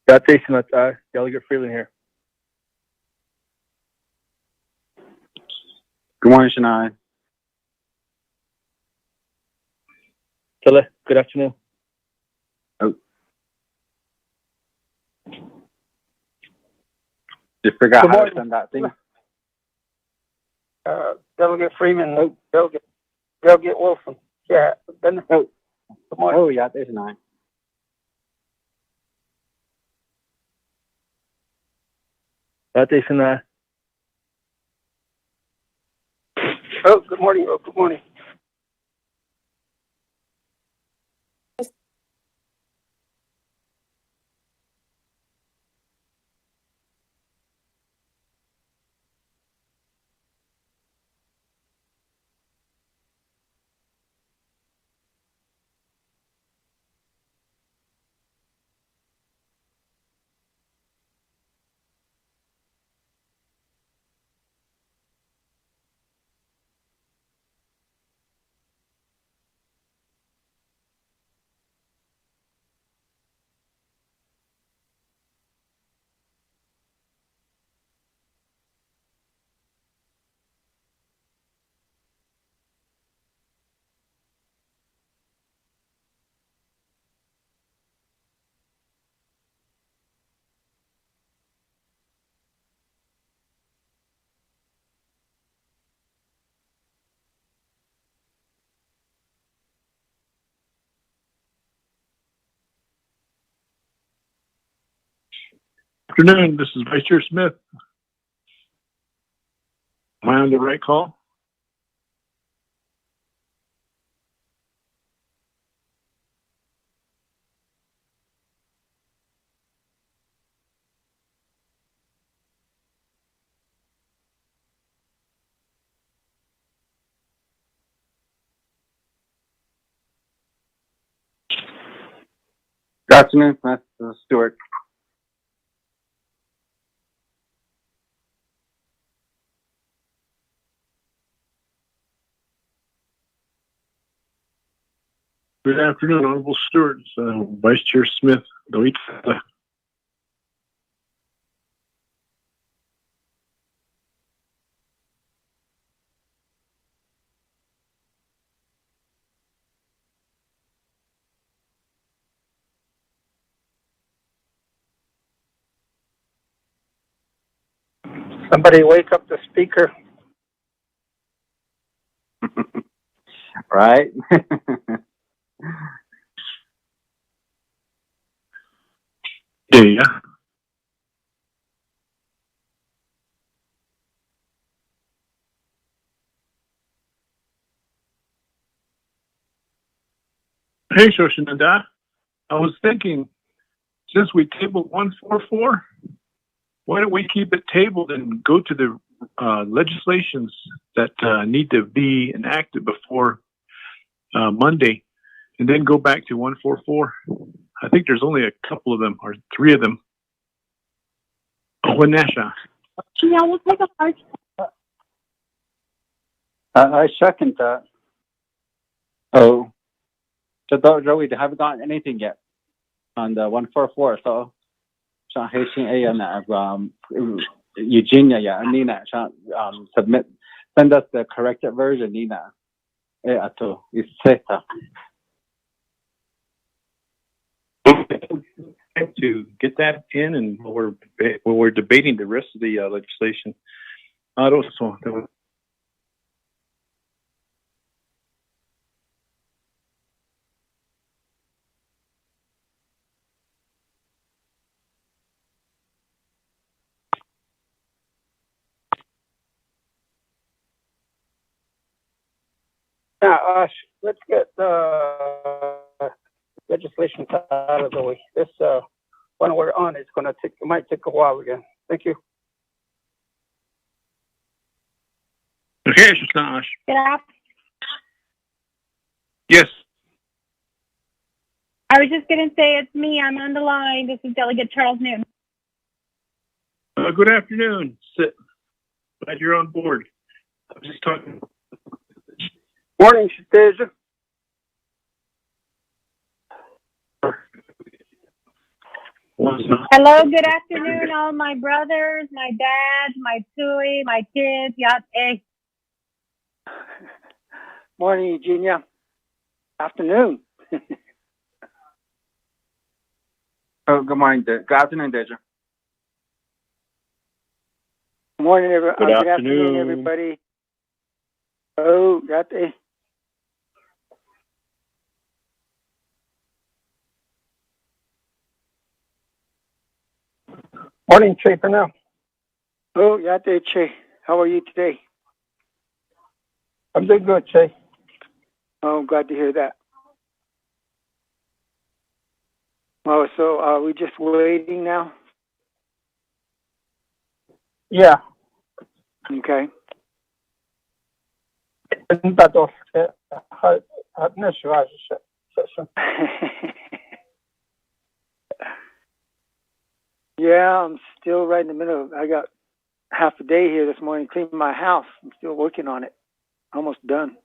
Citation, Delegate Freeland here. Good morning, Shania. Tele, good afternoon. Oh. Just forgot how to send that thing. Delegate Freeman, no, Delegate Wilson. Yeah, then, Oh. Good morning. Oh, yeah, there's 9. Citation, Oh, good morning. Oh, good morning. Afternoon, this is Vice Chair Smith. Am I on the right call? Good afternoon, Smith. This is Stuart. Good afternoon, Honorable Stewart. Vice Chair Smith. Somebody wake up the speaker. Right? Yeah. Hey, Shoshinanda. I was thinking, since we tabled 144, why don't we keep it tabled and go to the legislations that need to be enacted before Monday, and then go back to 144? I think there's only a couple of them, or 3 of them. Wanesha. Yeah, we'll take a hard. I second that. Oh. So, Joey, they haven't gotten anything yet on the 144. So, Eugenia, yeah, Nina, send us the corrected version, Nina. It's Seta. To get that in, and while we're debating the rest of the legislation, Now, let's get the legislation out of the way. This when we're on, it might take a while again. Thank you. Okay, Shanash. Get out. Yes. I was just going to say it's me. I'm on the line. This is Delegate Charles Newton. Good afternoon. Glad you're on board. I was just talking. Morning, Shateja. Hello, good afternoon, all my brothers, my dad, my Tsui, my kids, Yate. Morning, Eugenia. Afternoon. Oh, good morning. Good afternoon, Deja. Morning, Good afternoon, afternoon. everybody. Oh, Yate. Morning, Chief. Now, Oh, Yate Che. How are you today? I'm doing good, Chief. Oh, I'm glad to hear that. Oh, so are we just waiting now? Yeah, Okay. انت دوست هتنشوا Yeah, I'm still right in the middle of, I got half a day here this morning cleaning my house. I'm still working on it. Almost done.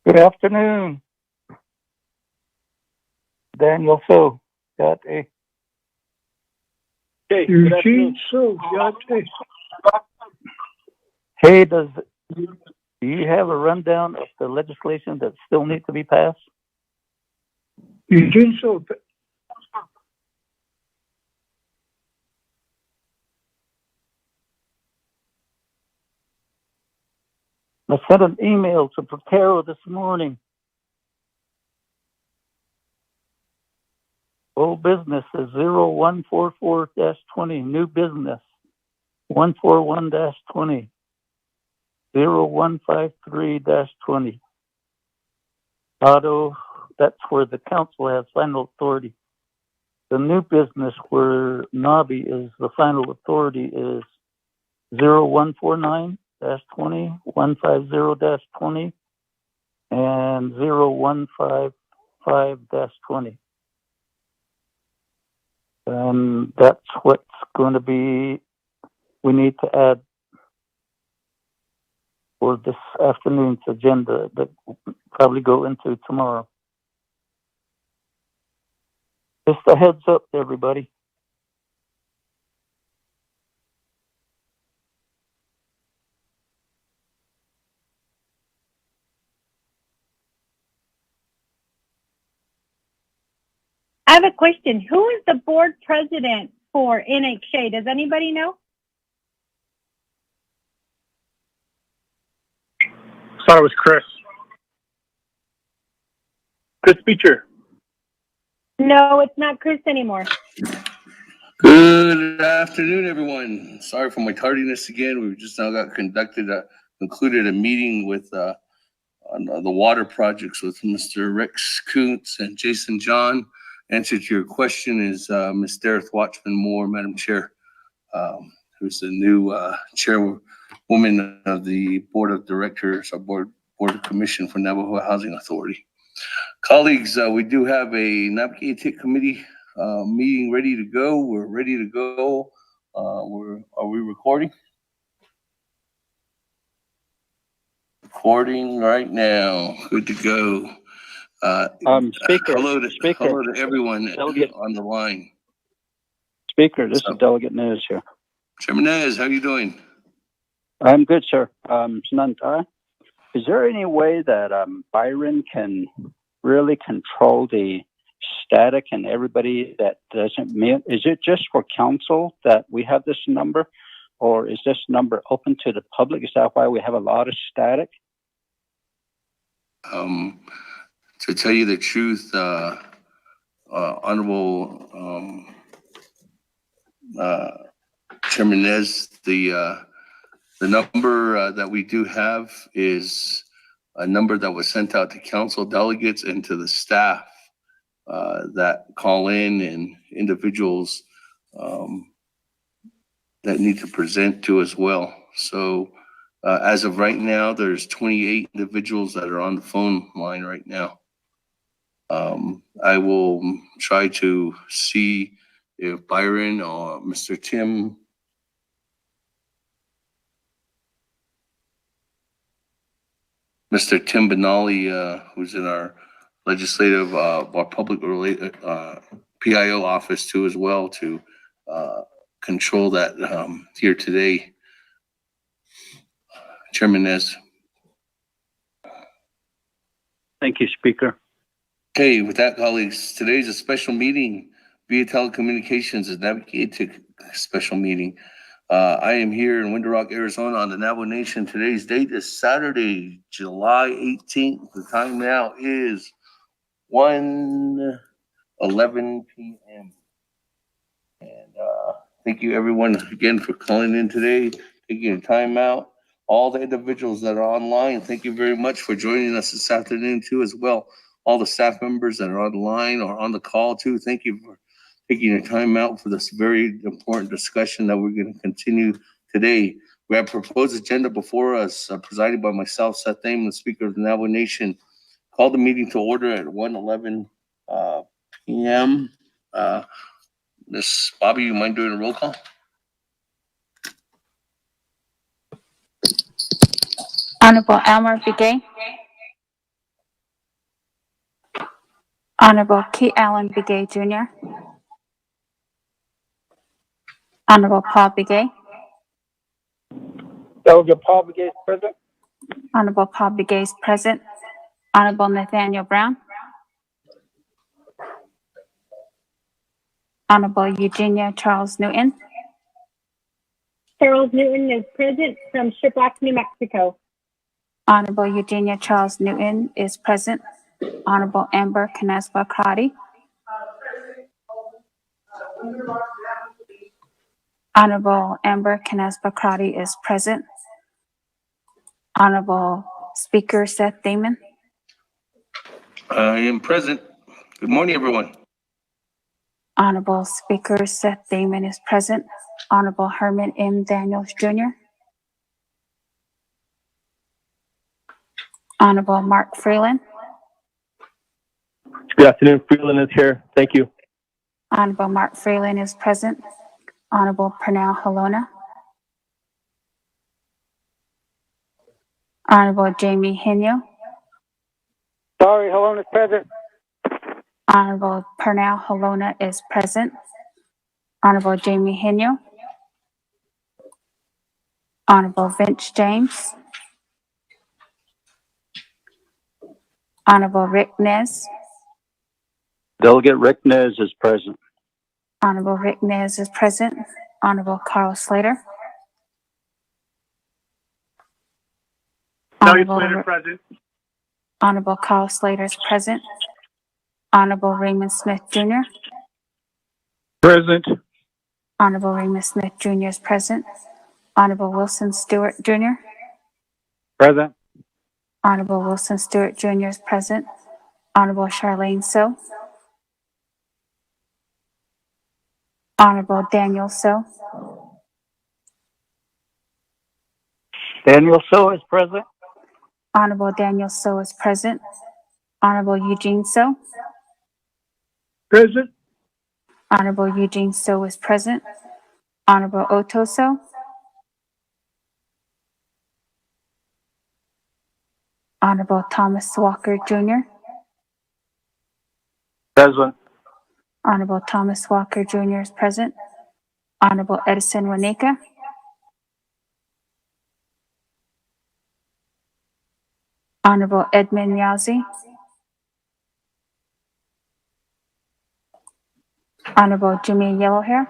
Good afternoon, Daniel. So, got a Hey, good afternoon. So, Yate. hey. Do you have a rundown of the legislation that still needs to be passed? Eugene, so I sent an email to Protero this morning. Old business is 0144-20. New business 141-20. 0153-20. Auto, that's where the council has final authority. The new business where Nabi is the final authority is 0149-20, 150-20, and 0155-20. And that's what's going to be, we need to add for this afternoon's agenda that we'll probably go into tomorrow. Just a heads up to everybody. I have a question. Who is the board president for NHA? Does anybody know? thought it was Chris. Chris Beecher. No, it's not Chris anymore. Good afternoon, everyone. Sorry for my tardiness again. We've just now concluded a meeting with on the water projects with Mr. Rex Kuntz and Jason John. Answer to your question is Ms. Dareth Watchman Moore, Madam Chair, who's the new chairwoman of the Board of Directors, or Board of Commission for Navajo Housing Authority. Colleagues, we do have a Naa'bik'iyati Committee meeting ready to go. We're ready to go. Are we recording? Recording right now. Good to go. Speaker. Hello to everyone Delegate. on the line. Speaker, this is Delegate Nez here. Chairman Nez, how you doing? I'm good, sir. Sananta, is there any way that Byron can really control the static and everybody that doesn't meet? Is it just for council that we have this number, or is this number open to the public? Is that why we have a lot of static? To tell you the truth, Honorable Chairman Nez, the number that we do have is a number that was sent out to council delegates and to the staff that call in, and individuals that need to present to as well. So as of right now, there's 28 individuals that are on the phone line right now. I will try to see if Byron or Mr. Tim Benali, who's in our legislative, our public related PIO office too as well, to control that here today. Chairman Nez. Thank you, Speaker. Okay, with that, colleagues, today's a special meeting via telecommunications, a Naa'bik'iyati special meeting. I am here in Window Rock, Arizona on the Navajo Nation. Today's date is Saturday, July 18th. The time now is 1:11 p.m. And thank you everyone again for calling in today, taking your time out. All the individuals that are online, thank you very much for joining us this afternoon too as well. All the staff members that are online or on the call too, thank you for taking your time out for this very important discussion that we're going to continue today. We have a proposed agenda before us, presided by myself, Seth Damon, the Speaker of the Navajo Nation. Call the meeting to order at 1:11 p.m. Miss Bobby, you mind doing a roll call? Honorable Elmer Begay. Honorable Keith Allen Begay Jr. Honorable Paul Begay. Delegate Paul Begay is present. Honorable Paul Begay is present. Honorable Nathaniel Brown. Honorable Eugenia Charles Newton. Charles Newton is present from Shiprock, New Mexico. Honorable Eugenia Charles Newton is present. Honorable Amber Canespa Crotty. Honorable Amber Canespa Crotty is present. Honorable Speaker Seth Damon. I am present. Good morning, everyone. Honorable Speaker Seth Damon is present. Honorable Herman M. Daniels Jr. Honorable Mark Freeland. Good afternoon. Freeland is here. Thank you. Honorable Mark Freeland is present. Honorable Pernell Halona. Honorable Jamie Henyo. Sorry, Helena is present. Honorable Pernell Halona is present. Honorable Jamie Henyo. Honorable Vince James. Honorable Rick Nez. Delegate Rick Nez is present. Honorable Rick Nez is present. Honorable Carl Slater. Present. Honorable Carl Slater is present. Honorable Raymond Smith Jr. Present. Honorable Raymond Smith Jr. is present. Honorable Wilson Stewart Jr. Present. Honorable Wilson Stewart Jr. is present. Honorable Charlene So. Honorable Daniel So. Daniel So is present. Honorable Daniel So is present. Honorable Eugene So. Present. Honorable Eugene So is present. Honorable Otto So. Honorable Thomas Walker Jr. Present. Honorable Thomas Walker Jr. is present. Honorable Edison Waneka. Honorable Edmund Yazzie. Honorable Jimmy Yellowhair.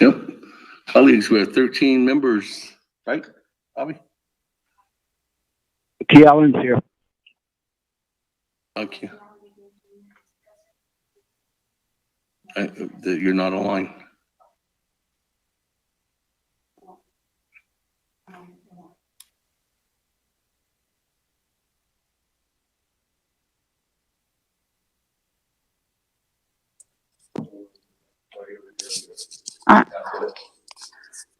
Yep. Colleagues, we have 13 members, right, Bobby? T. Allen's here. Thank you. You're not online.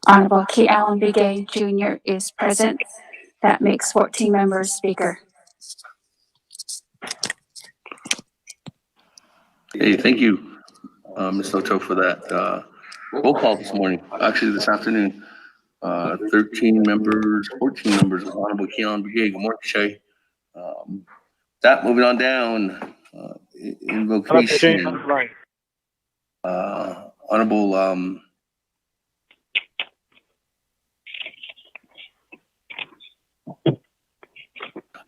Honorable Key Allen Begay Jr. is present. That makes 14 members speaker. Hey, thank you, Ms. Soto, for that roll call this morning, actually this afternoon. 13 members, 14 members of Honorable Keon Begay. Good morning, Shay. That moving on down, invocation. Honorable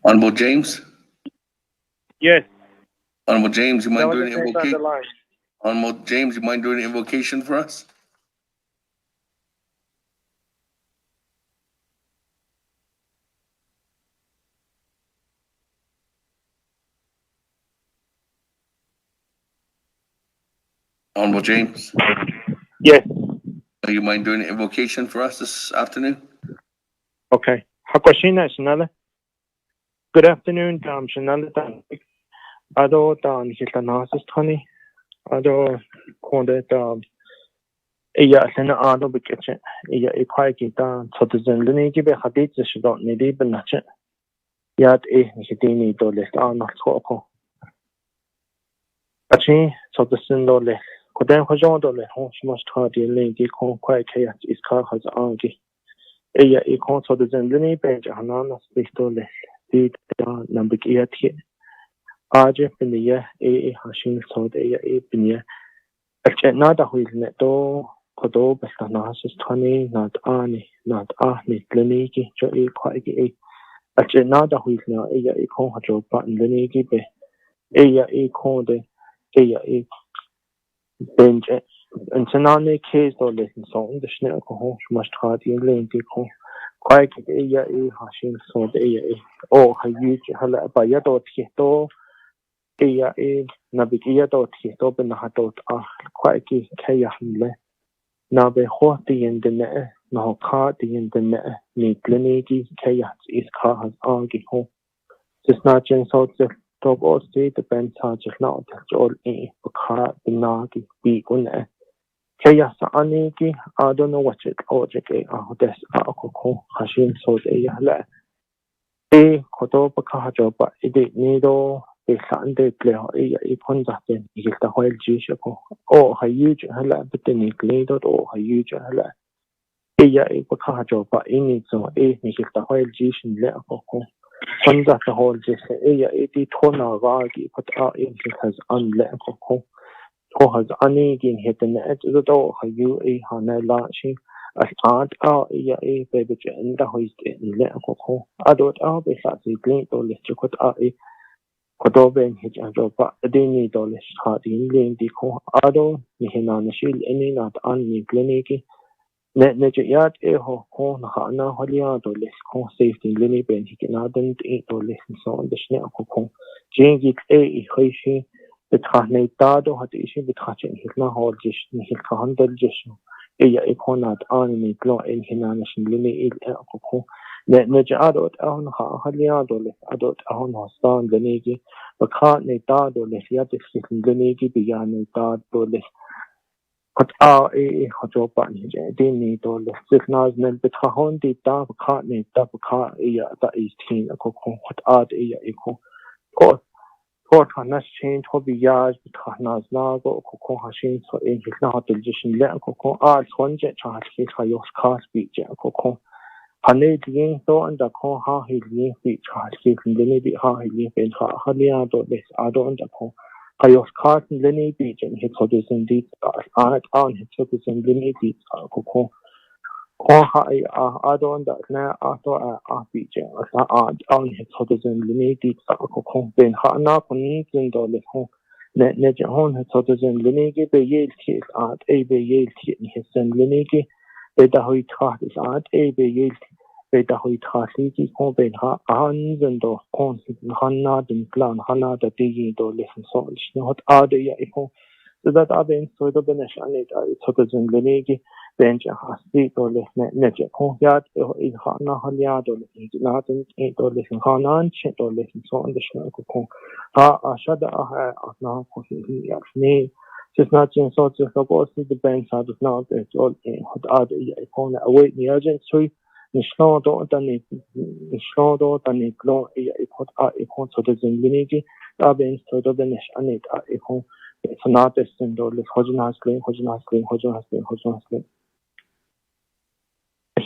Honorable James? Yes. Honorable James, you mind doing an invocation? Honorable James, you mind doing an invocation for us? Honorable James? Yes. Do you mind doing an invocation for us this afternoon? Okay. Hakwashina Shanala. Good afternoon, Shanala. Ado Dan Hitanasis Tony. Ado Konde Iya Sena Ado Biketchen. Iya Equaki Dan Sotizen Lunigi be Hadith Shidot Nidi Benache. Yad Hidini Doles Anna Toko. Achi Sotizen Dole. Kodan Hojon Dole Honch must hard in Lady Con Quite Chaos is car has Angi. Iya Econ Sotizen Luni Bench Hanana Speak Dole. Did Naa'bik'iyati Aje Pinia Hashin Sod Pinia. Nada Huilnet do Kodo Bestanasis Tony, not Ani, not Ahni, Leniki, Joe Quagi. Nada Huilna, Ea Econ Hajo Button Leniki be Ea Econ de Ea Bench and Sanani case or listen song, the Schnell must hard in Lenki. Quite Ea Hashin Sod Oh, how huge Hala Bayado Tito. Iya Naa'bik'iyati open hatot quite kayahle. Na be hoti in the net, no card in the net, ni glenigi kayat is car has argy home. Just not just out the dog or state the band charge not all a car the nagi be on a kayas anigi. I don't know what it object a des alcohol hashin so the yala. A koto bakajo but it needle. Sunday play a conducting the whole Jishako or her huge hella between Gladod or her huge hella. Aya a Bakajo, but in it so a the whole Jishin level. Conduct the whole Jis Aya 80 tona vagi, but our infant has unlevel. Who has unagin hit the net to the door, her you a hana launching as aunt our a baby and the hoist in level. I don't all be sassy glint or let you put a Kodoben hit and drop a dini dollars hard in Lindico, Ado, Nihinan shield any not unni gleniki. Naa'bik'iyati eho con hana holiado les con safety lini ben hikinadent eat or listen so on the snap con. Jingit Hishi, the Tahne Dado had issue with Hatchin Hitna Hordish, Nihilkahandel Jishu. Eya econat anime glow in Hinanish lini il alcohol. Adot ahon haliado les adot ahon hostan lenigi, but can't ne dado les yatis lenigi beyond dado les. But hojoban dini do les signals nel betrahon di da can't ne da car that is teen a coco what eco. Port has changed hobby yards betrahnas lago coco hashin so in his not position let coco arts one jet charge his hayos car speech coco. Haned yin so and the con ha he yin feet charge keeping Lenny be ha he yin ben ha haliado les ado and the con. Hayos carton Lenny beach and his hobbies indeed are on his hobbies and Lenny beach coco. Con ha ado and that na ato beach on his hobbies and Lenny beach coco ben ha na con in the les home. نجحون صدزن لنيجي بيلتي الآت أي بيلتي نحسن لنيجي بيدهوي تخاط الآت أي بيلتي بيدهوي تخاطيجي كون بينها عنزن دو كون نخنا دن بلان خنا دا ديجي دو لحن صالش نهت آده يأيكون زداد آبين سويدو بنش عنيد آي صدزن لنيجي بينجا حسي دو لحن نجحون ياد إلخانا هليا دو لحن جنادن إي دو لحن خانان شن دو لحن صالش نأكون ها أشد أنا كوشي يعني جسنا جن صوت جسقوسي دبين صادفنا بجول هاد آد يكون أوي نياجن سوي نشلون دو تاني كلون يكون صوت زنبنيجي تابين صوت بنش أنيت يكون صناعة السندول لخجن هاسلين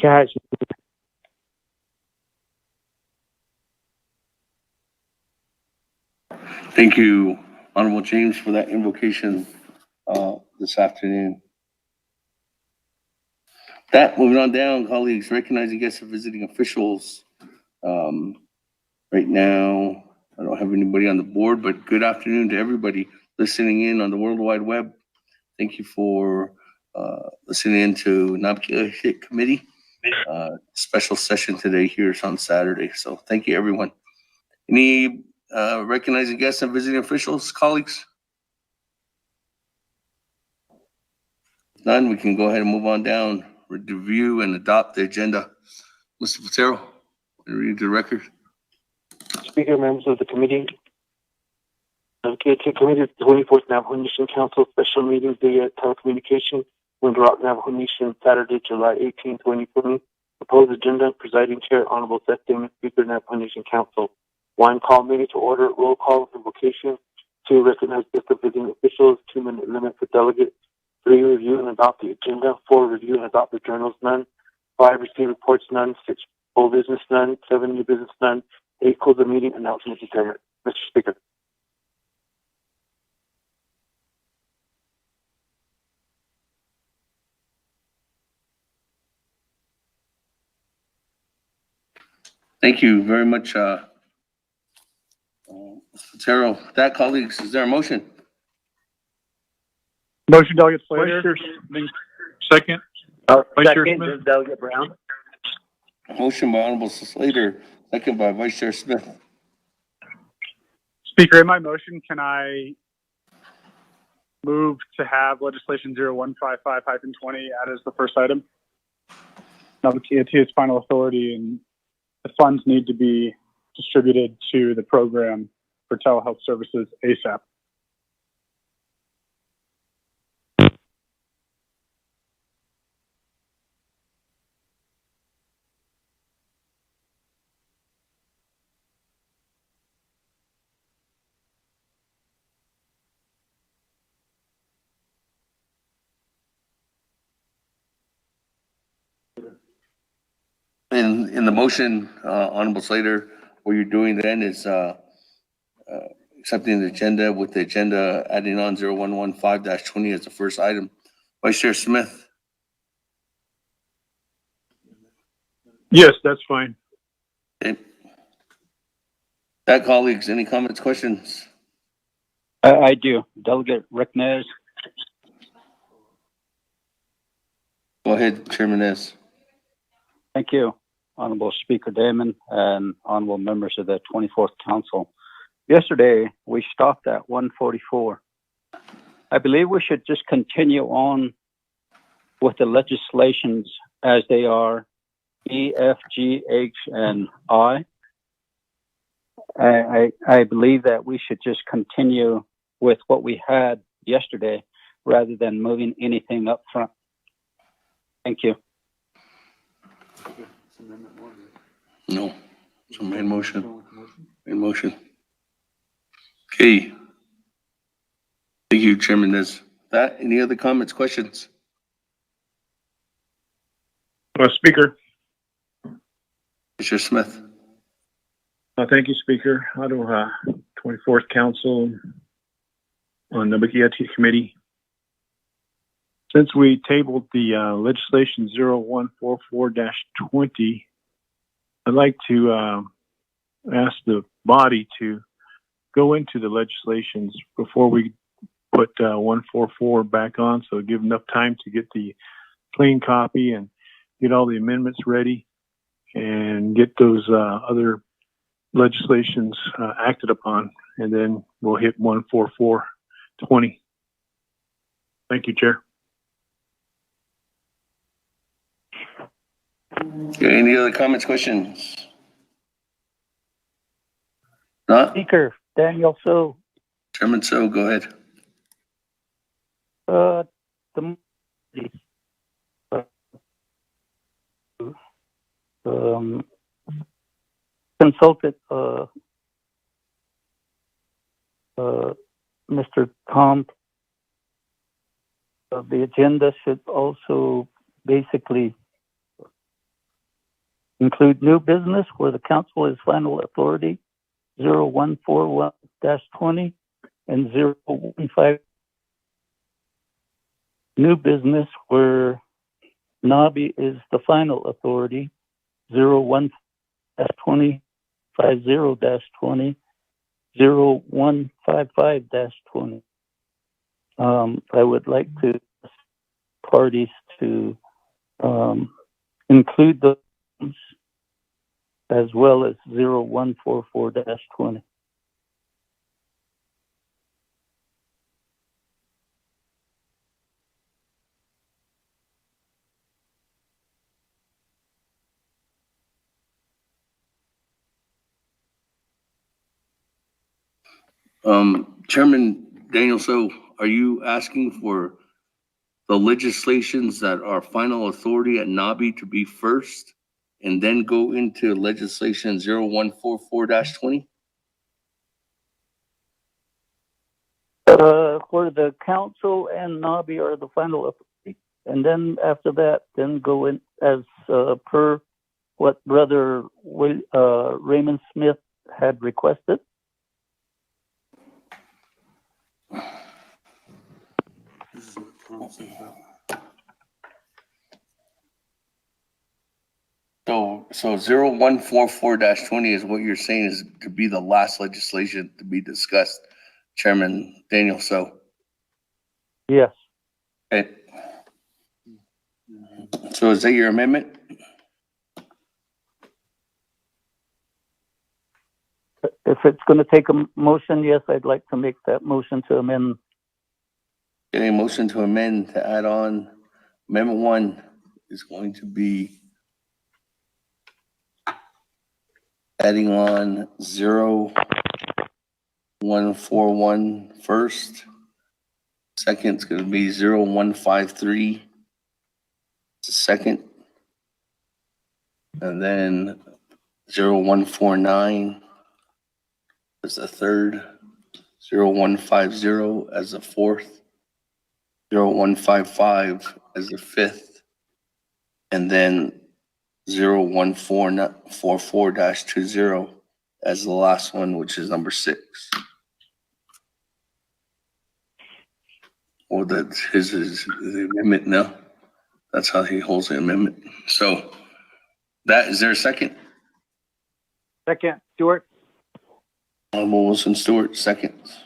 شاهد. Thank you, Honorable James, for that invocation this afternoon. That, moving on down, colleagues, recognizing guests and visiting officials. Right now, I don't have anybody on the board, but good afternoon to everybody listening in on the World Wide Web. Thank you for listening in to Naa'bik'iyati Committee. Special session today here on Saturday. So thank you, everyone. Any recognizing guests and visiting officials, colleagues? If none, we can go ahead and move on down, review and adopt the agenda. Mr. Patero, read the record. Speaker, members of the committee, Naa'bik'iyati Committee, the 24th Navajo Nation Council special meeting via telecommunications, Wind Rock Navajo Nation, Saturday, July 18, 2020. Proposed agenda, presiding chair, Honorable Seth Damon, Speaker, Navajo Nation Council. 1, call meeting to order, roll call, invocation. 2, recognize guest and visiting officials, 2-minute limit for delegates. 3, review and adopt the agenda. 4, review and adopt the journals, none. 5, receive reports, none. 6, old business, none. 7, new business, none. 8, close the meeting, announcement determined. Mr. Speaker. Thank you very much, Mr. Patero. That, colleagues, is there a motion? Motion, Delegate Slater. Second. Vice Chair Smith. Delegate Brown. Motion by Honorable Slater, second by Vice Chair Smith. Speaker, in my motion, can I move to have legislation 0155-20 added as the first item? Naa'bik'iyati is final authority, and the funds need to be distributed to the program for telehealth services ASAP. In the motion, Honorable Slater, what you're doing then is accepting the agenda with the agenda adding on 0115-20 as the first item. Vice Chair Smith. Yes, that's fine. Okay. That, colleagues, any comments, questions? I do. Delegate Rick Nez. Go ahead, Chairman Nez. Thank you, Honorable Speaker Damon and honorable members of the 24th Council. Yesterday, we stopped at 144. I believe we should just continue on with the legislations as they are, E, F, G, H, and I. I believe that we should just continue with what we had yesterday rather than moving anything up front. Thank you. No. So main motion. Main motion. Okay. Thank you, Chairman Nez. That, any other comments, questions? Speaker. Mr. Smith. Thank you, Speaker. I do 24th Council on the Naa'bik'iyati Committee. Since we tabled the legislation 0144-20, I'd like to ask the body to go into the legislations before we put 144 back on, so give enough time to get the clean copy and get all the amendments ready and get those other legislations acted upon, and then we'll hit 14420. Thank you, Chair. Okay, any other comments, questions? Not? Speaker, Daniel So. Chairman So, go ahead. The consulted Mr. Comp. The agenda should also basically include new business where the council is final authority 0141-20 and 015. New business where Naa'bi is the final authority 01-20, 50-20, 0155-20. I would like to parties to include those as well as 0144-20. Chairman Daniel So, are you asking for the legislations that are final authority at Naa'bi to be first and then go into legislation 0144-20? Where the council and Naa'bi are the final authority, and then after that, then go in as per what Brother Raymond Smith had requested. So 0144-20 is what you're saying is to be the last legislation to be discussed, Chairman Daniel So. Yes. Okay. So is that your amendment? If it's going to take a motion, yes, I'd like to make that motion to amend. Okay, motion to amend to add on. Amendment 1 is going to be adding on 0141 first. Second is going to be 0153. It's the second. And then 0149 as the third. 0150 as the fourth. 0155 as the fifth. And then 0144-20 as the last one, which is number 6. Or that's his the amendment now. That's how he holds the amendment. So that is there a second? Second, Stewart. Honorable Wilson Stewart, seconds.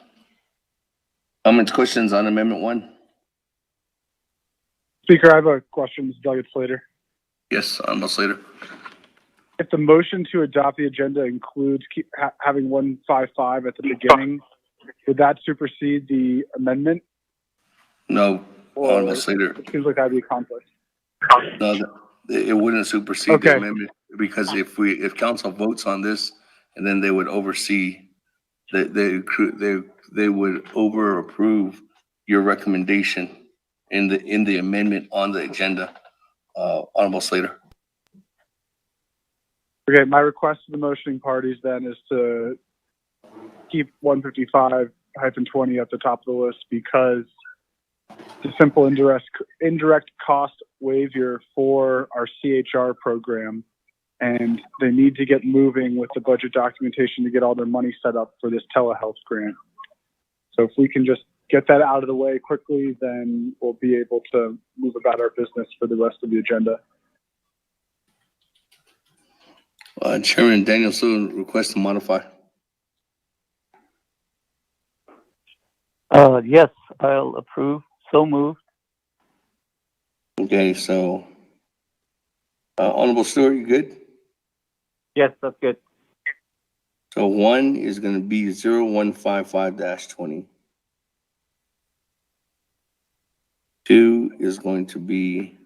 Comments, questions on Amendment 1? Speaker, I have a question, Delegate Slater. Yes, Honorable Slater. If the motion to adopt the agenda includes having 155 at the beginning, would that supersede the amendment? No, Honorable Slater. It seems like that'd be a conflict. No, it wouldn't supersede the Okay. amendment because if council votes on this, and then they would oversee, they would over approve your recommendation in the amendment on the agenda, Honorable Slater. Okay, my request to the motioning parties then is to keep 155-20 at the top of the list because it's a simple indirect cost waiver for our CHR program, and they need to get moving with the budget documentation to get all their money set up for this telehealth grant. So if we can just get that out of the way quickly, then we'll be able to move about our business for the rest of the agenda. Chairman Daniel So requests to modify. Yes, I'll approve. So moved. Okay, so Honorable Stewart, you good? Yes, that's good. So 1 is going to be 0155-20. 2 is going to be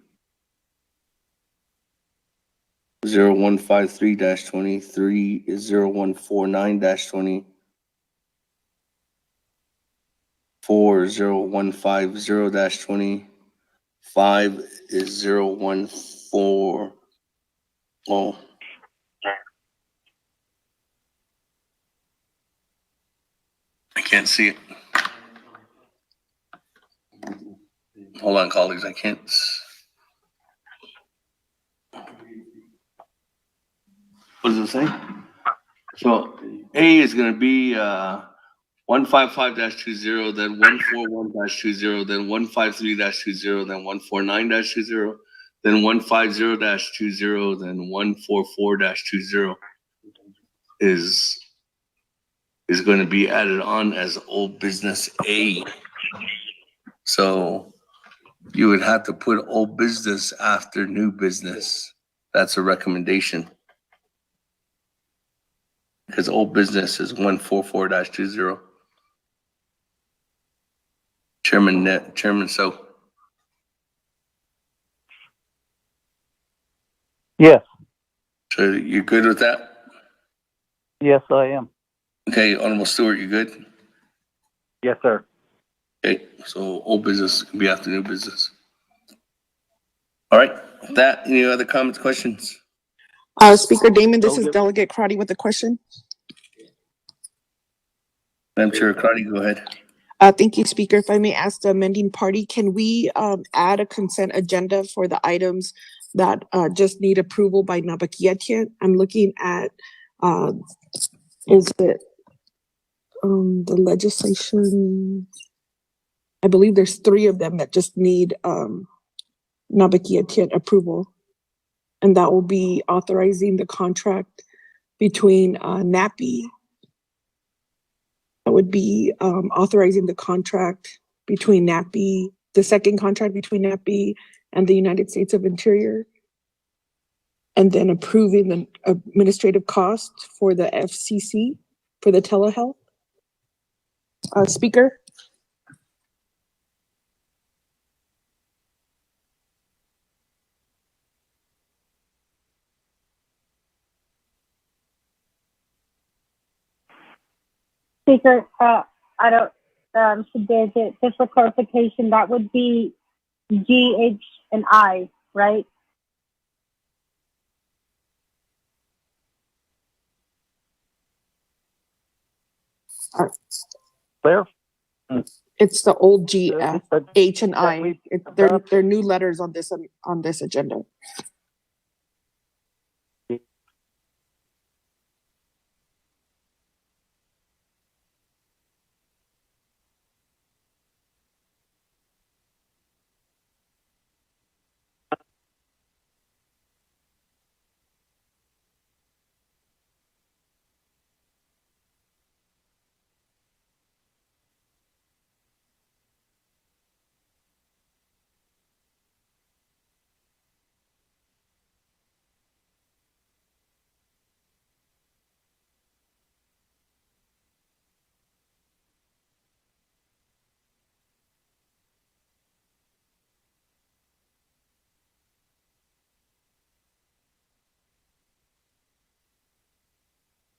0153-20. 3 is 0149-20. 4 is 0150-20. 5 is 014. Oh. I can't see it. Hold on, colleagues. I can't. What does it say? So A is going to be 155-20, then 141-20, then 153-20, then 149-20, then 150-20, then 144-20 is going to be added on as old business A. So you would have to put old business after new business. That's a recommendation. Because old business is 144-20. Chairman So. Yes. So you're good with that? Yes, I am. Okay, Honorable Stewart, you good? Yes, sir. Okay, so old business can be after new business. All right, with that, any other comments, questions? Speaker Damon, this is Delegate Crotty with a question. Madam Chair Crotty, go ahead. Thank you, Speaker. If I may ask the amending party, can we add a consent agenda for the items that just need approval by Naa'bik'iyati? I'm looking at, is it the legislation? I believe there's 3 of them that just need Naa'bik'iyati approval. And that will be authorizing the contract between NAPI. That would be authorizing the contract between NAPI, the second contract between NAPI and the United States of Interior, and then approving the administrative costs for the FCC, for the telehealth. Speaker? Speaker, I don't, just for clarification, that would be G, H, and I, right? Where? It's the old G, F, H, and I. They're new letters on this agenda.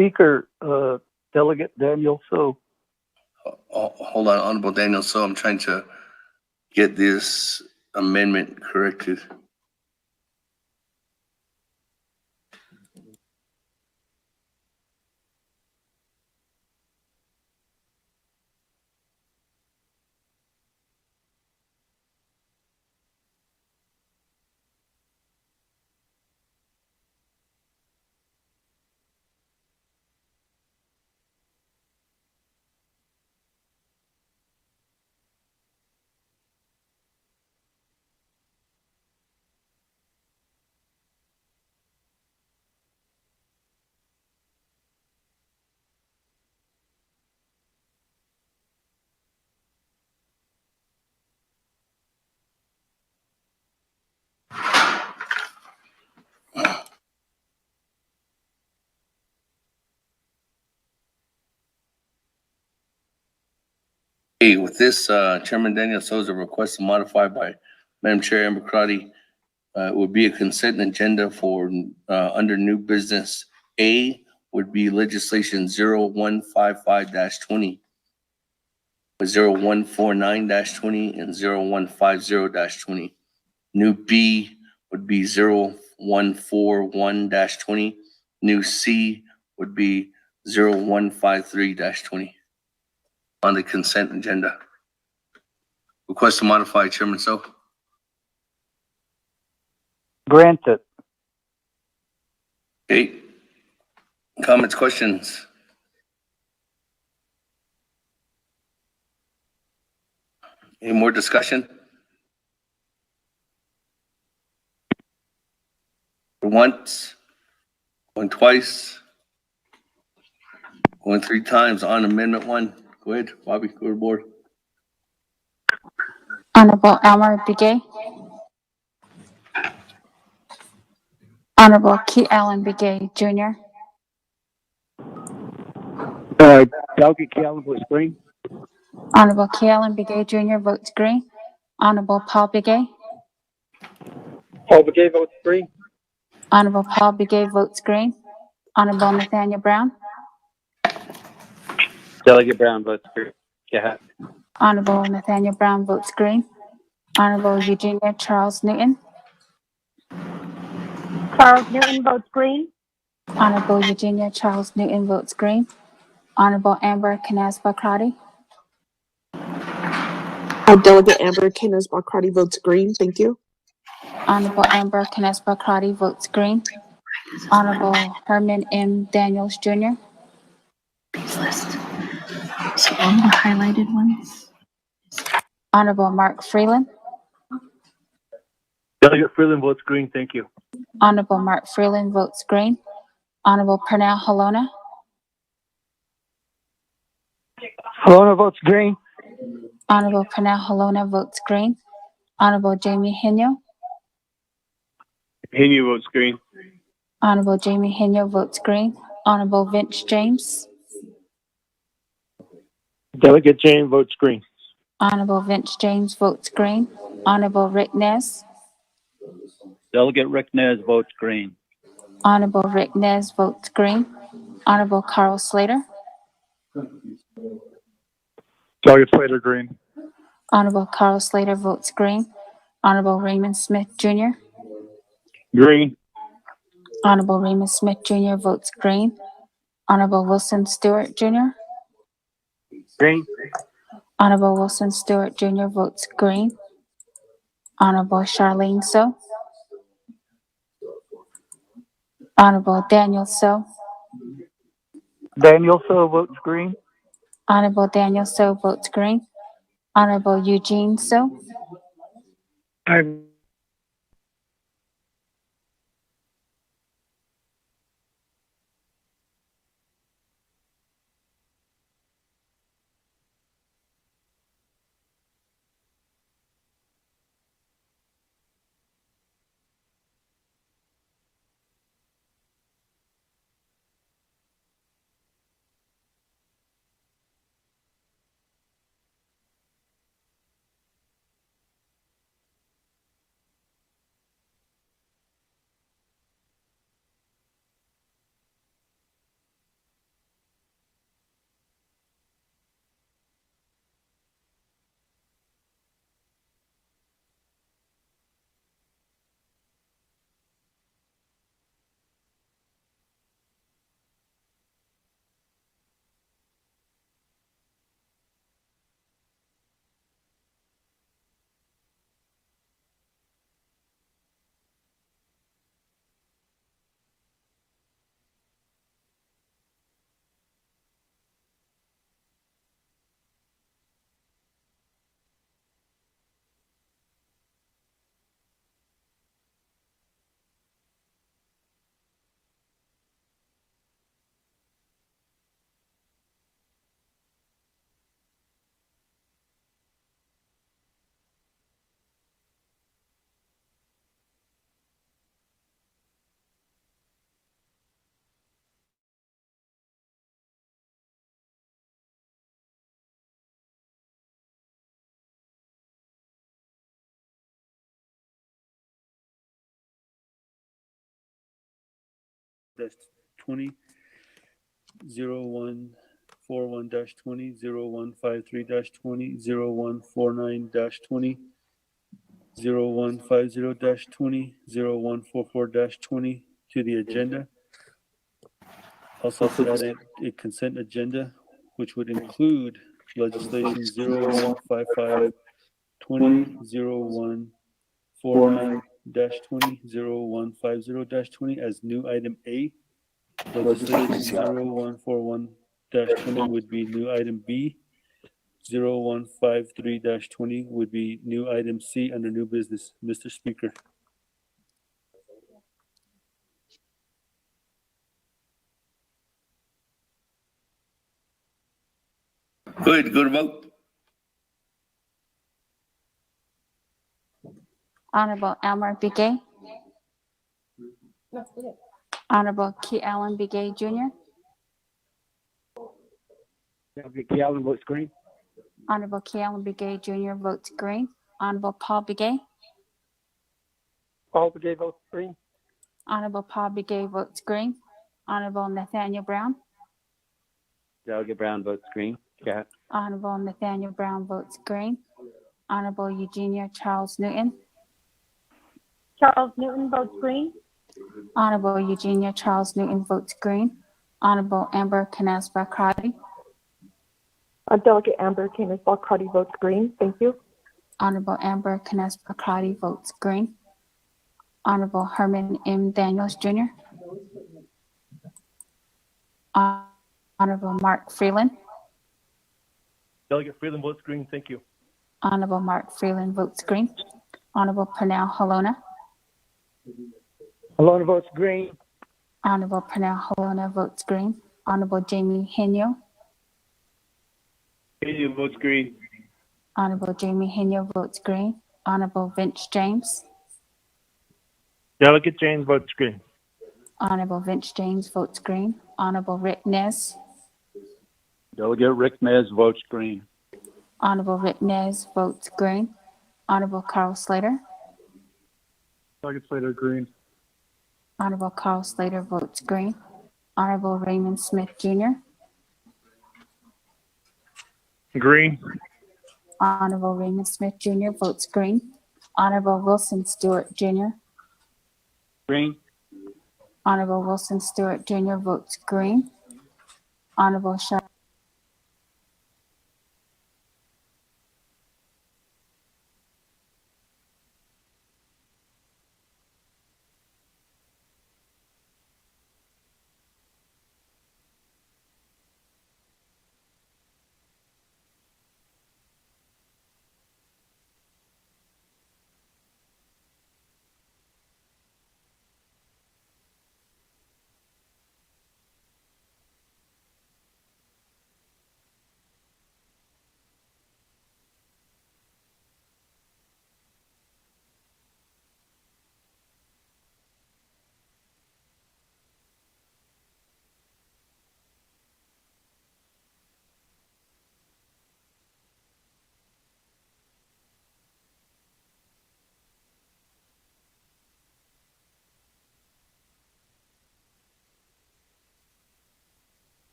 Speaker, Delegate Daniel So. Hold on, Honorable Daniel So. I'm trying to get this amendment corrected. Okay, with this, Chairman Daniel Souza request to modify by Madam Chair Amber Crotty, would be a consent agenda for, under new business. A would be legislation 0155-20, 0149-20, and 0150-20. New B would be 0141-20. New C would be 0153-20 on the consent agenda. Request to modify, Chairman So. Granted. Okay. Comments, questions? Any more discussion? Once, going twice, going three times on Amendment 1. Go ahead, Bobby, go to the board. Honorable Elmer Begay. Honorable Key Allen Begay Jr. Delegate Callan votes green. Honorable Key Allen Begay Jr. votes green. Honorable Paul Begay. Paul Begay votes green. Honorable Paul Begay votes green. Honorable Nathaniel Brown. Delegate Brown votes green. Yeah. Honorable Nathaniel Brown votes green. Honorable Eugenia Charles Newton. Charles Newton votes green. Honorable Eugenia Charles Newton votes green. Honorable Amber Canespa Crotty. Delegate Amber Canespa-Crotty votes green. Thank you. Honorable Amber Canespa Crotty votes green. Honorable Herman M. Daniels Jr. So all the highlighted ones. Honorable Mark Freeland. Delegate Freeland votes green. Thank you. Honorable Mark Freeland votes green. Honorable Pernell Halona. Halona votes green. Honorable Pernell Halona votes green. Honorable Jamie Henyo. Henry votes green. Honorable Jamie Henyo votes green. Honorable Vince James. Delegate James votes green. Honorable Vince James votes green. Honorable Rick Nez. Delegate Rick Nez votes green. Honorable Rick Nez votes green. Honorable Carl Slater. Delegate Slater, green. Honorable Carl Slater votes green. Honorable Raymond Smith Jr. Green. Honorable Raymond Smith Jr. votes green. Honorable Wilson Stewart Jr. Green. Honorable Wilson Stewart Jr. votes green. Honorable Charlene So. Honorable Daniel So. Daniel So votes green. Honorable Daniel So votes green. Honorable Eugene So. 20, 0141-20, 0153-20, 0149-20, 0150-20, 0144-20 to the agenda. Also to add a consent agenda, which would include legislation 0155-20, 0149-20, 0150-20 as new item A. Legislation 0141-20 would be new item B. 0153-20 would be new item C under new business. Mr. Speaker. Go ahead, go to vote. Honorable Elmer Begay. Honorable Key Allen Begay Jr. Key Allen votes green. Honorable Key Allen Begay Jr. votes green. Honorable Paul Begay. Paul Begay votes green. Honorable Paul Begay votes green. Honorable Nathaniel Brown. Delegate Brown votes green. Cat. Honorable Nathaniel Brown votes green. Honorable Eugenia Charles Newton. Charles Newton votes green. Honorable Eugenia Charles Newton votes green. Honorable Amber Canas Bakrati. Delegate Amber Canas Bakrati votes green. Thank you. Honorable Amber Canas Bakrati votes green. Honorable Herman M. Daniels Jr. Honorable Mark Freeland. Delegate Freeland votes green. Thank you. Honorable Mark Freeland votes green. Honorable Pernell Halona. Halona votes green. Honorable Pernell Halona votes green. Honorable Jamie Henyo. Henyo votes green. Honorable Jamie Henyo votes green. Honorable Vince James. Delegate James votes green. Honorable Vince James votes green. Honorable Rick Nez. Delegate Rick Nez votes green. Honorable Rick Nez votes green. Honorable Carl Slater. Delegate Slater green. Honorable Carl Slater votes green. Honorable Raymond Smith Jr. Green. Honorable Raymond Smith Jr. votes green. Honorable Wilson Stewart Jr. Green. Honorable Wilson Stewart Jr. votes green. Honorable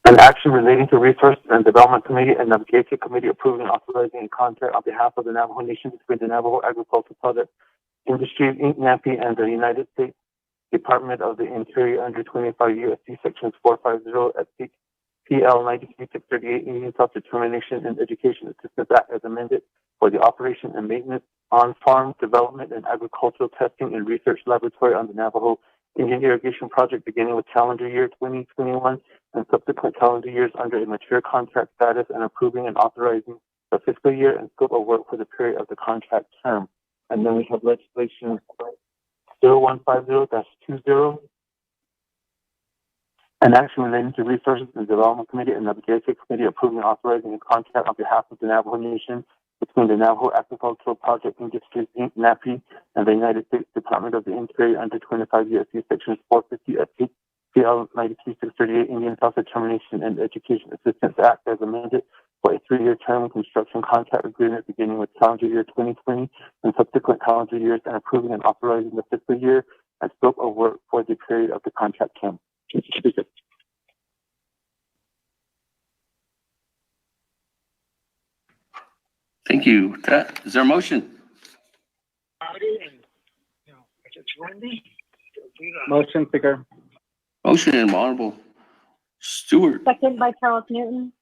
An action relating to Resources and Development Committee and Naa'bik'iyati Committee approving and authorizing a contract on behalf of the Navajo Nation between the Navajo Agricultural Product Industries, Inc., NAPI, and the United States Department of the Interior under 25 U.S.C. Sections 450 at PL 93-638 Indian Self-Determination and Education Assistance Act as amended for the operation and maintenance on farm development and agricultural testing and research laboratory on the Navajo Indian Irrigation Project beginning with calendar year 2021 and subsequent calendar years under a mature contract status and approving and authorizing the fiscal year and scope of work for the period of the contract term. And then we have legislation 0150-20, an action relating to Resources and Development Committee and the Naa'bik'iyati Committee approving and authorizing a contract on behalf of the Navajo Nation between the Navajo Agricultural Project Industries, Inc., NAPI, and the United States Department of the Interior under 25 U.S.C. Sections 450 at PL 93-638 Indian Self-Determination and Education Assistance Act as amended for a 3-year term construction contract agreement beginning with calendar year 2020 and subsequent calendar years and approving and authorizing the fiscal year and scope of work for the period of the contract term. Thank you. Is there a motion? Motion, Speaker. Motion by Honorable Stewart, Second by Charles Newton.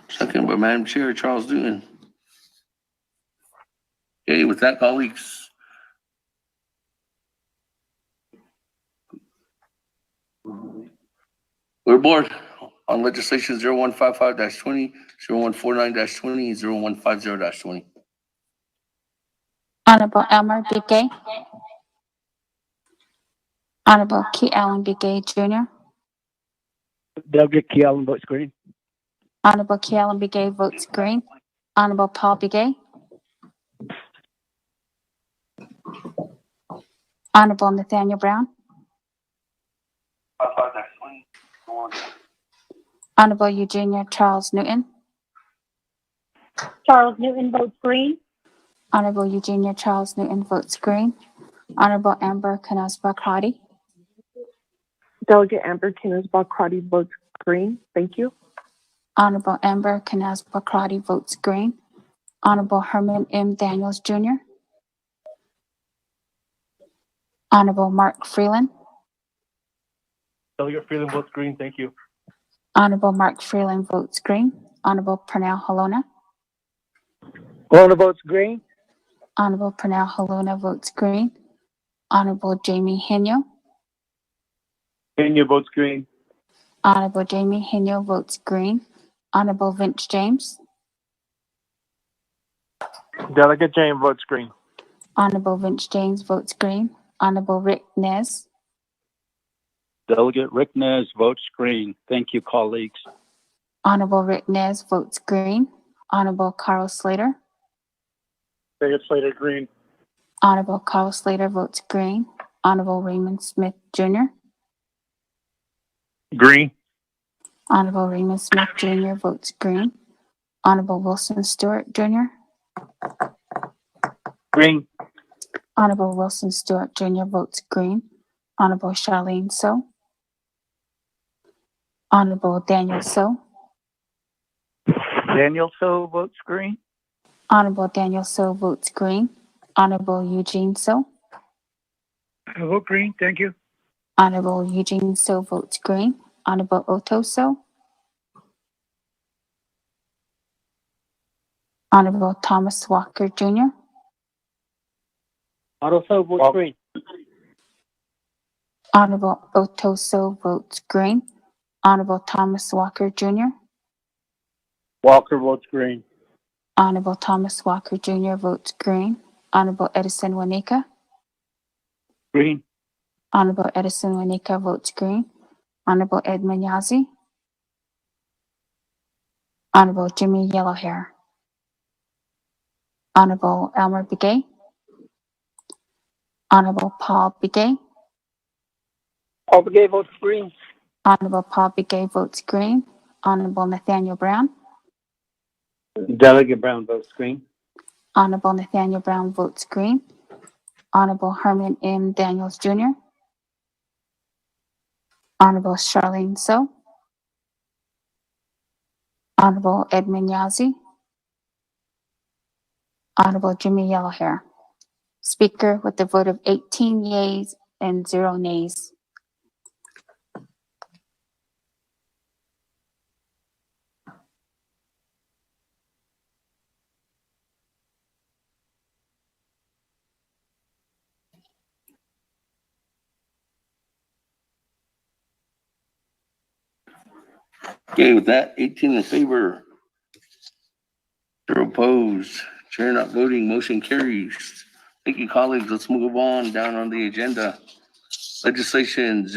second by Madam Chair Charles Newton. Okay, with that, colleagues. We're aboard on legislation 0155-20, 0149-20, 0150-20. Honorable Elmer B. Gay. Honorable Key Allen B. Gay, Jr. Delegate Key Allen votes green. Honorable Key Allen B. Gay votes green. Honorable Paul B. Gay. Honorable Nathaniel Brown. Honorable Eugenia Charles Newton. Charles Newton votes green. Honorable Eugenia Charles Newton votes green. Honorable Amber Canas-Bakrati. Delegate Amber Canas-Bakrati votes green. Thank you. Honorable Amber Canas-Bakrati votes green. Honorable Herman M. Daniels, Jr. Honorable Mark Freeland. Delegate Freeland votes green. Thank you. Honorable Mark Freeland votes green. Honorable Pernell Halona. Halona votes green. Honorable Pernell Halona votes green. Honorable Jamie Henyo. Kenya votes green. Honorable Jamie Henyo votes green. Honorable Vince James. Delegate James votes green. Honorable Vince James votes green. Honorable Rick Nez. Delegate Rick Nez votes green. Thank you, colleagues. Honorable Rick Nez votes green. Honorable Carl Slater. Delegate Slater green. Honorable Carl Slater votes green. Honorable Raymond Smith, Jr. Green. Honorable Raymond Smith, Jr. votes green. Honorable Wilson Stewart, Jr. Green. Honorable Wilson Stewart, Jr. votes green. Honorable Charlene So. Honorable Daniel So. Daniel So votes green. Honorable Daniel So votes green. Honorable Eugene So. I vote green. Thank you. Honorable Eugene So votes green. Honorable Otto So. Honorable Thomas Walker, Jr. Otto So votes green. Honorable Otto So votes green. Honorable Thomas Walker, Jr. Walker votes green. Honorable Thomas Walker, Jr. votes green. Honorable Edison Wanika. Green. Honorable Edison Wanika votes green. Honorable Edmund Yazzie. Honorable Jimmy Yellowhair. Honorable Elmer Begay. Honorable Paul Begay. Paul Begay votes green. Honorable Paul Begay votes green. Honorable Nathaniel Brown. Delegate Brown votes green. Honorable Nathaniel Brown votes green. Honorable Herman M. Daniels, Jr. Honorable Charlene So. Honorable Edmund Yazzie, Honorable Jimmy Yellowhair. Speaker with a vote of 18 yeas and 0 nays. Okay, with that, 18 in favor, 0 opposed, chair not voting, motion carries. Thank you, colleagues. Let's move on down on the agenda. Legislation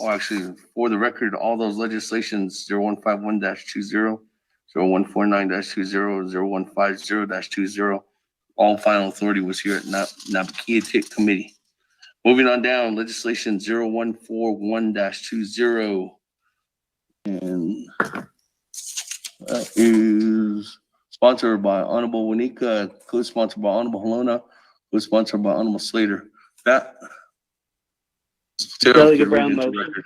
actually, for the record, all those legislations 0151-20, 0149-20, 0150-20, all final authority was here at Naa'bik'iyati Committee. Moving on down, legislation 0141-20. And that is sponsored by Honorable Wanika, co-sponsored by Honorable Halona, co-sponsored by Honorable Slater. That Delegate Brown motion.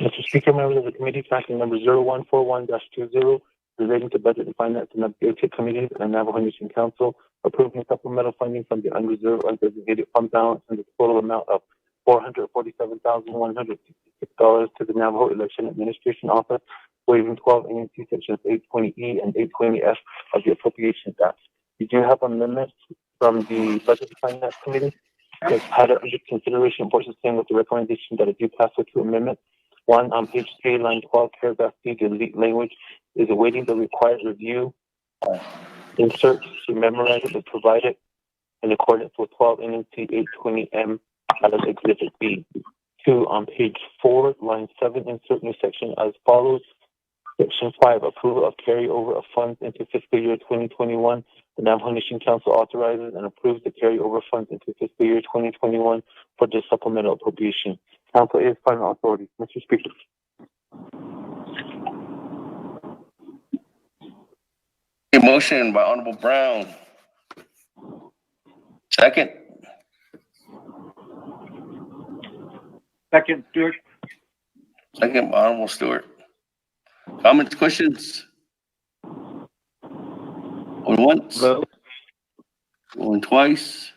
Mr. Speaker, members of the committee, tracking number 0141-20, relating to budget and finance and Naa'bik'iyati Committee and Navajo Nation Council, approving supplemental funding from the unreserved undesignated fund balance in the total amount of $447,166 to the Navajo Election Administration Office, waiving 12 ANC sections 820E and 820F of the Appropriations Act. We do have amendments from the Budget and Finance Committee. It's had it under consideration, for sustain with the recommendation that it do pass with 2 amendments. One, on page 3, line 12, paragraph C, delete language is awaiting the required review. Insert to memorize it and provide it in accordance with 12 NNC 820M as Exhibit B. 2, on page 4, line 7, insert new section as follows. Section 5, approval of carryover of funds into fiscal year 2021. The Navajo Nation Council authorizes and approves the carryover funds into fiscal year 2021 for the supplemental appropriation. Council is final authority. Mr. Speaker. A motion by Honorable Brown. Second. Second, Stewart. Second by Honorable Stewart. Comments, questions? Going once. Vote. Going twice.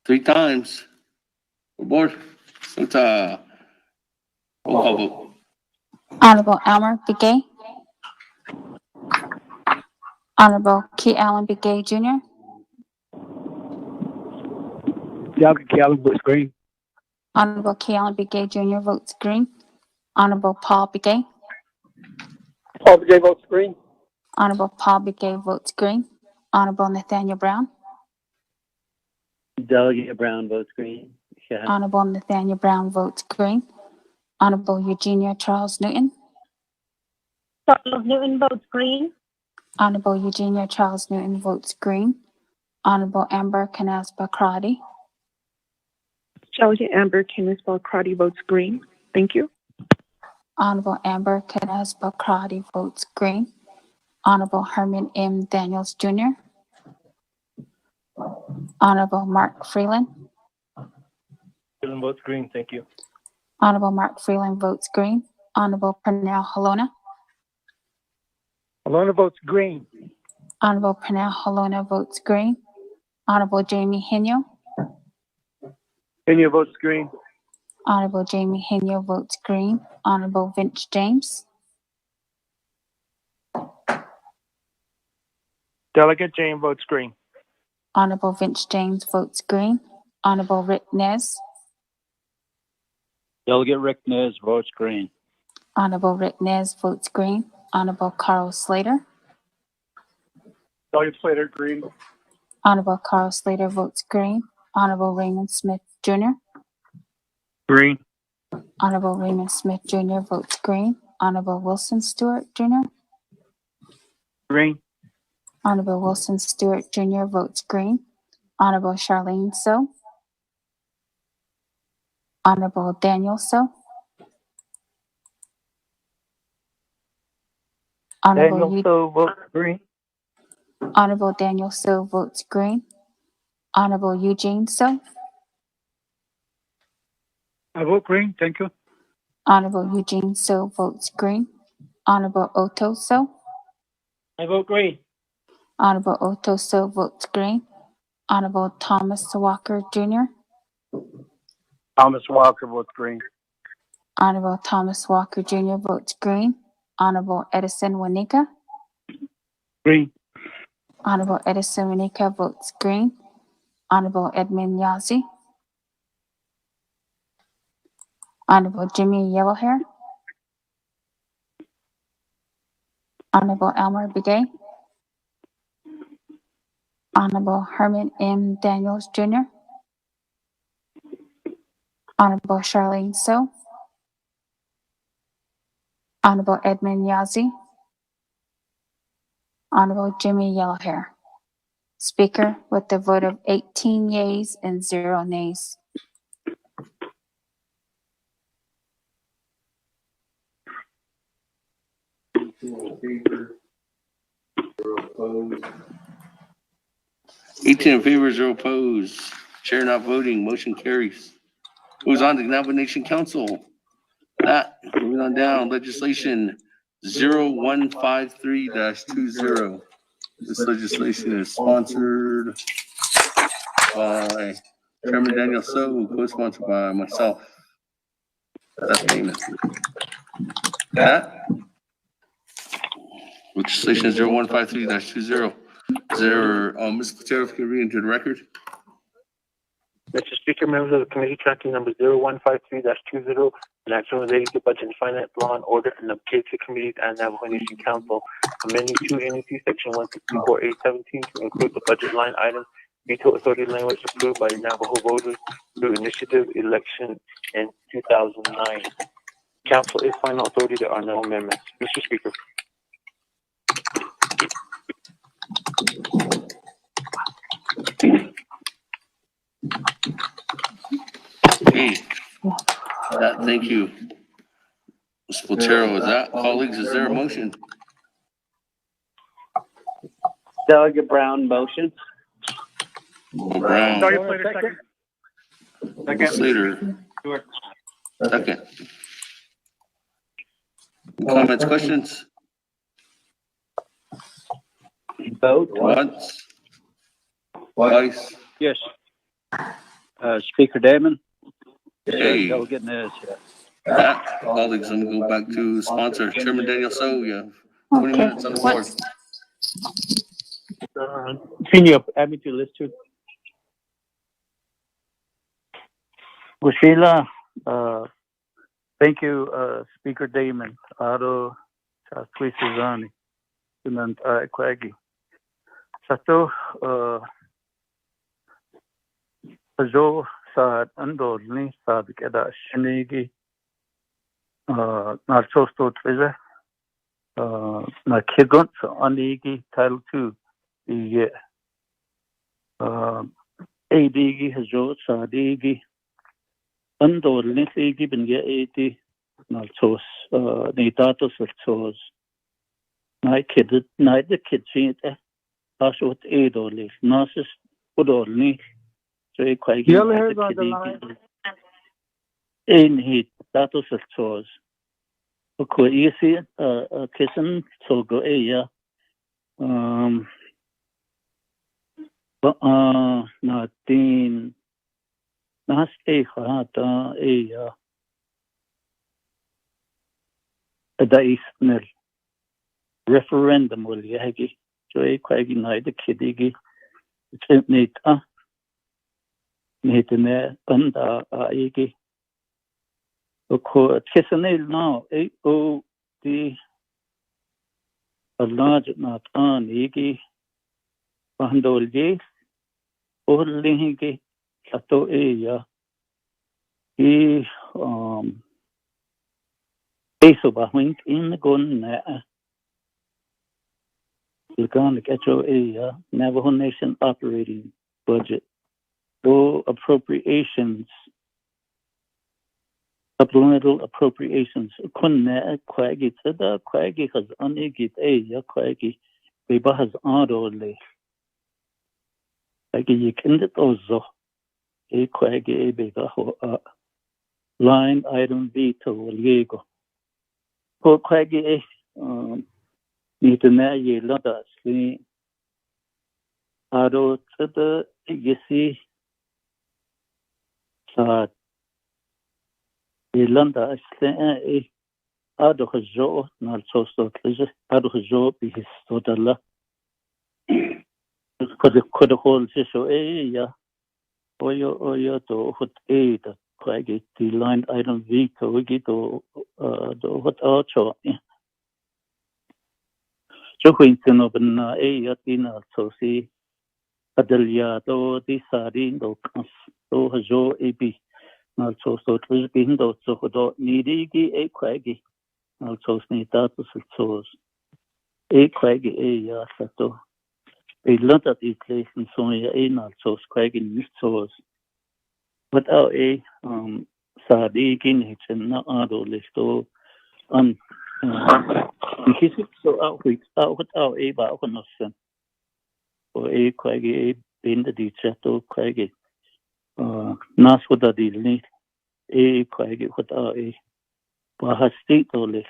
3 times. Board. Roll call vote. Honorable Elmer Begay. Honorable Key Allen Begay Jr. Delegate Calvin votes green. Honorable Key Allen Begay Jr. votes green. Honorable Paul Begay. Paul Begay votes green. Honorable Paul Begay votes green. Honorable Nathaniel Brown. Delegate Brown votes green. Yeah. Honorable Nathaniel Brown votes green. Honorable Eugenia Charles Newton. Charles Newton votes green. Honorable Eugenia Charles Newton votes green. Honorable Amber Canaspa Crotty. Delegate Amber Canisbal Crotty votes green. Thank you. Honorable Amber Canaspa Crotty votes green. Honorable Herman M. Daniels Jr. Honorable Mark Freeland. Freeland votes green. Thank you. Honorable Mark Freeland votes green. Honorable Pernell Halona. Halona votes green. Honorable Pernell Halona votes green. Honorable Jamie Henyo. Henyo votes green. Honorable Jamie Henyo votes green. Honorable Vince James. Delegate James votes green. Honorable Vince James votes green. Honorable Rick Nez. Delegate Rick Nez votes green. Honorable Rick Nez votes green. Honorable Carl Slater. Delegate Slater green. Honorable Carl Slater votes green. Honorable Raymond Smith Jr. Green. Honorable Raymond Smith Jr. votes green. Honorable Wilson Stewart Jr. Green. Honorable Wilson Stewart Jr. votes green. Honorable Charlene So. Honorable Daniel So. Daniel So votes green. Honorable Daniel So votes green. Honorable Eugene So. I vote green. Thank you. Honorable Eugene So votes green. Honorable Otoso. I vote green. Honorable Otoso votes green. Honorable Thomas Walker Jr. Thomas Walker votes green. Honorable Thomas Walker Jr. votes green. Honorable Edison Wanika. Green. Honorable Edison Wanika votes green. Honorable Edmund Yazzie. Honorable Jimmy Yellowhair. Honorable Elmer Begay. Honorable Herman M. Daniels Jr. Honorable Charlene So. Honorable Edmund Yazzie. Honorable Jimmy Yellowhair. Speaker, with a vote of 18 yeas and 0 nays. In favor, 0 opposed. 18 in favor, 0 opposed. Chair not voting, motion carries. Moves on to Navajo Nation Council. That, moving on down, legislation 0153-20. This legislation is sponsored by Chairman Daniel So, co-sponsored by myself. That's payment. That legislation is 0153-20. Is there, Ms. Patero, if you can read into the record? Mr. Speaker, members of the committee, tracking number 0153-20, an action relating to budget and finance, law and order, and Naa'bik'iyati Committee and Navajo Nation Council, amending 2 NEC section 164A17 to include the budget line item veto authority language approved by Navajo voters through initiative election in 2009. Council is final authority. There are no amendments. Mr. Speaker. Okay. Thank you. Ms. Platero, is that, colleagues, is there a motion? Delegate Brown motion. Brown. Delegate Slater, second. Slater. Second. Comments, questions? Vote. Once. Twice. Yes. Speaker Damon. Okay. Delegate Nez. That, colleagues, I'm gonna go back to sponsor, Chairman Daniel So, you have 20 minutes on the floor. Can you add me to the list too? Gushila, thank you, Speaker Damon, Aro, Chaswi Suzani, Sunant Kwagi. Sato, Ajo Saad Andolni, Naa'bik'iyati Shinigi, Narchosto Twiza, Nakigun, Anigi, Title 2, the Adigi, Hajo, Saadigi, Andolni, Sigi, Benga 80, Narchos, Nitatos, Narchos, Night Kid, Night the Kid, Ashot Adoli, Narcis, Udolni. So I quite get the in heat that was a choice. Okay, you see, kissing so go nothing. Nas hata da is referendum will yagi. So I quite get the kiddigi. It's neat, Nehitene anda aigi. Oko Tisanil now, AOD a large not on igi. Pandolgi, Orlingi, Sato Ea. He Asoba wink in the gun. Lagonic Echo Ea, Navajo Nation operating budget. Appropriations, supplemental appropriations. Kunne Quaggy Tada Quaggy has unigit ya Quaggy. Beba has adorly. Quaggy you can it also. A Quaggy a bega line item veto Liego. Poor Quaggy Nitana Yelanda Sli Ado Tada Yesi Yelanda Sli Ado Hajo Nalso Sotlija Ado Hajo Bihistodala could hold Sisho ya Oyo to Hut A the Quaggy the line item V Kawigito the Hut Archo. So Quinton open A Yatina so see Adelia do the Sardine do Cans do Hajo AB also so being those so needy a Quaggy also need that to a Quaggy A Yato. A lot of these places so also Quaggy missed source. Without a Sadi Ginich and not Ado Listo he so out without a Bahonosen or a Quaggy a bin the Dichato Quaggy Nas with a deal a Quaggy without a Bahastito list.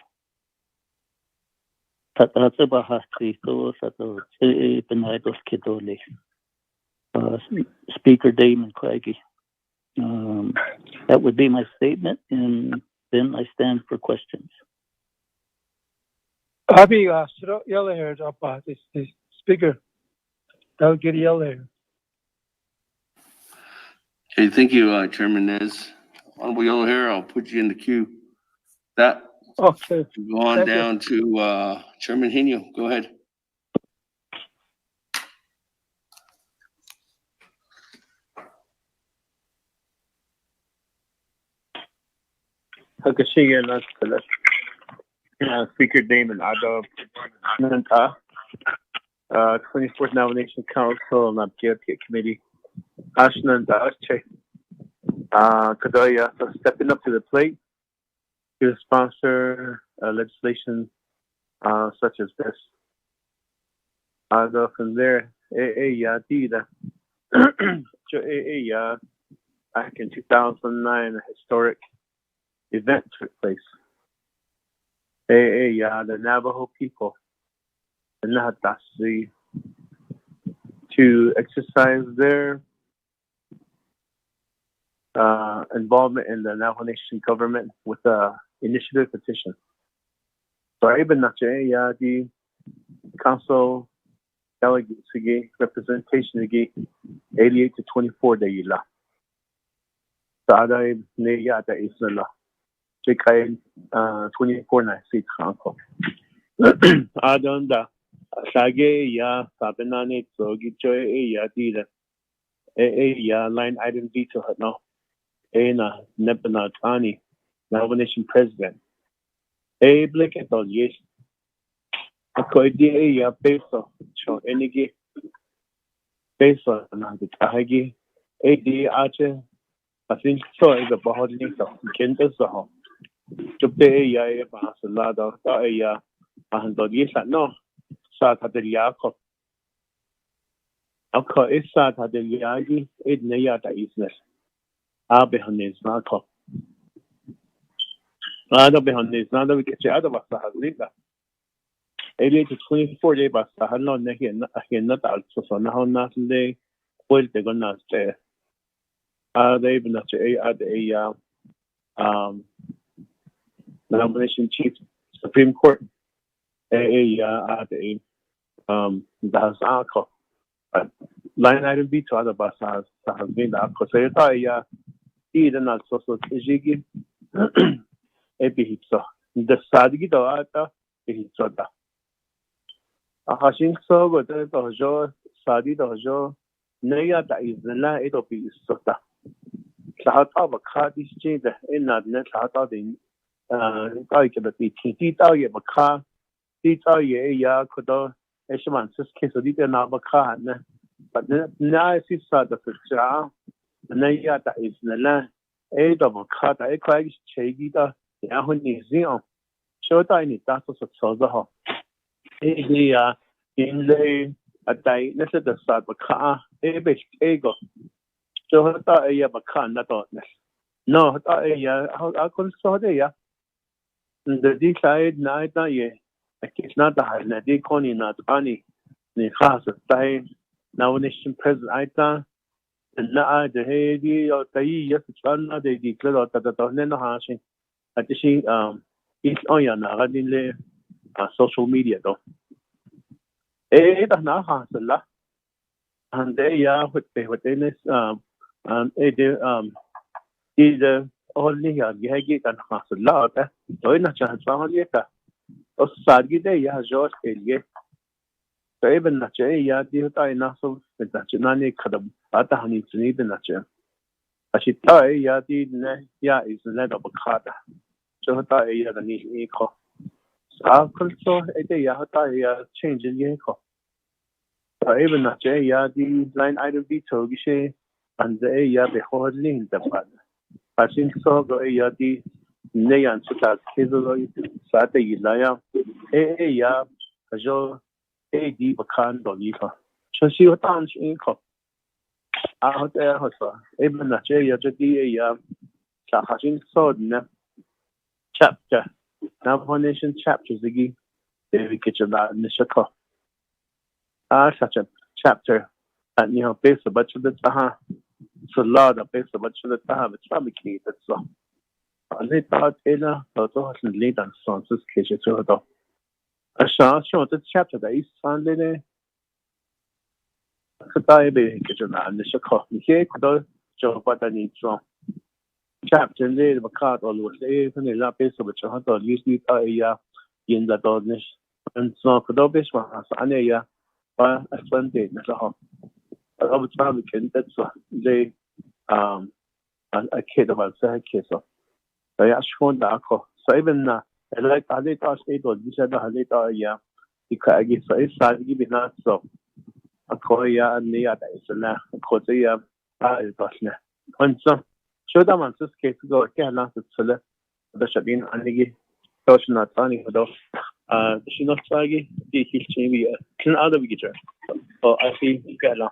Tatata Bahastito Sato a Benidos Kidoli. Speaker Damon Quaggy. That would be my statement, and then I stand for questions. Happy yellow hair up this speaker. That'll get yellow hair. Okay, thank you, Chairman Nez. Honorable Yellow Hair, I'll put you in the queue. That okay. Go on down to Chairman Henio. Go ahead. Speaker Damon Ado, 24th Nomination Council, Naa'bik'iyati Committee. Ashnanda Che. Kadaya, so stepping up to the plate to sponsor legislation such as this. From there, back in 2009, a historic event took place. The Navajo people, the Nahatasi, to exercise their involvement in the Navajo Nation government with the initiative petition. So even the council delegates representation 88 to 24 de yila. Sada ne ya da isla. 24 na seat council. Adonda Sage ya Sabenane so Gijoy ya Dida. Ya line item veto hat no. Na Nebana Tani, Navajo Nation president. Blick at all yes. A coidea ya peso, show any peso, and the Tahagi. Archer, I think so is a Bahodinito, Kentas the home. To pay ya Bahasalado, ya, and yes, no, Sat had the Yakov. Of course, it's Sat had the Yagi, it Nayata isness. Behind not top. Other behind is not we get the other was a 88 to 24 days, but I had not not out so now not they will they gonna stay. They even not a nomination chief Supreme Court the line item B to other bus has been the because either not so Jiggy Ebihitso. The Sadigi Doata Behitsoda. A hashing so with the Dojo, Sadi Dojo, Naya that is the la it'll be Sota. Sahata of a car is changed in that net out of the TT Tao Car, Tita Ya Kodo, Eshaman Siski, so did another car. But now I see Sada for Cha, Naya that is the land. A double cut, a quite chagida, Yahoo Zion. Show tiny that's a soza. A in the a day, let's at the start of car, a bit ego. So I thought a yabakan, not honest. No, I thought how I could saw there. The decide night, not ye. It's not the high, not the economy, not any. The class of time, now nation president, I thought, and now the heady or the yes, it's one of the declared that the Donner hashing. I think it's on your social media though. That's not hard, and they are what they this, either only a gig and has a lot, so in a chance, only a Osagi day, ya George Eliot. So even that, ya, the dinosaurs, the Nachinani could have other honey to need the nature. As she die, ya did, ya is the lead of a card. So die, ya the need equal. So I could so a day, ya die, change in equal. So even that, ya the line item veto, and the ya the whole link the bad. I think so, go ya the Nayan Sutas, Kizo, Saturday, Laya, ya, a jo, a deep can do Nika. So she was done in cop. Out there, even a jay, ya, Sahajin Sodna chapter. Now, nation chapters again, they get you that in the shako. Such a chapter, and based a bunch of the Taha. It's a lot of based a bunch of the Taha, it's probably key, that's all. I thought Ella, although hasn't laid on songs, this case, it's all about. I saw the chapter that is found in it. Could I be getting on the shako? Here, could I show what I need from chapter in the card or was even a lot based on which I had usually in the darkness. And so could I be one as an area by a Sunday, Mr. Hall. I was probably that's they, a kid about the case of. I asked for the alcohol. So even I like I did ask it or you said I did you can get so it's sad you be not so a Korea and the other is a Korea is Bosnia. And so show them on this case go again last to the Shabin and the social not funny though. She not saggy, the history clean out of each other. So I see get along.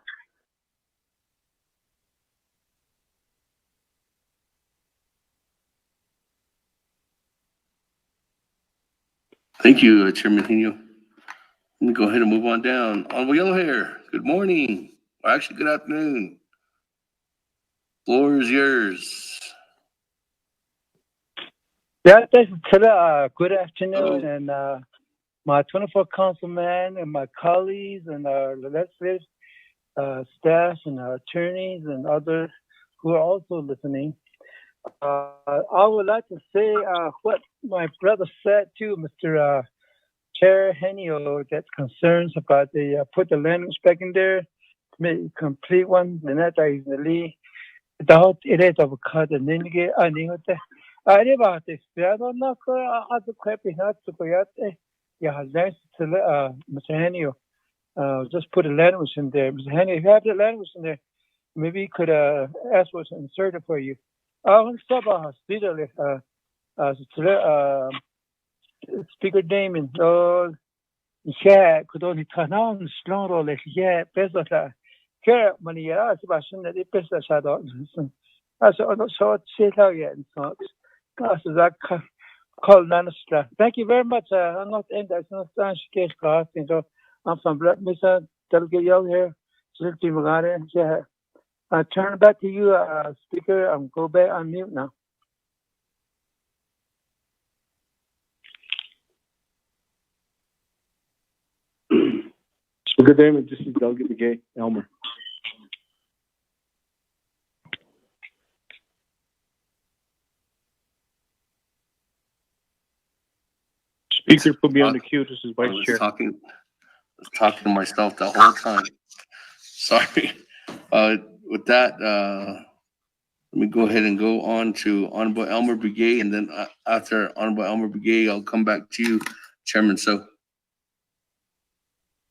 Thank you, Chairman Hino. Let me go ahead and move on down. Honorable Yellow Hair, good morning. Or actually, good afternoon. Floor is yours. Yeah, thanks. Good afternoon, and my 24 councilmen and my colleagues and our legislative staff and our attorneys and others who are also listening. I would like to say what my brother said too, Mr. Chair Henio, that concerns about the put the language back in there, make a complete one, and that is the lead. The whole it is of a cut and then you get I need it. I never had this. I don't know how to clap it out to go out there. Yeah, nice to Mr. Henio. Just put a language in there. Mr. Henio, if you have the language in there, maybe you could ask what's inserted for you. I want to stop literally Speaker Damon. Yeah, could only turn on slow like yeah, better care money. I was that it best as I don't listen. I saw not so shit out yet. So that call Nanistra. Thank you very much. I'm not in that's not case class. So I'm from Black Mesa, Delegate Yell here. Yeah. I turn back to you, Speaker. I'm go back on mute now. Speaker Damon, this is Delegate McGay, Elmer. Speaker put me on the queue. This is Vice Chair. I was talking to myself the whole time. Sorry. With that, let me go ahead and go on to Honorable Elmer Brigay, and then after Honorable Elmer Brigay, I'll come back to you, Chairman. So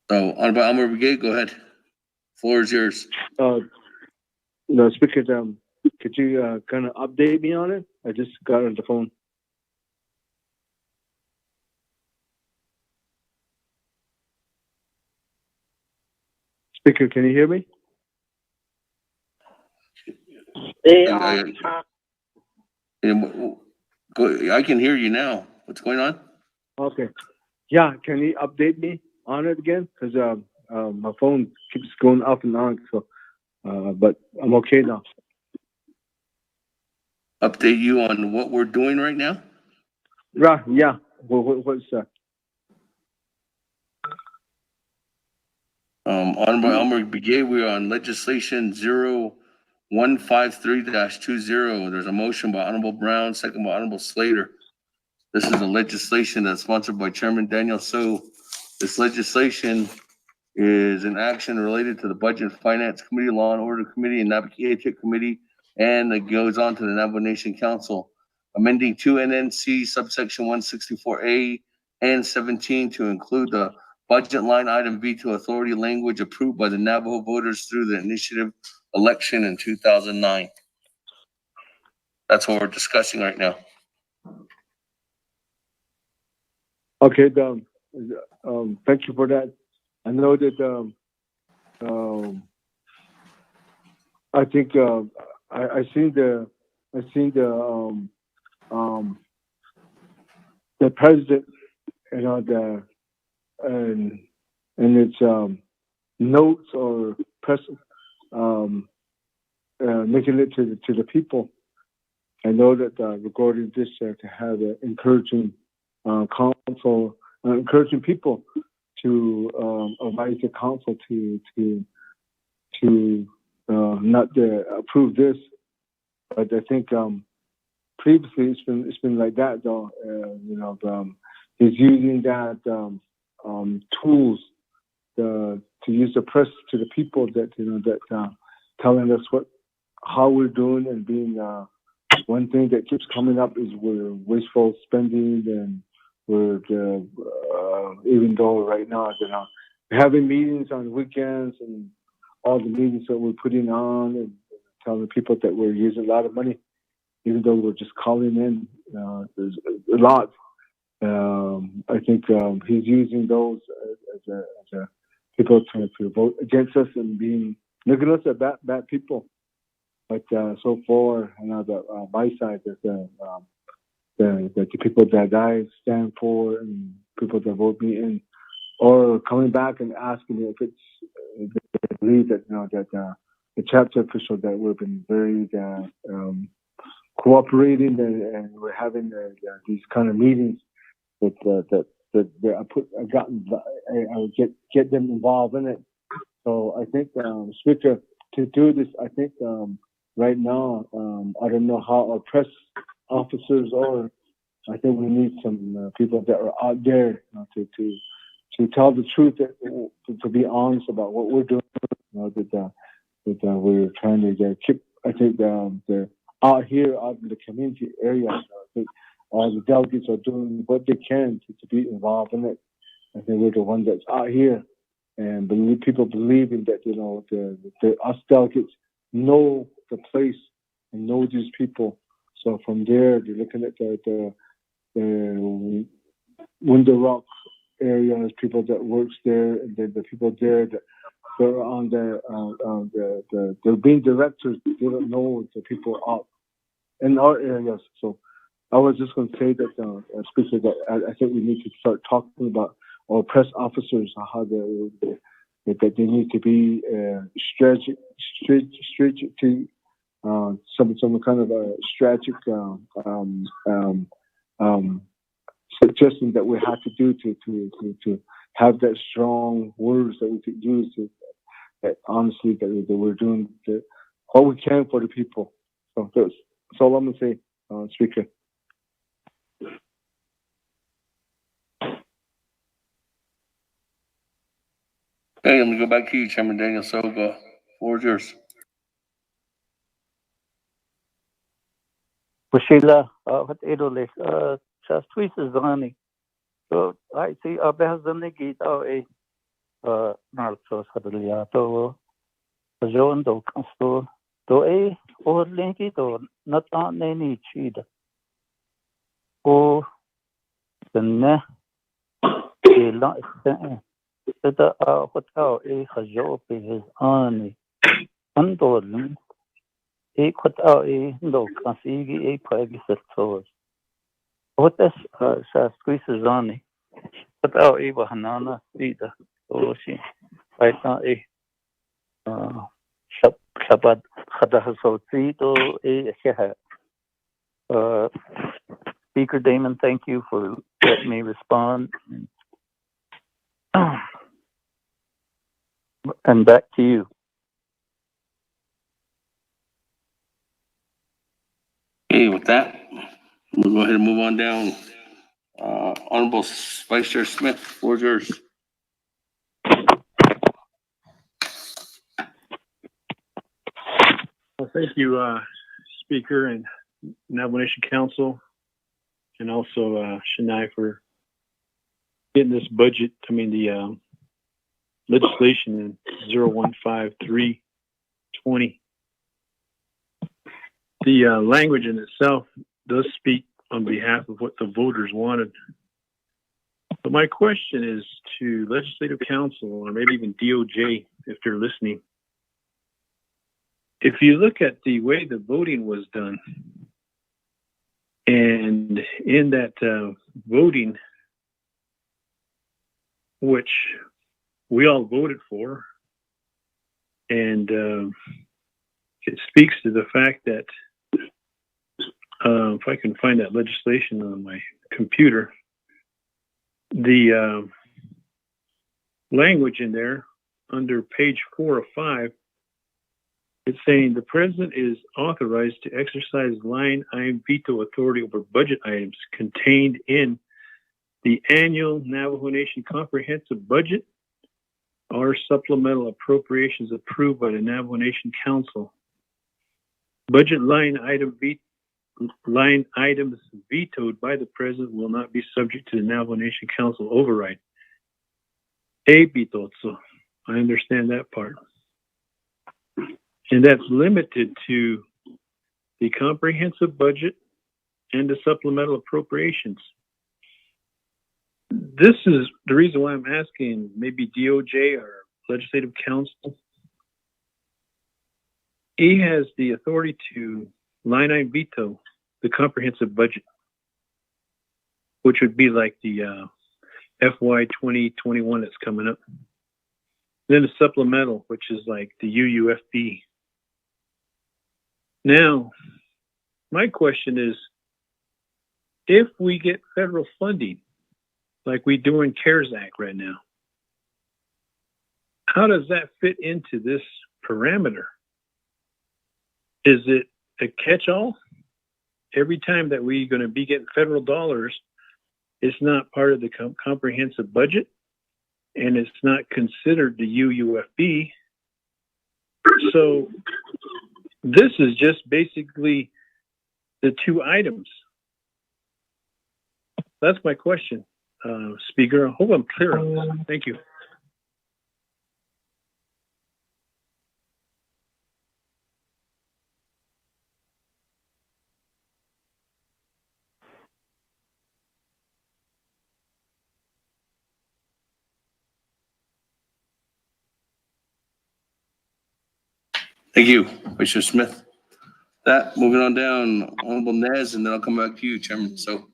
Honorable Elmer Brigay, go ahead. Floor is yours. No, Speaker, could you kind of update me on it? I just got on the phone. Speaker, can you hear me? I can hear you now. What's going on? Okay. Yeah, can you update me on it again? Because my phone keeps going off and on. So, but I'm okay now. Update you on what we're doing right now? Right, yeah. What's that? Honorable Elmer Begay, we're on legislation 0153-20. There's a motion by Honorable Brown, second by Honorable Slater. This is a legislation that's sponsored by Chairman Daniel So. This legislation is an action related to the Budget and Finance Committee, Law and Order Committee, and Naa'bik'iyati Committee, and it goes on to the Navajo Nation Council, amending 2 NNC subsection 164A and 17 to include the budget line item veto authority language approved by the Navajo voters through the initiative election in 2009. That's what we're discussing right now. Okay, thank you for that. I know that I think I seen the president, you know, and its notes or press making it to the people. I know that regarding this to have an encouraging council, encouraging people to advise the council to not approve this, but I think previously it's been like that though. You know, he's using that tools to use the press to the people that telling us how we're doing and being. One thing that keeps coming up is we're wasteful spending, and we're even though right now we're having meetings on weekends and all the meetings that we're putting on and telling people that we're using a lot of money, even though we're just calling in. There's a lot. I think he's using those as a people to vote against us and looking at us as bad people. But so far, my side is the people that I stand for and people that vote me in, or coming back and asking me if they believe that that the chapter official that we've been very cooperating and we're having these kind of meetings that I would get them involved in it. So I think Speaker, to do this, I think. Right now, I don't know how our press officers are. I think we need some people that are out there to tell the truth, to be honest about what we're doing. That we're trying to keep. I think the out in the community area, I think all the delegates are doing what they can to be involved in it. I think we're the one that's out here, and people believing that the us delegates know the place and know these people. So from there, they're looking at the Window Rock area, people that works there, and then the people there that they're on they're being directors. They don't know the people out in our areas. So I was just going to say that, Speaker, that I think we need to start talking about our press officers, how that they need to be strategic to some kind of a strategic suggestion that we have to do to have that strong words that we could use that honestly that we're doing all we can for the people. So that's all I'm gonna say, Speaker. Okay, I'm gonna go back to you, Chairman Daniel Soga. Floor is yours. Sheila, what Edolis, just tweets Zani. So I see a Behazani Gita Narcos Hadaliato, John do Casto, do or Linky to not on any cheat. Oh, the ne, the hotel has his army. Undorling. What are no Kasigi a private stores? What is Squeezes on Patao iba hanana ida. Oshi. Right now Shabbat Khadahasotito Speaker Damon, thank you for letting me respond. And back to you. Okay, with that, we'll go ahead and move on down. Honorable Vice Chair Smith, floor is yours. Well, thank you, Speaker and Navajo Nation Council, and also Shania for getting this budget, the legislation in 015320. The language in itself does speak on behalf of what the voters wanted. But my question is to Legislative Council, or maybe even DOJ, if they're listening. If you look at the way the voting was done, and in that voting, which we all voted for, and it speaks to the fact that if I can find that legislation on my computer, the language in there under page 4 of 5, it's saying the president is authorized to exercise line item veto authority over budget items contained in the annual Navajo Nation comprehensive budget or supplemental appropriations approved by the Navajo Nation Council. Budget line items vetoed by the president will not be subject to the Navajo Nation Council override. So I understand that part. And that's limited to the comprehensive budget and the supplemental appropriations. This is the reason why I'm asking maybe DOJ or Legislative Council. He has the authority to line item veto the comprehensive budget, which would be like the FY 2021 that's coming up. Then the supplemental, which is like the UUFB. Now, my question is, if we get federal funding, like we do in CARES Act right now, how does that fit into this parameter? Is it a catch-all? Every time that we're going to be getting federal dollars, it's not part of the comprehensive budget, and it's not considered the UUFB. So this is just basically the two items. That's my question, Speaker. I hope I'm clear on this. Thank you. Thank you, Vice Smith. That, moving on down, Honorable Nez, and then I'll come back to you, Chairman. So,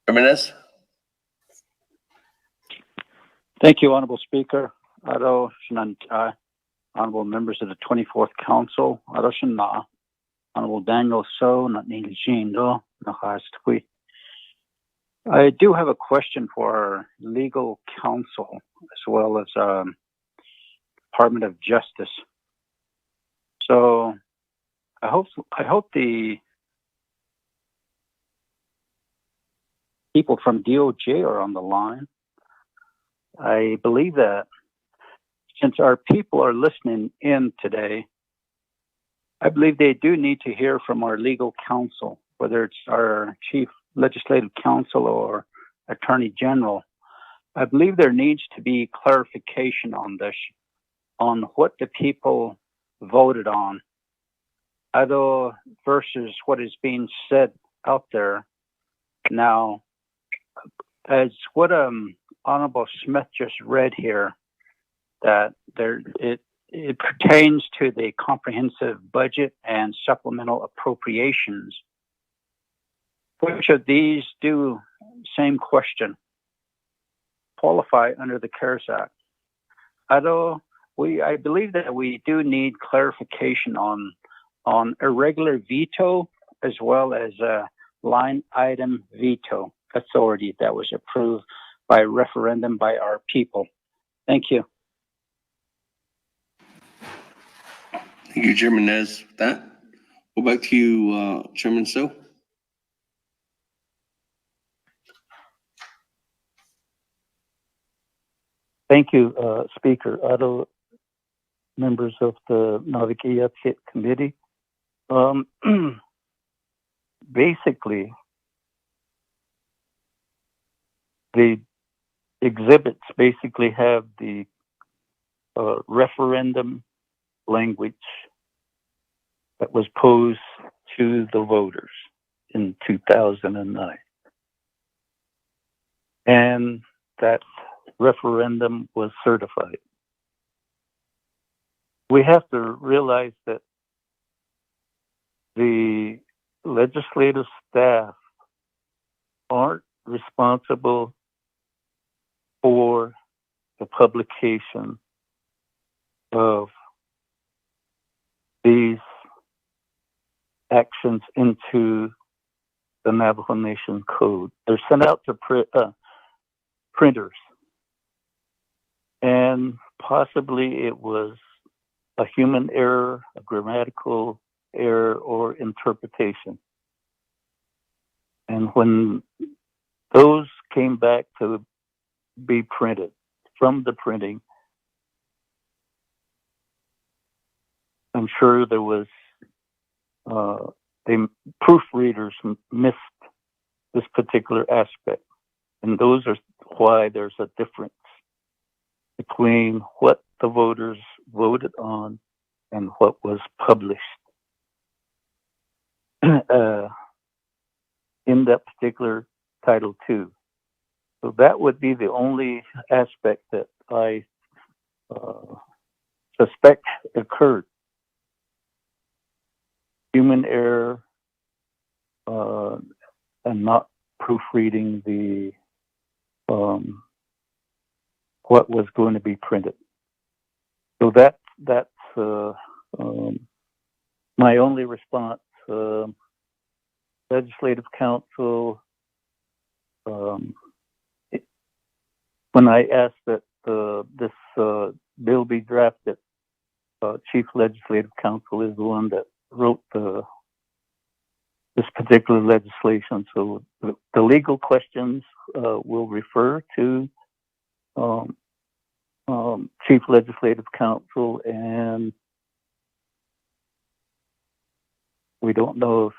Chairman Nez. Thank you, Honorable Speaker. Honorable members of the 24th Council, Honorable Daniel So, I do have a question for our legal counsel as well as Department of Justice. So I hope the people from DOJ are on the line. I believe that since our people are listening in today, I believe they do need to hear from our legal counsel, whether it's our chief legislative counsel or attorney general. I believe there needs to be clarification on this, on what the people voted on, versus what is being said out there now. As what Honorable Smith just read here, that it pertains to the comprehensive budget and supplemental appropriations Which of these do, same question, qualify under the CARES Act? Although I believe that we do need clarification on irregular veto as well as a line item veto authority that was approved by referendum by our people. Thank you. Thank you, Chairman Nez. With that, go back to you, Chairman So. Thank you, Speaker. Other members of the Naa'bik'iyati Committee. Basically, the exhibits basically have the referendum language that was posed to the voters in 2009. And that referendum was certified. We have to realize that the legislative staff aren't responsible for the publication of these actions into the Navajo Nation Code. They're sent out to printers. And possibly it was a human error, a grammatical error, or interpretation. And when those came back to be printed from the printing, I'm sure there was proofreaders missed this particular aspect. And those are why there's a difference between what the voters voted on and what was published in that particular Title II. So that would be the only aspect that I suspect occurred. Human error and not proofreading the what was going to be printed. So that's my only response. Legislative Council, when I asked that this bill be drafted, Chief Legislative Council is the one that wrote this particular legislation. So the legal questions will refer to Chief Legislative Council, and we don't know if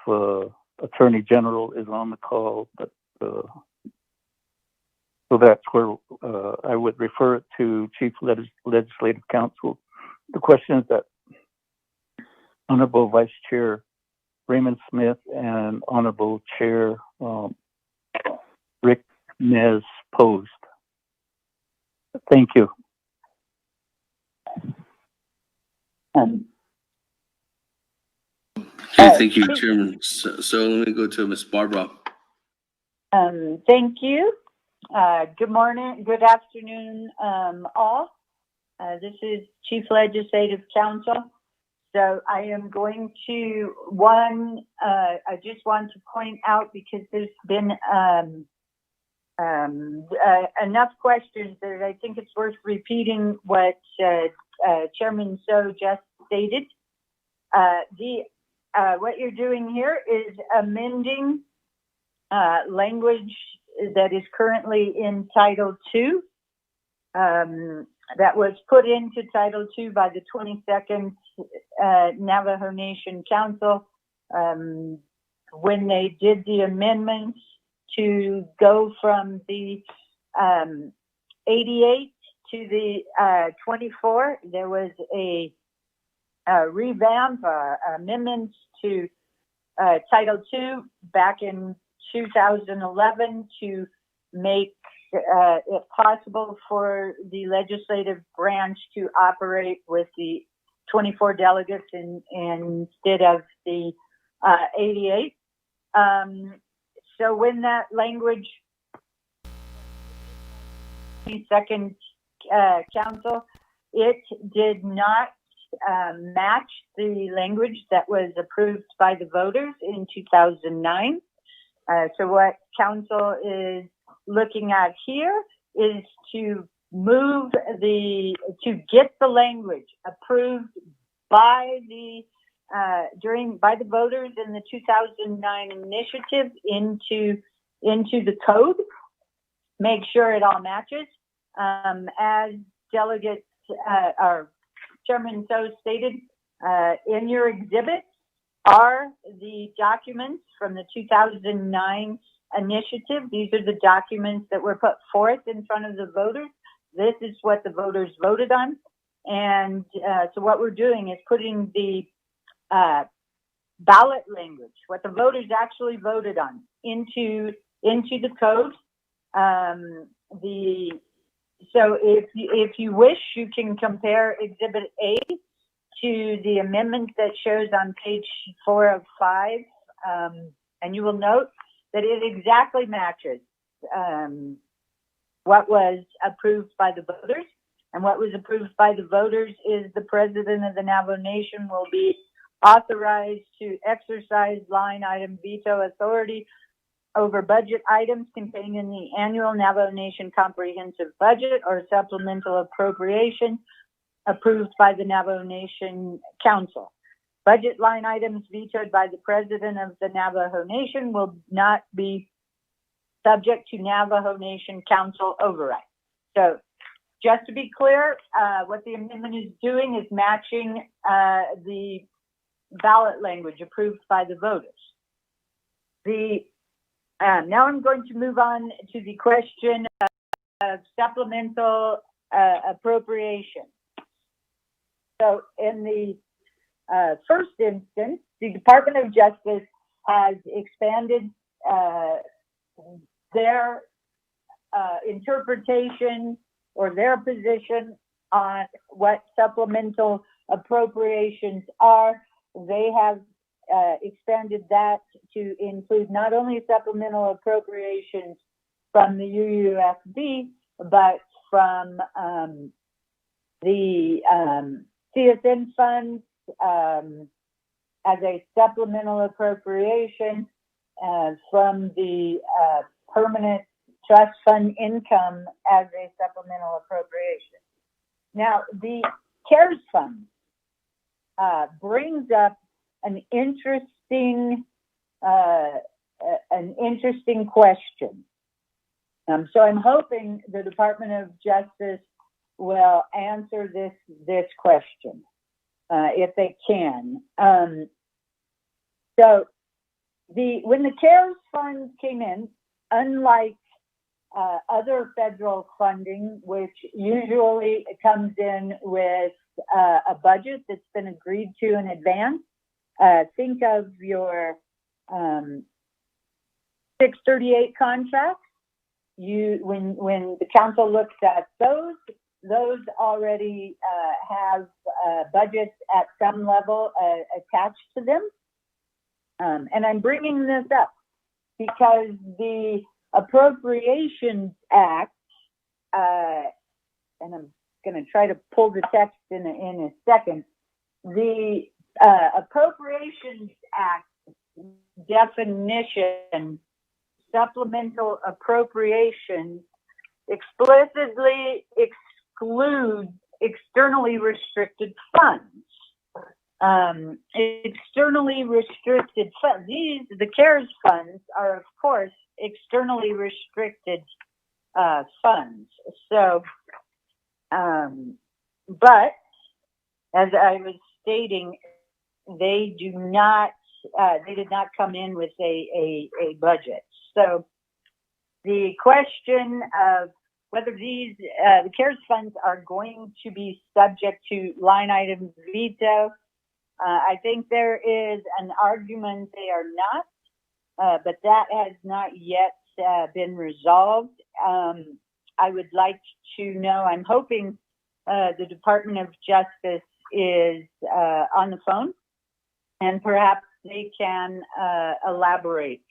Attorney General is on the call, but so that's where I would refer it to Chief Legislative Council. The questions that Honorable Vice Chair Raymond Smith and Honorable Chair Rick Nez posed. Thank you. Okay, thank you, Chairman. So let me go to Ms. Barbara. Thank you. Good morning, good afternoon, all. This is Chief Legislative Council. So I am going to, I just want to point out, because there's been enough questions that I think it's worth repeating what Chairman So just stated. What you're doing here is amending language that is currently in Title II, that was put into Title II by the 22nd Navajo Nation Council when they did the amendments to go from the 88 to the 24. There was a revamp, amendments to Title II back in 2011 to make it possible for the legislative branch to operate with the 24 delegates instead of the 88. So when that language, second council, it did not match the language that was approved by the voters in 2009. So what council is looking at here is to get the language approved by the voters in the 2009 initiative into the code, make sure it all matches. As Delegate or Chairman So stated, in your exhibits are the documents from the 2009 initiative. These are the documents that were put forth in front of the voters. This is what the voters voted on. And so what we're doing is putting the ballot language, what the voters actually voted on, into the code. So if you wish, you can compare Exhibit A to the amendment that shows on page 4 of 5, and you will note that it exactly matches what was approved by the voters. And what was approved by the voters is the President of the Navajo Nation will be authorized to exercise line item veto authority over budget items contained in the annual Navajo Nation comprehensive budget or supplemental appropriation approved by the Navajo Nation Council. Budget line items vetoed by the President of the Navajo Nation will not be subject to Navajo Nation Council override. So just to be clear, what the amendment is doing is matching the ballot language approved by the voters. Now I'm going to move on to the question of supplemental appropriation. So in the first instance, the Department of Justice has expanded their interpretation or their position on what supplemental appropriations are. They have expanded that to include not only supplemental appropriations from the UUSB, but from the CSN funds as a supplemental appropriation, from the permanent trust fund income as a supplemental appropriation. Now, the CARES fund brings up an interesting question. So I'm hoping the Department of Justice will answer this question if they can. So when the CARES fund came in, unlike other federal funding, which usually comes in with a budget that's been agreed to in advance, think of your 638 contracts. When the council looks at those already have budgets at some level attached to them. And I'm bringing this up because the Appropriations Act, and I'm going to try to pull the text in a second. The Appropriations Act definition, supplemental appropriations, explicitly excludes externally restricted funds. Externally restricted funds. The CARES funds are, of course, externally restricted funds. So, but as I was stating, they did not come in with a budget. So the question of whether the CARES funds are going to be subject to line item veto, I think there is an argument they are not, but that has not yet been resolved. I would like to know, I'm hoping the Department of Justice is on the phone, and perhaps they can elaborate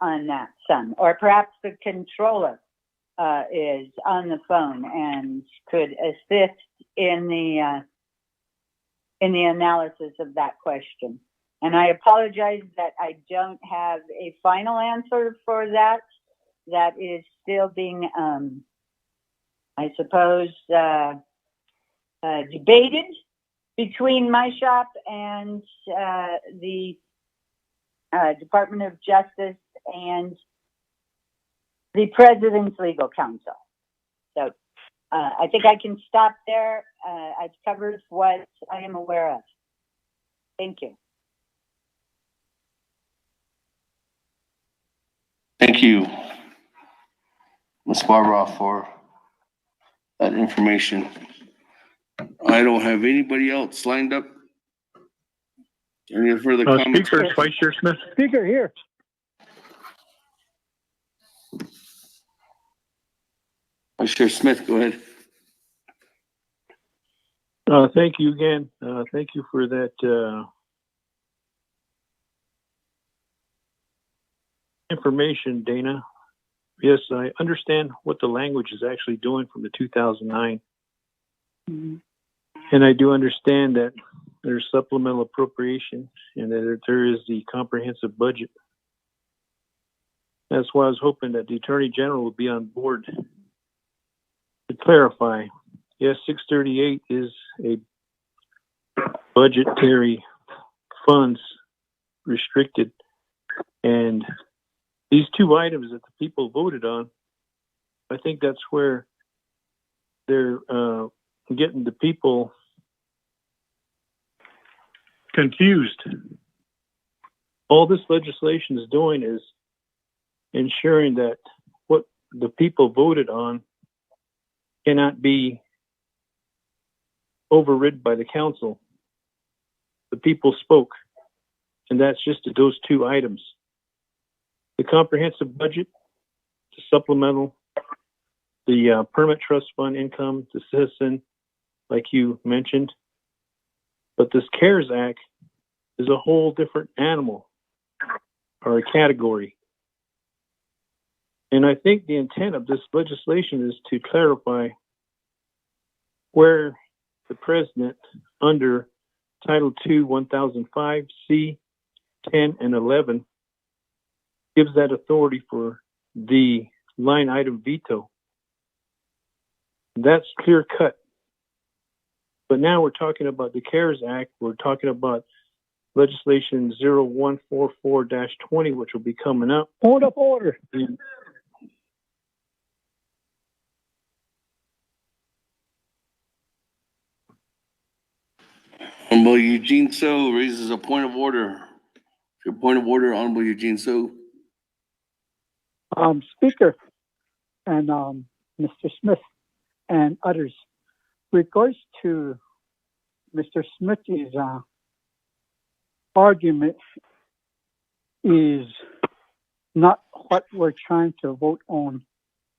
on that some, or perhaps the controller is on the phone and could assist in the analysis of that question. And I apologize that I don't have a final answer for that. That is still being, I suppose, debated between my shop and the Department of Justice and the President's Legal Counsel. So I think I can stop there. I've covered what I am aware of. Thank you. Thank you, Ms. Barbara, for that information. I don't have anybody else lined up. Any further comments? Speaker, Vice Chair Smith. Speaker here. Vice Chair Smith, go ahead. Thank you again. Thank you for that information, Dana. Yes, I understand what the language is actually doing from the 2009. And I do understand that there's supplemental appropriation and that there is the comprehensive budget. That's why I was hoping that the Attorney General would be on board to clarify. Yes, 638 is a budgetary funds restricted, and these two items that the people voted on, I think that's where they're getting the people confused. All this legislation is doing is ensuring that what the people voted on cannot be overridden by the council. The people spoke, and that's just those two items. The comprehensive budget, the supplemental, the permit trust fund income, the citizen, like you mentioned. But this CARES Act is a whole different animal or a category. And I think the intent of this legislation is to clarify where the president under Title II, 1005, C, 10, and 11 gives that authority for the line item veto. That's clear cut. But now we're talking about the CARES Act. We're talking about legislation 0144-20, which will be coming up. Hold up order. Honorable Eugene So raises a point of order. Your point of order, Honorable Eugene So. Speaker and Mr. Smith and others, regards to Mr. Smith's argument is not what we're trying to vote on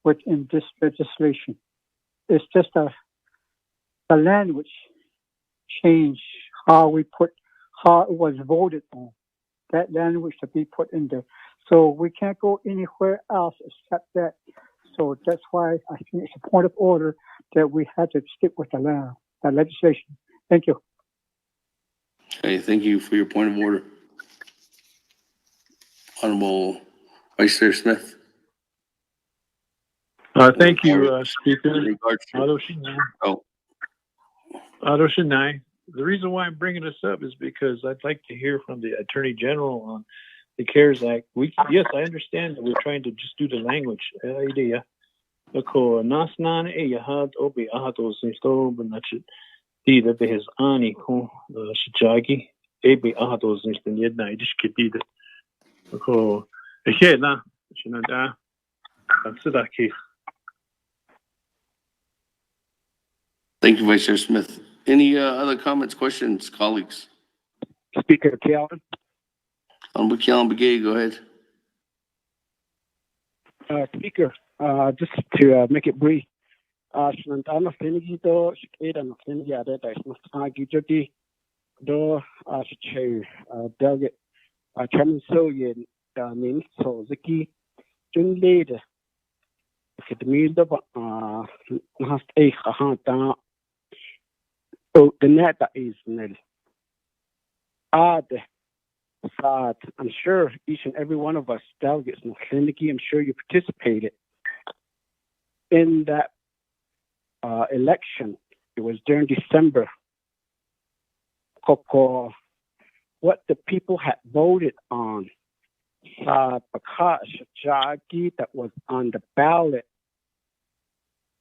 within this legislation. It's just the language change, how it was voted on. That language to be put in there. So we can't go anywhere else except that. So that's why I think it's a point of order that we had to stick with the legislation. Thank you. Okay, thank you for your point of order. Honorable Vice Chair Smith. Thank you, Speaker. Otto Shinai. The reason why I'm bringing this up is because I'd like to hear from the Attorney General on the CARES Act. Yes, I understand that we're trying to just do the language. Idea. Ako nasnan yahad obi ahatos insto benachet di da behes ani ko shijagi ebi ahatos instan yedna idish kedida. Ako ehena shinada sidaki. Thank you, Vice Chair Smith. Any other comments, questions, colleagues? Speaker Calvin. Honorable Calvin Begay, go ahead. Speaker, just to make it brief, Shanantana Finigi do Shikada and Finigi Adeta is not Gijoti do Delegate Chairman Soyan Kanin, so Ziki, Jun Lede, Kidmida, Hast a Hanta, oh, the net that is nil. Sad. I'm sure each and every one of us delegates in Clinicky, I'm sure you participated in that election. It was during December. What the people had voted on. Bakash Jagi that was on the ballot.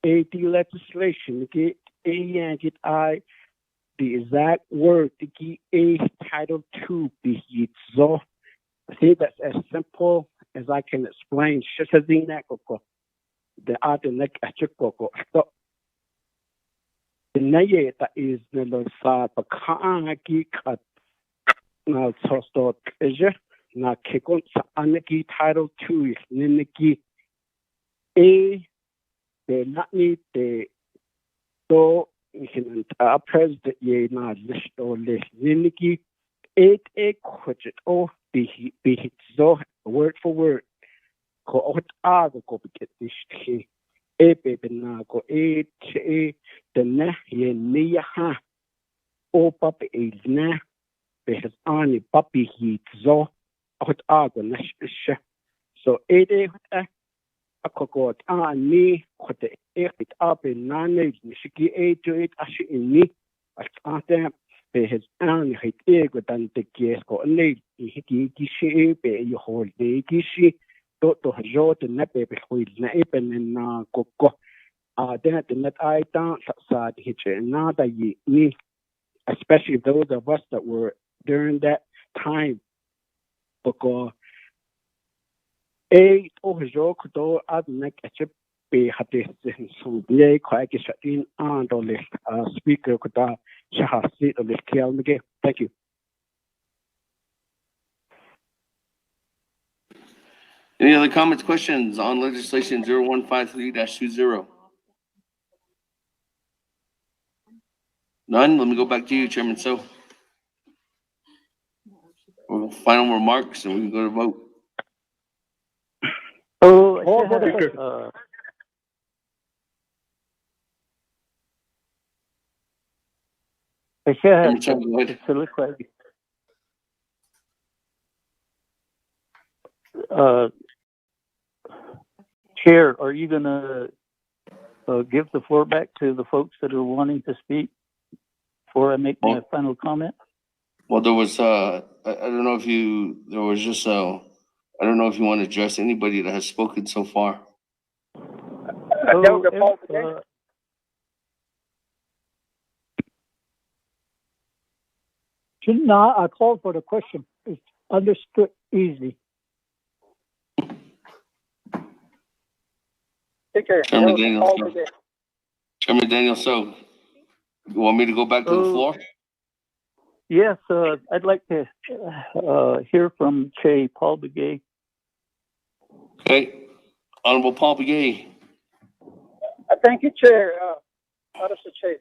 AD legislation. Get I the exact word to get a Title II be so. I think that's as simple as I can explain. The other neck at Chicago. So the Naya that is the Losa Bakaki cut now Tosto Treasure. Now Kikon Anaki Title II Niniki A they not need the so President Ye na list or list Niniki 8 quit or be so word for word. Ko ot go get this key. A baby na go the ne ye near ha. O puppy is na. Because only puppy heat so ot nash. So 8 a cogot on me, what the it up in 9 Nishiki 8 to 8 ash in me. I them. His own hit ego than the case got a lady. He gishi, be you hold the gishi. Toto Jot and Nepe with Napen and Coco. Then at the net I dance outside hitch another ye, especially those of us that were during that time. Because a Ojo could do at neck at your be had this some day quite in and only speaker could Shahasi of the Kiel. Thank you. Any other comments, questions on legislation 0153-20? None. Let me go back to you, Chairman. So, final remarks, and we can go to vote. Oh, I should have Chair, are you going to give the floor back to the folks that are wanting to speak before I make my final comment? Well, there was, I don't know if there was just, I don't know if you want to address anybody that has spoken so far. I called for the question. It's understood easily. Chairman Daniel, so you want me to go back to the floor? Yes, I'd like to hear from Che Paul Begay. Okay, Honorable Paul Begay. Thank you, Chair. Article Che,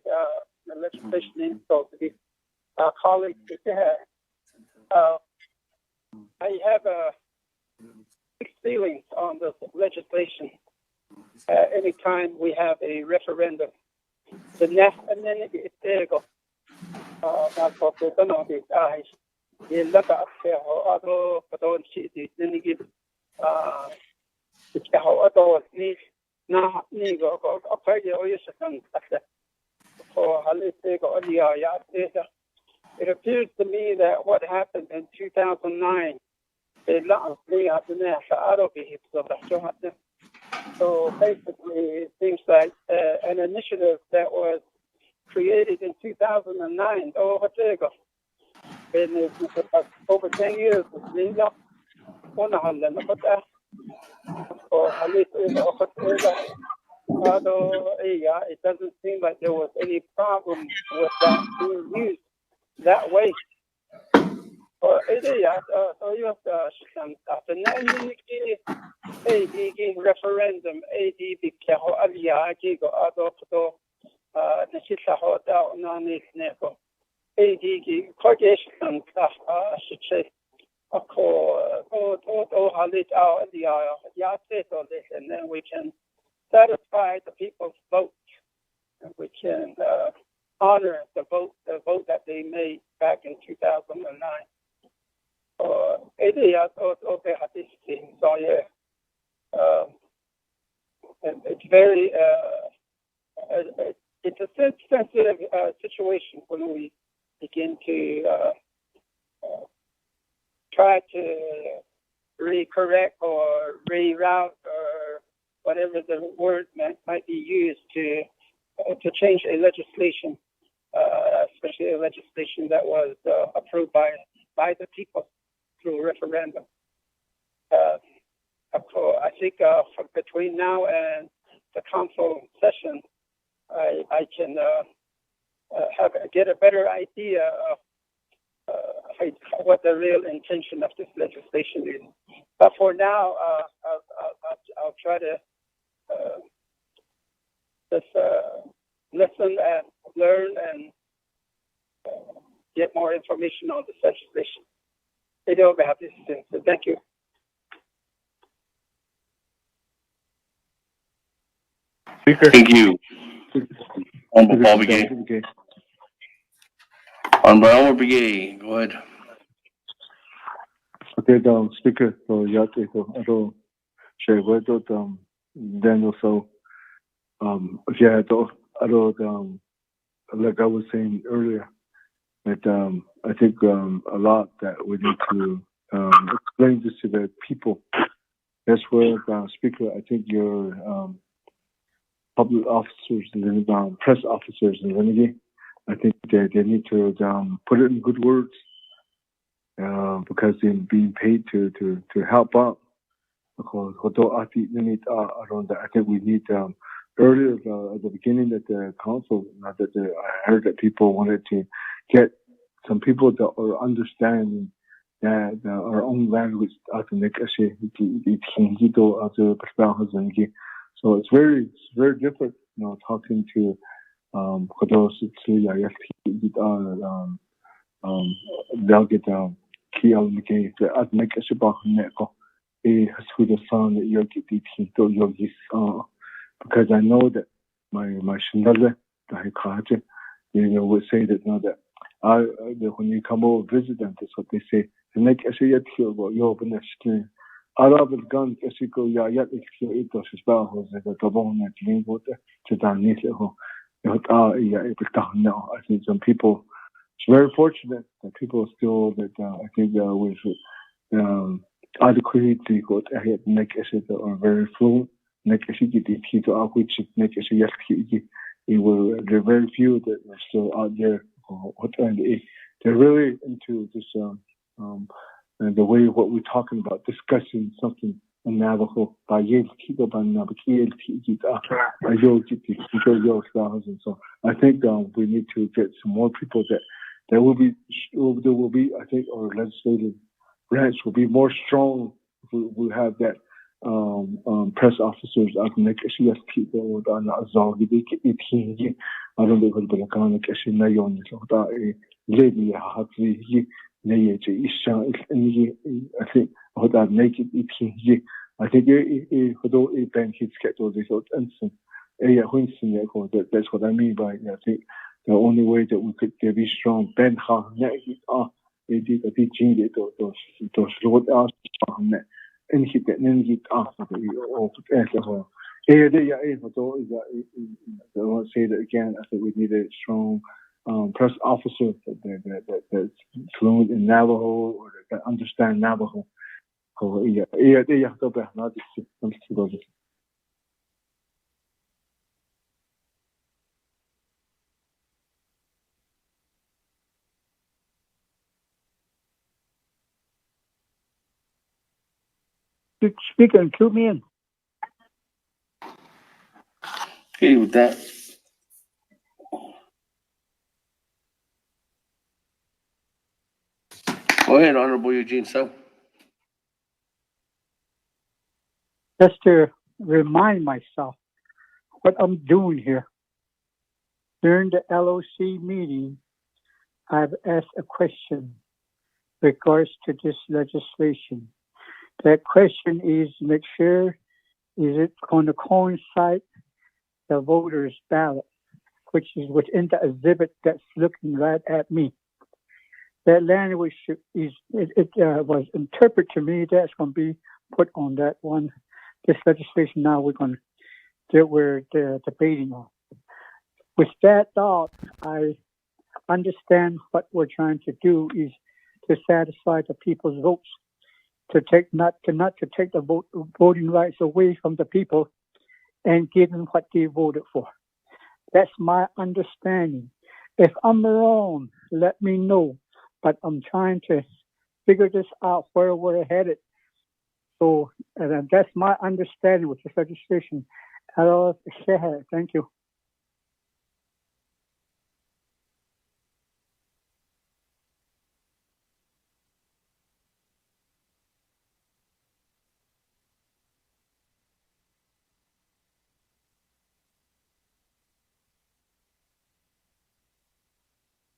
the legislation name so to be colleagues. I have mixed feelings on this legislation. Anytime we have a referendum, the next and then it's there go. Now, for the notice, you look up here, although for those cities, then you give it's how other needs now, Nigo, a party or you should for Halisego, it appears to me that what happened in 2009, they lost me up in there, so basically, it seems like an initiative that was created in 2009. Oh, what there you go. And over 10 years, it doesn't seem like there was any problem with that being used that way. Referendum and then we can satisfy the people's vote, and we can honor the vote that they made back in 2009. So yeah, it's very it's a sensitive situation when we begin to try to recorrect or reroute or whatever the word might be used to change a legislation, especially a legislation that was approved by the people through referendum. I think between now and the council session, I can get a better idea of what the real intention of this legislation is. But for now, I'll try to just listen and learn and get more information on this legislation. So thank you. Speaker. Thank you. Honorable Paul Begay. Honorable Elmer Begay, go ahead. Okay, Speaker, so Yato, share with Daniel. So, yeah, like I was saying earlier, that I think a lot that we need to explain this to the people. That's where, Speaker, I think your public officers and press officers in Renegade, I think they need to put it in good words because they're being paid to help out. Because I think we need earlier at the beginning of the council, I heard that people wanted to get some people that are understanding that our own language. So it's very different, talking to delegate Kiel McGee to make a shabak neko has who the son that you're getting to yogis because I know that my shandale that would say that when you come over visit them, that's what they say. To make a shayat kill you open the screen. Arab gun Kashiko Yayat Ito Shisbahos at the Tabon at Lingwater to Danito. I think some people, it's very fortunate that people still that I think with adequately got ahead make it are very fluent, make it to our which make it there are very few that are still out there and they're really into this and the way what we're talking about, discussing something in Navajo by Naa'bik'iyati and so I think we need to get some more people that there will be I think our legislative branch will be more strong if we have that press officers I don't I think although a bank hits schedule this instant, that's what I mean by I think the only way that we could be strong Ben I want to say that again. I think we need a strong press officer that's fluent in Navajo or that understand Navajo. Speaker, include me in. Okay, with that. Go ahead, Honorable Eugene So. Just to remind myself what I'm doing here. During the LOC meeting, I've asked a question. regards to this legislation. That question is make sure, is it going to coincide the voters' ballot, which is within the exhibit that's looking right at me. That language was interpreted to me that's going to be put on that one. This legislation now we're debating on. With that thought, I understand what we're trying to do is to satisfy the people's votes, not to take the voting rights away from the people and give them what they voted for. That's my understanding. If I'm wrong, let me know. But I'm trying to figure this out where we're headed. So that's my understanding with this legislation. Thank you.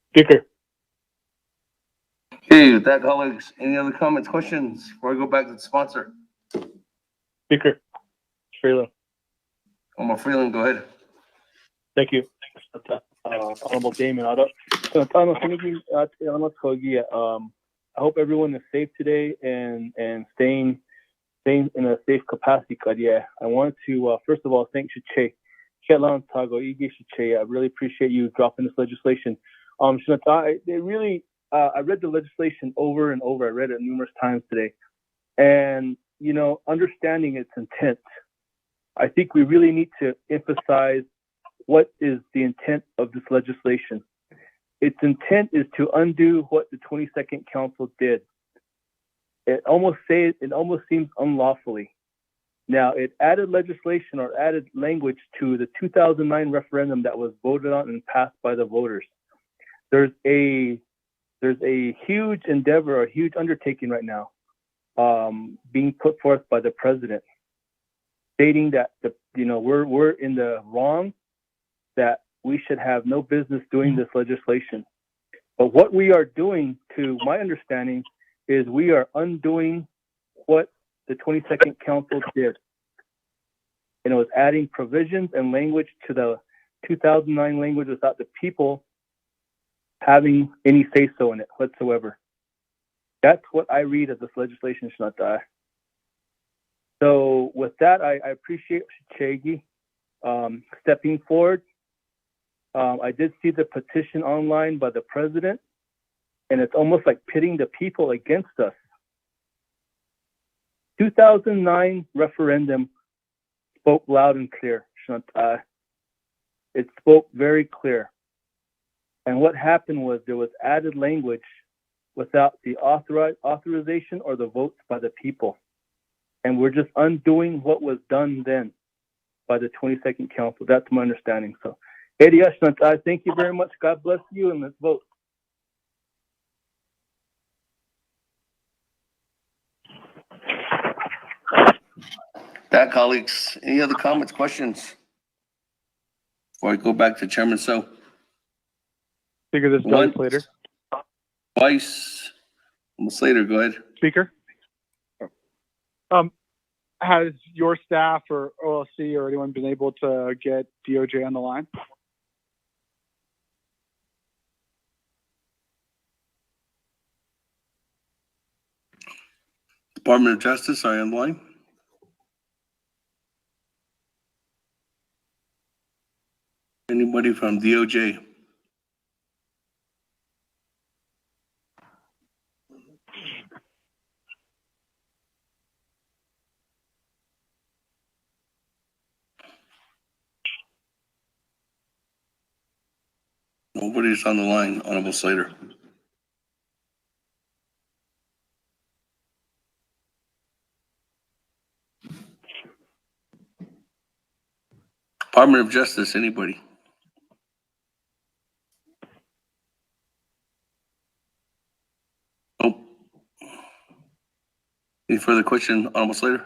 Speaker. Okay, with that, colleagues, any other comments, questions before I go back to the sponsor? Speaker. Freeland. Omar Freeland, go ahead. Thank you. Honorable Damon. I hope everyone is safe today and staying in a safe capacity. I wanted to first of all thank Shiche. I really appreciate you dropping this legislation. I read the legislation over and over. I read it numerous times today, and understanding its intent, I think we really need to emphasize what is the intent of this legislation. Its intent is to undo what the 22nd Council did. It almost seems unlawfully. Now, it added legislation or added language to the 2009 referendum that was voted on and passed by the voters. There's a huge endeavor, a huge undertaking right now, being put forth by the president, stating that we're in the wrong, that we should have no business doing this legislation. But what we are doing, to my understanding, is we are undoing what the 22nd Council did. And it was adding provisions and language to the 2009 language without the people having any say-so in it whatsoever. That's what I read of this legislation, Shanata. So with that, I appreciate Chegi stepping forward. I did see the petition online by the president, and it's almost like pitting the people against us. 2009 referendum spoke loud and clear, Shanata. It spoke very clear. And what happened was there was added language without the authorization or the votes by the people. And we're just undoing what was done then by the 22nd Council. That's my understanding. So, Eddie Ashnat, thank you very much. God bless you, and let's vote. That, colleagues, any other comments, questions before I go back to Chairman So? Speaker, this is Doug Slater. Twice. Slater, go ahead. Speaker. Has your staff or OLC or anyone been able to get DOJ on the line? Department of Justice, are you on the line? Anybody from DOJ? Nobody's on the line, Honorable Slater. Department of Justice, anybody? Oh. Any further question, Honorable Slater?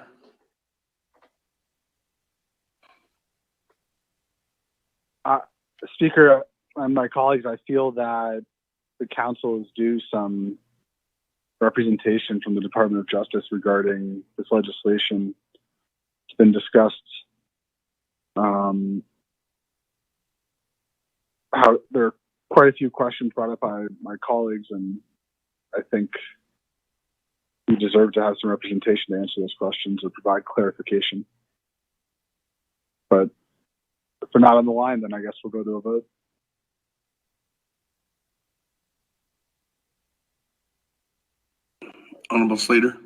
Speaker and my colleagues, I feel that the council is due some representation from the Department of Justice regarding this legislation. It's been discussed. How there are quite a few questions brought up by my colleagues, and I think we deserve to have some representation to answer those questions or provide clarification. But if they're not on the line, then I guess we'll go to a vote. Honorable Slater.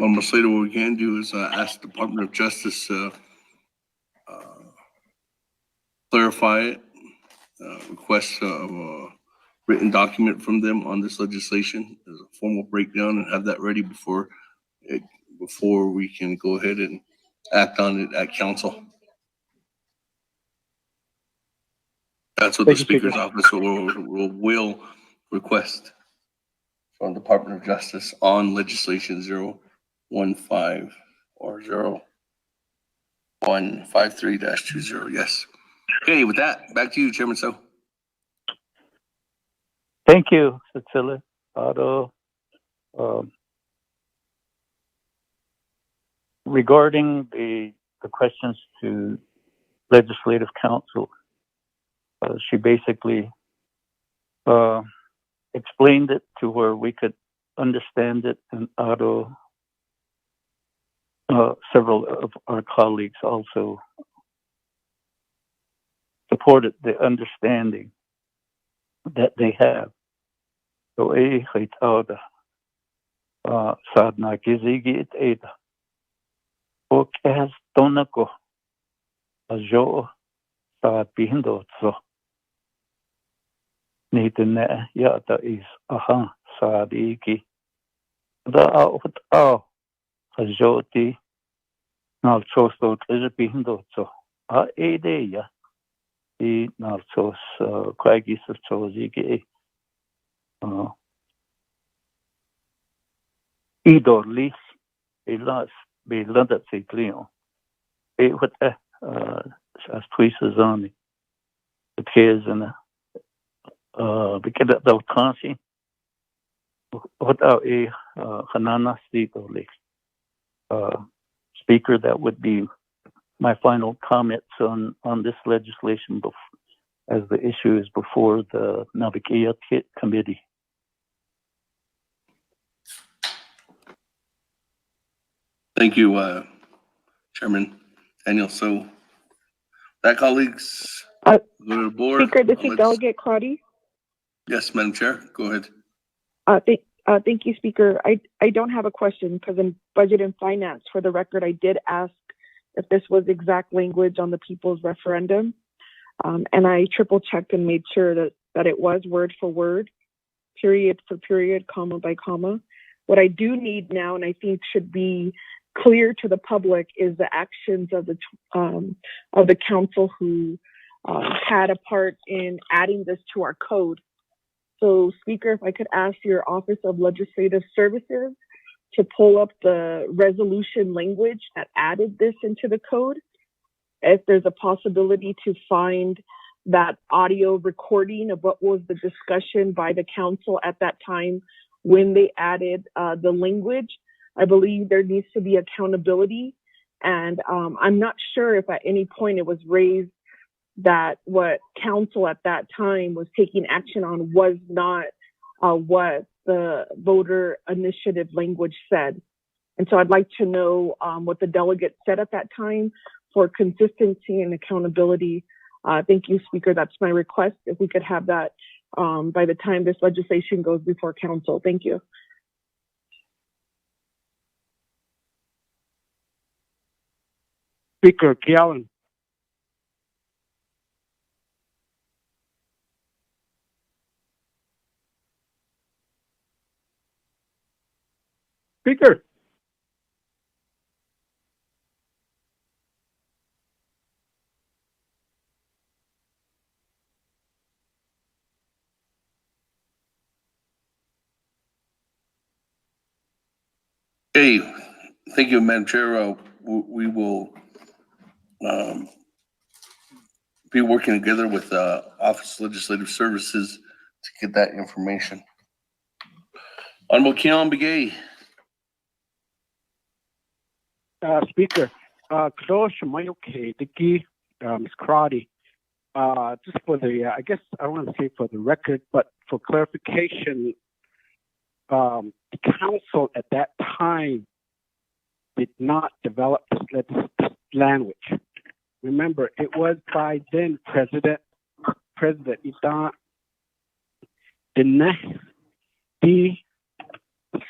Honorable Slater, what we can do is ask the Department of Justice clarify it, request a written document from them on this legislation as a formal breakdown, and have that ready before we can go ahead and act on it at council. That's what the Speaker's office will request from the Department of Justice on legislation 015 or 0153-20. Yes. Okay, with that, back to you, Chairman So. Thank you, Cecilia. Regarding the questions to Legislative Council, she basically explained it to where we could understand it, and several of our colleagues also supported the understanding that they have. So sadna gizigi eta okaz tonako ajo sa bindo so nitene yata is aha sadiki da out ajoti nal chosto is bindo so a ideya I nal chos kwagis chosigi idor lis elas be landat se client e what as twices on the appears in because that kansi what a hanana state or Speaker, that would be my final comments on this legislation as the issue is before the Naa'bik'iyati Committee. Thank you, Chairman Daniel. So, that colleagues, go to the board. Speaker, this is Delegate Crotty. Yes, Madam Chair, go ahead. Thank you, Speaker. I don't have a question because in Budget and Finance, for the record, I did ask if this was exact language on the people's referendum. And I triple checked and made sure that it was word for word, period for period, comma by comma. What I do need now, and I think should be clear to the public, is the actions of the council who had a part in adding this to our code. So, Speaker, if I could ask your Office of Legislative Services to pull up the resolution language that added this into the code. If there's a possibility to find that audio recording of what was the discussion by the council at that time when they added the language, I believe there needs to be accountability. And I'm not sure if at any point it was raised that what council at that time was taking action on was not what the voter initiative language said. And so I'd like to know what the delegate said at that time for consistency and accountability. Thank you, Speaker. That's my request. If we could have that by the time this legislation goes before council. Thank you. Speaker Kiawan. Speaker. Okay, thank you, Madam Chair. We will be working together with Office of Legislative Services to get that information. Honorable Keon Begay. Speaker, Kadosh Mayoke, Diki, Ms. Crotty, just for the, I guess I want to say for the record, but for clarification, the council at that time did not develop this language. Remember, it was by then President Ida Dineh Di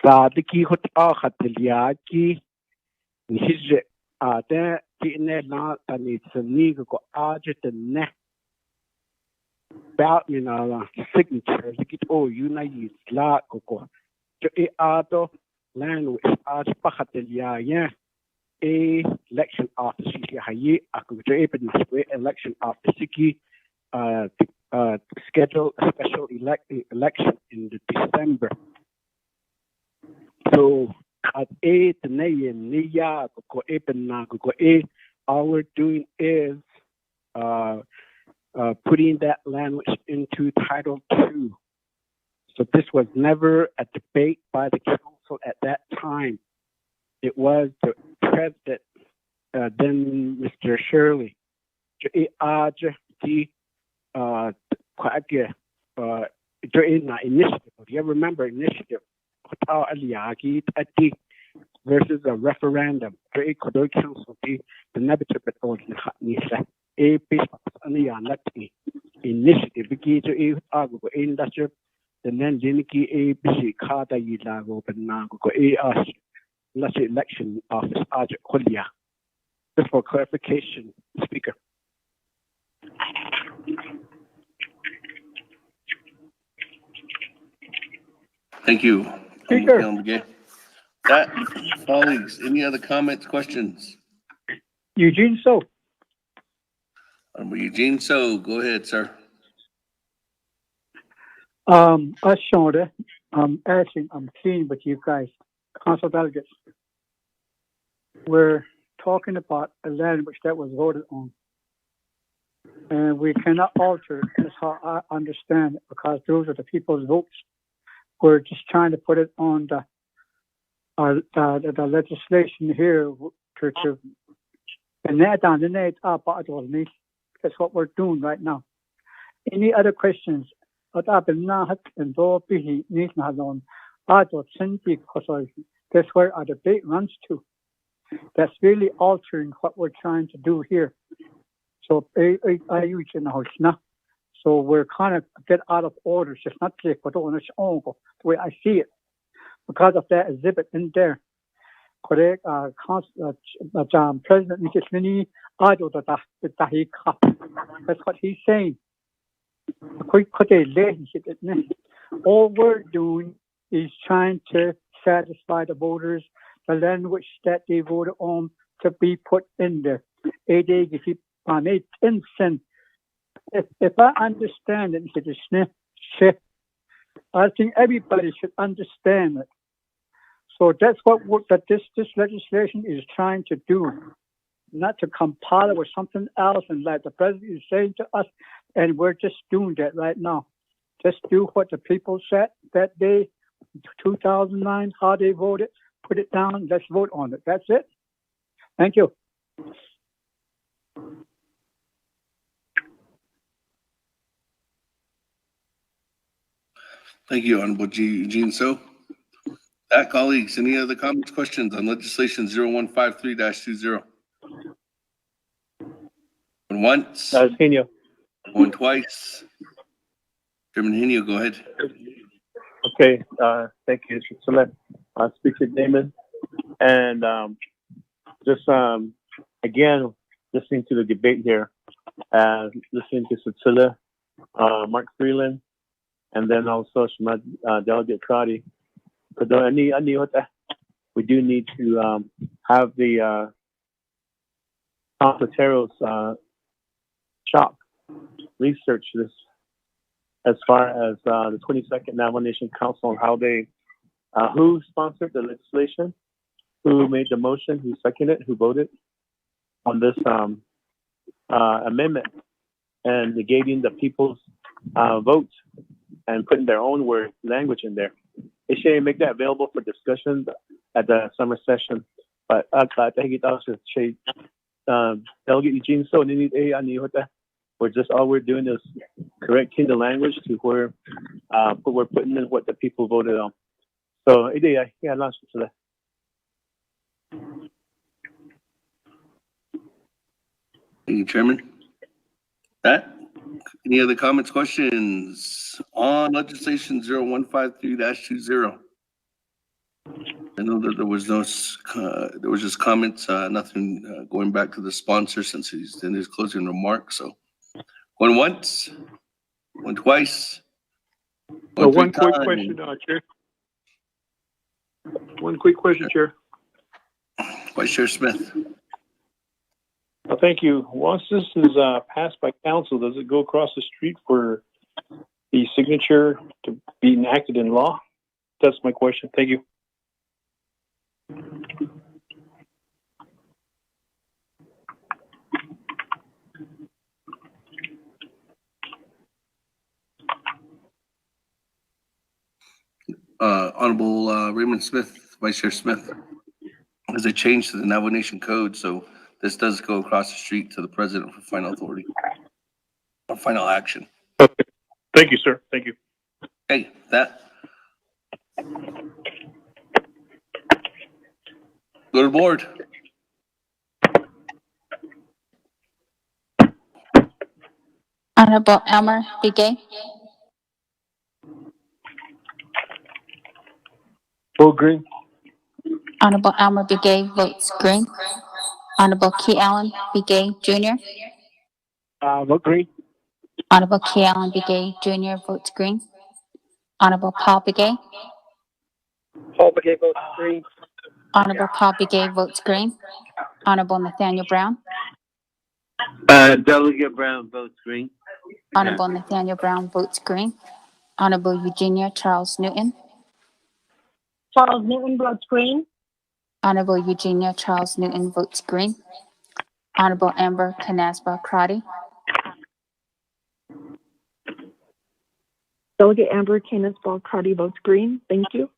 Sadiki Hota Hatiliaki Nihije Ada Dine Na Tanitsaniga Go Aja Dineh about signature oh United La Go to Ado language as Pahatilia election office Hayi Akuja election office schedule a special election in the December. So at all we're doing is putting that language into Title II. So this was never a debate by the council at that time. It was the president, then Mr. Shirley. Initiative. Do you ever remember initiative? Versus a referendum. Council, the initiative, industry, the then Liniki ABC Kada Yilago Benago election office Aja Kolia. Just for clarification, Speaker. Thank you. Speaker. That, colleagues, any other comments, questions? Eugene So. Eugene So, go ahead, sir. Ashonda, I'm keen with you guys, council delegates. We're talking about a language that was voted on. And we cannot alter it. That's how I understand it, because those are the people's votes. We're just trying to put it on the legislation here to that's what we're doing right now. Any other questions? That's where our debate runs to. That's really altering what we're trying to do here. So so we're kind of get out of order. It's just not clear the way I see it. Because of that exhibit in there. Correct, President Nikismini, that's what he's saying. All we're doing is trying to satisfy the voters, the language that they voted on to be put in there. If I understand it, I think everybody should understand it. So that's what this legislation is trying to do, not to compile it with something else and like the president is saying to us, and we're just doing that right now. Just do what the people said that day, 2009, how they voted, put it down, let's vote on it. That's it. Thank you. Thank you, Honorable Eugene So. Colleagues, any other comments, questions on legislation 0153-20? Going once. Going twice. Chairman Henio, go ahead. Okay, thank you, Select Speaker Damon. And just again, listening to the debate here, listening to Cecilia, Mark Freeland, and then also Delegate Crotty. We do need to have the Secretarial's shop research this as far as the 22nd Navajo Nation Council and how they, who sponsored the legislation, who made the motion, who seconded, who voted on this amendment and negating the people's vote and putting their own word language in there. They should make that available for discussion at the summer session. But Delegate Eugene, so we're just all we're doing is correcting the language to where we're putting in what the people voted on. So yeah, last today. Thank you, Chairman. That. Any other comments, questions on legislation 0153-20? I know that there was no, there was just comments, nothing going back to the sponsor since he's in his closing remarks. So going once, going twice. One quick question, Chair. One quick question, Chair. Vice Chair Smith. Thank you. Once this is passed by council, does it go across the street for the signature to be enacted in law? That's my question. Thank you. Honorable Raymond Smith, Vice Chair Smith, there's a change to the Navajo Nation Code, so this does go across the street to the president for final authority or final action. Okay. Thank you, sir. Thank you. Hey, that. Go to the board. Honorable Elmer Begay. Vote green. Honorable Elmer Begay votes green. Honorable Key Allen Begay Jr. Vote green. Honorable Key Allen Begay Jr. votes green. Honorable Paul Begay. Paul Begay votes green. Honorable Paul Begay votes green. Honorable Nathaniel Brown. Delegate Brown votes green. Honorable Nathaniel Brown votes green. Honorable Eugenia Charles Newton. Charles Newton votes green. Honorable Eugenia Charles Newton votes green. Honorable Amber Canasba Crotty. Delegate Amber Canis-Ball Crotty votes green. Thank you.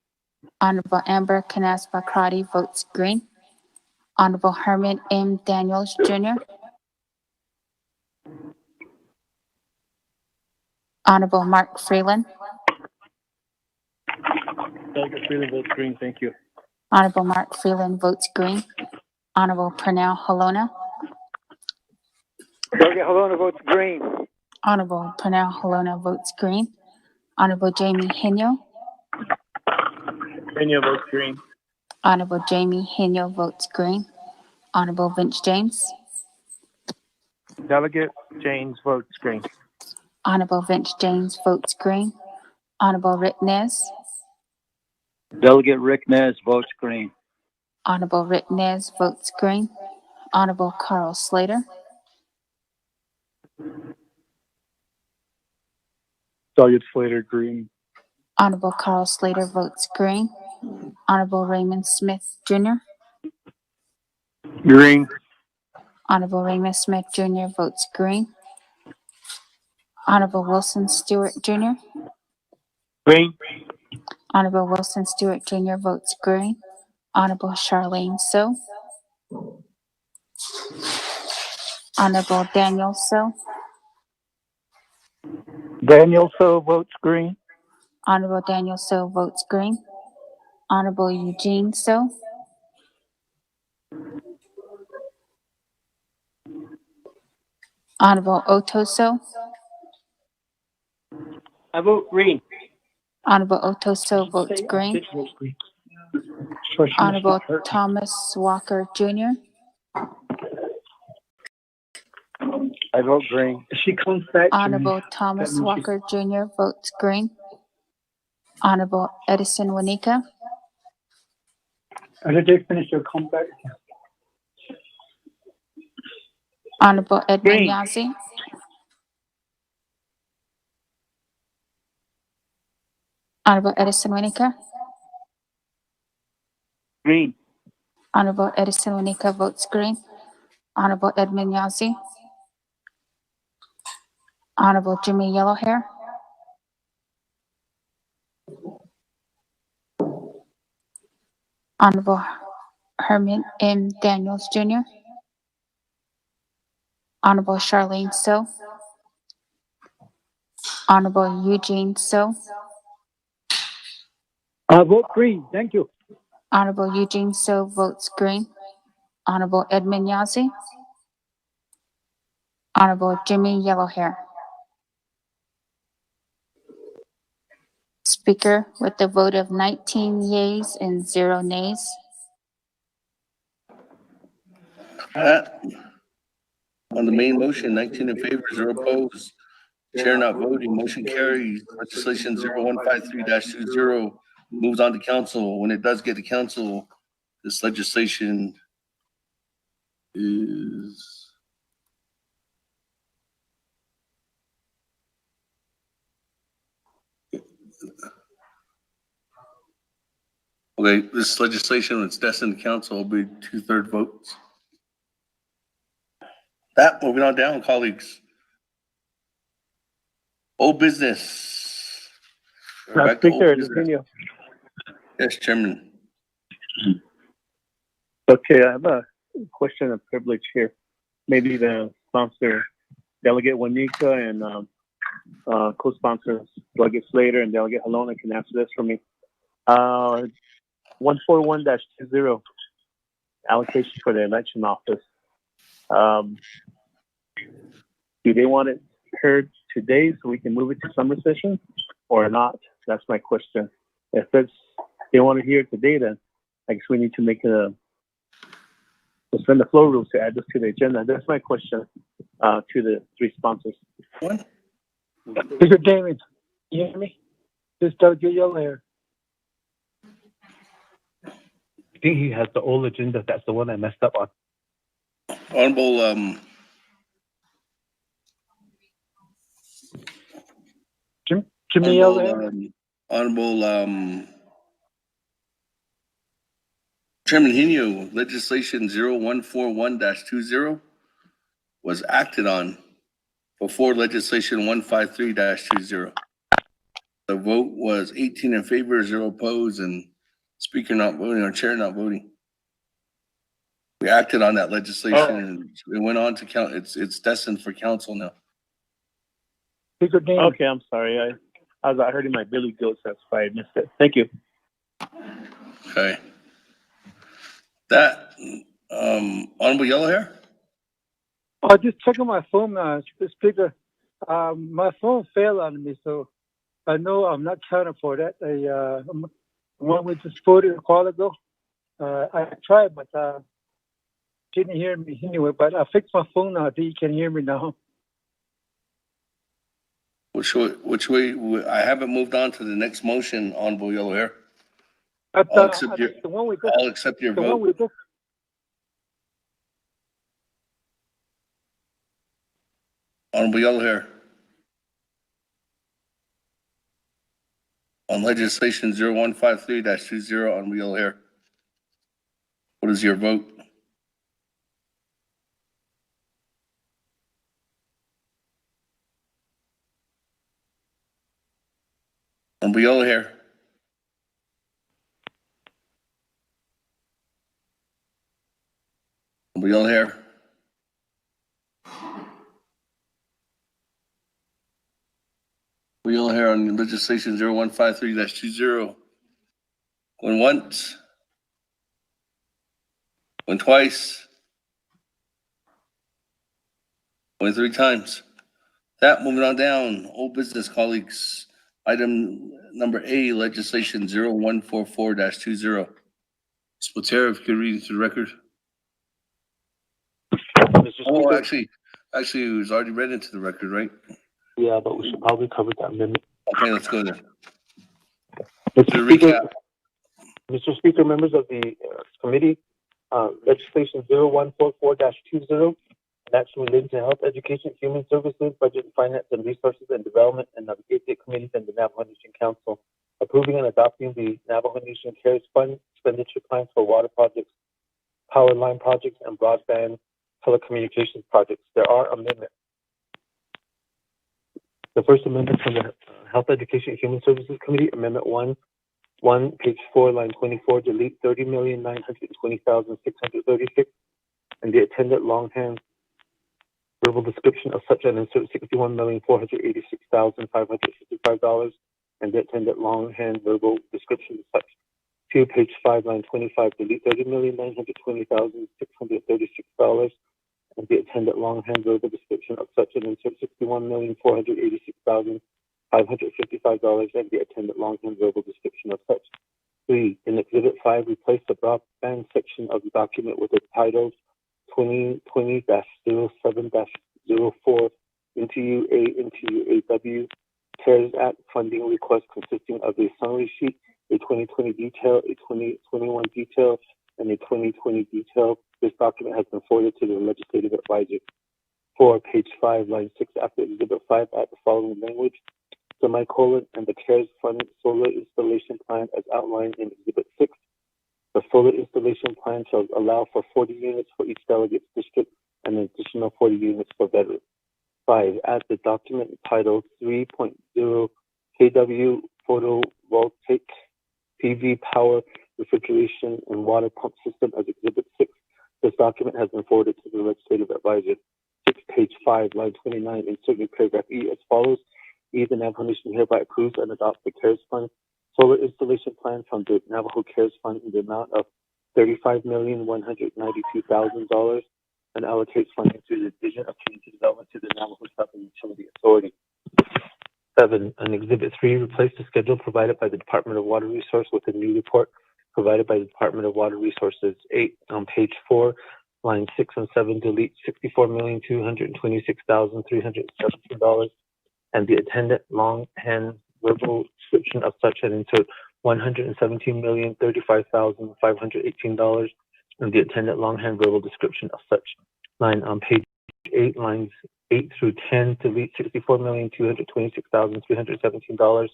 Honorable Amber Canasba Crotty votes green. Honorable Herman M. Daniels Jr. Honorable Mark Freeland. Delegate Freeland votes green. Thank you. Honorable Mark Freeland votes green. Honorable Pernell Halona. Delegate Halona votes green. Honorable Pernell Halona votes green. Honorable Jamie Henyo. Henyo votes green. Honorable Jamie Henyo votes green. Honorable Vince James. Delegate James votes green. Honorable Vince James votes green. Honorable Rick Nez. Delegate Rick Nez votes green. Honorable Rick Nez votes green. Honorable Carl Slater. Delegate Slater, green. Honorable Carl Slater votes green. Honorable Raymond Smith Jr. Green. Honorable Raymond Smith Jr. votes green. Honorable Wilson Stewart Jr. Green. Honorable Wilson Stewart Jr. votes green. Honorable Charlene So. Honorable Daniel So. Daniel So votes green. Honorable Daniel So votes green. Honorable Eugene So. Honorable Otto So. I vote green. Honorable Otto So votes green. Honorable Thomas Walker Jr. I vote green. If she comes back Honorable Thomas Walker Jr. votes green. Honorable Edison Wanika. Did they finish their comeback? Honorable Edmund Green. Yazzie. Honorable Edison Wanika. Green. Honorable Edison Wanika votes green. Honorable Edmund Yazzie. Honorable Jimmy Yellowhair. Honorable Herman M. Daniels Jr., Honorable Charlene So, Honorable Eugene So, Vote green. Thank you. Honorable Eugene So votes green. Honorable Edmund Yazzie, Honorable Jimmy Yellowhair. Speaker, with a vote of 19 yeas and 0 nays. On the main motion, 19 in favor, 0 opposed. Chair not voting, motion carries. Legislation 0153-20 moves on to council. When it does get to council, this legislation is okay. This legislation, when it's destined to council, will be 2/3 votes. That, moving on down, colleagues. Old business. Back to old Speaker, business. continue. Yes, Chairman. Okay, I have a question of privilege here. Maybe the sponsor, Delegate Juanica, and co-sponsors, Delegate Slater and Delegate Halona, can answer this for me. 141-20, allocation for the election office. Do they want it heard today so we can move it to summer session or not? That's my question. If they want to hear it today, then I guess we need to make suspend the floor rules to add this to the agenda. That's my question to the three sponsors. Speaker David, you hear me? This is Doug Yellowhair. I think he has the old agenda. That's the one I messed up on. Honorable Jimmy Yellowhair. Honorable Chairman Hino, legislation 0141-20 was acted on before legislation 153-20. The vote was 18 in favor, 0 opposed, and speaker not voting or chair not voting. We acted on that legislation and it went on to count. It's destined for council now. Speaker David. Okay, I'm sorry. I heard in my Billy Goats. That's why I missed it. Thank you. Okay. That Honorable Yellowhair. Just checking my phone, Speaker. My phone fell on me, so I know I'm not counted for that. When we just voted a while ago, I tried, but didn't hear me anyway. But I fixed my phone now. I think you can hear me now. Which way? I haven't moved on to the next motion, Honorable Yellowhair. I'll accept your vote. Honorable Yellowhair. On legislation 0153-20, Honorable Yellowhair. What is your vote? Honorable Yellowhair. Honorable Yellowhair. Honorable Yellowhair on legislation 0153-20. Going once. Going twice. Going 3 times. That, moving on down. Old business, colleagues. Item number A, legislation 0144-20. Spotero, if you could read into the record. Oh, actually, it was already read into the record, right? Yeah, but we should probably cover that amendment. Okay, let's go there. Mr. Speaker, members of the committee, legislation 0144-20, an action relating to health, education, human services, budget, finance, and resources and development, and Naa'bik'iyati committees and the Navajo Nation Council, approving and adopting the Navajo Nation CARES Fund expenditure plans for water projects, power line projects, and broadband telecommunications projects. There are amendments. The first amendment from the Health, Education, and Human Services Committee, Amendment 1, 1, page 4, line 24, delete 30,920,636, and the attendant longhand verbal description of such and insert $61,486,555, and the attendant longhand verbal description of such. 2, page 5, line 25, delete $30,920,636, and the attendant longhand verbal description of such and insert $61,486,555, and the attendant longhand verbal description of such. 3, in Exhibit 5, replace the broadband section of the document with the titles 2020-07-04 into UAW CARES Act funding request consisting of a summary sheet, a 2020 detail, a 2021 detail, and a 2020 detail. This document has been forwarded to the legislative advisor. 4, page 5, line 6, after Exhibit 5, add the following language, semicolon, and the CARES Fund solar installation plan as outlined in Exhibit 6. The solar installation plan shall allow for 40 units for each delegate's district and an additional 40 units for veterans. 5, add the document titled 3.0 kW photovoltaic PV power refrigeration and water pump system as Exhibit 6. This document has been forwarded to the legislative advisor. 6, page 5, line 29, insert new paragraph E as follows. E, the Navajo Nation hereby approves and adopts the CARES Fund solar installation plan from the Navajo CARES Fund in the amount of $35,192,000 and allocates funding to the Division of Community Development to the Navajo Southern Utility Authority. 7, on Exhibit 3, replace the schedule provided by the Department of Water Resources with a new report provided by the Department of Water Resources. 8, on page 4, lines 6 and 7, delete $64,226,317 and the attendant longhand verbal description of such and insert $117,035,518 and the attendant longhand verbal description of such. 9, on page 8, lines 8 through 10, delete $64,226,317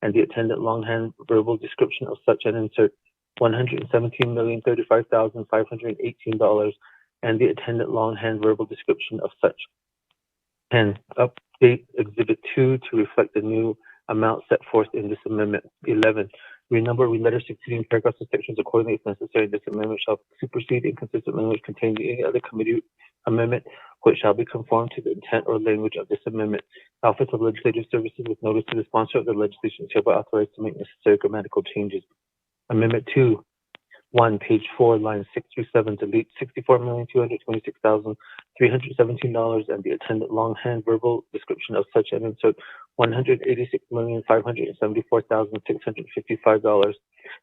and the attendant longhand verbal description of such and insert $117,035,518 and the attendant longhand verbal description of such. 10, update Exhibit 2 to reflect the new amount set forth in this amendment. 11, renumber letters succeeding paragraphs and sections accordingly if necessary. This amendment shall supersede inconsistent language contained in any other committee amendment, which shall be conformed to the intent or language of this amendment. The Office of Legislative Services, with notice to the sponsor of the legislation, is hereby authorized to make necessary grammatical changes. Amendment 2. 1, page 4, lines 6 through 7, delete $64,226,317 and the attendant longhand verbal description of such and insert $186,574,655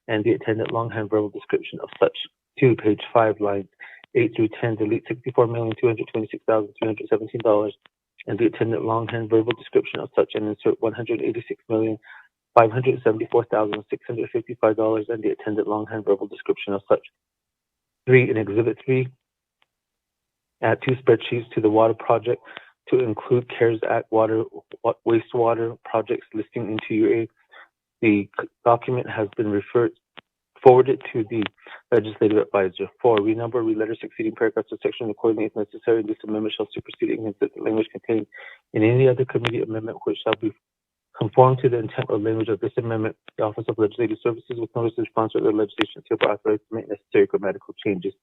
and the attendant longhand verbal description of such. 2, page 5, lines 8 through 10, delete $64,226,317 and the attendant longhand verbal description of such and insert $186,574,655 and the attendant longhand verbal description of such. 3, in Exhibit 3, add 2 spreadsheets to the water project to include CARES Act wastewater projects listing into UA. The document has been forwarded to the legislative advisor. 4, renumber letters succeeding paragraphs or sections accordingly if necessary. This amendment shall supersede inconsistent language contained in any other committee amendment which shall be conform to the intent or language of this amendment. The Office of Legislative Services, with notice to the sponsor of the legislation, is hereby authorized to make necessary grammatical changes.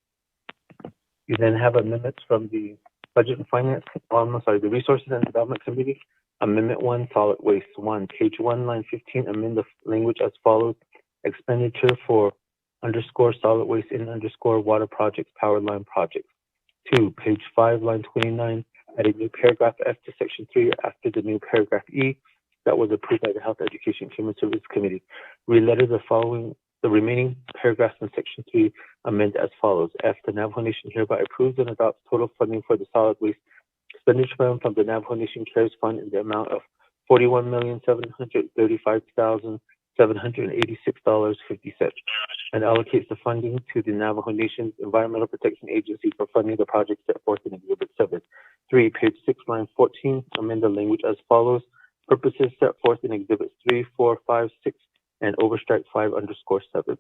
You then have amendments from the Budget and Finance, the Resources and Development Committee. Amendment 1, solid waste. 1, page 1, line 15, amend the language as follows. Expenditure for _ solid waste in _ water projects, power line projects. 2, page 5, line 29, add a new paragraph F to section 3 after the new paragraph E that was approved by the Health, Education, and Human Services Committee. Re-letter the remaining paragraphs in Section 3 amend as follows. F, the Navajo Nation hereby approves and adopts total funding for the solid waste expenditure plan from the Navajo Nation CARES Fund in the amount of $41,735,786.50 and allocates the funding to the Navajo Nation's Environmental Protection Agency for funding the project set forth in Exhibit 7. 3, page 6, line 14, amend the language as follows. Purposes set forth in Exhibits 3, 4, 5, 6, and overstrike 5_7.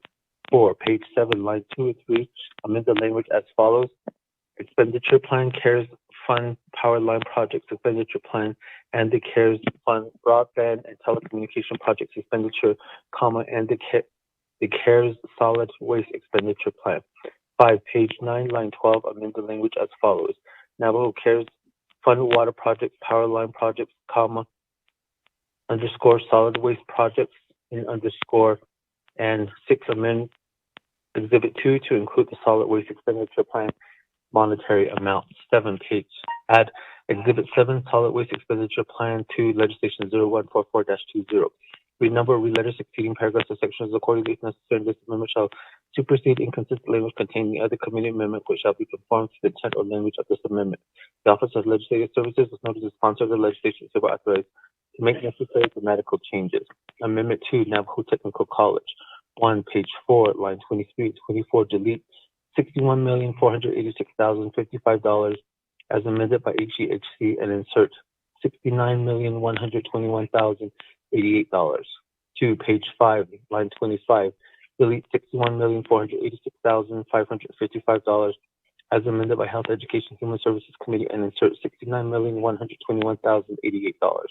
4, page 7, line 2 and 3, amend the language as follows. Expenditure plan, CARES Fund, power line projects expenditure plan, and the CARES Fund broadband and telecommunication projects expenditure, and the the CARES Solid Waste Expenditure Plan. 5, page 9, line 12, amend the language as follows. Navajo CARES Fund Water Projects, Power Line Projects, comma, underscore solid waste projects, and underscore, and 6, amend Exhibit 2 to include the solid waste expenditure plan monetary amount. 7, page, add Exhibit 7, solid waste expenditure plan to legislation 0144-20. Renumber, reletter succeeding paragraphs or sections accordingly if necessary, and this amendment shall supersede inconsistent language contained in the other committee amendment, which shall be conformed to the intent or language of this amendment. The Office of Legislative Services is noted as sponsor of the legislation is hereby authorized to make necessary grammatical changes. Amendment 2, Navajo Technical College. 1, page 4, line 23, 24, delete $61,486,055 as amended by HEHC and insert $69,121,088. 2, page 5, line 25, delete $61,486,555 as amended by Health, Education, Human Services Committee and insert $69,121,088.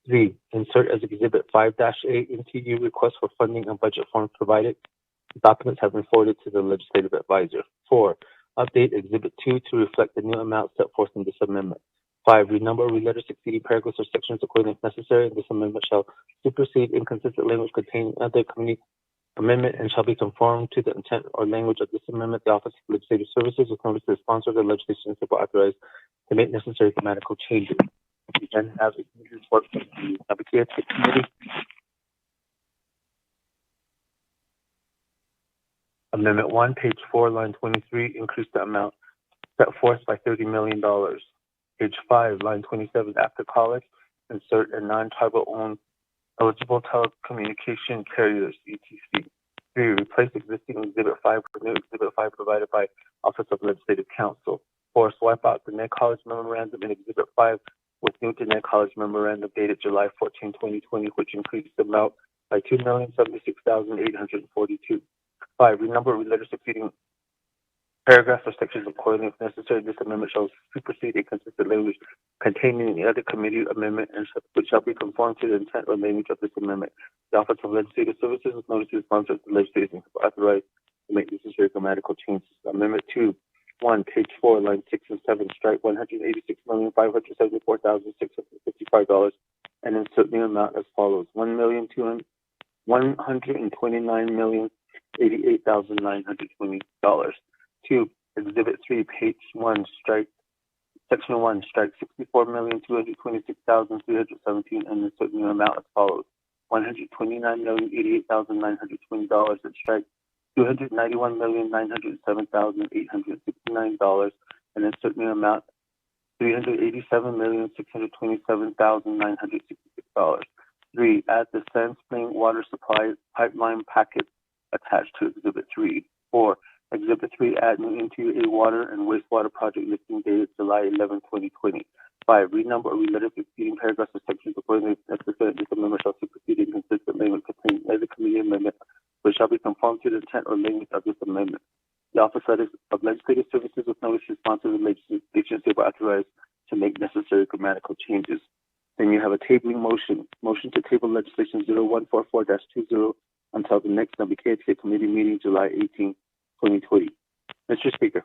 3, insert as Exhibit 5-A NTU request for funding and budget forms provided. Documents have been forwarded to the legislative advisor. 4, update Exhibit 2 to reflect the new amount set forth in this amendment. 5, renumber, reletter succeeding paragraphs or sections according if necessary, and this amendment shall supersede inconsistent language contained in other committee amendment and shall be conformed to the intent or language of this amendment. The Office of Legislative Services is noticed as sponsor of the legislation is authorized to make necessary grammatical changes. We then have a report from the Naa'bik'iyati Committee. Amendment 1, page 4, line 23, increase the amount set forth by $30 million. Page 5, line 27, after college, insert a non-tribal owned eligible telecommunication carriers, ETC. 3, replace existing Exhibit 5 with new Exhibit 5 provided by Office of Legislative Counsel. 4, swipe out the Net College Memorandum in Exhibit 5 with new Net College Memorandum dated July 14, 2020, which increased the amount by $2,076,842. 5, renumber, reletter succeeding paragraphs or sections accordingly if necessary. This amendment shall supersede inconsistent language contained in the other committee amendment and which shall be conformed to the intent or language of this amendment. The Office of Legislative Services is noticed to sponsor the legislation authorized to make necessary grammatical changes. Amendment 2, 1, page 4, line 6 and 7, strike $186,574,655 and insert new amount as follows: $129,088,920. 2, Exhibit 3, page 1, strike Section 1, strike $64,226,317 and insert new amount as follows: $129,088,920 and strike $291,907,869 and insert new amount $387,627,966. 3, add the Sand Spring water supply pipeline packet attached to Exhibit 3. 4, Exhibit 3, add new into a water and wastewater project listing dated July 11, 2020. 5, renumber or reletter succeeding paragraphs or sections accordingly as necessary. This amendment shall supersede inconsistent language contained in the committee amendment, which shall be conformed to the intent or language of this amendment. The Office of Legislative Services with notice to sponsor the legislation is authorized to make necessary grammatical changes. Then you have a tabling motion to table legislation 0144-20 until the next Naa'bik'iyati Committee meeting, July 18, 2020. Mr. Speaker.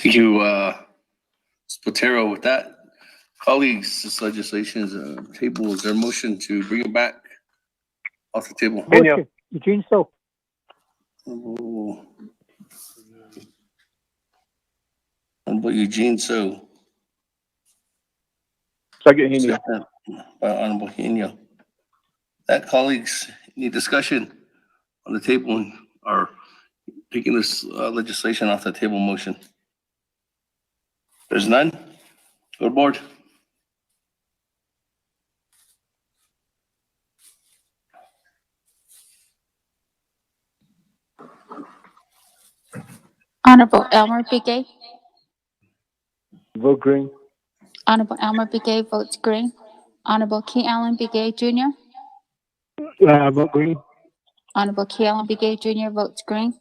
Thank you, Spotero. With that, colleagues, this legislation is table. Is there a motion to bring it back off the table? Motion. Eugene So. Oh. Honorable Eugene So. Second, Henio. By Honorable Henio. That, colleagues, any discussion on the table or taking this legislation off the table motion? There's none. Go to board. Honorable Elmer Bigay. Vote green. Honorable Elmer Bigay votes green. Honorable Key Allen Bigay Jr. Vote green. Honorable Key Allen Bigay Jr. votes green.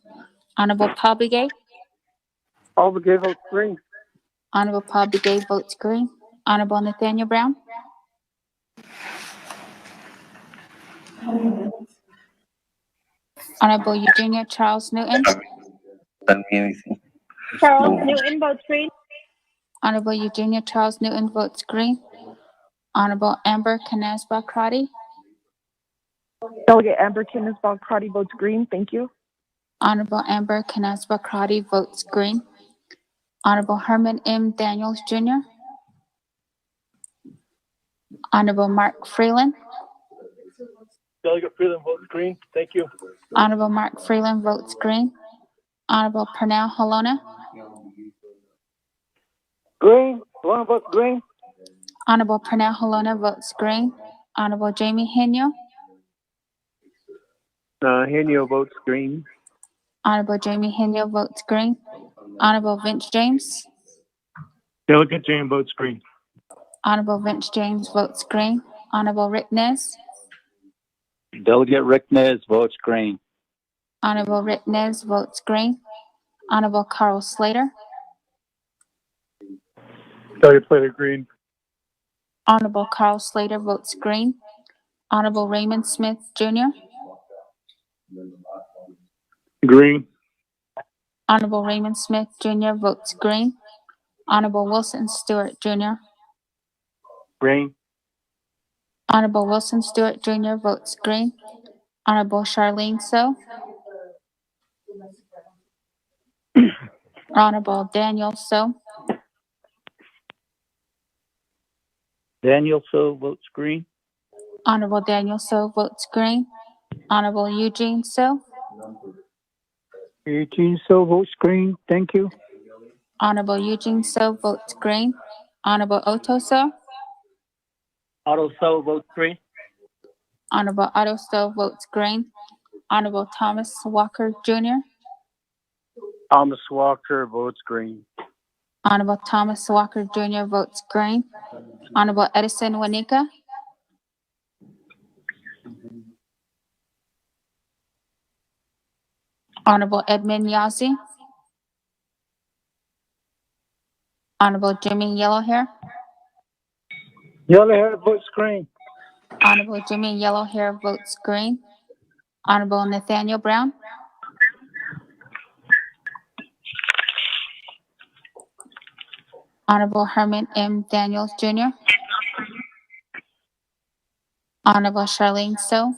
Honorable Paul Bigay. Paul Begay votes green. Honorable Paul Bigay votes green. Honorable Nathaniel Brown. Honorable Eugenia Charles Newton. Doesn't mean anything. Charles Newton votes green. Honorable Eugenia Charles Newton votes green. Honorable Amber Canasba Crotty. Delegate Amber Kinsball Crotty votes green. Thank you. Honorable Amber Canasba Crotty votes green. Honorable Herman M. Daniels Jr. Honorable Mark Freeland. Delegate Freeland votes green. Thank you. Honorable Mark Freeland votes green. Honorable Pernell Halona. Green. Halona votes green. Honorable Pernell Halona votes green. Honorable Jamie Henyo. Henio votes green. Honorable Jamie Henyo votes green. Honorable Vince James. Delegate James votes green. Honorable Vince James votes green. Honorable Rick Nez. Delegate Rick Nez votes green. Honorable Rick Nez votes green. Honorable Carl Slater. Delegate Slater green. Honorable Carl Slater votes green. Honorable Raymond Smith Jr. Green. Honorable Raymond Smith Jr. votes green. Honorable Wilson Stewart Jr. Green. Honorable Wilson Stewart Jr. votes green. Honorable Charlene So. Honorable Daniel So. Daniel So votes green. Honorable Daniel So votes green. Honorable Eugene So. Eugene So votes green. Thank you. Honorable Eugene So votes green. Honorable Otto So. Otto So votes green. Honorable Otto So votes green. Honorable Thomas Walker Jr. Thomas Walker votes green. Honorable Thomas Walker Jr. votes green. Honorable Edison Wanika. Honorable Edmund Yazzie. Honorable Jimmy Yellowhair. Yellowhair votes green. Honorable Jimmy Yellowhair votes green. Honorable Nathaniel Brown. Honorable Herman M. Daniels Jr. Honorable Charlene So.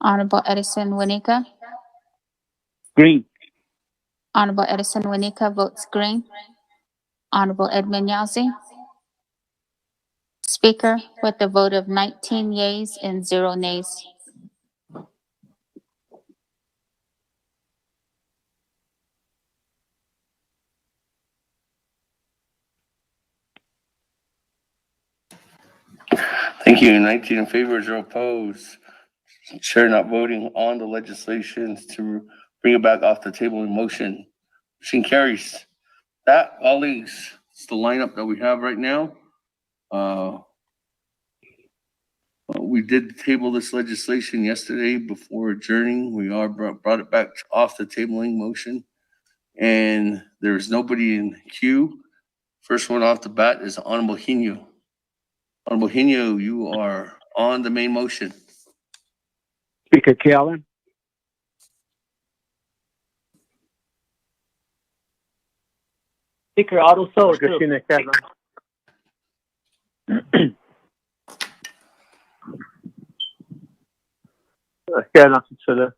Honorable Edison Wanika. Green. Honorable Edison Wanika votes green. Honorable Edmund Yazzie. Speaker, with a vote of 19 yeas and 0 nays. Thank you. 19 in favor, 0 opposed. Chair not voting on the legislation to bring it back off the table in motion. Motion carries. That, colleagues, is the lineup that we have right now. We did table this legislation yesterday before adjourning. We are brought it back off the tabling motion. And there is nobody in queue. First one off the bat is Honorable Henyo. Honorable Henyo, you are on the main motion. Speaker Kellen. Speaker Otto So. Christina Kevin. Kevin Sula.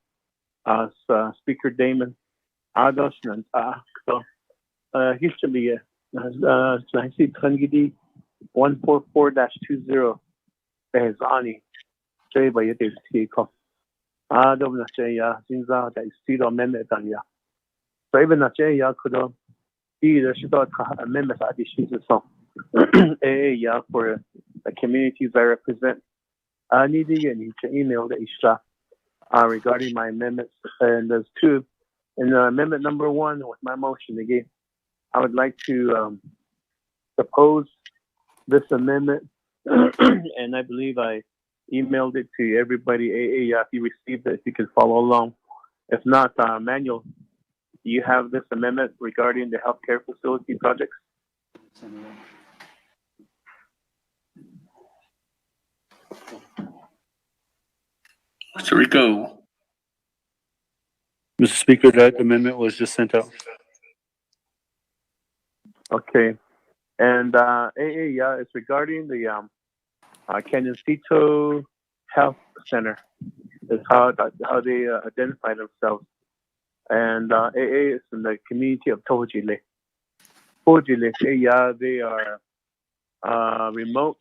Speaker Damon. Ados and so history Trangidi 144-20 Behzani. Jay by it is Tiko. Adam Nachaya, Zinza, that is still amendment. So even Nachaya could either should not amendment at issues so yeah for the communities I represent. I need to email the Isha regarding my amendments, and there's two in amendment number 1 with my motion again, I would like to propose this amendment, and I believe I emailed it to everybody. If you received it, if you can follow along. If not, Manuel, do you have this amendment regarding the healthcare facility projects? Mr. Rico. Mr. Speaker, that amendment was just sent out. Okay. And it's regarding the Canyoncito Health Center. Is how they identify themselves. And AA is in the community of Tojile. Tojile, they are remote.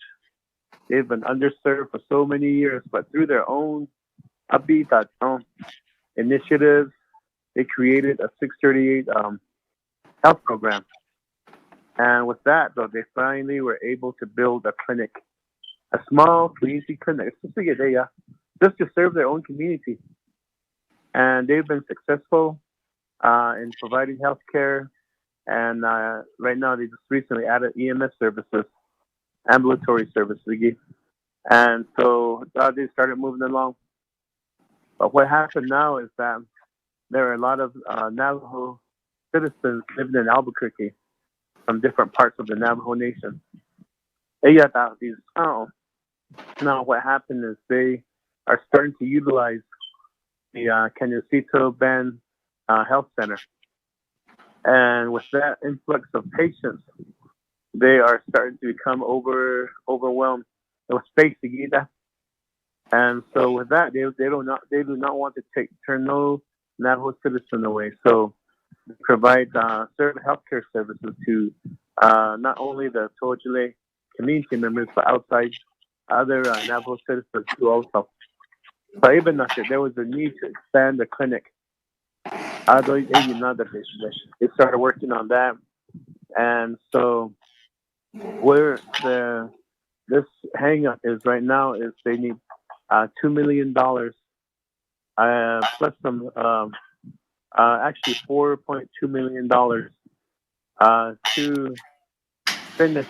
They've been underserved for so many years, but through their own initiatives, they created a 638 health program. And with that, though, they finally were able to build a clinic, a small community clinic, just to serve their own community. And they've been successful in providing health care. And right now, they just recently added EMS services, ambulatory services. And so they started moving along. But what happened now is that there are a lot of Navajo citizens living in Albuquerque from different parts of the Navajo Nation. Now, what happened is they are starting to utilize the Canyoncito Bend Health Center. And with that influx of patients, they are starting to become overwhelmed with space. And so with that, they do not want to turn no Navajo citizen away. So they provide healthcare services to not only the Tojile community members, but outside other Navajo citizens too also. But even after, there was a need to expand the clinic. They started working on that. And so where this hang up is right now is they need $2 million plus some actually $4.2 million to finish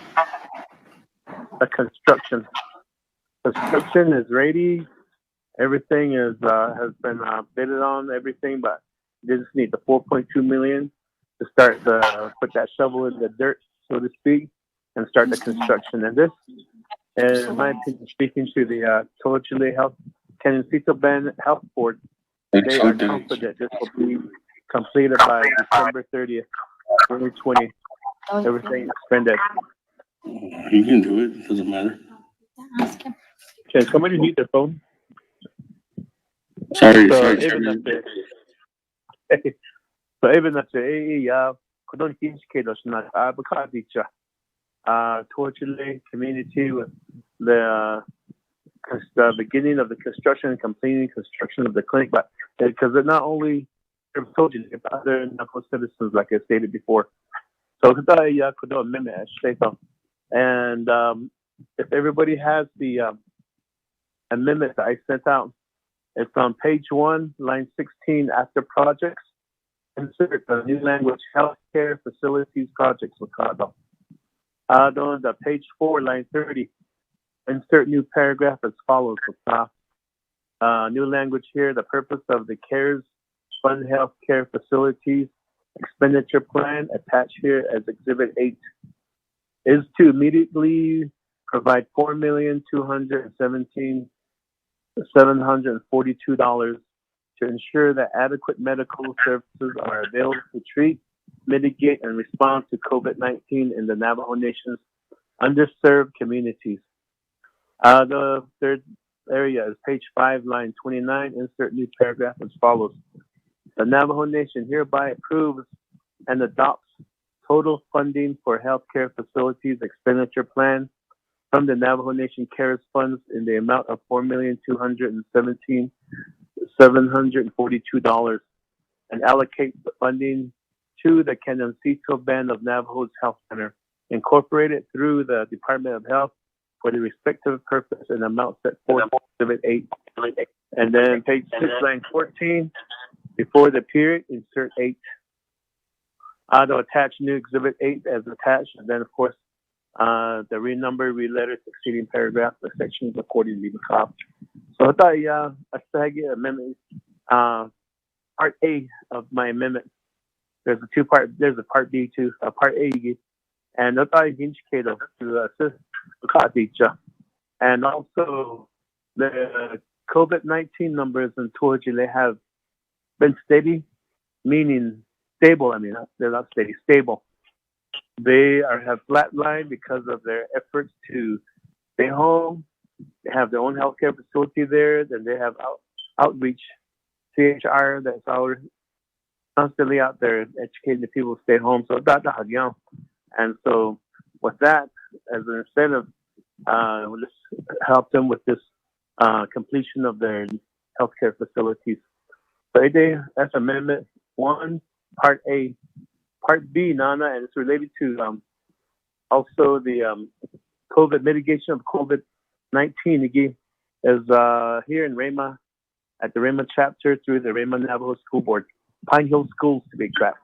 the construction. Construction is ready. Everything is has been bidded on, everything, but they just need the 4.2 million to start put that shovel in the dirt, so to speak, and start the construction. And this, in my opinion, speaking to the Tojile Health, Canyoncito Bend Health Board, they are confident this will be completed by December 30th, 2020. Everything expended. You can do it. It doesn't matter. Can somebody mute their phone? Sorry. So even after couldn't Tojile community with the beginning of the construction and completing construction of the clinic, but because they're not only Tojile, but other Navajo citizens, like I stated before. So could amendment, I should say so. And if everybody has the amendment that I sent out, it's on page 1, line 16, after projects. Insert the new language healthcare facilities projects with Chicago. On the page 4, line 30, insert new paragraph as follows. New language here. The purpose of the CARES Fund Healthcare Facilities Expenditure Plan attached here as Exhibit 8 is to immediately provide $4,217,742 to ensure that adequate medical services are available to treat, mitigate, and respond to COVID-19 in the Navajo Nation's underserved communities. The third area is page 5, line 29. Insert new paragraph as follows. The Navajo Nation hereby approves and adopts total funding for healthcare facilities expenditure plan from the Navajo Nation CARES funds in the amount of $4,217,742 and allocate the funding to the Canyoncito Band of Navajo's Health Center, incorporated through the Department of Health for the respective purpose and amount set forth in Exhibit 8. And then page 6, line 14, Before the period, insert 8. To attach new exhibit 8 as attached, and then of course, the renumber, re-letter, succeeding paragraph, the sections accordingly become. So I amendment, part A of my amendment. There's a part B too, part A, and indicator to assist the teacher. And also the COVID-19 numbers in Torjile have been steady, meaning stable. I mean, they're not steady, stable. They have flatlined because of their efforts to stay home. They have their own healthcare facility there. Then they have outreach, CHR, that's constantly out there educating the people to stay home. So that's young. And so with that, as an incentive, we'll just help them with this completion of their healthcare facilities. So that's Amendment 1, Part A. Part B, Nana, and it's related to also the COVID mitigation of COVID-19 again, is here in Rama, at the Rama chapter through the Rama Navajo School Board. Pine Hill Schools, to be exact.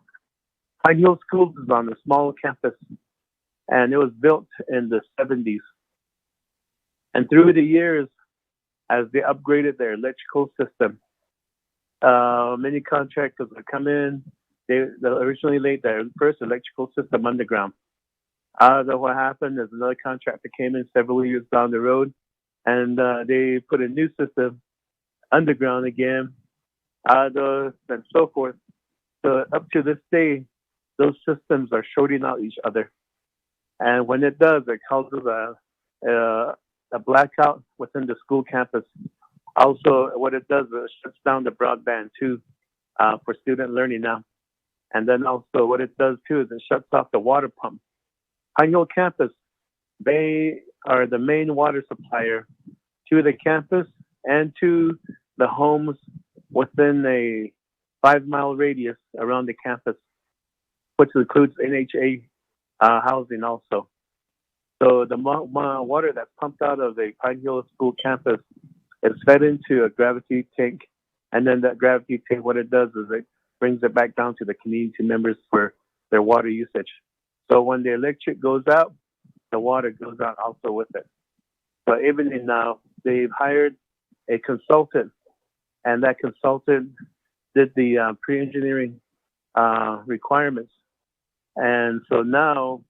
Pine Hill Schools is on a small campus, and it was built in the 70s. And through the years, as they upgraded their electrical system, many contractors would come in. They originally laid their first electrical system underground. What happened is another contractor came in several years down the road, and they put a new system underground again, and so forth. So up to this day, those systems are shorting out each other. And when it does, it causes a blackout within the school campus. Also, what it does is it shuts down the broadband too for student learning now. And then also what it does too is it shuts off the water pump. Pine Hill campus, they are the main water supplier to the campus and to the homes within a 5-mile radius around the campus, which includes NHA housing also. So the water that's pumped out of the Pine Hill School campus is fed into a gravity tank, and then that gravity tank, what it does is it brings it back down to the community members for their water usage. So when the electric goes out, the water goes out also with it. But even now, they've hired a consultant, and that consultant did the pre-engineering requirements. And so now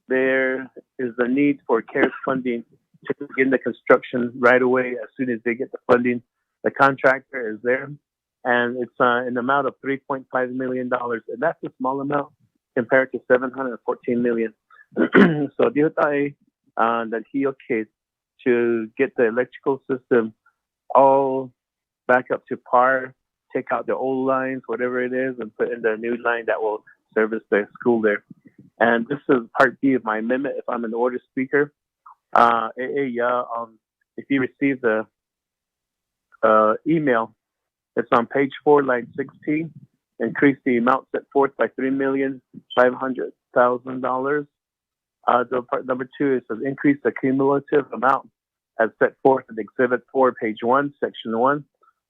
there is a need for CARES funding to begin the construction right away as soon as they get the funding. The contractor is there, and it's an amount of $3.5 million. And that's a small amount compared to $714 million. So dito tayo nag-okay to get the electrical system all back up to par, take out the old lines, whatever it is, and put in the new line that will service the school there. And this is part B of my amendment. If I'm an order speaker, if you receive the email, it's on page 4, line 16. Increase the amount set forth by $3,500,000. The part number 2 is to increase the cumulative amount as set forth in Exhibit 4, page 1, Section 1,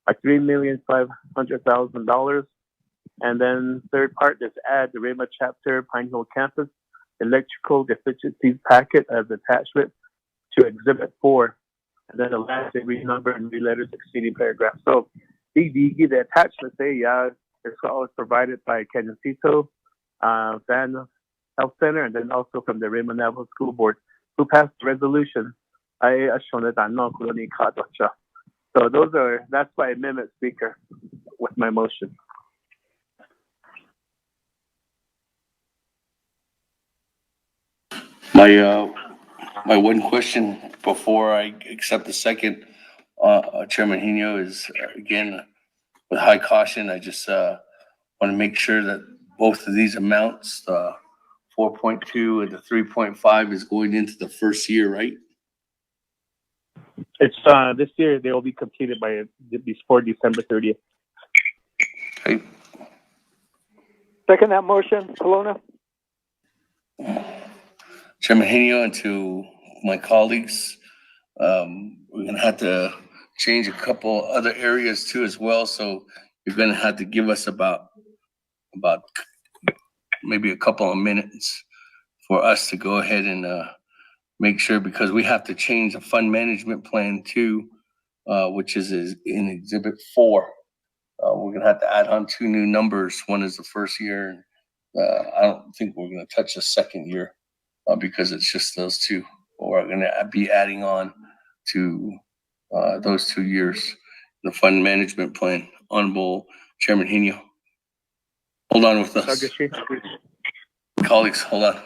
by $3,500,000. And then third part is add the Rama chapter Pine Hill campus electrical deficiencies packet as attachment to Exhibit 4. And then the last renumber and re-letter succeeding paragraph. So the attachment say it's always provided by Cañoncito Van Health Center, and then also from the Rama Navajo School Board, who passed the resolution. So that's my amendment, Speaker, with my motion. My one question before I accept the second, Chairman Hino, is again with high caution. I just want to make sure that both of these amounts, the 4.2 and the 3.5, is going into the first year, right? It's this year. They will be completed before December 30th. Okay. Second that motion, Kelowna. Chairman Hino, and to my colleagues, we're going to have to change a couple other areas too as well. So you're gonna have to give us about maybe a couple of minutes for us to go ahead and make sure, because we have to change the fund management plan too, which is in Exhibit 4. We're gonna have to add on 2 new numbers. One is the first year. I don't think we're gonna touch the second year because it's just those 2. We're gonna be adding on to those 2 years, the fund management plan. Honorable Chairman Hino, hold on with us. Colleagues, hold on.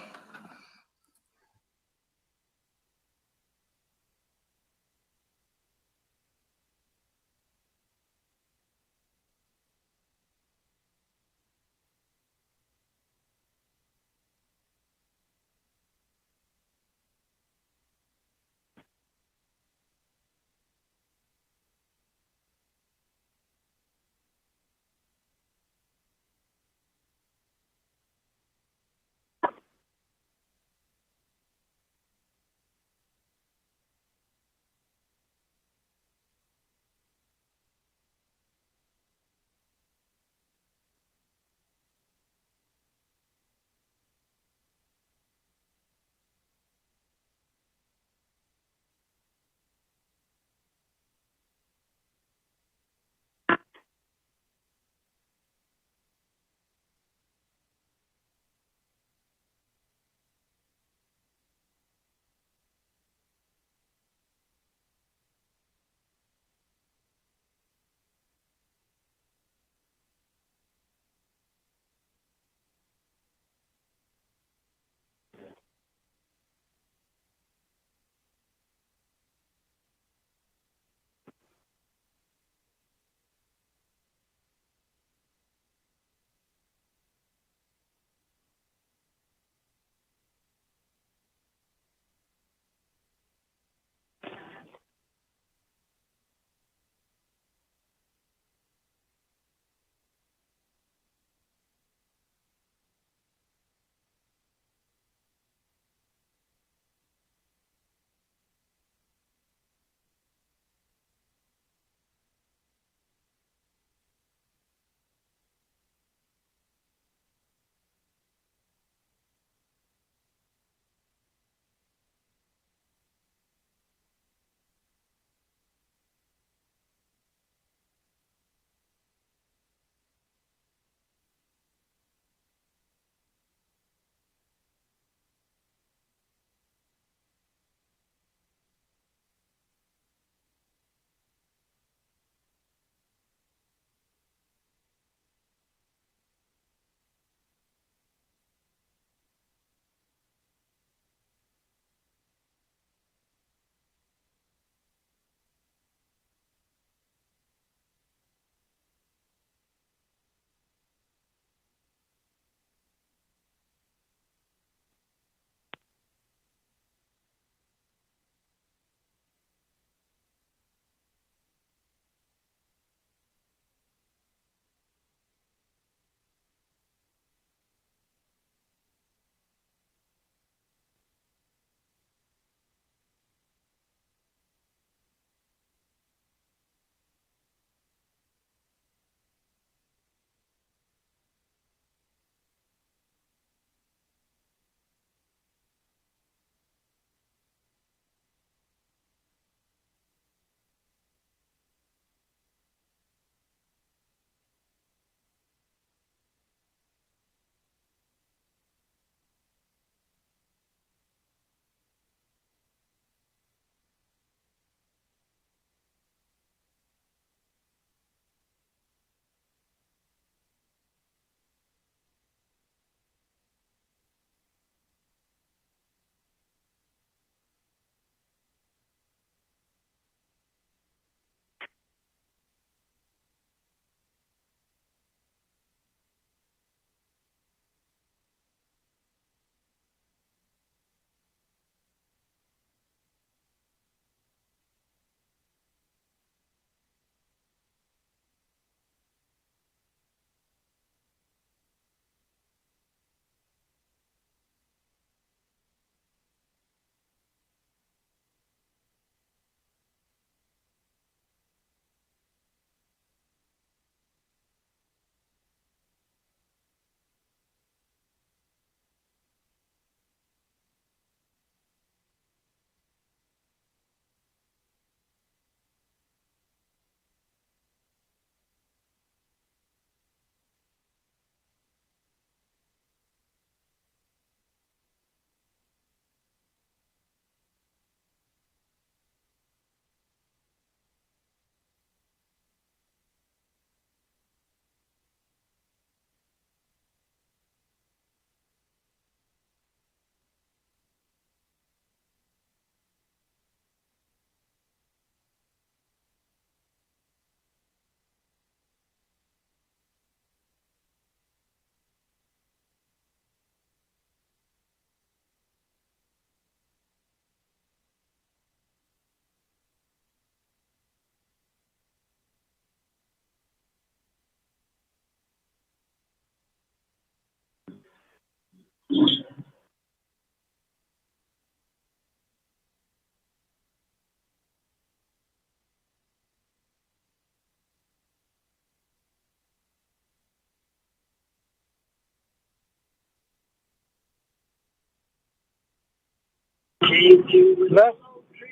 Last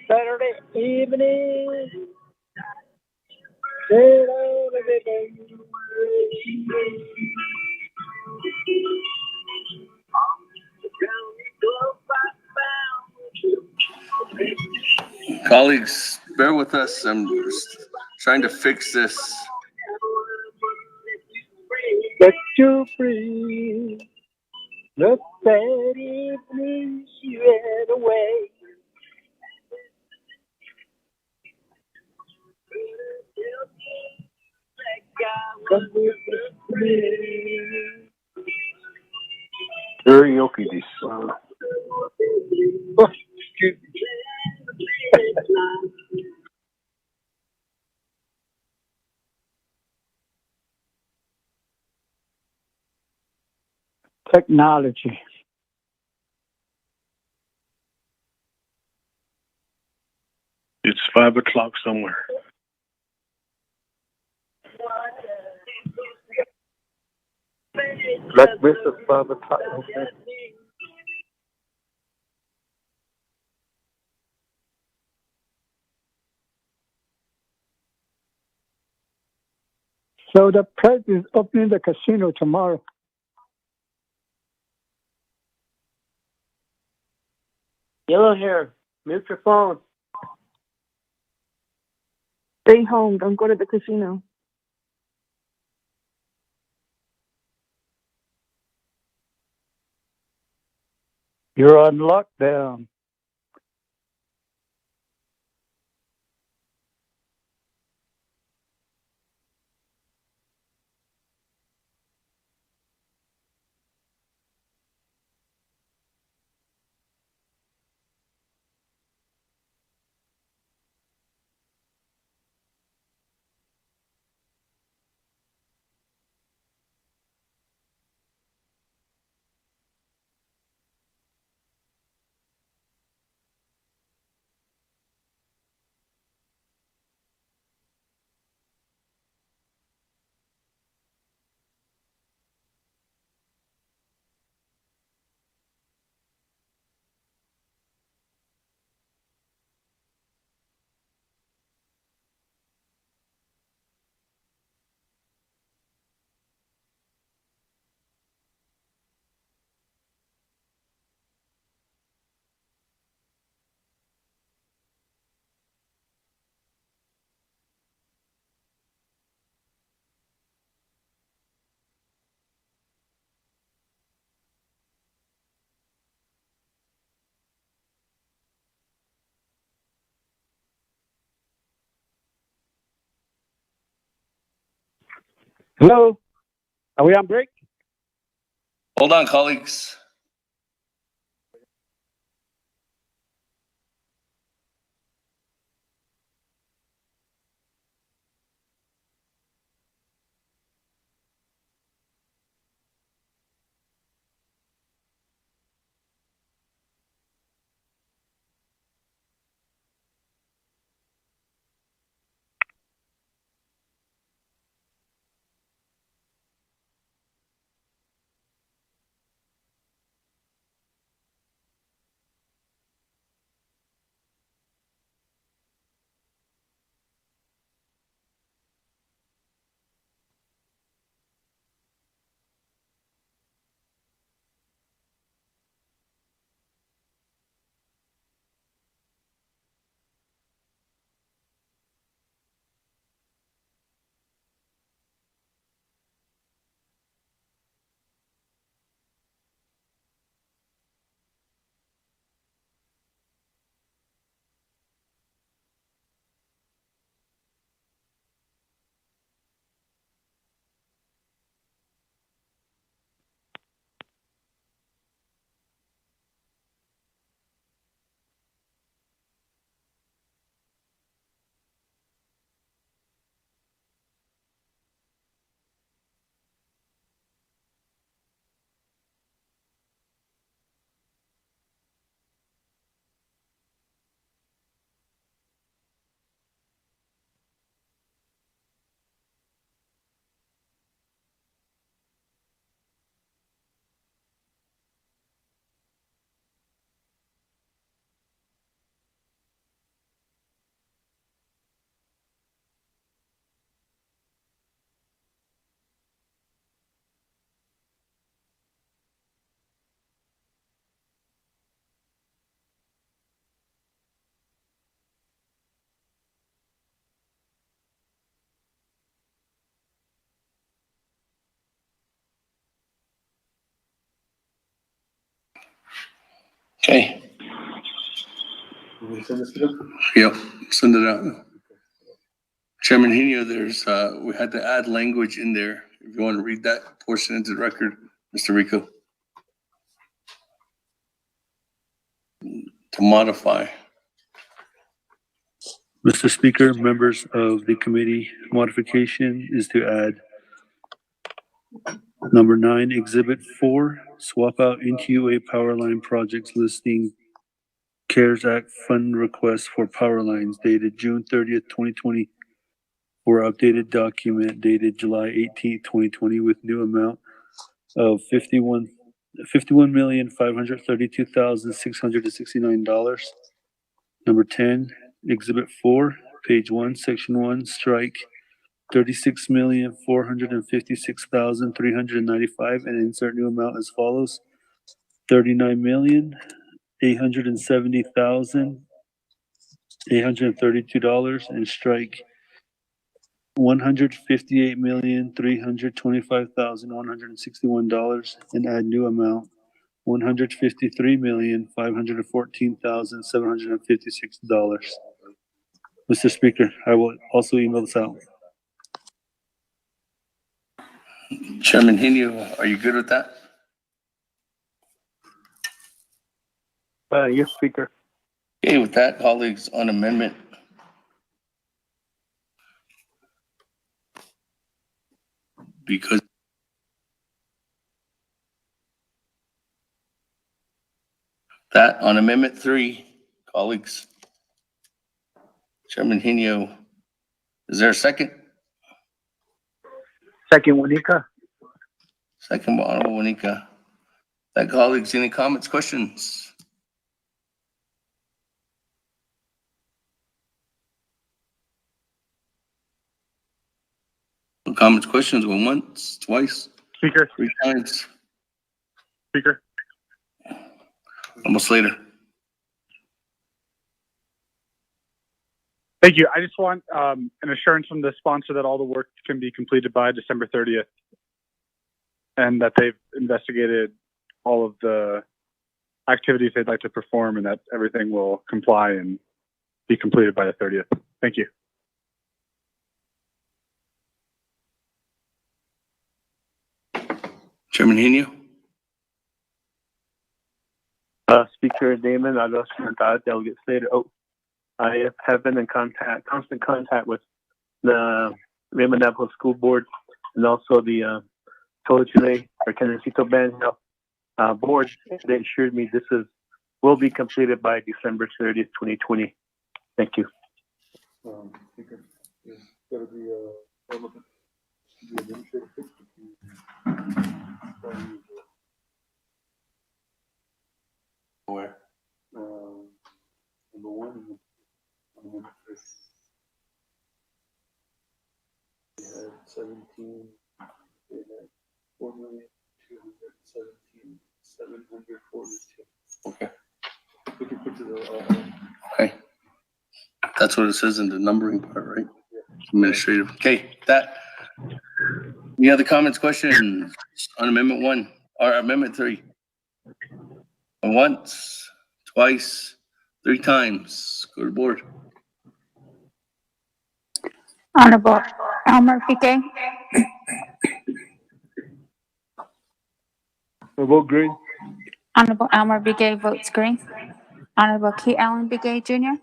Saturday evening. Colleagues, bear with us. I'm trying to fix this. Set you free. The sad evening she ran away. Karaoke this. Oh, excuse me. Technology. It's 5 o'clock somewhere. Let's wish us 5 o'clock. Okay. So the president is opening the casino tomorrow. Yellow hair, mute your phone. Stay home. Don't go to the casino. You're on lockdown. Hello? Are we on break? Hold on, colleagues. Okay. Yep, send it out. Chairman Henio, we had to add language in there. If you want to read that portion into the record, Mr. Rico. To modify. Mr. Speaker, members of the committee, modification is to add number 9, Exhibit 4, swap out NQA power line projects listing CARES Act fund request for power lines dated June 30th, 2020, for updated document dated July 18th, 2020, with new amount of $51,532,669. Number 10, Exhibit 4, page 1, Section 1, strike $36,456,395 and insert new amount as follows: $39,870,832 and strike $158,325,161 and add new amount $153,514,756. Mr. Speaker, I will also email this out. Chairman Henio, are you good with that? Yes, Speaker. Okay, with that, colleagues, on amendment. Because that on Amendment 3, colleagues. Chairman Henio, is there a second? Second, Wanika. Second by Honorable Wanika. That, colleagues, any comments, questions? Comments, questions, going once, twice, Speaker. 3 times. Speaker. Almost later. Thank you. I just want an assurance from the sponsor that all the work can be completed by December 30th and that they've investigated all of the activities they'd like to perform and that everything will comply and be completed by the 30th. Thank you. Chairman Henio? Speaker Damon, Delegate Slater. I have been in constant contact with the Raymond Navajo School Board and also the Tolachune or Canacito Band Board. They assured me this will be completed by December 30th, 2020. Thank you. Speaker, there's got to be a relevant administrative fix. Where? Number 1. They had 17. They had 4,217,742. Okay. We can put to the. Okay. That's what it says in the numbering part, right? Yeah. Administrative. Okay. That. Any other comments, questions on Amendment 1 or Amendment 3? Once, twice, 3 times. Go to the board. Honorable Elmer Piquet. Vote green. Honorable Elmer Piquet votes green. Honorable Key Allen Piquet Jr.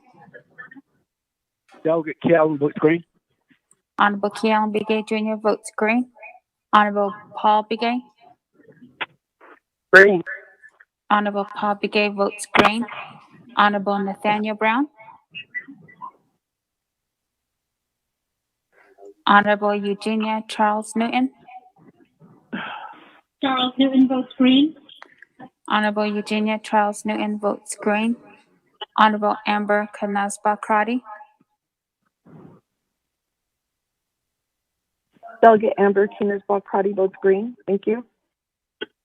Delegate Key Allen votes green. Honorable Key Allen Piquet Jr. votes green. Honorable Paul Piquet. Green. Honorable Paul Piquet votes green. Honorable Nathaniel Brown. Honorable Eugenia Charles Newton. Charles Newton votes green. Honorable Eugenia Charles Newton votes green. Honorable Amber Kanazba-Crotty. Delegate Amber Kanazba-Crotty votes green. Thank you.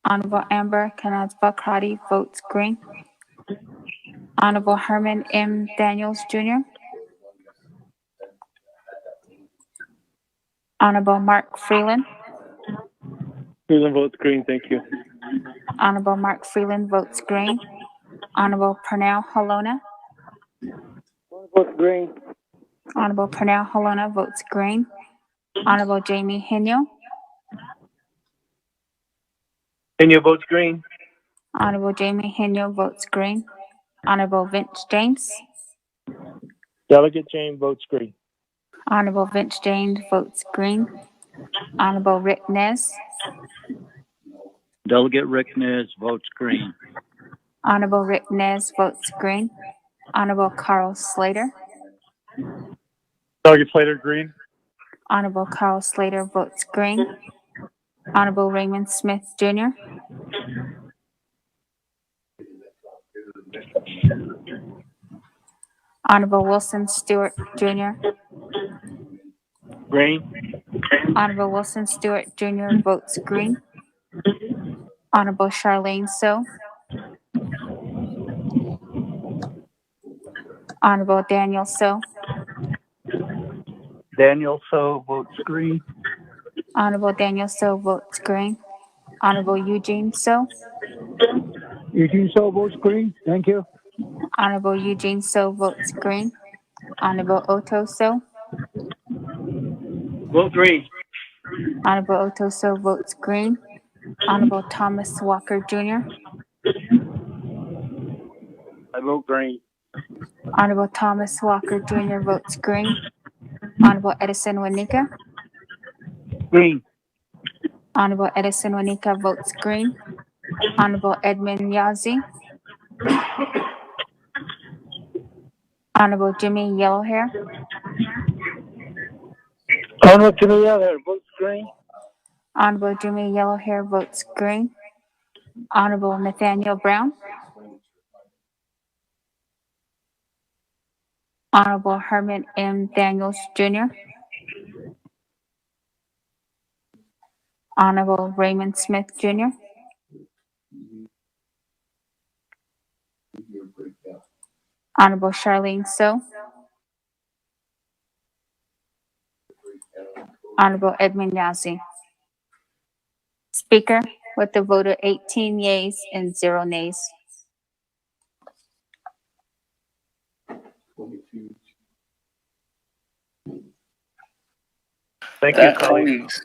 Honorable Amber Kanazba-Crotty votes green. Honorable Herman M. Daniels Jr. Honorable Mark Freeland. Freeland votes green. Thank you. Honorable Mark Freeland votes green. Honorable Pernell Halona. Vote green. Honorable Pernell Halona votes green. Honorable Jamie Henyo. Henyo votes green. Honorable Jamie Henyo votes green. Honorable Vince James. Delegate James votes green. Honorable Vince James votes green. Honorable Rick Nez. Delegate Rick Nez votes green. Honorable Rick Nez votes green. Honorable Carl Slater. Delegate Slater, green. Honorable Carl Slater votes green. Honorable Raymond Smith Jr. Honorable Wilson Stewart Jr. Green. Honorable Wilson Stewart Jr. votes green. Honorable Charlene So. Honorable Daniel So. Daniel So votes green. Honorable Daniel So votes green. Honorable Eugene So. Eugene So votes green. Thank you. Honorable Eugene So votes green. Honorable Otto So. Vote green. Honorable Otto So votes green. Honorable Thomas Walker Jr. I vote green. Honorable Thomas Walker Jr. votes green. Honorable Edison Wanika. Green. Honorable Edison Wanika votes green. Honorable Edmund Yazi. Honorable Jimmy Yellowhair. Honorable Jimmy Yellowhair votes green. Honorable Jimmy Yellowhair votes green. Honorable Nathaniel Brown. Honorable Herman M. Daniels Jr. Honorable Raymond Smith Jr. Honorable Charlene So. Honorable Edmund Yazi. Speaker, with the vote of 18 yeas and 0 nays. Thank you, That colleagues.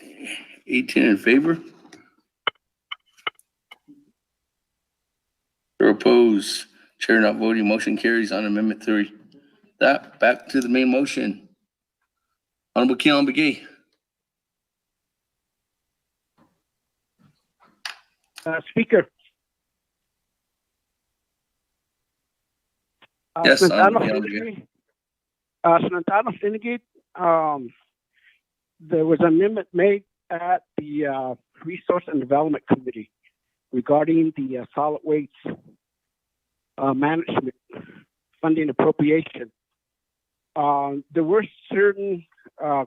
colleagues, 18 in favor. Or opposed. Chair not voting. Motion carries on Amendment 3. That back to the main motion. Honorable Keelan McGee. Speaker. Yes, Honorable Honorable Keelan McGee. There was an amendment made at the Resource and Development Committee regarding the solid waste management funding appropriation. There were certain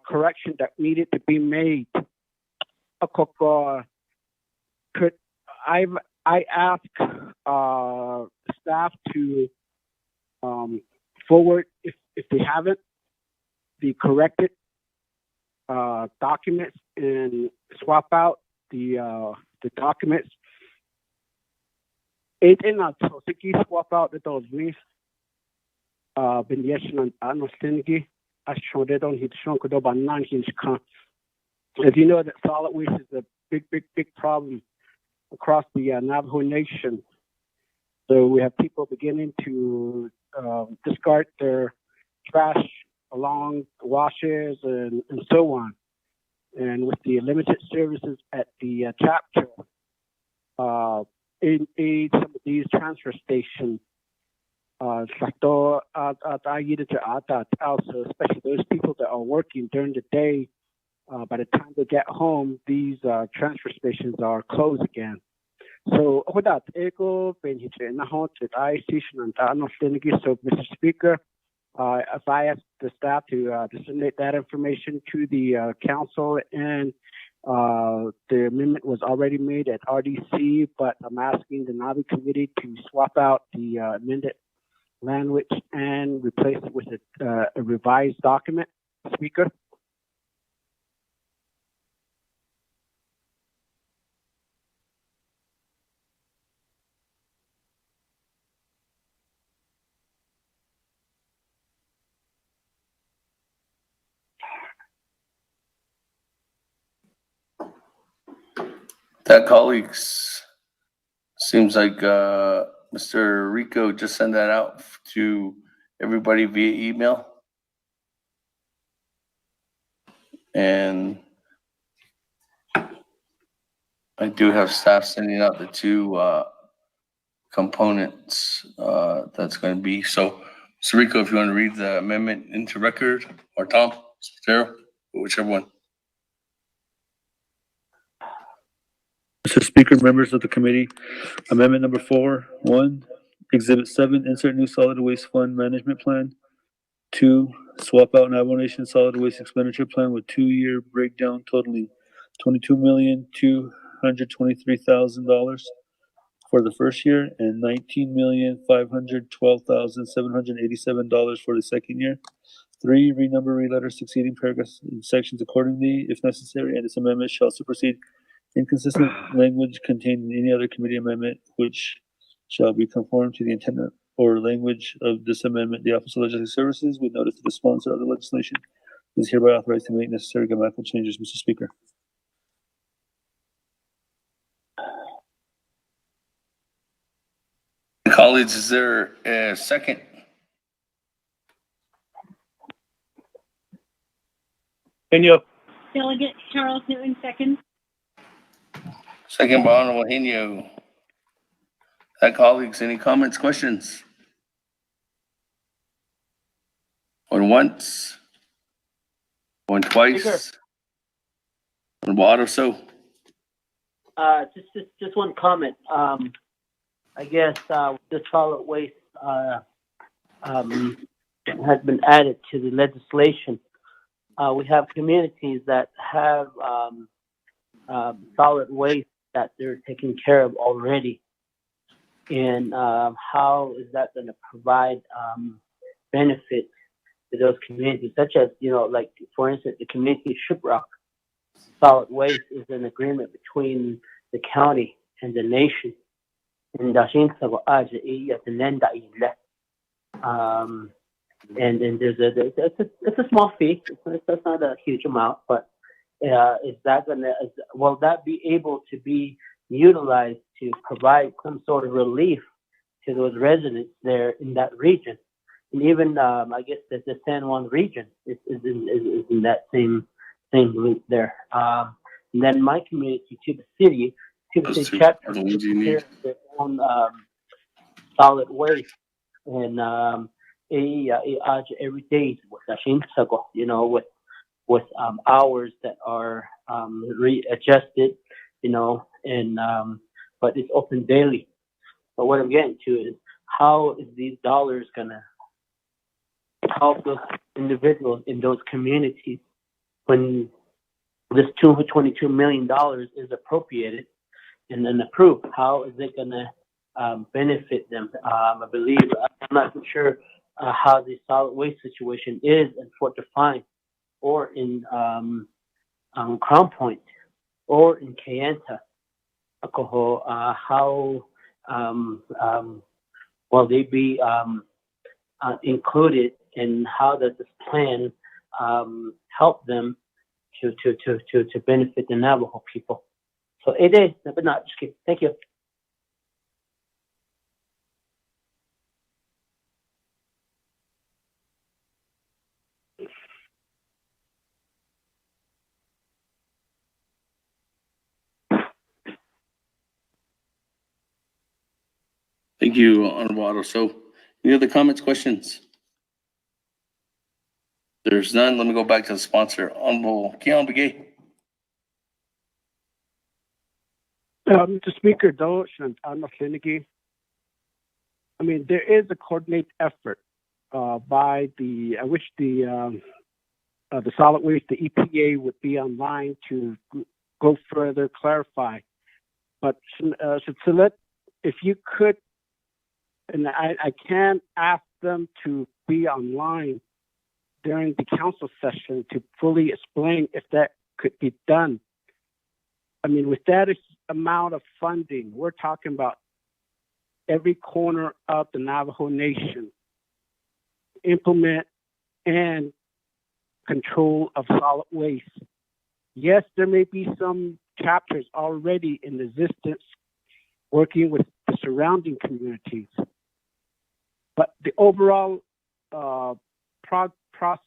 corrections that needed to be made. Could I ask staff to forward, if they haven't, the corrected documents and swap out the documents. Swap out those links. As you know, that solid waste is a big problem across the Navajo Nation. So we have people beginning to discard their trash along the washes and so on. And with the limited services at the chapter, in some of these transfer stations, also, especially those people that are working during the day, by the time they get home, these transfer stations are closed again. So, so Mr. Speaker, if I ask the staff to disseminate that information to the council, and the amendment was already made at RDC, but I'm asking the Naa'bik committee to swap out the amended language and replace it with a revised document. Speaker. That colleagues, seems like Mr. Rico just sent that out to everybody via email. And I do have staff sending out the two components that's going to be. So, Mr. Rico, if you want to read the amendment into record, or Tom, Sarah, whichever one. Mr. Speaker, members of the committee, amendment number 4, 1, Exhibit 7, insert new solid waste fund management plan. 2, swap out Navajo Nation solid waste expenditure plan with 2-year breakdown totaling $22,223,000 for the first year and $19,512,787 for the second year. 3, renumber re-letter succeeding paragraphs and sections accordingly if necessary, and this amendment shall supersede inconsistent language contained in any other committee amendment which shall be conformed to the intent or language of this amendment. The Office of Legislative Services, with notice to the sponsor of the legislation, is hereby authorized to make necessary grammatical changes, Mr. Speaker. Colleagues, is there a second? Henyo. Delegate Charles Newton, second. Second by Honorable Henyo. Colleagues, any comments, questions? Going once? Going twice? Speaker. Honorable Otto, so? Just one comment. I guess the solid waste has been added to the legislation. We have communities that have solid waste that they're taking care of already. And how is that going to provide benefit to those communities, such as, like, for instance, the community of Shiprock. Solid waste is an agreement between the county and the nation. And then it's a small fee. It's not a huge amount, but will that be able to be utilized to provide some sort of relief to those residents there in that region? And even I guess the San Juan region is in that same loop there. And then my community, to the city chapter, their own solid waste, and every day with hours that are readjusted, and but it's open daily. But what I'm getting to is, how is these dollars gonna help those individuals in those communities when this $222 million is appropriated and then approved? How is it gonna benefit them? I believe, I'm not sure how the solid waste situation is in Fort Defiance or in Crown Point or in Kayenta, how will they be included, and how does this plan help them to benefit the Navajo people? So it is, but not just kidding. Thank you. Thank you, Honorable Otto. So, any other comments, questions? There's none. Let me go back to the sponsor, Honorable Keon Begay. Mr. Speaker, Dosh and Honorable Klinigi, I mean, there is a coordinated effort by the. I wish the solid waste, the EPA, would be online to go further, clarify. But Silet, if you could, and I can ask them to be online during the council session to fully explain if that could be done. I mean, with that amount of funding, we're talking about every corner of the Navajo Nation implement and control of solid waste. Yes, there may be some chapter is already in existence, working with the surrounding communities. But the overall progress,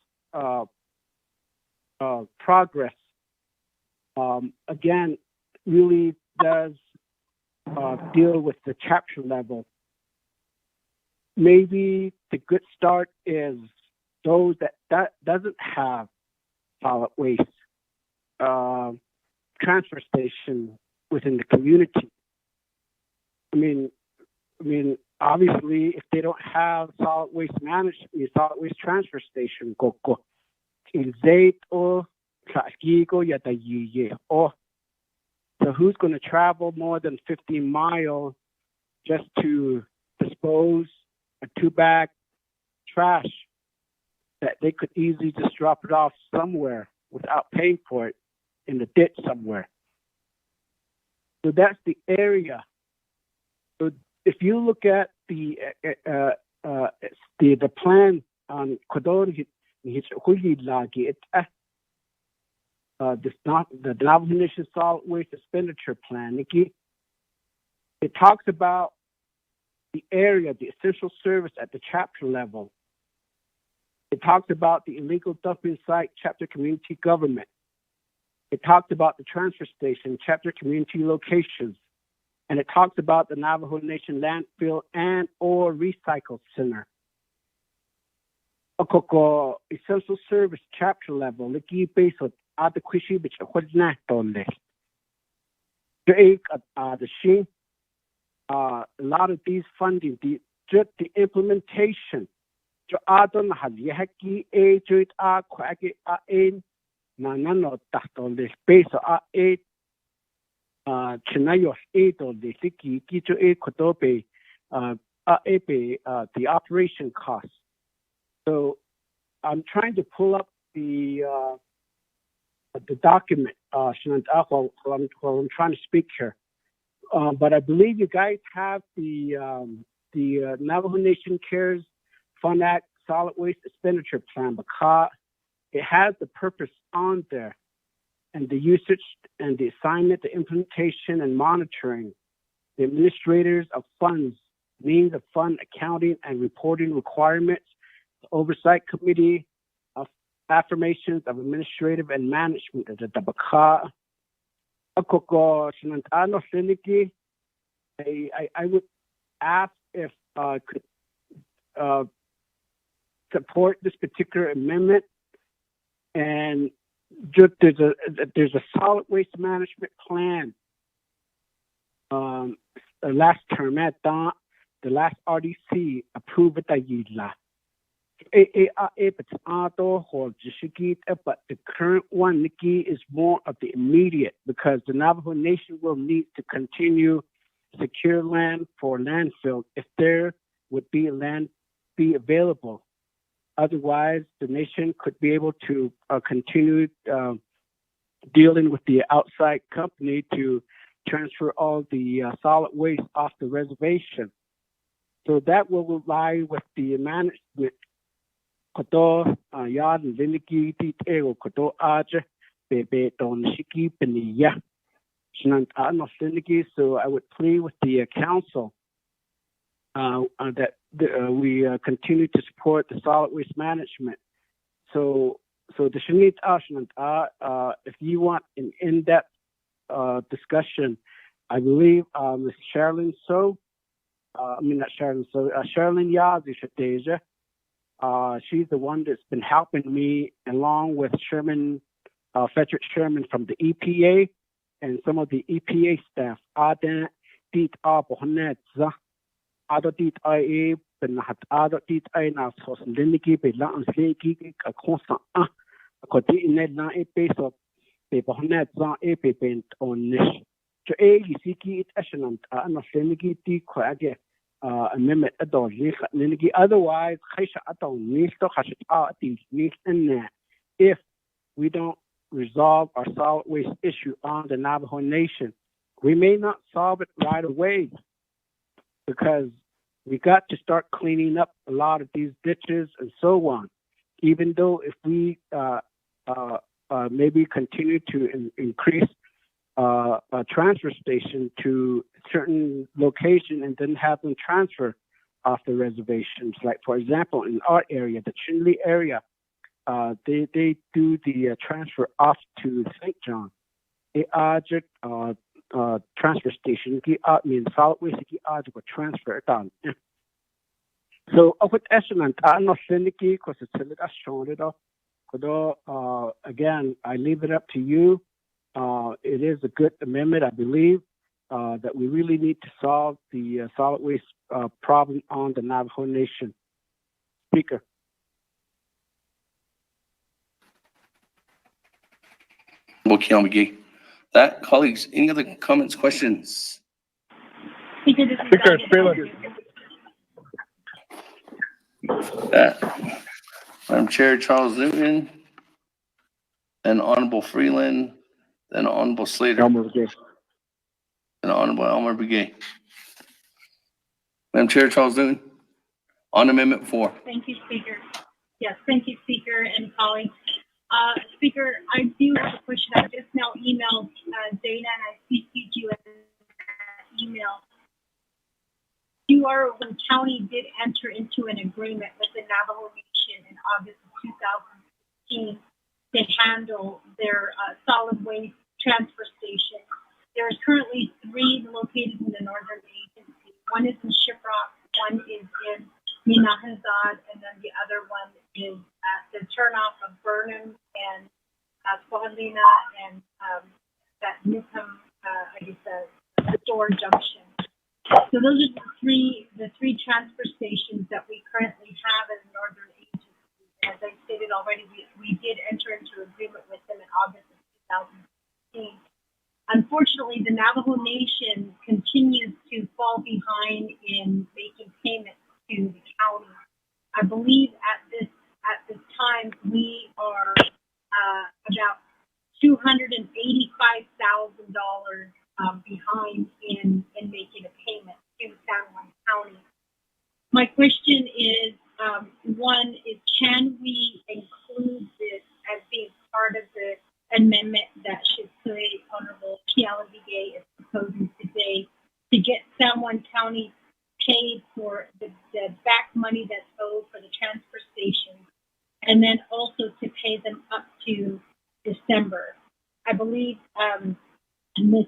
again, really does deal with the chapter level. Maybe the good start is those that doesn't have solid waste transfer station within the community. I mean, obviously, if they don't have solid waste management, solid waste transfer station, so who's going to travel more than 15 miles just to dispose a 2-bag trash that they could easily just drop it off somewhere without paying for it in the ditch somewhere? So that's the area. So if you look at the plan on Kodori, the Navajo Nation Solid Waste Expenditure Plan, it talks about the area, the essential service at the chapter level. It talks about the illegal dumping site, chapter community government. It talks about the transfer station, chapter community locations. And it talks about the Navajo Nation landfill and or recycle center. Essential service chapter level, a lot of these funding, just the implementation, the operation costs. So I'm trying to pull up the document while I'm trying to speak here. But I believe you guys have the Navajo Nation Cares Fund Act Solid Waste Expenditure Plan, because it has the purpose on there, and the usage and the assignment, the implementation and monitoring, the administrators of funds, means of fund accounting and reporting requirements, the oversight committee of affirmations of administrative and management of the Tabaka. I would ask if could support this particular amendment. And just there's a solid waste management plan. Last term at the last RDC approved it. But the current one, Nikki, is more of the immediate, because the Navajo Nation will need to continue secure land for landfill if there would be land be available. Otherwise, the nation could be able to continue dealing with the outside company to transfer all the solid waste off the reservation. So that will lie with the management. So I would plead with the council that we continue to support the solid waste management. So the Shanit Ashland, if you want an in-depth discussion, I believe Ms. Sherilyn Sherilyn Yazi Shadeja, she's the one that's been helping me, along with Sherman, Frederick Sherman from the EPA and some of the EPA staff. Amendment otherwise, if we don't resolve our solid waste issue on the Navajo Nation, we may not solve it right away, because we got to start cleaning up a lot of these ditches and so on. Even though if we maybe continue to increase a transfer station to a certain location and then have them transfer off the reservations. Like, for example, in our area, the Chinle area, they do the transfer off to St. John. Transfer station, mean solid waste, transfer down. So, with Eshaman, I'm not syndicate because it's a little shown it off. Again, I leave it up to you. It is a good amendment, I believe, that we really need to solve the solid waste problem on the Navajo Nation. Speaker. Okay, McGee. That, colleagues, any other comments, questions? Speaker Freeland. Madam Chair, Charles Newton, then Honorable Freeland, then Honorable Slater, and Honorable Elmer Begay. Madam Chair, Charles Newton, on Amendment 4. Thank you, Speaker. Yes, thank you, Speaker and colleagues. Speaker, I do have a question. I just now emailed Dana, and I CC'd you in that email. When County did enter into an agreement with the Navajo Nation in August of 2016 to handle their solid waste transfer station. There are currently 3 located in the Northern Agency. One is in Shiprock, one is in Minahazad, and then the other one is at the turnoff of Burnham and Squahalina and that Newcomb, store junction. So those are the three transfer stations that we currently have in the Northern Agency. As I stated already, we did enter into agreement with them in August of 2016. Unfortunately, the Navajo Nation continues to fall behind in making payments to the county. I believe at this time we are about $285,000 behind in making a payment to San Juan County. My question is, one is, can we include this as being part of the amendment that should say Honorable Kiala Vigay is proposing today to get San Juan County paid for the back money that's owed for the transfer station, and then also to pay them up to December? I believe Ms.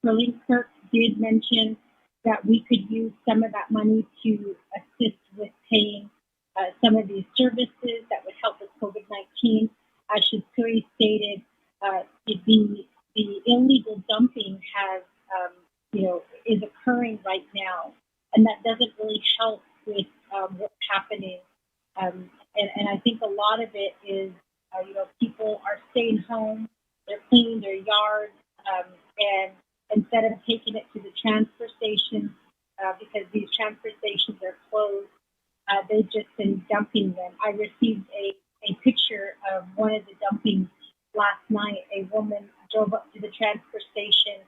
Marlene Kirk did mention that we could use some of that money to assist with paying some of these services that would help with COVID-19. As Shizkuri stated, the illegal dumping has, is occurring right now, and that doesn't really help with what's happening. And I think a lot of it is, people are staying home, they're cleaning their yards, and instead of taking it to the transfer station, because these transfer stations are closed, they've just been dumping them. I received a picture of one of the dumpings last night. A woman drove up to the transfer station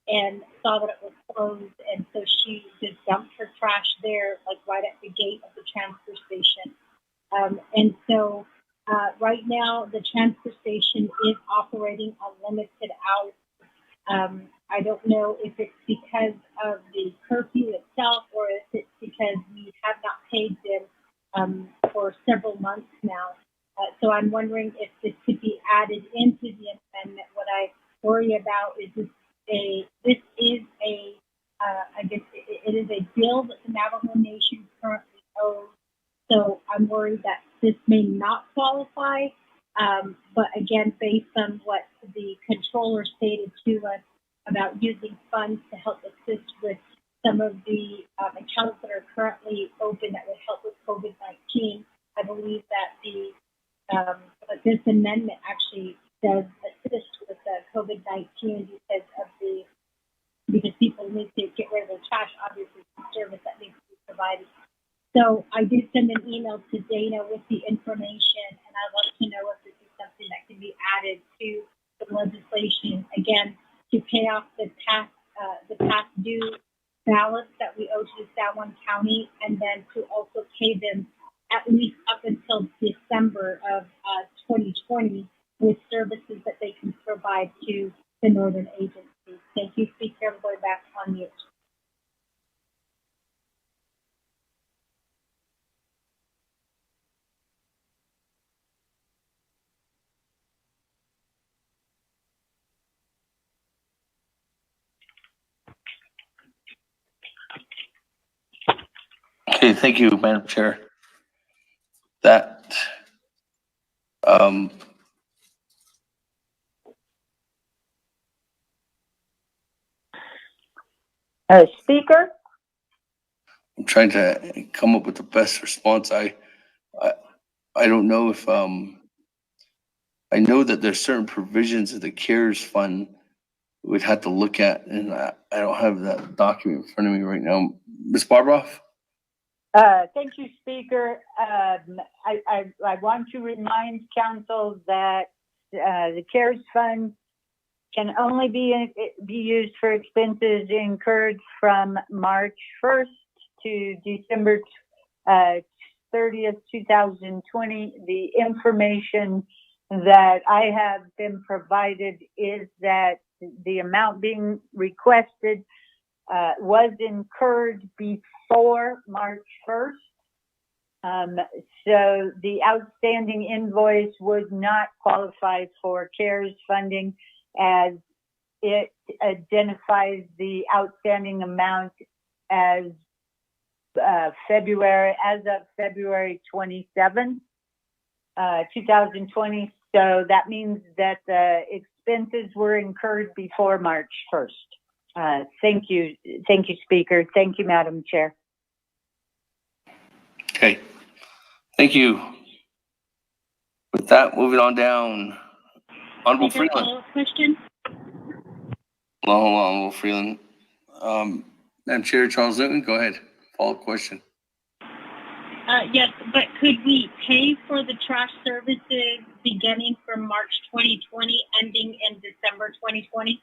and saw that it was closed, and so she just dumped her trash there, like right at the gate of the transfer station. And so right now, the transfer station is operating on limited hours. I don't know if it's because of the curfew itself or if it's because we have not paid them for several months now. So I'm wondering if this could be added into the amendment. What I worry about is it is a bill that the Navajo Nation currently owes. So I'm worried that this may not qualify. But again, based on what the controller stated to us about using funds to help assist with some of the accounts that are currently open that would help with COVID-19, I believe that this amendment actually does assist with COVID-19 because people need to get rid of their trash, obviously, it's a service that needs to be provided. So I did send an email to Dana with the information, and I'd like to know if this is something that can be added to the legislation, again, to pay off the past due balance that we owe to San Juan County, and then to also pay them at least up until December of 2020 with services that they can provide to the northern agencies. Thank you, Speaker. I'm going back on mute. Okay, thank you, Madam Chair. That, Speaker? I'm trying to come up with the best response. I don't know if, I know that there's certain provisions of the CARES fund we'd have to look at, and I don't have that document in front of me right now. Ms. Barbroff? Thank you, Speaker. I want to remind Council that the CARES fund can only be used for expenses incurred from March 1st to December 30th, 2020. The information that I have been provided is that the amount being requested was incurred before March 1st. So the outstanding invoice would not qualify for CARES funding, as it identifies the outstanding amount as of February 27th, 2020. So that means that the expenses were incurred before March 1st. Thank you, Speaker. Thank you, Madam Chair. Okay, thank you. With that, moving on down. Honorable Speaker, Freeland. follow-up question. Hold on, Honorable Freeland. Madam Chair, Charles Newton, go ahead. Follow-up question. Yes, but could we pay for the trash services beginning from March 2020, ending in December 2020?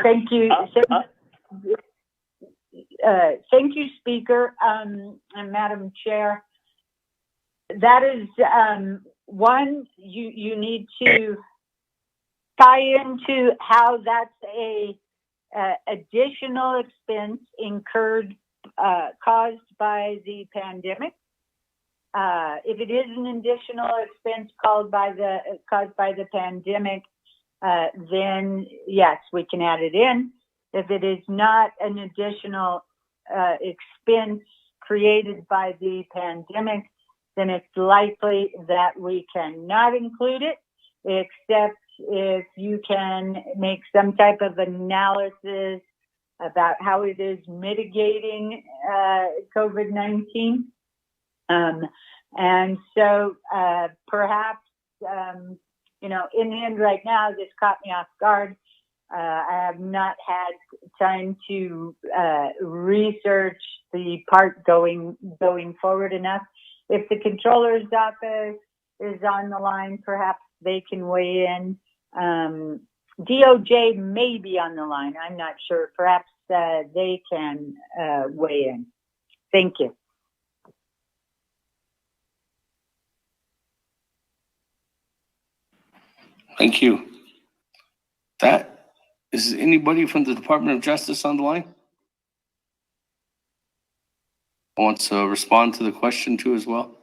Thank you. Thank you, Speaker and Madam Chair. That is one, you need to tie into how that's a additional expense incurred caused by the pandemic. If it is an additional expense caused by the pandemic, then yes, we can add it in. If it is not an additional expense created by the pandemic, then it's likely that we cannot include it, except if you can make some type of analysis about how it is mitigating COVID-19. And so perhaps, in the end right now, this caught me off guard. I have not had time to research the part going forward enough. If the controller's office is on the line, perhaps they can weigh in. DOJ may be on the line. I'm not sure. Perhaps they can weigh in. Thank you. Thank you. Is anybody from the Department of Justice on the line? Wants to respond to the question too as well?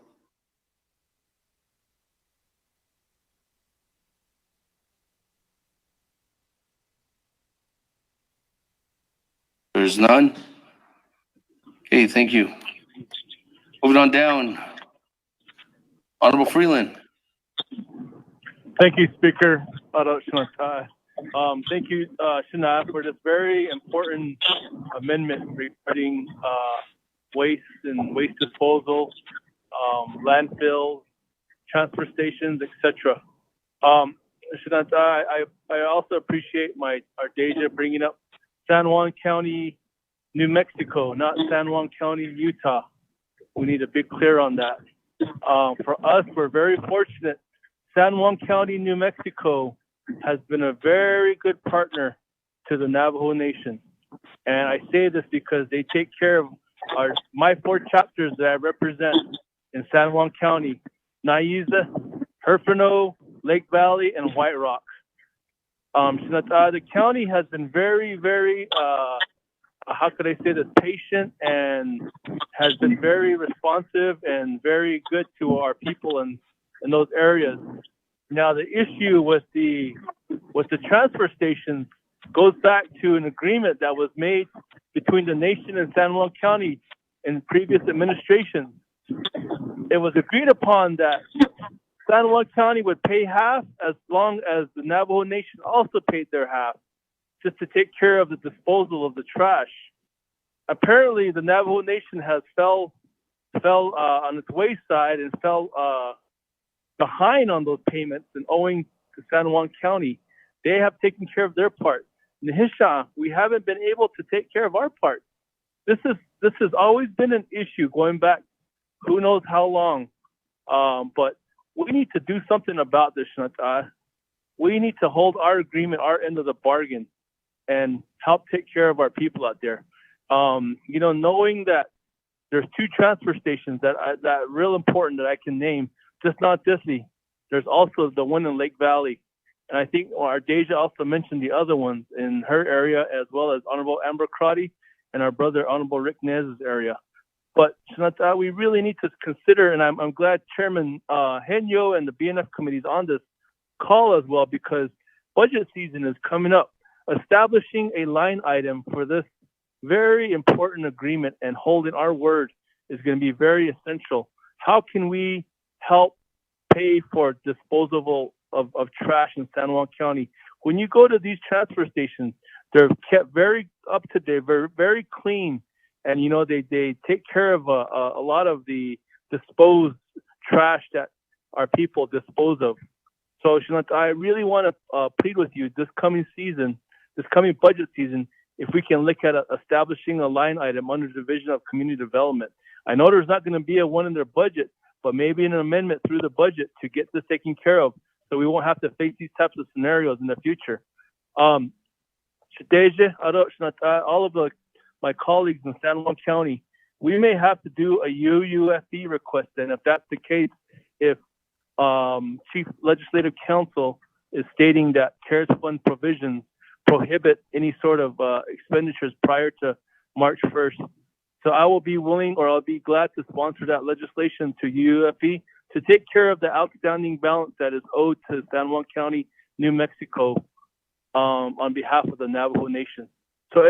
There's none. Okay, thank you. Moving on down. Honorable Freeland. Thank you, Speaker. Thank you, Shana, for this very important amendment regarding waste and waste disposal, landfills, transfer stations, etc. Shana, I also appreciate our Deja bringing up San Juan County, New Mexico, not San Juan County, Utah. We need to be clear on that. For us, we're very fortunate. San Juan County, New Mexico has been a very good partner to the Navajo Nation. And I say this because they take care of my 4 chapters that I represent in San Juan County: Naiza, Herfano, Lake Valley, and White Rock. The county has been very, very, how could I say this, patient, and has been very responsive and very good to our people in those areas. Now, the issue with the transfer stations goes back to an agreement that was made between the nation and San Juan County in previous administrations. It was agreed upon that San Juan County would pay half as long as the Navajo Nation also paid their half, just to take care of the disposal of the trash. Apparently, the Navajo Nation has fell on its wayside and fell behind on those payments and owing to San Juan County. They have taken care of their part. Nahisha, we haven't been able to take care of our part. This has always been an issue going back who knows how long. But we need to do something about this, Shanata. We need to hold our agreement, our end of the bargain, and help take care of our people out there. Knowing that there's 2 transfer stations that real important that I can name, just not Disney. There's also the one in Lake Valley. And I think our Deja also mentioned the other ones in her area, as well as Honorable Amber Crotty and our brother Honorable Rick Nez's area. But Shanata, we really need to consider, and I'm glad Chairman Henyo and the BNF committee is on this call as well, because budget season is coming up. Establishing a line item for this very important agreement and holding our word is going to be very essential. How can we help pay for disposal of trash in San Juan County? When you go to these transfer stations, they're kept very up to date, very, very clean. And, they take care of a lot of the disposed trash that our people dispose of. So, Shanata, I really want to plead with you this coming budget season, if we can look at establishing a line item under the Division of Community Development. I know there's not going to be a one in their budget, but maybe an amendment through the budget to get this taken care of so we won't have to face these types of scenarios in the future. Shadeja, Shanata, all of my colleagues in San Juan County, we may have to do a UUFE request. And if that's the case, if Chief Legislative Counsel is stating that CARES Fund provisions prohibit any sort of expenditures prior to March 1st. So I will be willing, or I'll be glad to sponsor that legislation to UUFE to take care of the outstanding balance that is owed to San Juan County, New Mexico, on behalf of the Navajo Nation. So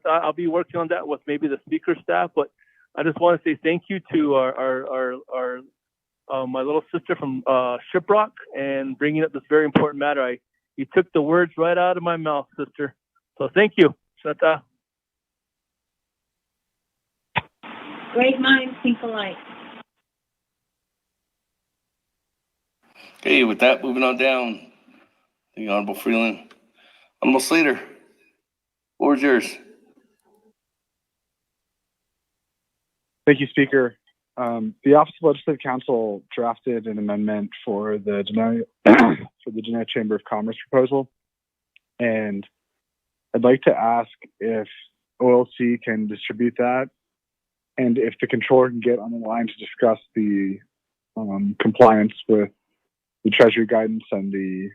I'll be working on that with maybe the speaker staff, but I just want to say thank you to our my little sister from Shiprock and bringing up this very important matter. You took the words right out of my mouth, sister. So thank you, Shata. Great minds think alike. Okay, with that, moving on down, the Honorable Freeland. Honorable Slater, what was yours? Thank you, Speaker. The Office of Legislative Counsel drafted an amendment for the Geneva Chamber of Commerce proposal, and I'd like to ask if OLC can distribute that, and if the controller can get on the line to discuss the compliance with the Treasury guidance and the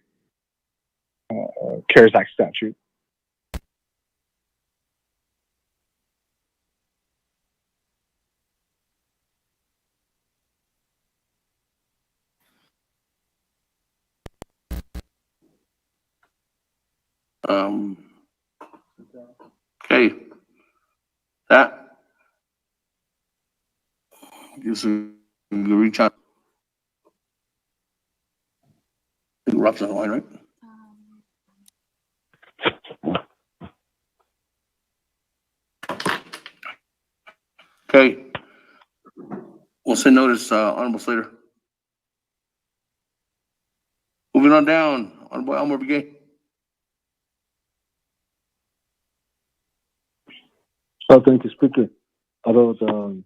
CARES Act statute. Okay. That gives a reach out. I think Rob's on the line, right? Okay. We'll send notice, Honorable Slater. Moving on down, Honorable Elmer Begay. Oh, thank you, Speaker. About on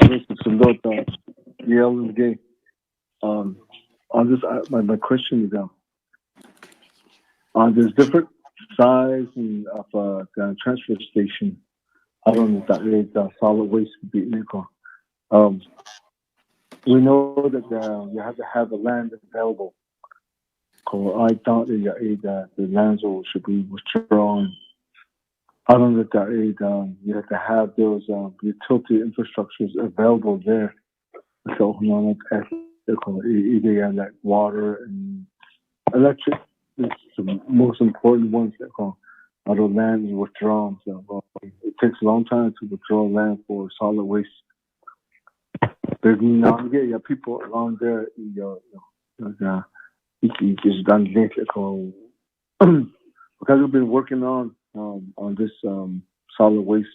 this, my question is there's different size of the transfer station. I don't know if that is solid waste would be equal. we know that you have to have the land available. I thought that the lands should be withdrawn. I don't know that you have to have those utility infrastructures available there. So, either like water and electric. It's the most important ones that are the land is withdrawn. So it takes a long time to withdraw land for solid waste. There's people along there. It's done because we've been working on this solid waste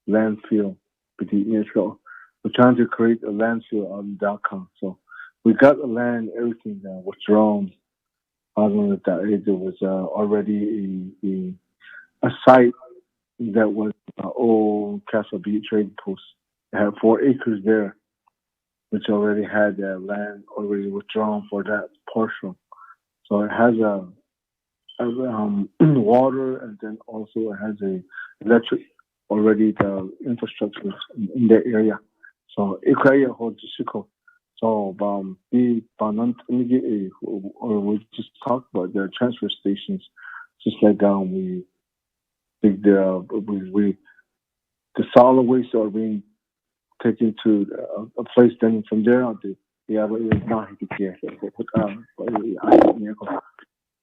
landfill. We're trying to create a landfill on Dakar. So we got the land, everything withdrawn. I don't know that there was already a site that was old Castle Beach trading post. It had 4 acres there, which already had land already withdrawn for that portion. So it has water, and then also it has a electric already the infrastructure in that area. So it holds so we just talked about the transfer stations, just like we think the solid waste are being taken to a place. Then from there on,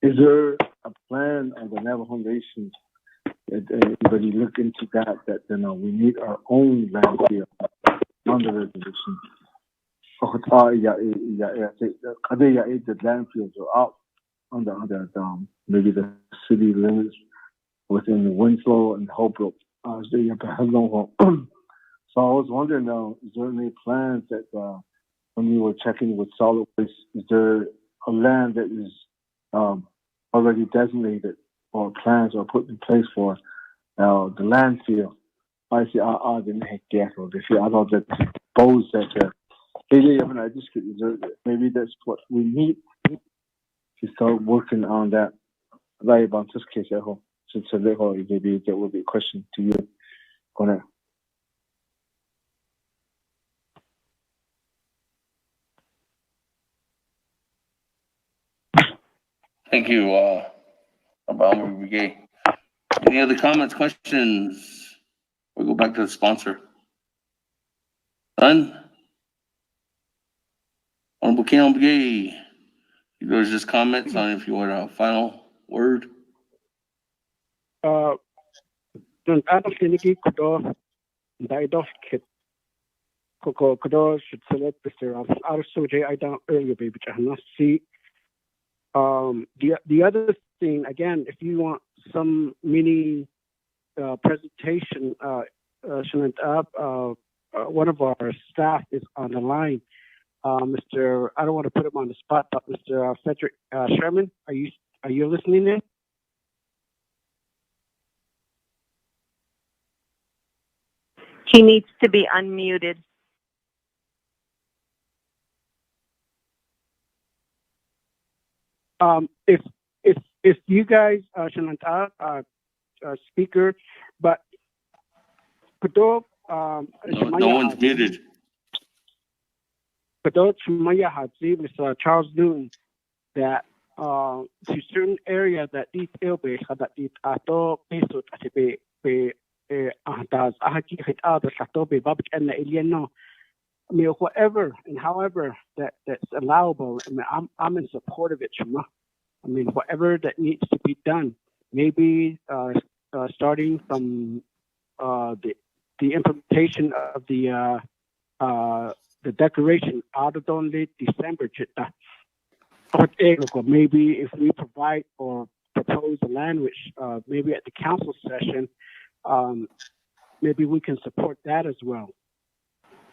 is there a plan of the Navajo Nation? Anybody look into that we need our own landfill on the reservation? The landfills are out on the maybe the city limits within Winslow and Holbrook. So I was wondering is there any plans that when you were checking with solid waste, is there a land that is already designated or plans are put in place for the landfill? I see I didn't get or this year. I don't suppose that maybe that's what we need to start working on that. Maybe that will be a question to you. Go ahead. Thank you, Brigade. Any other comments, questions? We'll go back to the sponsor. None? Honorable King Brigade, there's just comments on if you want a final word. I don't think it could should select Mr. Also, I don't earlier, baby. See, the other thing, again, if you want some mini presentation, one of our staff is on the line. Mr. I don't want to put him on the spot, but Mr. Frederick Sherman, are you listening in? He needs to be unmuted. If you guys speaker, but no one's muted. Mr. Charles Newton, that to certain area that these airways that these ato pesut be ahdas sato be babik and alieno. I mean, whatever and however that's allowable. I mean, I'm in support of it, Shema. I mean, whatever that needs to be done, maybe starting from the implementation of the declaration out of only December. Maybe if we provide or propose a language, maybe at the council session, maybe we can support that as well.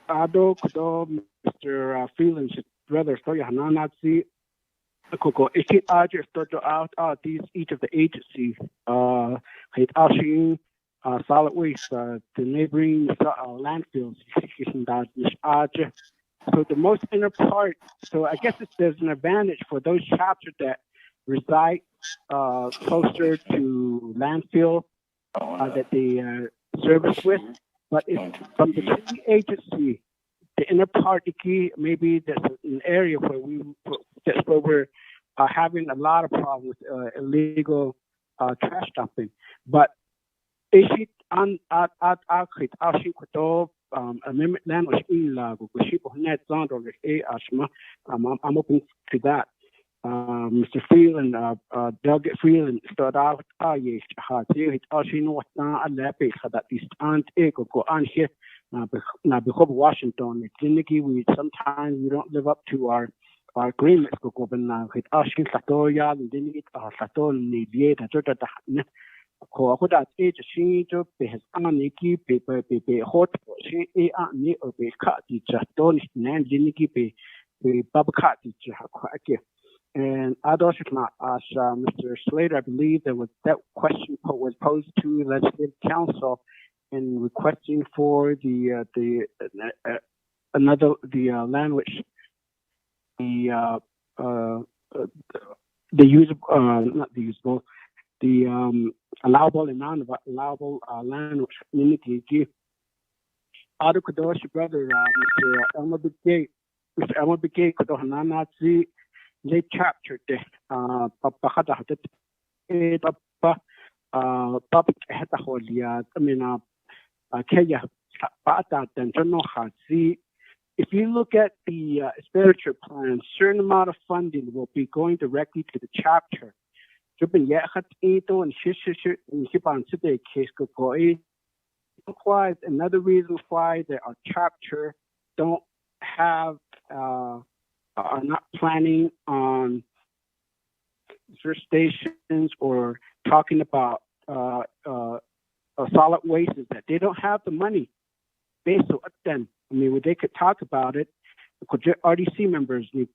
Mr. Freeland, brother, so Nazi. Out these each of the agencies, solid waste, the neighboring landfills. So the most inner part. So I guess there's an advantage for those chapters that reside closer to landfill that they service with. But if from the city agency the inner part, maybe that's an area where that's where we're having a lot of problems with illegal trash dumping. But ishit an at akrit ashi kuto amendment land was in lago kuship net sound or ashma. I'm open to that. Mr. Freeland, Doug Freeland started out yes had it ashi no na alape that is ant ego go on here now because Washington we sometimes we don't live up to our agreements go go na it ashi satoya and then it saton ni dieta jota da ko ko that age she to be has aniki be hot she ni or be cut it just don't nan jiniki be bab cut it just and others as Mr. Slater, I believe there was that question was posed to Legislative Council in requesting for the land which the not the usable the allowable and non-allowable land which community give. Other Kadosh brother Mr. Elmer Bigay Kadohananazi late chapter de Papa public hetaholia I mean Kenya Pata Dentono Hazi. If you look at the expenditure plan, certain amount of funding will be going directly to the chapter. Another reason why our chapter don't have are not planning on search stations or talking about solid waste is that they don't have the money. Then I mean, they could talk about it. RDC members, and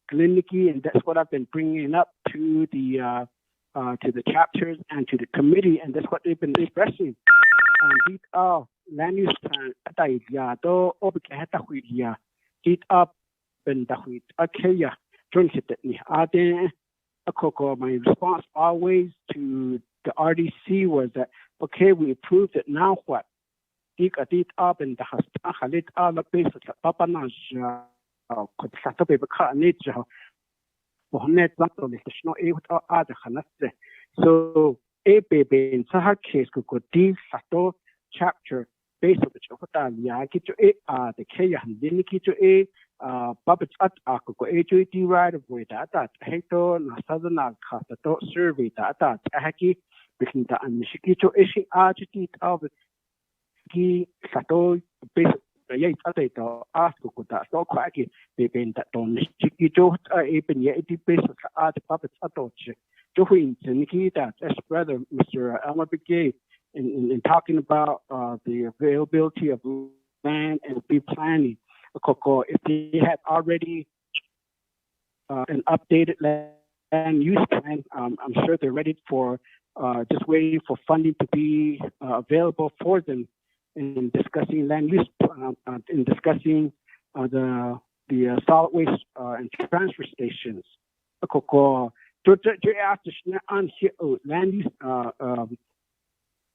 that's what I've been bringing up to the chapters and to the committee, and that's what they've been expressing. These are land use plan. My response always to the RDC was that okay, we approved it. Now what? So chapter based on the Kenya puppets at HOD right of way that Hato Southern Kata survey that Haki between the Mishikito Ishi Architect of the Sato based Yay Tato ask that so quacky been that on Shikito even yet based on art puppets at Join Zeniki that as brother Mr. Elmer Bigay in talking about the availability of land and pre-planning. If they had already an updated land use plan, I'm sure they're ready for just waiting for funding to be available for them in discussing land use, in discussing the solid waste and transfer stations. Land use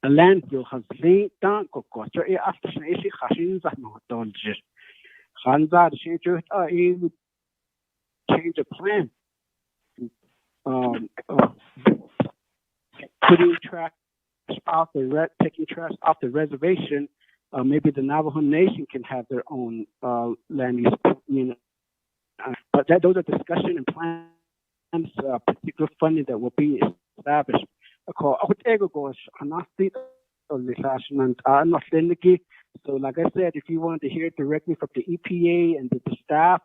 a landfill has laid down after change a plan. Putting trash off taking trash off the reservation. Maybe the Navajo Nation can have their own land use. But those are discussion and plans, particular funding that will be established. So like I said, if you want to hear it directly from the EPA and the staff,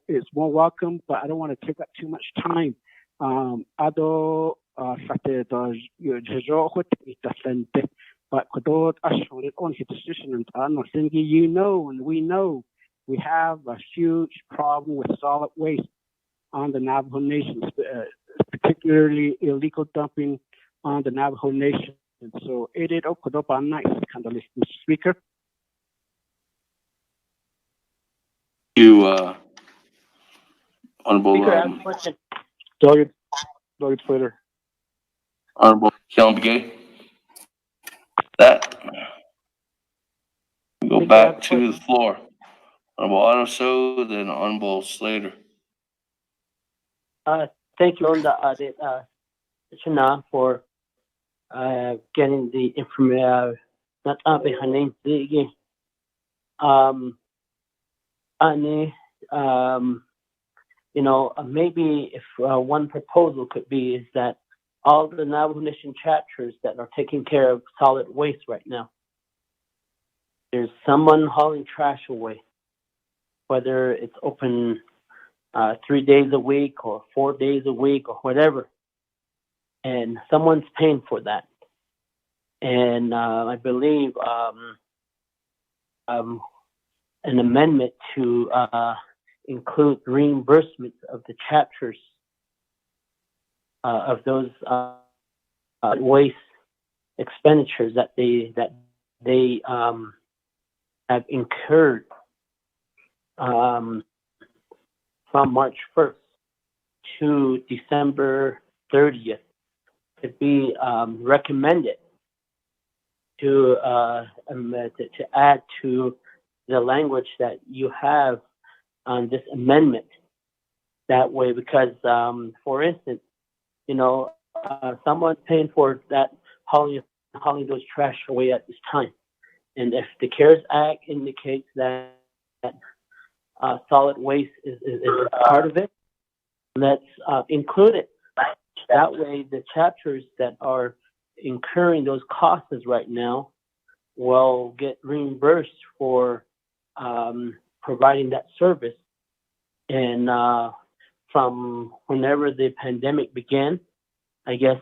it's more welcome, but I don't want to take up too much time. But you know, and we know we have a huge problem with solid waste on the Navajo Nation, particularly illegal dumping on the Navajo Nation. And so it is nice, Mr. Speaker. You, Honorable Speaker, I have a question. Doug Slater. Honorable Kellen Begay. That. Go Go back to the floor. Honorable Otto, then Honorable Slater. Thank you on the Chana for getting the information. Not behind the maybe if one proposal could be is that all the Navajo Nation chapters that are taking care of solid waste right now, there's someone hauling trash away, whether it's open 3 days a week or 4 days a week or whatever, and someone's paying for that. And I believe an amendment to include reimbursement of the chapters of those waste expenditures that they have incurred from March 1st to December 30th to be recommended to add to the language that you have on this amendment. That way, because for instance, someone's paying for that hauling those trash away at this time, and if the CARES Act indicates that solid waste is part of it, let's include it. That way, the chapters that are incurring those costs right now will get reimbursed for providing that service. And from whenever the pandemic began, I guess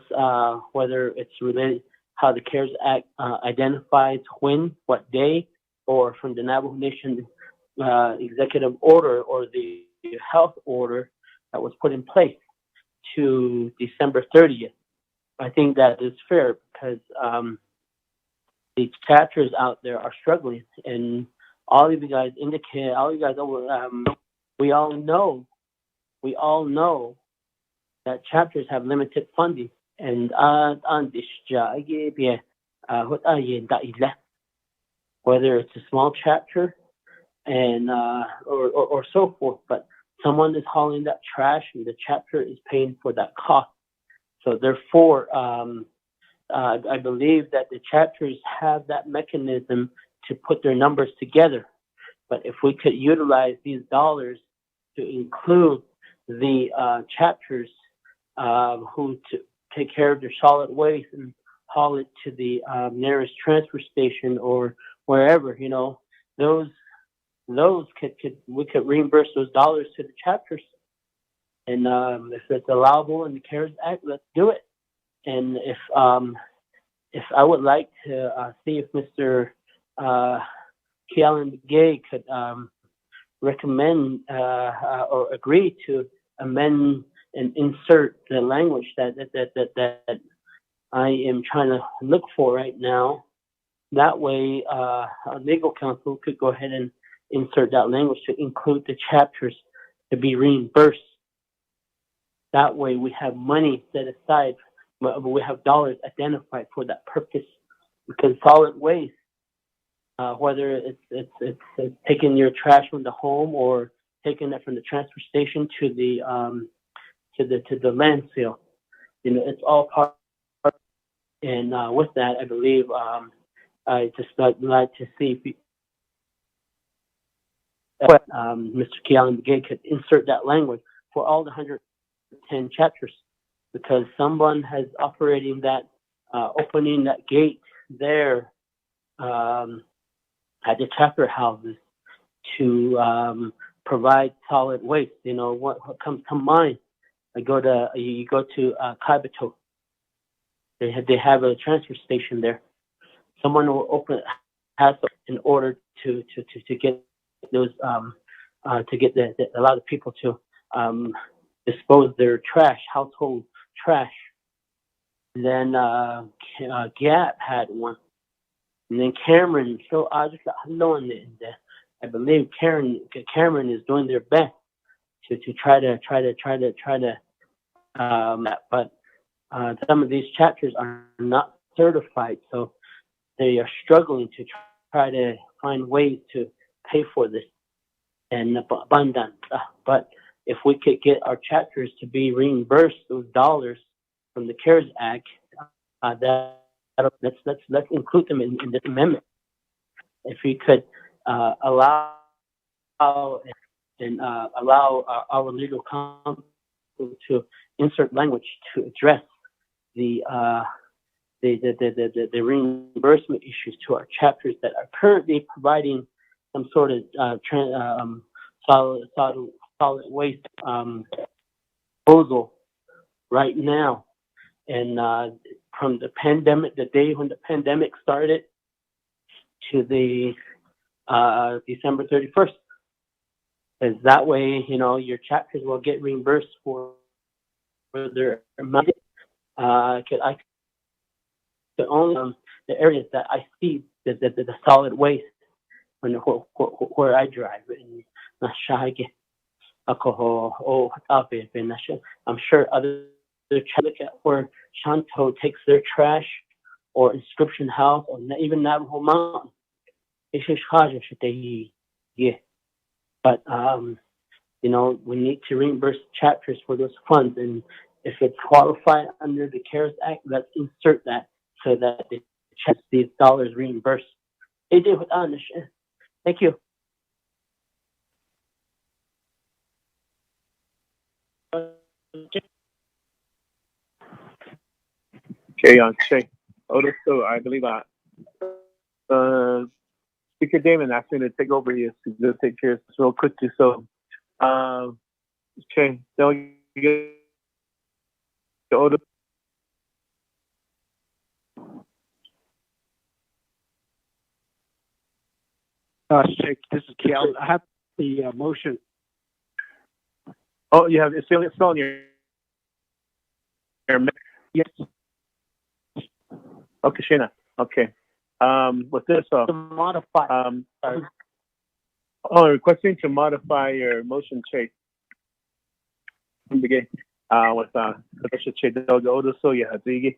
whether it's related how the CARES Act identifies when, what day, or from the Navajo Nation executive order or the health order that was put in place to December 30th. I think that is fair because the chapters out there are struggling, and all of you guys indicate, we all know that chapters have limited funding, and whether it's a small chapter and or so forth, but someone is hauling that trash and the chapter is paying for that cost. So therefore, I believe that the chapters have that mechanism to put their numbers together. But if we could utilize these dollars to include the chapters who take care of their solid waste and haul it to the nearest transfer station or wherever, we could reimburse those dollars to the chapters. And if it's allowable in the CARES Act, let's do it. And if I would like to see if Mr. Kealan Gay could recommend or agree to amend and insert the language that I am trying to look for right now. That way, our legal counsel could go ahead and insert that language to include the chapters to be reimbursed. That way, we have money set aside, we have dollars identified for that purpose. Because solid waste, whether it's taking your trash from the home or taking it from the transfer station to the landfill, it's all part. And with that, I believe I just like to see if Mr. Kealan Gay could insert that language for all the 110 chapters, because someone has operating that, opening that gate there at the chapter houses to provide solid waste. What comes to mind? You go to Kaibito. They have a transfer station there. Someone will has in order to get those to get allow the people to dispose their trash, household trash. And then Gap had one, and then Cameron. So I believe Cameron is doing their best to try to. But some of these chapters are not certified, so they are struggling to try to find ways to pay for this in abundance. But if we could get our chapters to be reimbursed those dollars from the CARES Act, let's include them in this amendment. If we could allow our legal counsel to insert language to address the reimbursement issues to our chapters that are currently providing some sort of solid waste disposal right now. And from the pandemic, the day when the pandemic started to the December 31st, because that way, your chapters will get reimbursed for their amount. I could only the areas that I see the solid waste where I drive in Nashage, alcohol, I'm sure other look at where Shanto takes their trash, or Inscription House, or even Navajo Mountain. Yeah. But we need to reimburse chapters for those funds, and if it qualifies under the CARES Act, let's insert that so that it checks these dollars reimbursed. Thank you. Okay, Shay. So I believe Speaker Damon asked me to take over here to take care of this real quickly. So, okay, delegate the order. Shay, this is Kel. I have the motion. Oh, you have it's still on your yes. Okay, Shayna. Okay. With this, modify. Requesting to modify your motion, Shay. Okay. With Professor Shay Delgado, so yeah, Ziggy.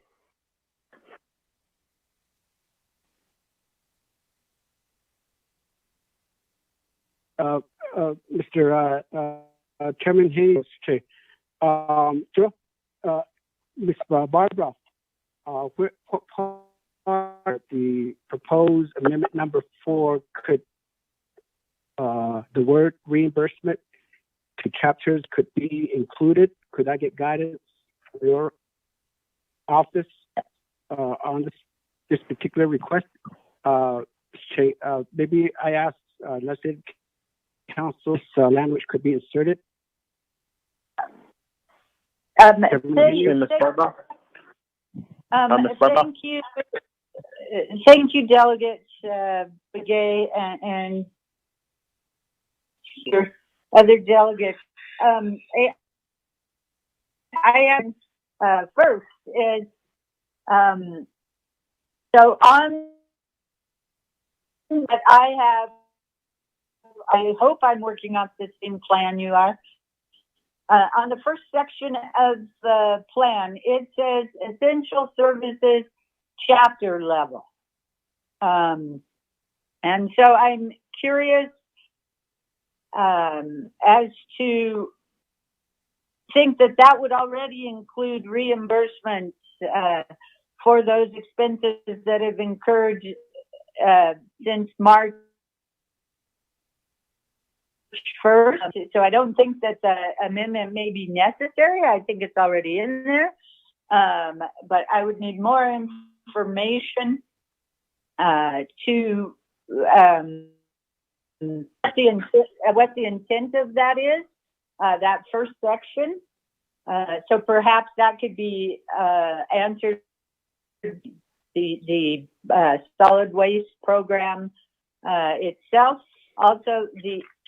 Mr. Chairman Hayes, Ms. Barbara, what part the proposed amendment number 4 could the word reimbursement to chapters could be included? Could I get guidance from your office on this particular request? Maybe I ask legislative council's language could be inserted. Thank you. Thank you, Delegate Begay and your other delegates. I am first is so on that I hope I'm working off the same plan you are. On the first section of the plan, it says essential services chapter level. And so I'm curious as to think that would already include reimbursement for those expenses that have incurred since March 1st. So I don't think that the amendment may be necessary. I think it's already in there. But I would need more information to what the intent of that is, that first section. So perhaps that could be answered. The solid waste program itself. Also,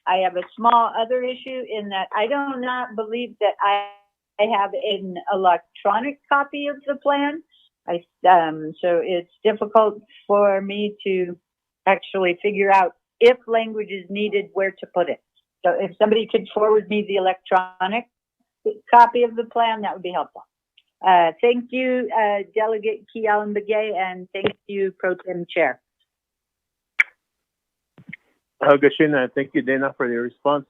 I have a small other issue in that I do not believe that I have an electronic copy of the plan. So it's difficult for me to actually figure out if language is needed, where to put it. So if somebody could forward me the electronic copy of the plan, that would be helpful. Thank you, Delegate Kialan Begay, and thank you, Pro Tem Chair. Gashina, thank you, Dana, for your response.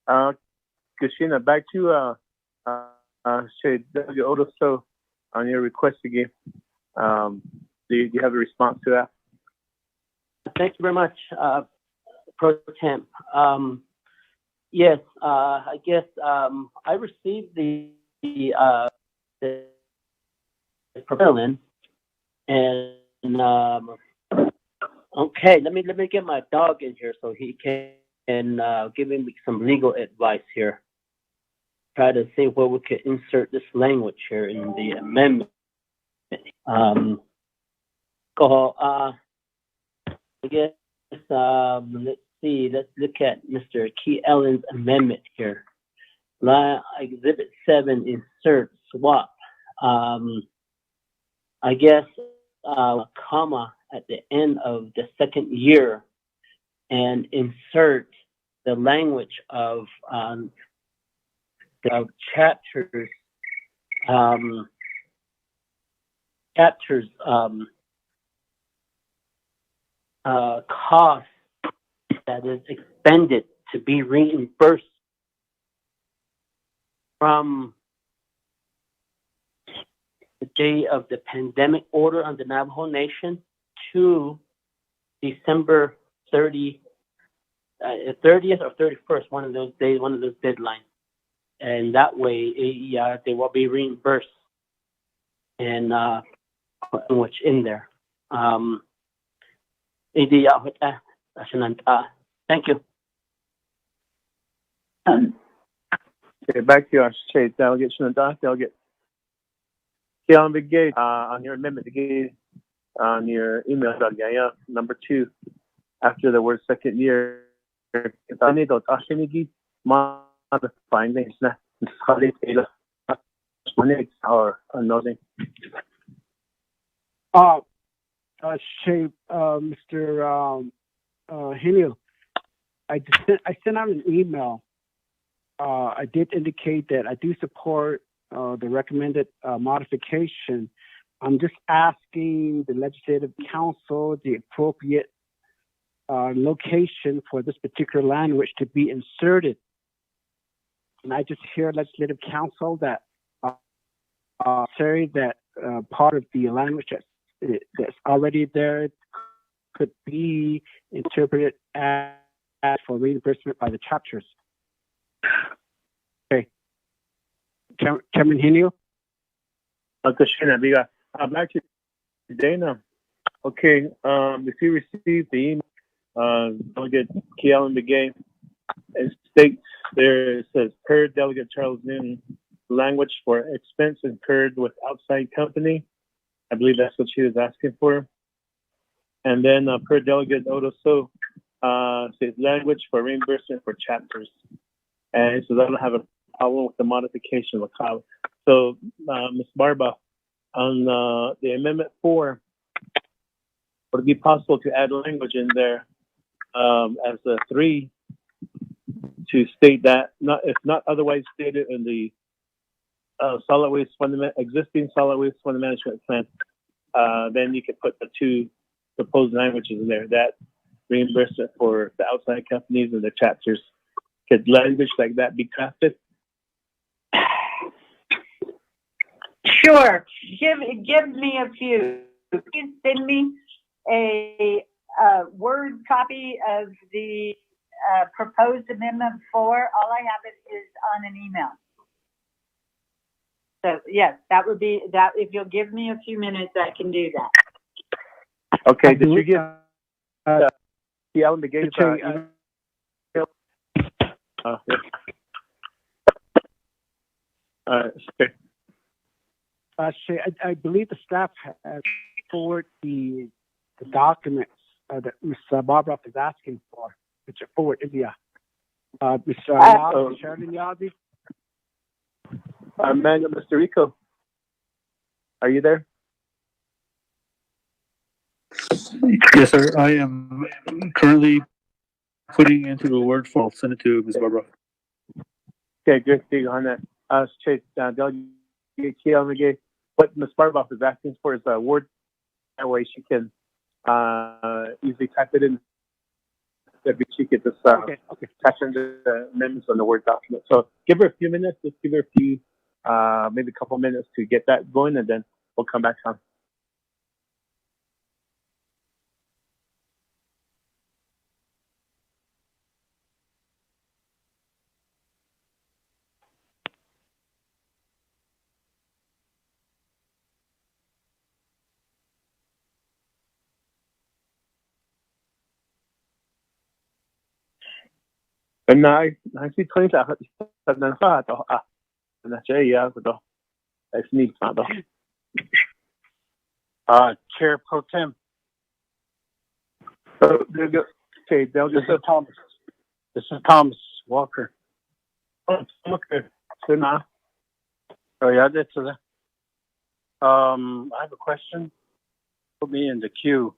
Gashina, back to Delegate Odoso on your request again. Do you have a response to that? Thank you very much, Pro Temp. Yes, I guess I received the proposal, and okay, let me get my dog in here so he can give me some legal advice here. Try to see where we could insert this language here in the amendment. I guess let's see. Let's look at Mr. Key Allen's amendment here. Exhibit 7, insert swap. I guess a comma at the end of the second year, and insert the language of chapters cost that is expended to be reimbursed from the day of the pandemic order on the Navajo Nation to December 30th or 31st, one of those days, one of those deadlines. And that way, they will be reimbursed and what's in there. Thank you. Okay, back to you, Delegate Shinanda, Delegate Kealan Bigay, on your amendment, on your email, number 2, after the word second year, modifying things, or nothing. Mr. Henio, I sent out an email. I did indicate that I do support the recommended modification. I'm just asking the Legislative Council the appropriate location for this particular language to be inserted. And I just hear Legislative Council that say that part of the language that's already there could be interpreted as for reimbursement by the chapters. Okay. Chairman Henio? Back to Dana. Okay, if you received the email, Delegate Kealan Bigay, it states there, it says, per Delegate Charles Newton, language for expense incurred with outside company. I believe that's what she was asking for. And then per Delegate Odoso, says language for reimbursement for chapters. And so I don't have a problem with the modification of the So, Ms. Barba, on the Amendment 4, would it be possible to add language in there as a 3 to state that, if not otherwise stated in the existing solid waste fund management plan, then you could put the 2 proposed languages in there, that reimbursement for the outside companies and the chapters. Could language like that be crafted? Sure. Give me a few. Please send me a Word copy of the proposed Amendment 4. All I have is on an email. So yes, that would be that. If you'll give me a few minutes, I can do that. Okay. Did you give Kealan Bigay's email? Yeah. Okay. I believe the staff has forwarded the documents that Ms. Barbara is asking for, which are forward India. Mr. Chairman Yazi? Mr. Rico, are you there? Yes, sir. I am currently putting into a Word form. I'll send it to Ms. Barbara. Okay, good. See you on that. Delegate Kealan, what Ms. Barbara is asking for is a Word. That way she can easily type it in that we should get this Okay. attached into the amendments on the Word document. So give her a few minutes. Just give her a few, maybe a couple minutes to get that going, and then we'll come back on. And I see 20 Chair Pro Tem. Okay, they'll just Thomas. This is Thomas Walker. okay. So now, Oh yeah, that's it. I have a question. Put me in the queue.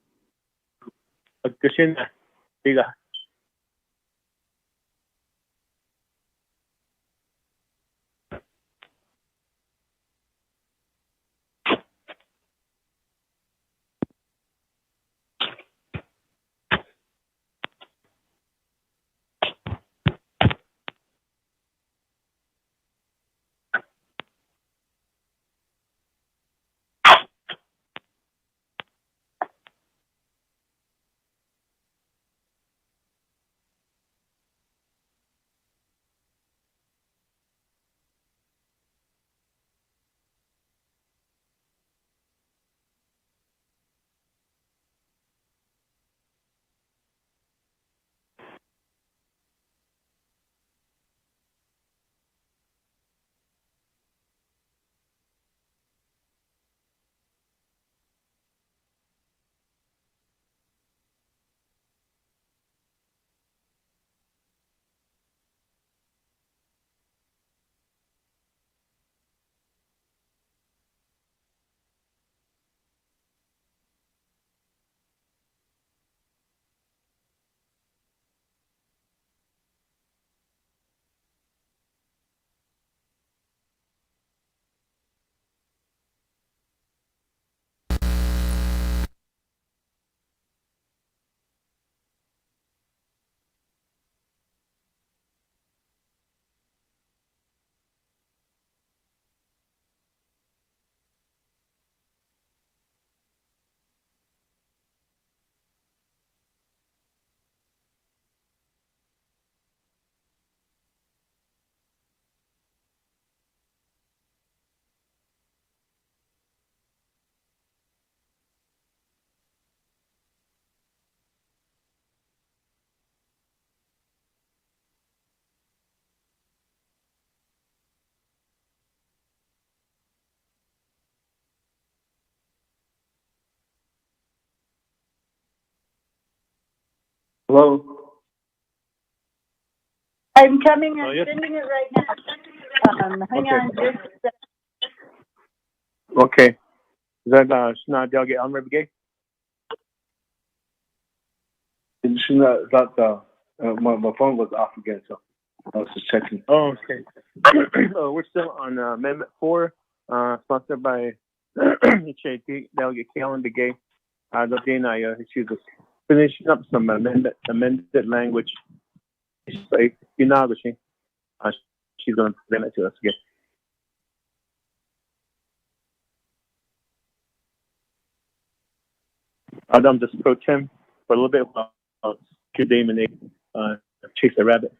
Hello. I'm coming and Oh, yes. sending it right now. Hang on just a second. Okay. Is that Shana Delegate Elmer Brigade? My phone was off again, so I was just checking. Oh, okay. We're still on Amendment 4, sponsored by Delegate Kalen Brigade. She's finishing up some amended language. She's going to present it to us again. Adam just pro tem for a little bit while Damon chase a rabbit.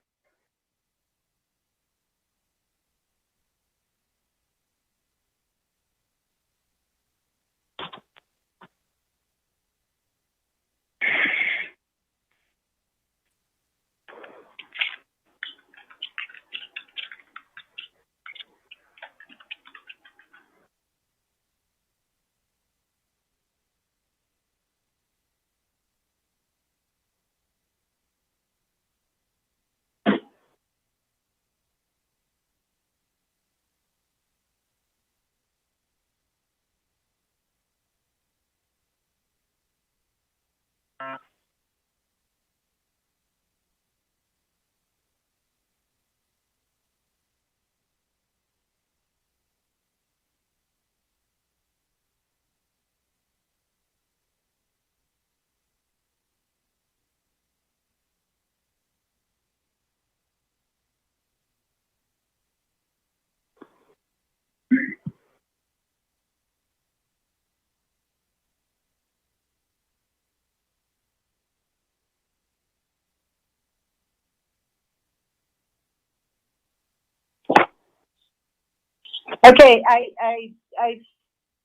Okay, I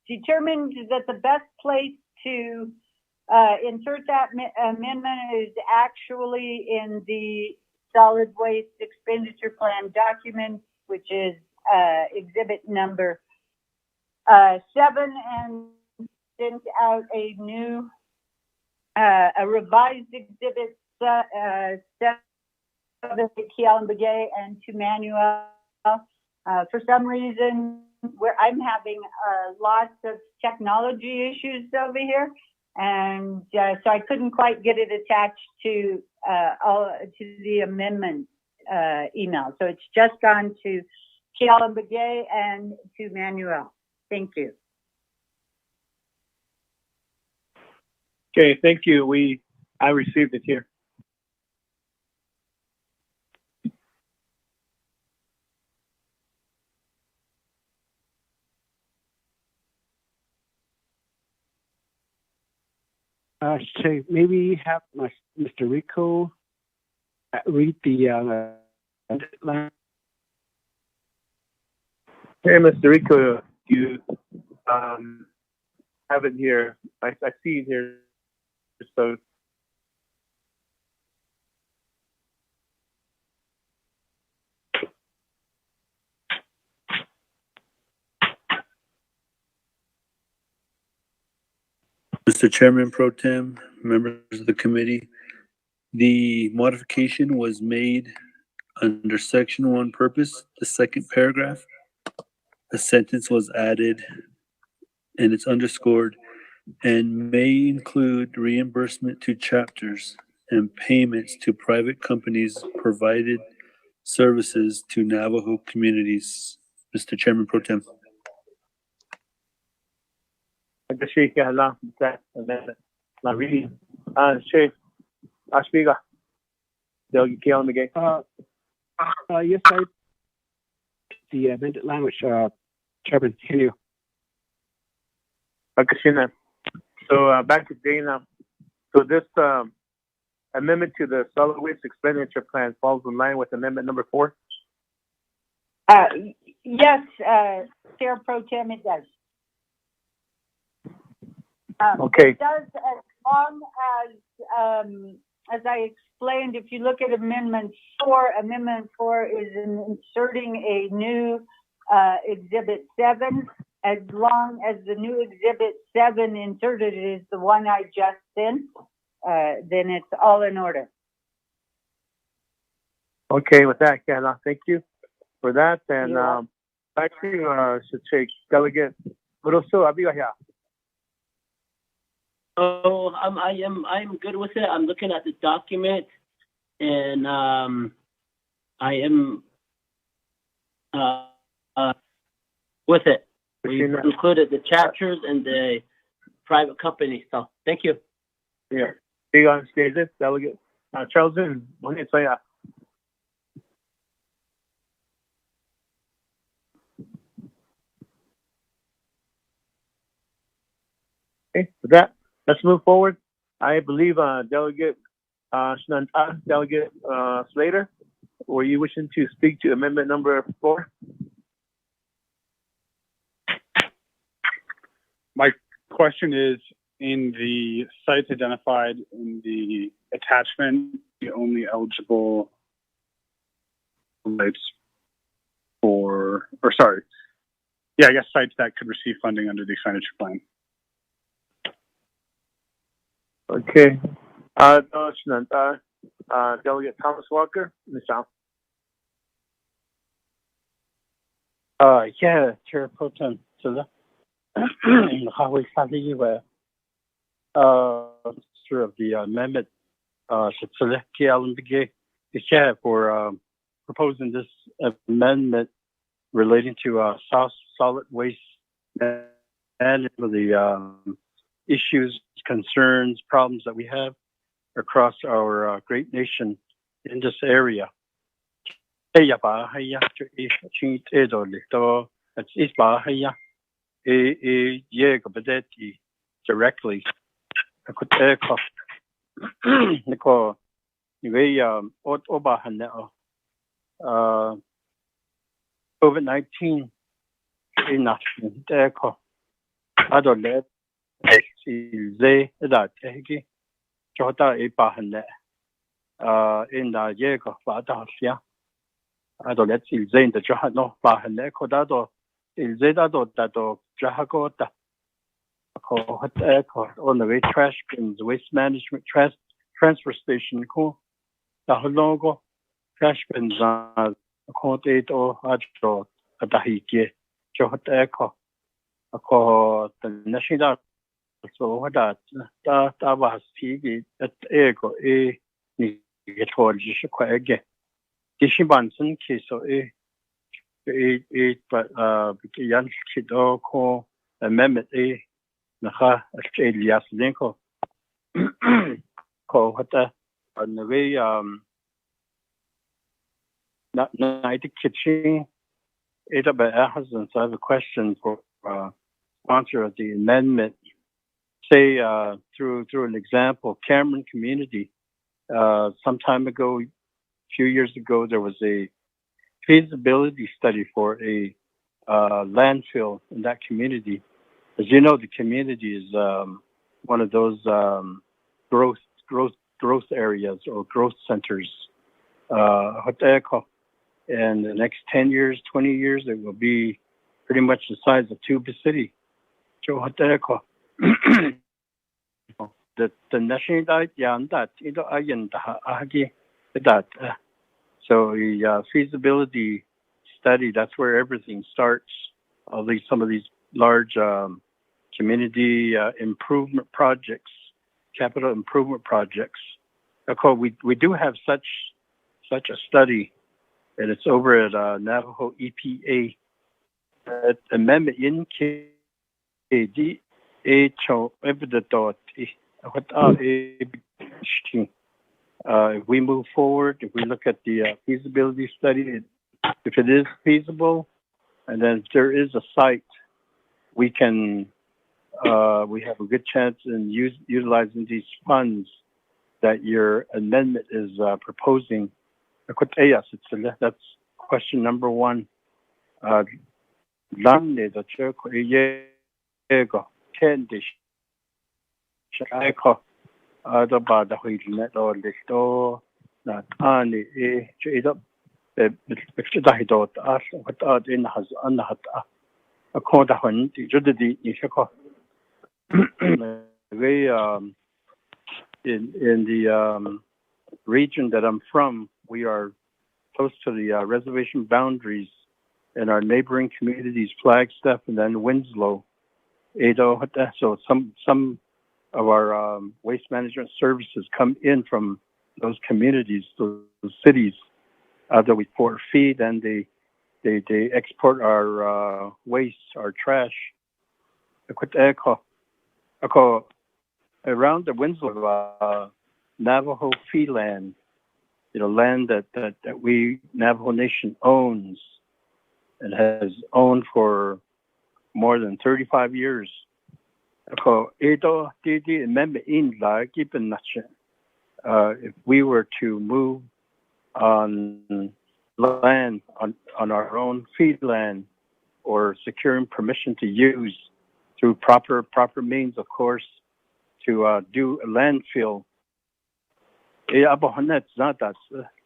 determined that the best place to insert that amendment is actually in the solid waste expenditure plan document, which is exhibit number 7, and sent out a new, a revised exhibit 7 to Kialan Begay and to Manuel. For some reason, where I'm having lots of technology issues over here, and so I couldn't quite get it attached to the amendment email. So it's just gone to Kialan Begay and to Manuel. Thank you. Okay, thank you. I received it here. So maybe have Mr. Rico read the line. Hey, Mr. Rico, you have it here. I see it here. So. Mr. Chairman Pro Tem, members of the committee, the modification was made under Section 1 purpose, the second paragraph. A sentence was added and it's underscored and may include reimbursement to chapters and payments to private companies provided services to Navajo communities. Mr. Chairman Pro Tem. Chief, Ashbiga. Yes, the amended language, Chairman, can you? So back to Dana. So this amendment to the solid waste expenditure plan falls in line with amendment number 4? Yes, Chair Pro Tem, it does. Okay. It does, as long as I explained, if you look at Amendment 4 is inserting a new Exhibit 7. As long as the new Exhibit 7 inserted is the one I just sent, then it's all in order. Okay, with that, Kayla, thank you for that. And back to Sheikh Delegate Muroso Abiyahya. Oh, I'm good with it. I'm looking at the document, and I am with it. We included the chapters and the private companies. So thank you. Yeah. Big on stage, Delegate Charles. Okay, with that, let's move forward. I believe Delegate Delegate Slater, were you wishing to speak to amendment number 4? My question is, in the sites identified in the attachment, the only eligible sites sites that could receive funding under the expenditure plan. Okay. Delegate Thomas Walker, Ms. Zhang. Yeah, Chair Pro Tem. So of the amendment for proposing this amendment relating to solid waste and the issues, concerns, problems that we have across our great nation in this area. Directly. COVID-19 ina te ko ado le si ze da te ki chota e pa hanle ina ye ko pa da sia ado le si ze de jo no pa hanle ko da do il ze da do ja ko ta ko hata ko on the way trash bins waste management transfer station ko da logo trash bins ko te to ajo da hi ke jo hata ko the national so hada ta ba si gi ego ni ge tol ji ko ege ki shi ban sun ki so but yan ki do ko amendment na ha Elias Linko ko hata on the way not the kitchen it about Ahazan. So I have a question for sponsor of the amendment. Say through an example, Cameron community. Some time ago, a few years ago, there was a feasibility study for a landfill in that community. As you know, the community is one of those growth areas or growth centers. And the next 10 years, 20 years, it will be pretty much the size of Tuba City. The national so the feasibility study, that's where everything starts. At least some of these large community improvement projects, capital improvement projects. We do have such a study, and it's over at Navajo EPA. Amendment in KD if we move forward, if we look at the feasibility study, if it is feasible, and then if there is a site, we can we have a good chance in utilizing these funds that your amendment is proposing. That's question number one. In the region that I'm from, we are close to the reservation boundaries in our neighboring communities, Flagstaff and then Winslow, Ado. So some of our waste management services come in from those communities, those cities that we pour feed, and they export our waste, our trash. Around the Winslow Navajo fee land, land that we Navajo Nation owns and has owned for more than 35 years. If we were to move on land on our own feed land or securing permission to use through proper means, of course, to do a landfill.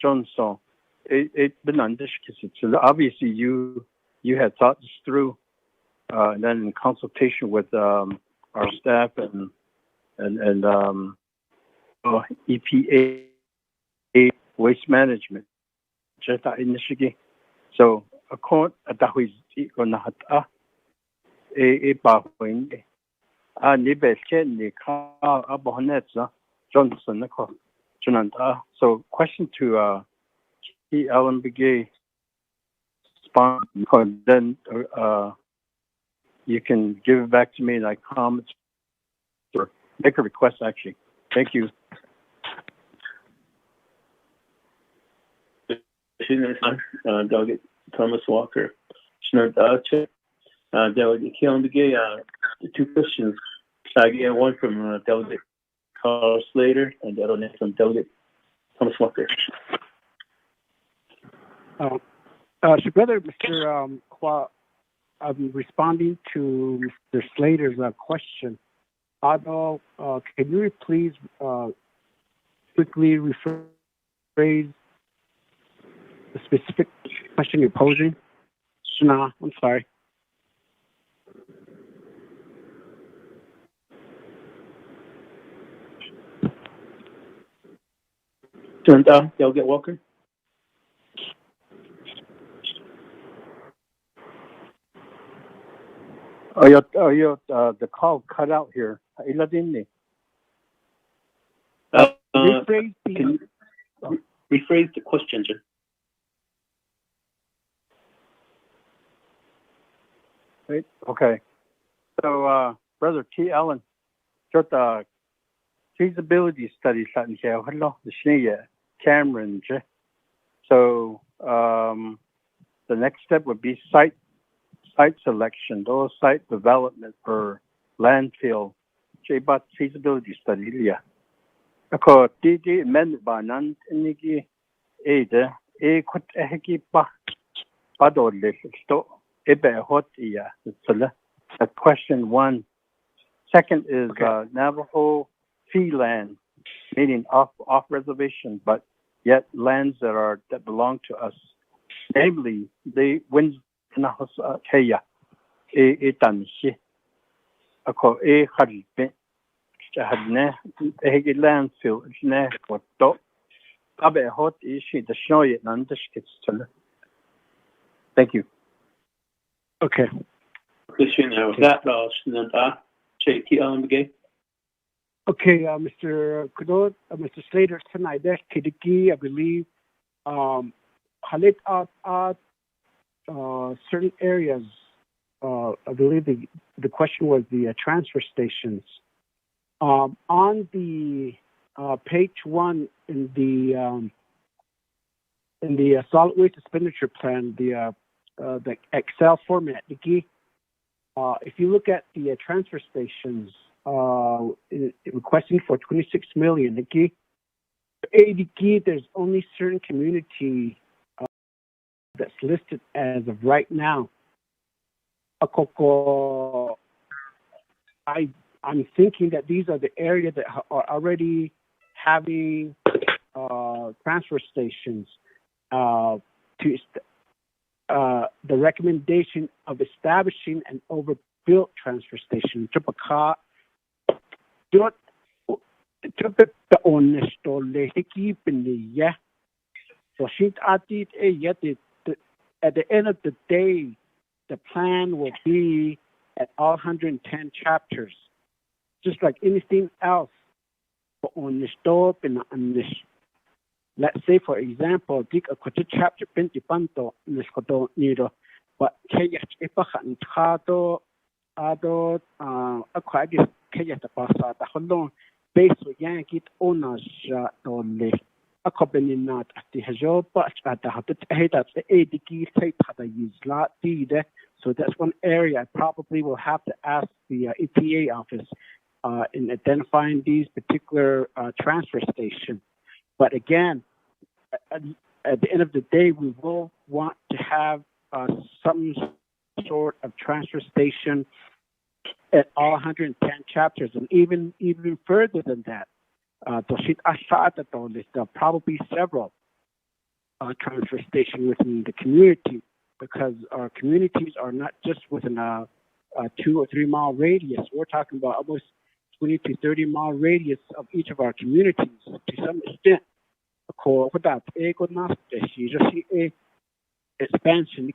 Johnson, obviously you had thought this through, and then in consultation with our staff and EPA waste management. So according Johnson. So question to Alan Begay, then you can give it back to me and I comment or make a request actually. Thank you. Delegate Thomas Walker. Delegate Keelan Begay, the two questions. One from Delegate Carl Slater and the other next from Delegate Thomas Walker. So brother, Mr. I'm responding to Mr. Slater's question. Ado, can you please quickly rephrase the specific question you're posing? Shana, I'm sorry. They'll get Walker. The call cut out here. Rephrase the rephrase the question, sir. Right. Okay. So, Brother T. Allen, just feasibility study something here. Hello, the Schnee Cameron. So, the next step would be site selection, those site development for landfill. About feasibility study, yeah. Ako titi amended by nan niki ede could heki ba badole sto ebe hot iya. That's question one. Second is Navajo fee land, meaning off reservation, but yet lands that belong to us. Namely, the winds nahos kaya tanshi. Ako harbe hadne landfill ne koto abe hot ishi the shoy nandishkits. Thank you. Okay. Okay, Mr. Kudod, Mr. Slater, tonight, Kidiki, I believe, halit out certain areas. I believe the question was the transfer stations. On the page 1 in the solid waste expenditure plan, the Excel format, if you look at the transfer stations, requesting for 26 million, there's only certain community that's listed as of right now. I'm thinking that these are the areas that are already having transfer stations. The recommendation of establishing an overbuilt transfer station. At the end of the day, the plan will be at all 110 chapters, just like anything else. Let's say, for example, chapter 20 panto but based on Yankee owners so that's one area I probably will have to ask the EPA office in identifying these particular transfer stations. But again, at the end of the day, we will want to have some sort of transfer station at all 110 chapters, and even further than that. There'll probably be several transfer stations within the community, because our communities are not just within a 2 or 3 mile radius. We're talking about almost 20 to 30 mile radius of each of our communities to some extent. Expansion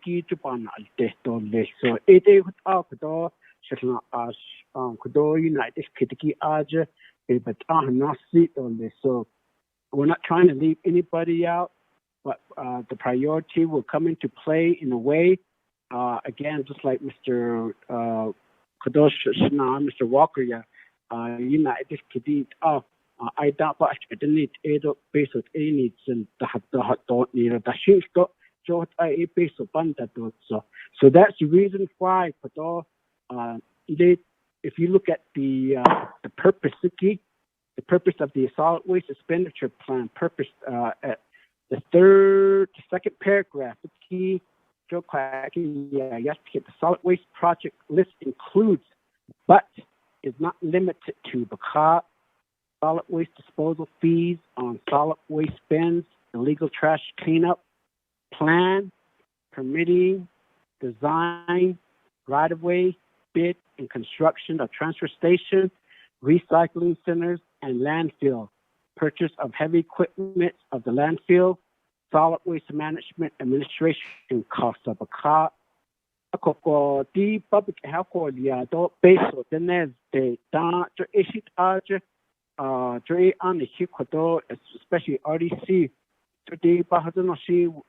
so so we're not trying to leave anybody out, but the priority will come into play in a way. Again, just like Mr. Kadosh Mr. Walker, United Kidit I doubt much I need Edo base of A needs and the hot don't need the shift so I base of banda so that's the reason why if you look at the purpose of the solid waste expenditure plan purpose at the second paragraph, the key yes, the solid waste project list includes, but is not limited to, solid waste disposal fees on solid waste bins, illegal trash cleanup, plan, permitting, design, right-of-way, bid, and construction of transfer station, recycling centers, and landfill, purchase of heavy equipment of the landfill, solid waste management administration cost of a car. The public health based on the especially RDC. Today,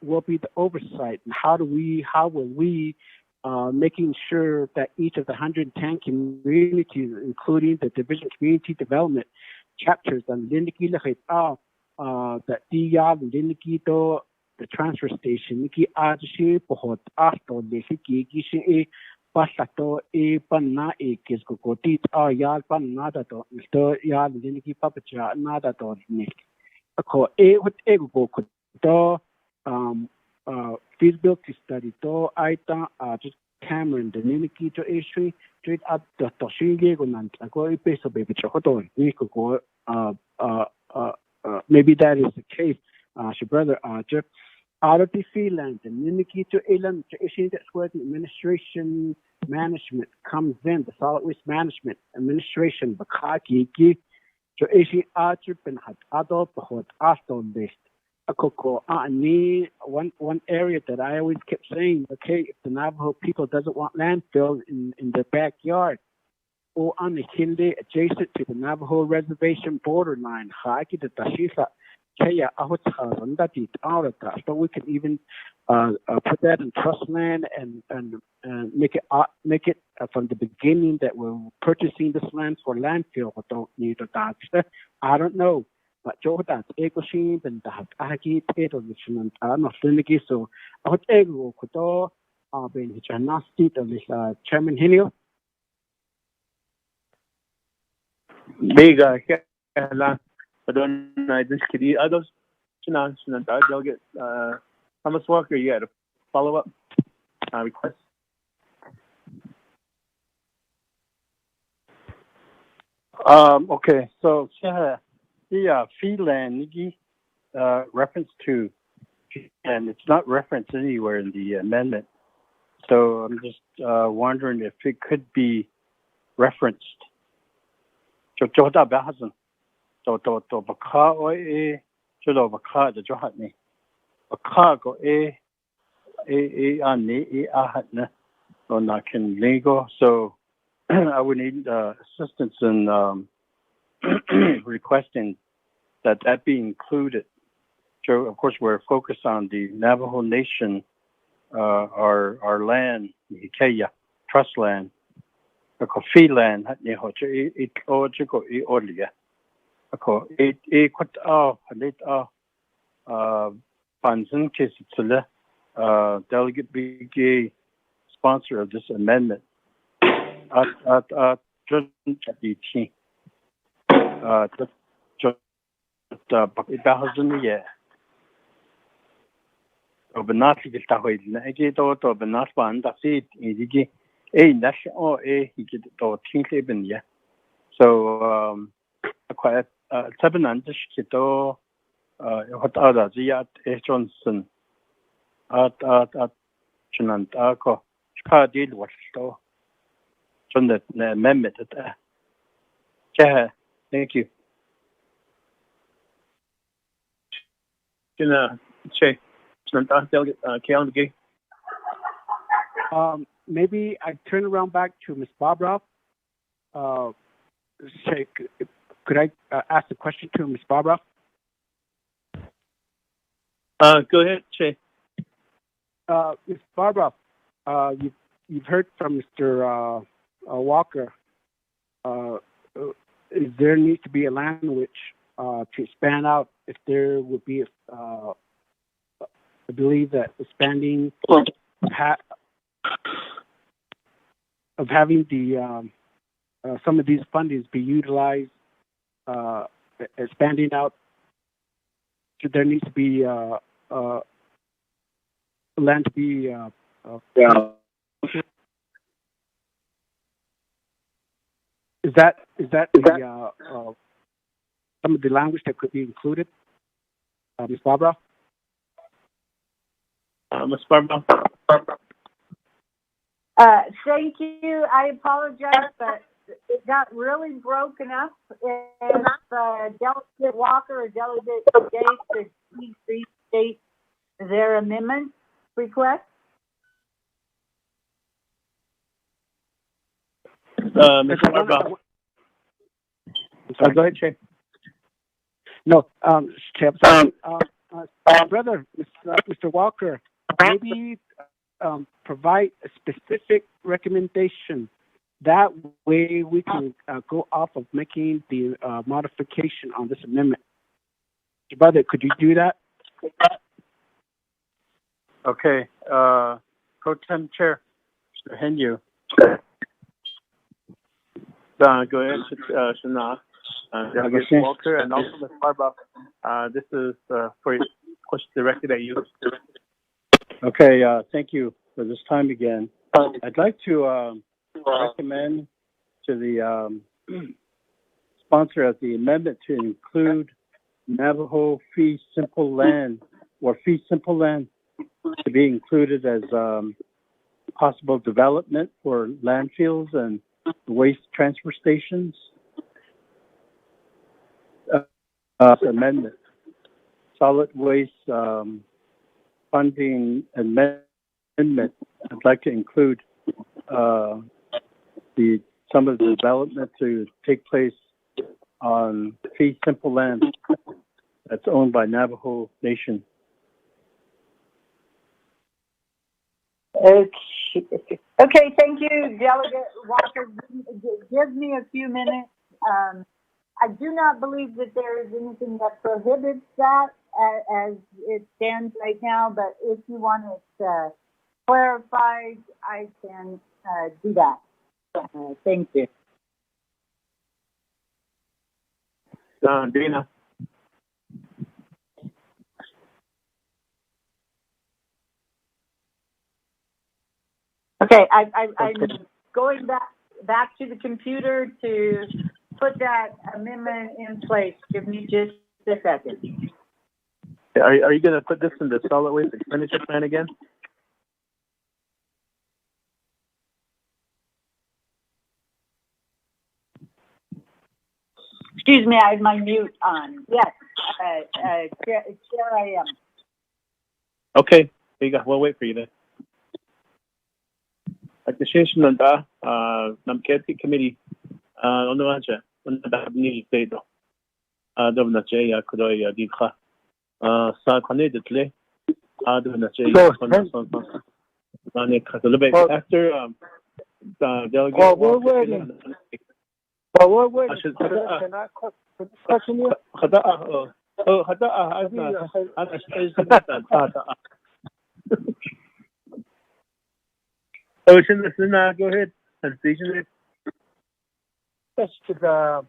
will be the oversight. And how will we making sure that each of the 110 communities, including the Division Community Development chapters, and that the transfer station, feasibility study to aita just Cameron the Niniki to issue straight up the Toshinge and go peso baby chocoto maybe that is the case she brother Jeff out of the land the Niniki to Elan to issue that's where the administration management comes in, the solid waste management administration bakaki to issue Archer and had adult hot Aston list. One area that I always kept saying, okay, if the Navajo people doesn't want landfill in their backyard or on the Hindi adjacent to the Navajo reservation borderline, but we can even put that in trust land and make it from the beginning that we're purchasing this land for landfill. But don't need a doctor. I don't know. But Jordan, Egoshin, and the Haki, Tato, which are not Fliniki, so I would ego Koto, being which are not state of this Chairman Hilio. Bega, but don't I just kid you others? Chinan, delegate Thomas Walker, you had a follow up request. Okay, so the fee land reference to, and it's not referenced anywhere in the amendment. So I'm just wondering if it could be referenced. So I would need assistance in requesting that be included. So of course we're focused on the Navajo Nation, our land, Hikeya, trust land, fee land, delegate BK sponsor of this amendment. Johnson amendment. Thank you. Maybe I turn around back to Ms. Barbara. Could I ask a question to Ms. Barbara? Go ahead, Shay. Ms. Barbara, you've heard from Mr. Walker. Is there needs to be a language to expand out if there would be, I believe that expanding of having the some of these fundings be utilized, expanding out. There needs to be land to be Yeah. Is that the some of the language that could be included, Ms. Barbara? Ms. Barbara? Thank you. I apologize, but it got really broken up. If Delegate Walker or Delegate Gates could please restate their amendment request. Ms. Barbara? Go ahead, Chair. No, Chair. Brother, Mr. Walker, maybe provide a specific recommendation. That way we can go off of making the modification on this amendment. Brother, could you do that? Okay. Pro Tem Chair, Mr. Henyu. Go ahead, Shana. Delegate Walker, and also Ms. Barbara. This is for question directed at you. Okay, thank you for this time again. I'd like to recommend to the sponsor of the amendment to include Navajo fee simple land to be included as possible development for landfills and waste transfer stations. Amendment. Solid waste funding amendment. I'd like to include some of the development to take place on fee simple land that's owned by Navajo Nation. Okay, thank you, Delegate Walker. Give me a few minutes. I do not believe that there is anything that prohibits that as it stands right now, but if you want it clarified, I can do that. Thank you. Dana. Okay, I'm going back to the computer to put that amendment in place. Give me just a second. Are you going to put this in the solid waste expenditure plan again? Excuse me, I have my mute on. Yes, Chair, I am. Okay, there you go. We'll wait for you then. Administration and Naa'bik'iyati Committee. Ono aja. Ono dabni tedo. Dobna jaya kudoy dikha. Sa khane ditle. Dobna jaya khana son. Nane khatulbe. After delegate. Well, we're waiting. Well, we're waiting. Can I question you? Ocean, go ahead. Transition it. Yes, to the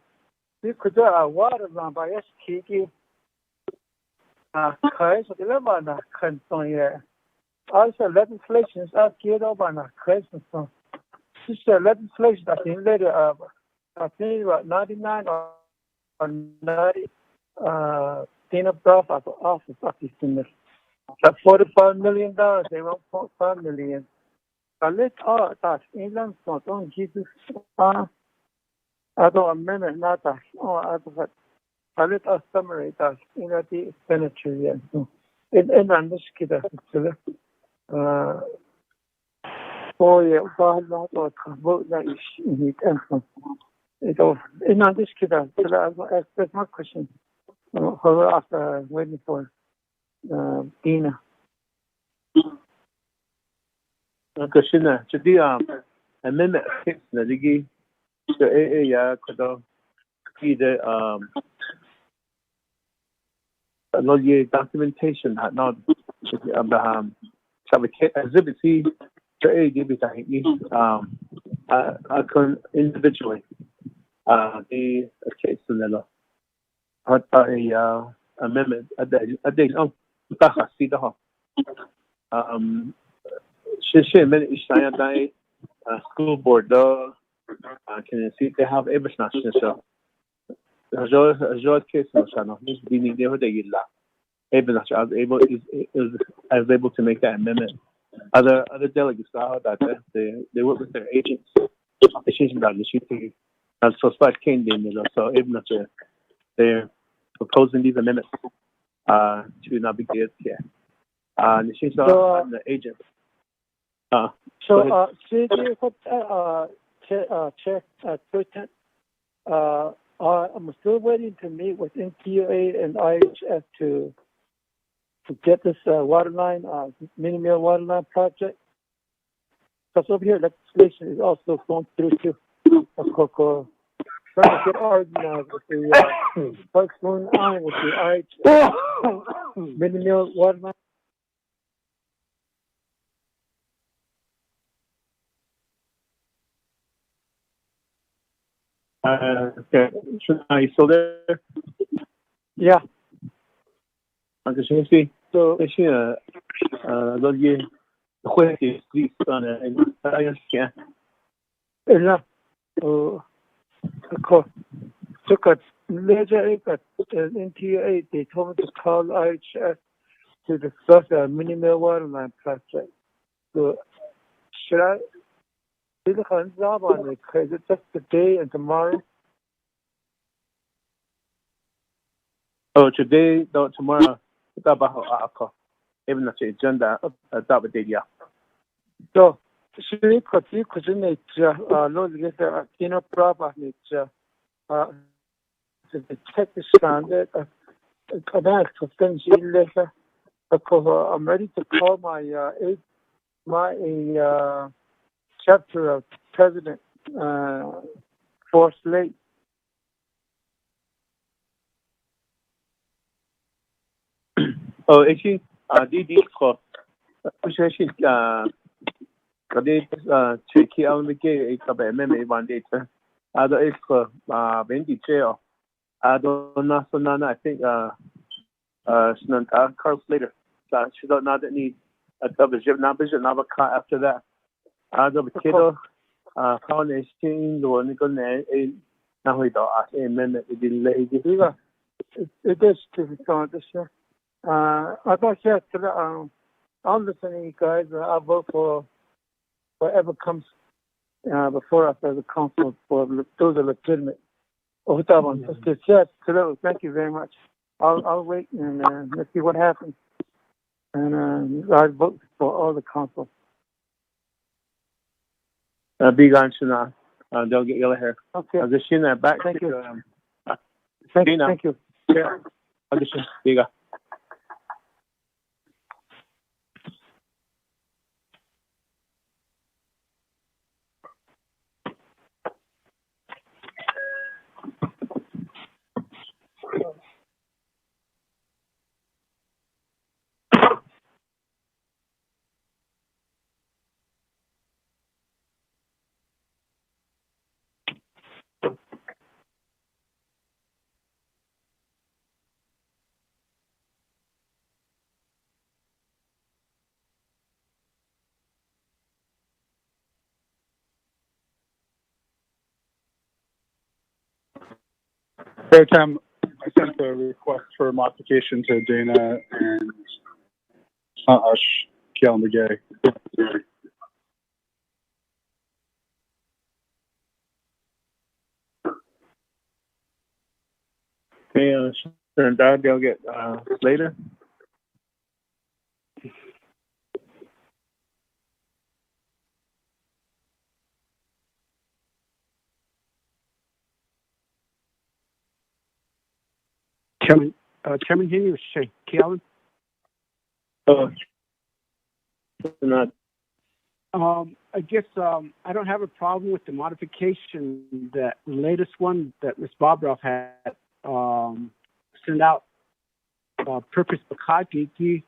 water run by STG. Cause the level can also legislation is geared over on a question. This legislation I think later I think about 99 or 90 clean up draft of office of this thing. That $45 million, they want $1.5 million. I let all that England so don't give this I don't amendment not that I let us summary that in the expenditure yet. So in this kid for you not or vote that is need and it all in this kid that's my question. After waiting for Dina. Kushina, jadi amendment 6 na lagi so ya kudo either no documentation had not exhibit C so I can individually the case nila at amendment at the She minute Ishaya Dai, school board, though, can see they have every national show. A short case of Shano, he's been never the Yilla. Even I was able to make that amendment. Other delegates saw that they work with their agents. They changed that the shooting. So Spike came in, so even they're proposing these amendments to Naa'bik'iyati. And the change the agents. So, Chair President, I'm still waiting to meet with NTUA and IHS to get this water line, mini mill water line project. Because over here, legislation is also going through too. Trying to get organized with the folks going on with the IHS mini mill water line. Okay. Are you still there? Yeah. Okay, so you see, those years, the way they sleep on it, and I understand. Yeah. Of course. Took a later NTA, they told me to call IHS to discuss a mini mill water line project. So, should I do the job on it? Is it just today and tomorrow? Oh, today, though, tomorrow, it's about even the agenda, that would be, yeah. So, should we continue to make no later, problem, the check the standard, connect to things later, because I'm ready to call my chapter of president for slate. Oh, actually, DD call. Actually, tricky on the gate, a memory one day. The extra, Bendy jail. I don't know, so now I think, Carl Slater. She don't know that need a double ship, not vision, not a car after that. The kiddo, foundation, the one go in. Now we don't ask a minute, it didn't lay it. It is to be found this year. I thought I'm listening, guys. I'll vote for whatever comes before us as a council for those are legitimate. Thank you very much. I'll wait and let's see what happens. And I vote for all the council. Big on Shana. They'll get yellow hair. Okay. I'll just that back. Thank you. Thank you. Yeah. I'll just big on. Fair time, I sent a request for modification to Dana and Calendar Gay. Okay, turn down, they'll get later. Chairman Henry or Shay? Calvin? Not. I guess I don't have a problem with the modification, that latest one that Ms. Bobroff had sent out. Purpose Bakati, the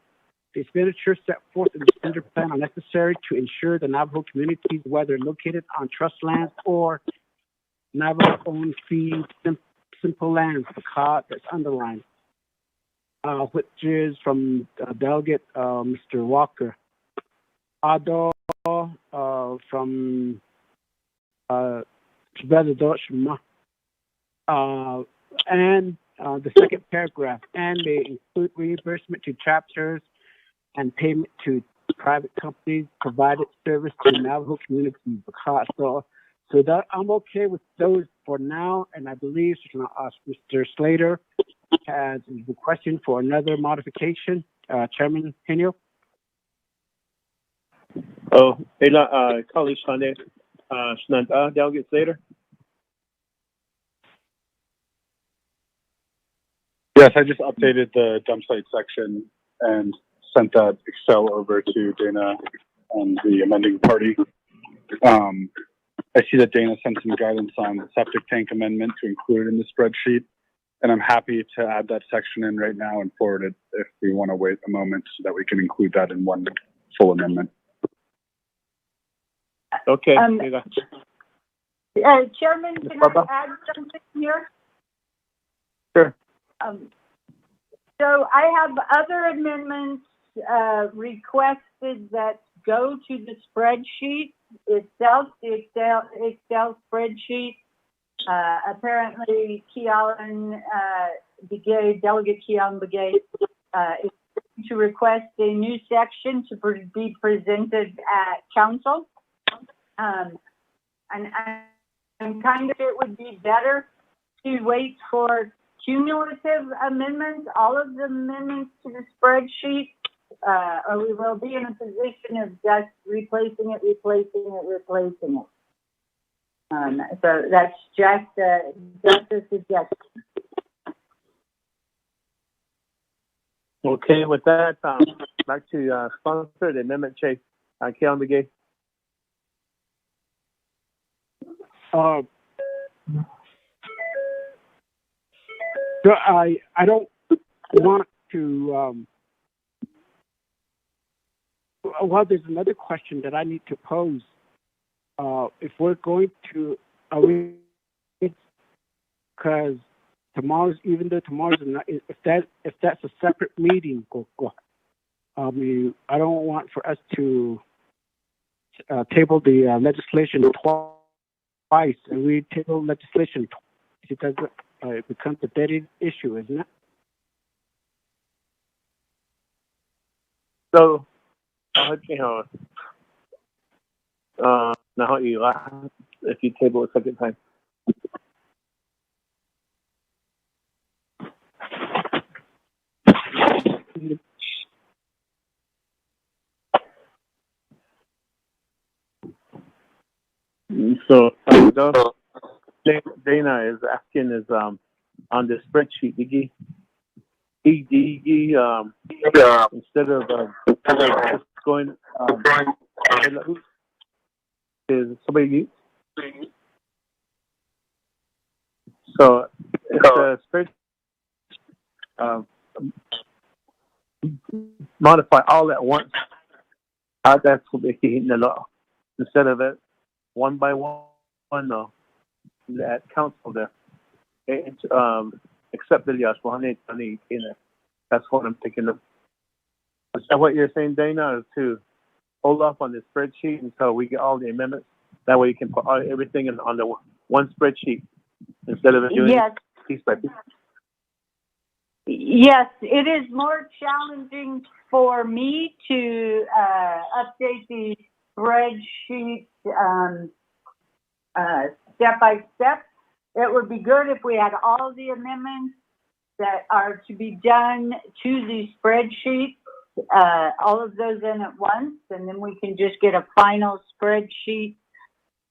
expenditure set forth in the standard plan are necessary to ensure the Navajo communities, whether located on trust lands or Navajo-owned fee simple lands, that's underlined, which is from Delegate Mr. Walker. Although from Brother Deutschman. And the second paragraph, and may include reimbursement to chapters and payment to private companies provided service to Navajo communities. So that I'm okay with those for now, and I believe Mr. Slater has requested for another modification. Chairman Henio? Oh, College Sunday, Delegate Slater. Yes, I just updated the dump site section and sent that Excel over to Dana and the amending party. I see that Dana sent some guidance on the septic tank amendment to include it in the spreadsheet, and I'm happy to add that section in right now and forward it if we want to wait a moment so that we can include that in one full amendment. Okay. Chairman, can I add something here? Sure. So I have other amendments requested that go to the spreadsheet itself, the Excel spreadsheet. Apparently, Delegate Kealan Begay is to request a new section to be presented at council. And kind of it would be better to wait for cumulative amendments, all of the amendments to the spreadsheet, or we will be in a position of just replacing it. So that's just a suggestion. Okay, with that, back to sponsor the amendment, Chase. Kealan Begay. So I don't want to. Well, there's another question that I need to pose. If we're going to, because even though tomorrow's not, if that's a separate meeting, I mean, I don't want for us to table the legislation twice, and we table legislation twice because it becomes a dead issue, isn't it? So, now if you table a second time. So, Dana is asking on the spreadsheet, instead of just going, is somebody mute? So if the spreadsheet modify all at once, that's what they hitting the law instead of it one by one. No, at council there. Except the Yashwani in it. That's what I'm thinking of. Is that what you're saying, Dana? Is to hold off on the spreadsheet until we get all the amendments? That way you can put everything on the one spreadsheet instead of doing piece by piece. Yes, it is more challenging for me to update the spreadsheet step by step. It would be good if we had all the amendments that are to be done to the spreadsheet, all of those in at once, and then we can just get a final spreadsheet.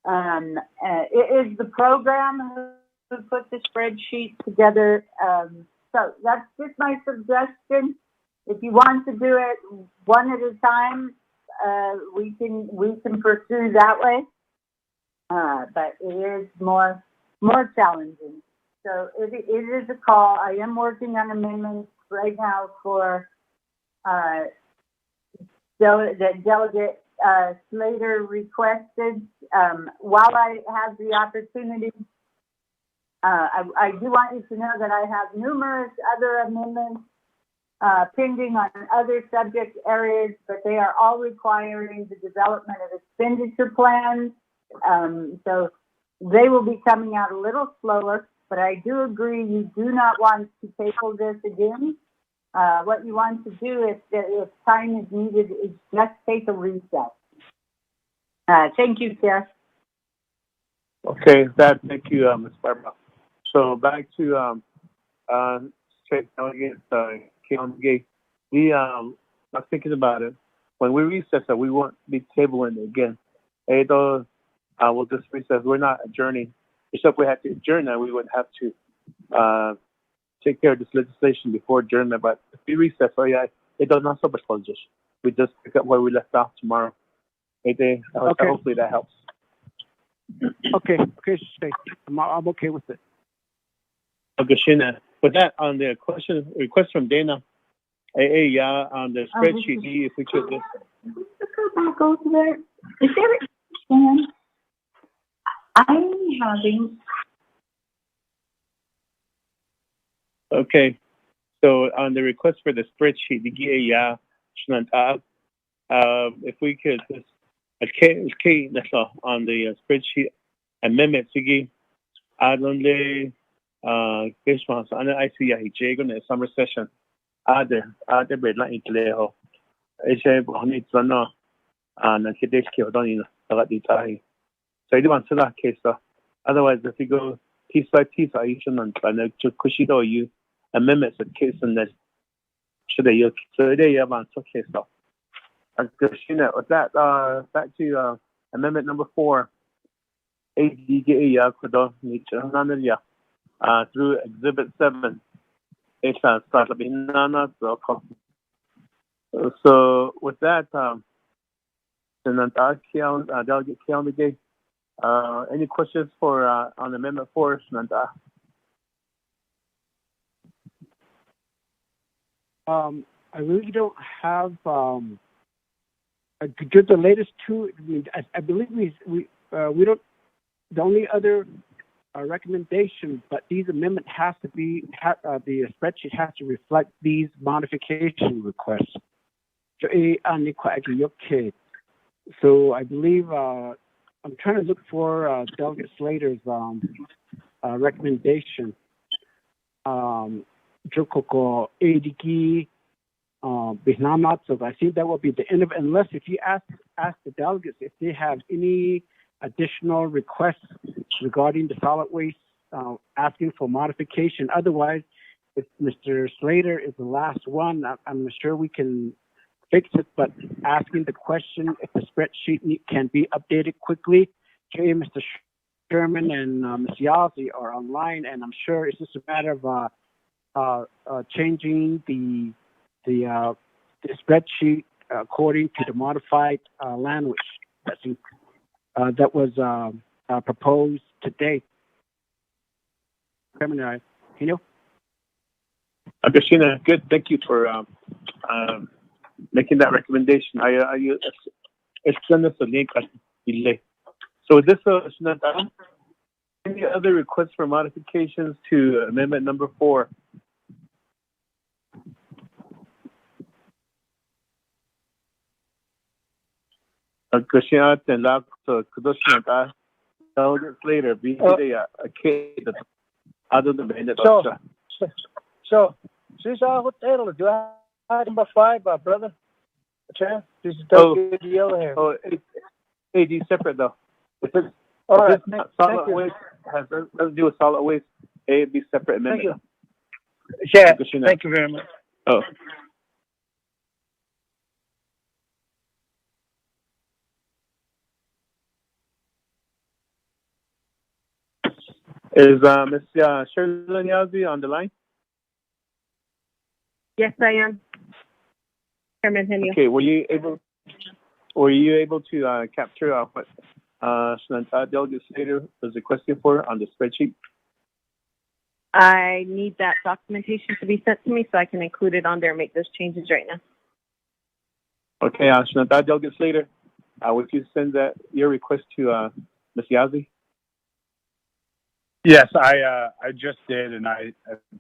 It is the program who put the spreadsheet together. So that's just my suggestion. If you want to do it one at a time, we can pursue that way. But it is more challenging. So it is a call. I am working on amendments right now for that Delegate Slater requested. While I have the opportunity, I do want you to know that I have numerous other amendments pending on other subject areas, but they are all requiring the development of expenditure plans. So they will be coming out a little slower, but I do agree you do not want to table this again. What you want to do if time is needed is just take a recess. Thank you, Chair. Okay, thank you, Ms. Barbara. So back to State Delegate Keonge. I was thinking about it. When we recess it, we won't be tabling it again. We'll just recess. We're not adjourning. Except we had to adjourn that, we would have to take care of this legislation before adjournment. But if we recess, it does not so much legislation. We just pick up where we left off tomorrow. Okay. Hopefully that helps. Okay, Shay. I'm okay with it. Okay, Shina. With that, on the request from Dana, on the spreadsheet, if we could just Go to there. Is there? I'm having. Okay, so on the request for the spreadsheet, if we could just, that's all, on the spreadsheet amendment, response on the ICIJ in the summer session. Other bed like Itleho. So I do want to that case. Otherwise, if you go piece by piece, I should not to Kushido you amendments of case and that should you so they have on case. With that, back to amendment number 4. Through Exhibit 7. So with that, Delegate Keonge, any questions for on Amendment 4, Nanda? I really don't have just the latest two. I believe we don't. The only other recommendation, but these amendment has to be the spreadsheet has to reflect these modification requests. So I believe I'm trying to look for Delegate Slater's recommendation. Jokoko Ediki Bihnamatsov. I think that will be the end of it, unless if you ask the delegates if they have any additional requests regarding the solid waste, asking for modification. Otherwise, if Mr. Slater is the last one, I'm sure we can fix it, but asking the question if the spreadsheet can be updated quickly. Mr. Sherman and Ms. Yazzie are online, and I'm sure it's just a matter of changing the spreadsheet according to the modified language that was proposed today. Chairman, Agashina, good. Thank you for making that recommendation. So this any other requests for modifications to amendment number 4? Agashina and Lak Kudoshina Delegate Slater, be other than the So, since I would tell, do I have number 5, brother? Chair, this is the yellow here. Oh, AD separate though. If it's all right, solid waste has nothing to do with solid waste, A would be separate amendment. Thank you. Yeah, thank you very much. Oh. Is Ms. Sherlyn Yazzie on the line? Yes, I am. Chairman Henio. Okay, were you able to capture what Delegate Slater was requesting for on the spreadsheet? I need that documentation to be sent to me so I can include it on there and make those changes right now. Okay, Delegate Slater, would you send your request to Ms. Yazzie? Yes, I just did, and I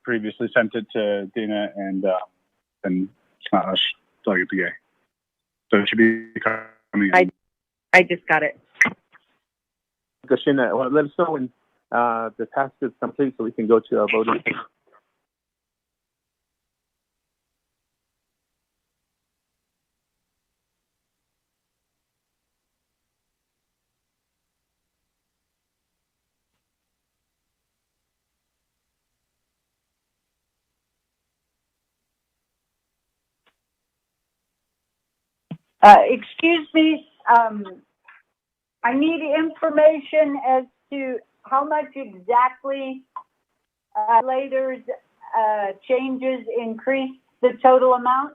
previously sent it to Dina and and /WPA. So it should be coming in. I just got it. Well, let us know when the task is complete so we can go to voting. Excuse me, I need information as to how much exactly later's changes increase the total amount?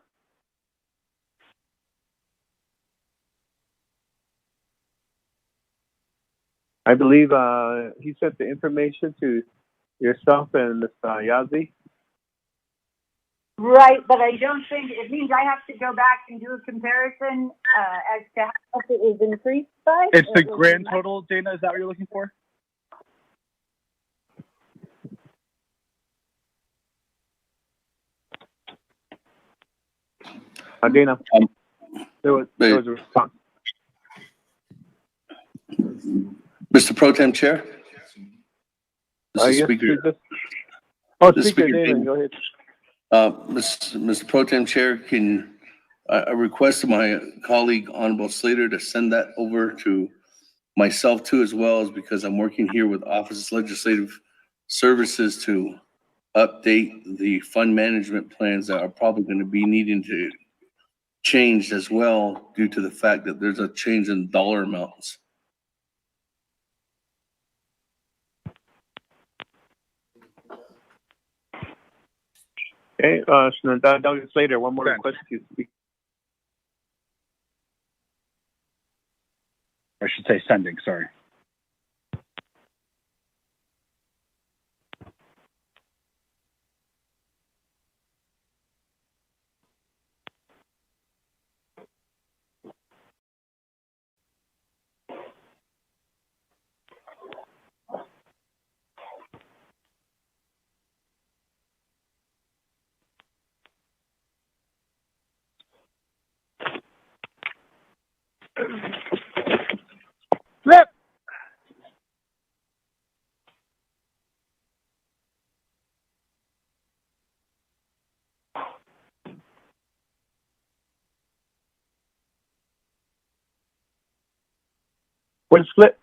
I believe he sent the information to yourself and Ms. Yazzie. Right, but I don't think, it means I have to go back and do a comparison as to how much it is increased by? It's the grand total, Dana, is that what you're looking for? Dana, there was a response. Mr. Pro Tem Chair? Mr. Yes, Speaker. Speaker Dana, go ahead. Mr. Pro Tem Chair, can I request my colleague Honorable Slater to send that over to myself too, as well as because I'm working here with Office of Legislative Services to update the fund management plans that are probably going to be needing to change as well due to the fact that there's a change in dollar amounts. Okay, Dr. Slater, one more request to speak. I should say sending, sorry. Flip! Where's Flip?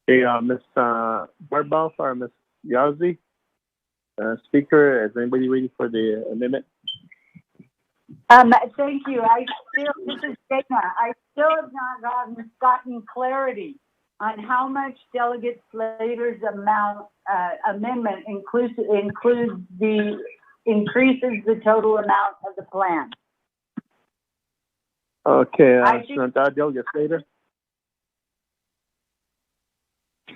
Okay, Ms. Barbosa or Ms. Yazdi, Speaker, is anybody ready for the amendment? Thank you. This is Dana. I still have not gotten clarity on how much Delegate Slater's amendment increases the total amount of the plan. Okay, Delegate Slater.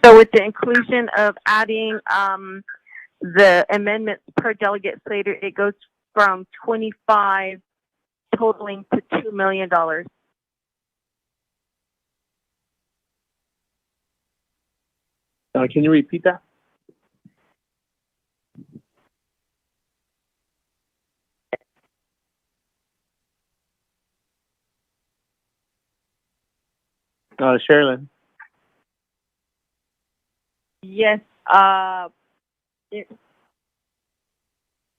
So with the inclusion of adding the amendments per Delegate Slater, it goes from 25 totaling to $2 million. Can you repeat that? Sherilyn. Yes.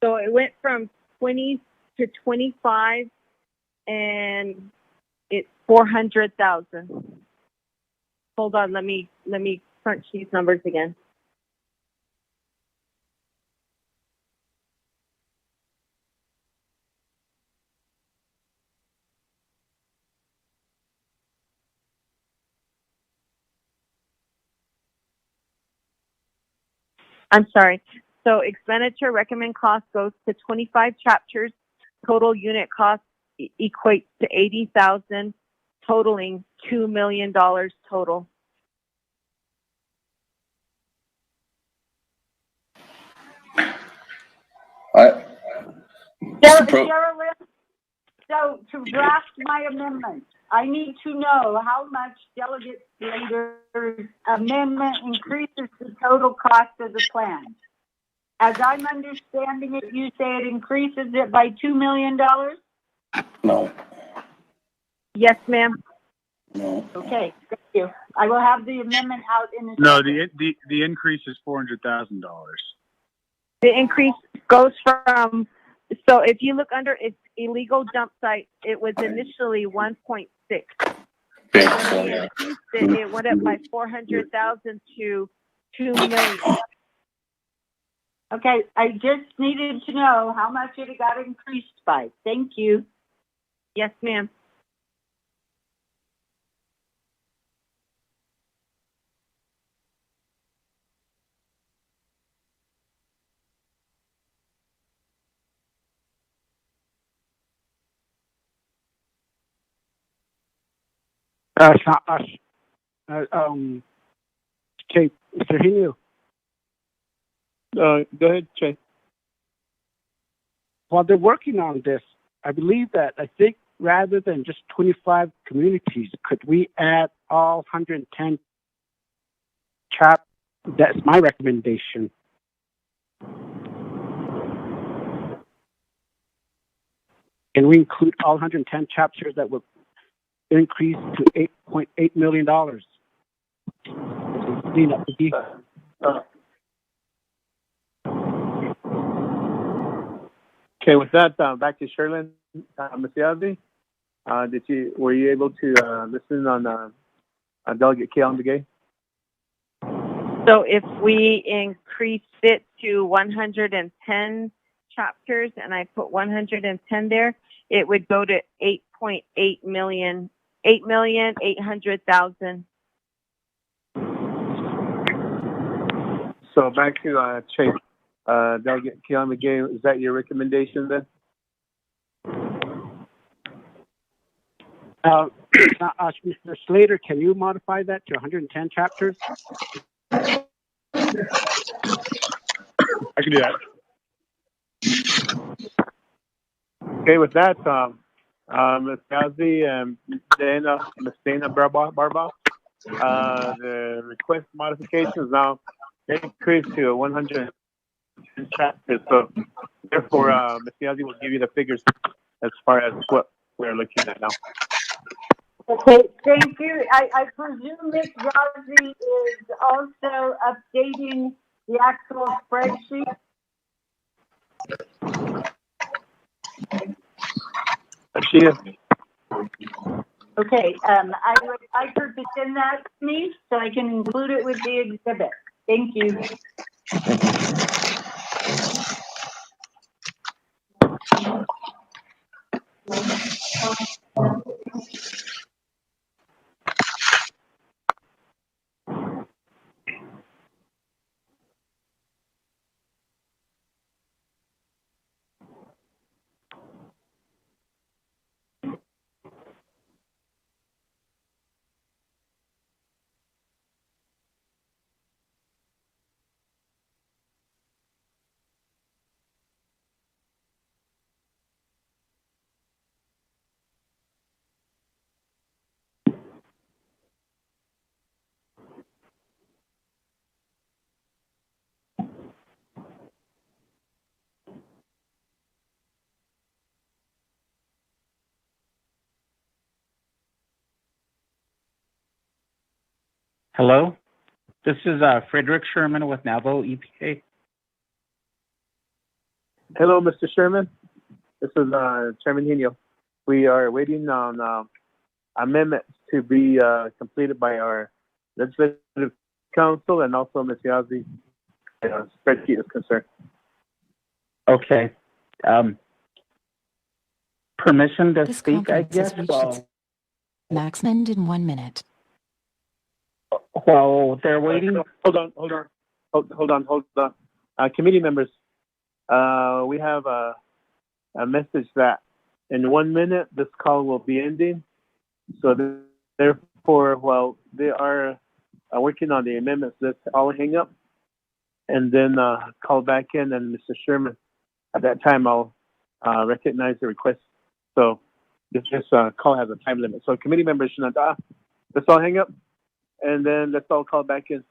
So it went from 20 to 25, and it's 400,000. Hold on, let me crunch these numbers again. I'm sorry. So expenditure recommend cost goes to 25 chapters. Total unit cost equates to 80,000, totaling $2 million total. Sherilyn, so to draft my amendment, I need to know how much Delegate Slater's amendment increases the total cost of the plan. As I'm understanding it, you say it increases it by $2 million? No. Yes, ma'am. No. Okay, thank you. I will have the amendment out in a No, second. the increase is $400,000. The increase goes from, so if you look under its illegal dump site, it was initially 1.6. It went up by 400,000 to 2 million. Okay, I just needed to know how much it got increased by. Thank you. Yes, ma'am. It's not us. Okay, Mr. Hinu. Go ahead, Jay. While they're working on this, I think rather than just 25 communities, could we add all 110 chapters? That's my recommendation. Can we include all 110 chapters that would increase to $8.8 million? Okay, with that, back to Sherilyn. Ms. Yazdi, were you able to listen on Delegate Keon Begay? So if we increase it to 110 chapters and I put 110 there, it would go to 8.8 million, 8,800,000. So back to Chase. Delegate Keon Begay, is that your recommendation then? Mr. Slater, can you modify that to 110 chapters? I can do that. Okay, with that, Ms. Yazdi and Ms. Dana Barba, the request modification is now increased to 110 chapters. So therefore, Ms. Yazdi will give you the figures as far as what we're looking at now. Okay, thank you. I presume Ms. Yazdi is also updating the actual spreadsheet. She is. Okay, I would like her to send that to me so I can include it with the exhibit. Thank you. Hello, this is Frederick Sherman with Navajo EPA. Hello, Mr. Sherman. This is Chairman Hino. We are waiting on amendments to be completed by our legislative council and also Ms. Yazzie. Spreadsheet is concerned. Okay. Permission to speak, I guess. Well, maximum in 1 minute. while they're waiting. Hold on. Committee members, we have a message that in 1 minute this call will be ending. So therefore, while they are working on the amendments, let's all hang up and then call back in. And Mr. Sherman, at that time, I'll recognize the request. So this call has a time limit. So committee members, Shinada, let's all hang up and then let's all call back in.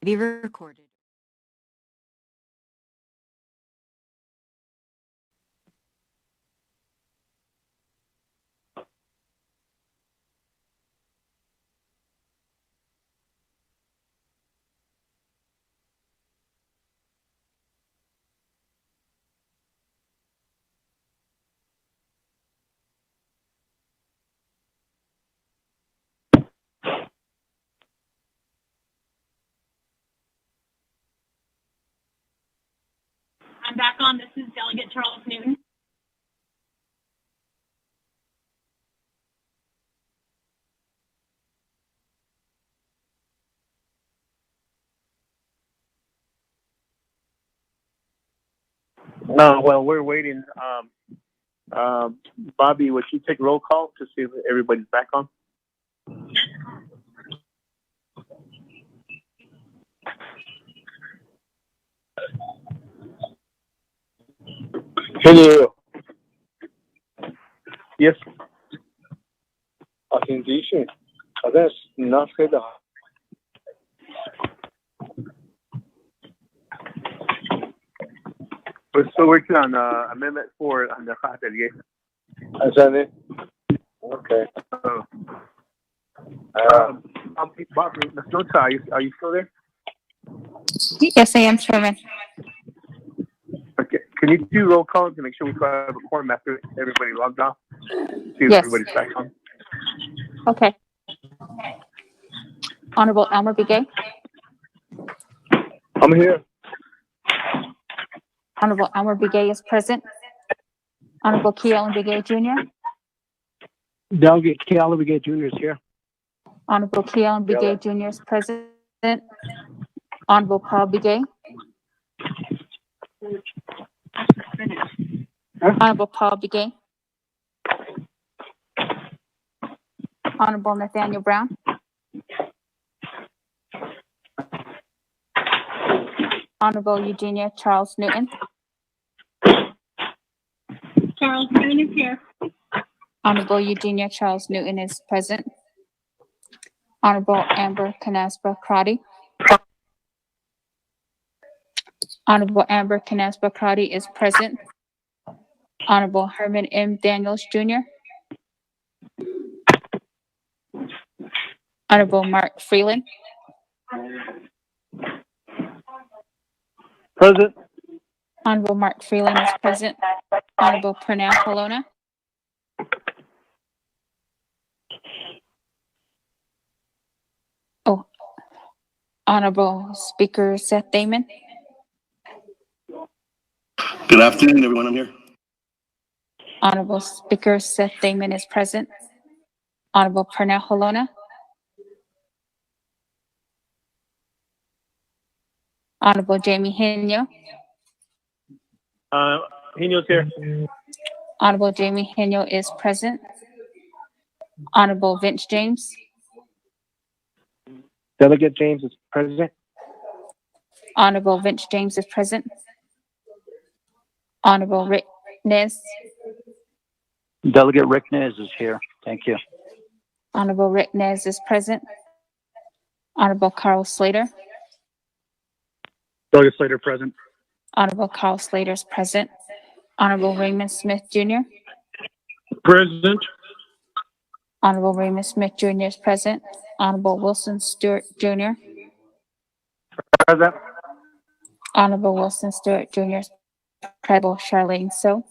Be recorded. I'm back on. This is Delegate Charles Newton. No, well, we're waiting. Bobby, would you take roll call to see if everybody's back on? Hello. Yes. Authentication. That's not good. We're still working on Amendment 4 on the Delegation. Is that it? Okay. Bob, are you still there? Yes, I am, Chairman. Okay. Can you do roll call to make sure we have a quorum after everybody logged off? See if Yes. everybody's back on. Okay. Honorable Elmer Begay. I'm here. Honorable Elmer Begay is present. Honorable Keelan Begay Jr. Delegate Keala Begay Jr. is here. Honorable Keelan Begay Jr. is present. Honorable Paul Begay. Honorable Paul Begay. Honorable Nathaniel Brown. Honorable Eugenia Charles Newton. Charles Newton is here. Honorable Eugenia Charles Newton is present. Honorable Amber Canaspa Crotty. Honorable Amber Canaspa Crotty is present. Honorable Herman M. Daniels Jr. Honorable Mark Freeland. Present. Honorable Mark Freeland is present. Honorable Pernell Colonna. Oh, Honorable Speaker Seth Damon. Good afternoon, everyone. I'm here. Honorable Speaker Seth Damon is present. Honorable Pernell Colonna. Honorable Jamie Henyo. Hino's here. Honorable Jamie Henyo is present. Honorable Vince James. Delegate James is present. Honorable Vince James is present. Honorable Rick Nez. Delegate Rick Nez is here. Thank you. Honorable Rick Nez is present. Honorable Carl Slater. Delegate Slater present. Honorable Carl Slater is present. Honorable Raymond Smith Jr. Present. Honorable Raymond Smith Jr. is present. Honorable Wilson Stewart Jr. Present. Honorable Wilson Stewart Jr. is present. Charlene So.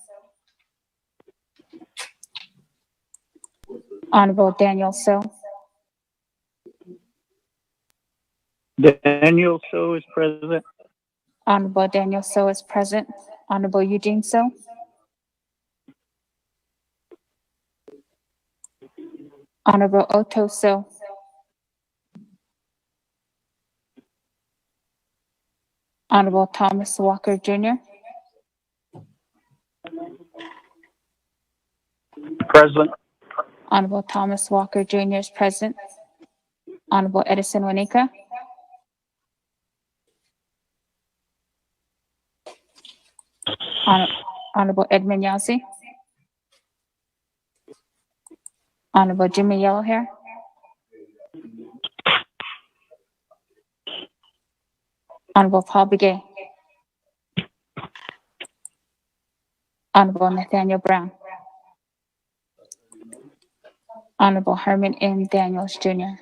Honorable Daniel So. Daniel So is present. Honorable Daniel So is present. Honorable Eugene So. Honorable Otto So. Honorable Thomas Walker Jr. Present. Honorable Thomas Walker Jr. is present. Honorable Edison Wanika. Honorable Edmund Yazzie. Honorable Jimmy Yellowhair. Honorable Paul Begay. Honorable Nathaniel Brown. Honorable Herman M. Daniels Jr.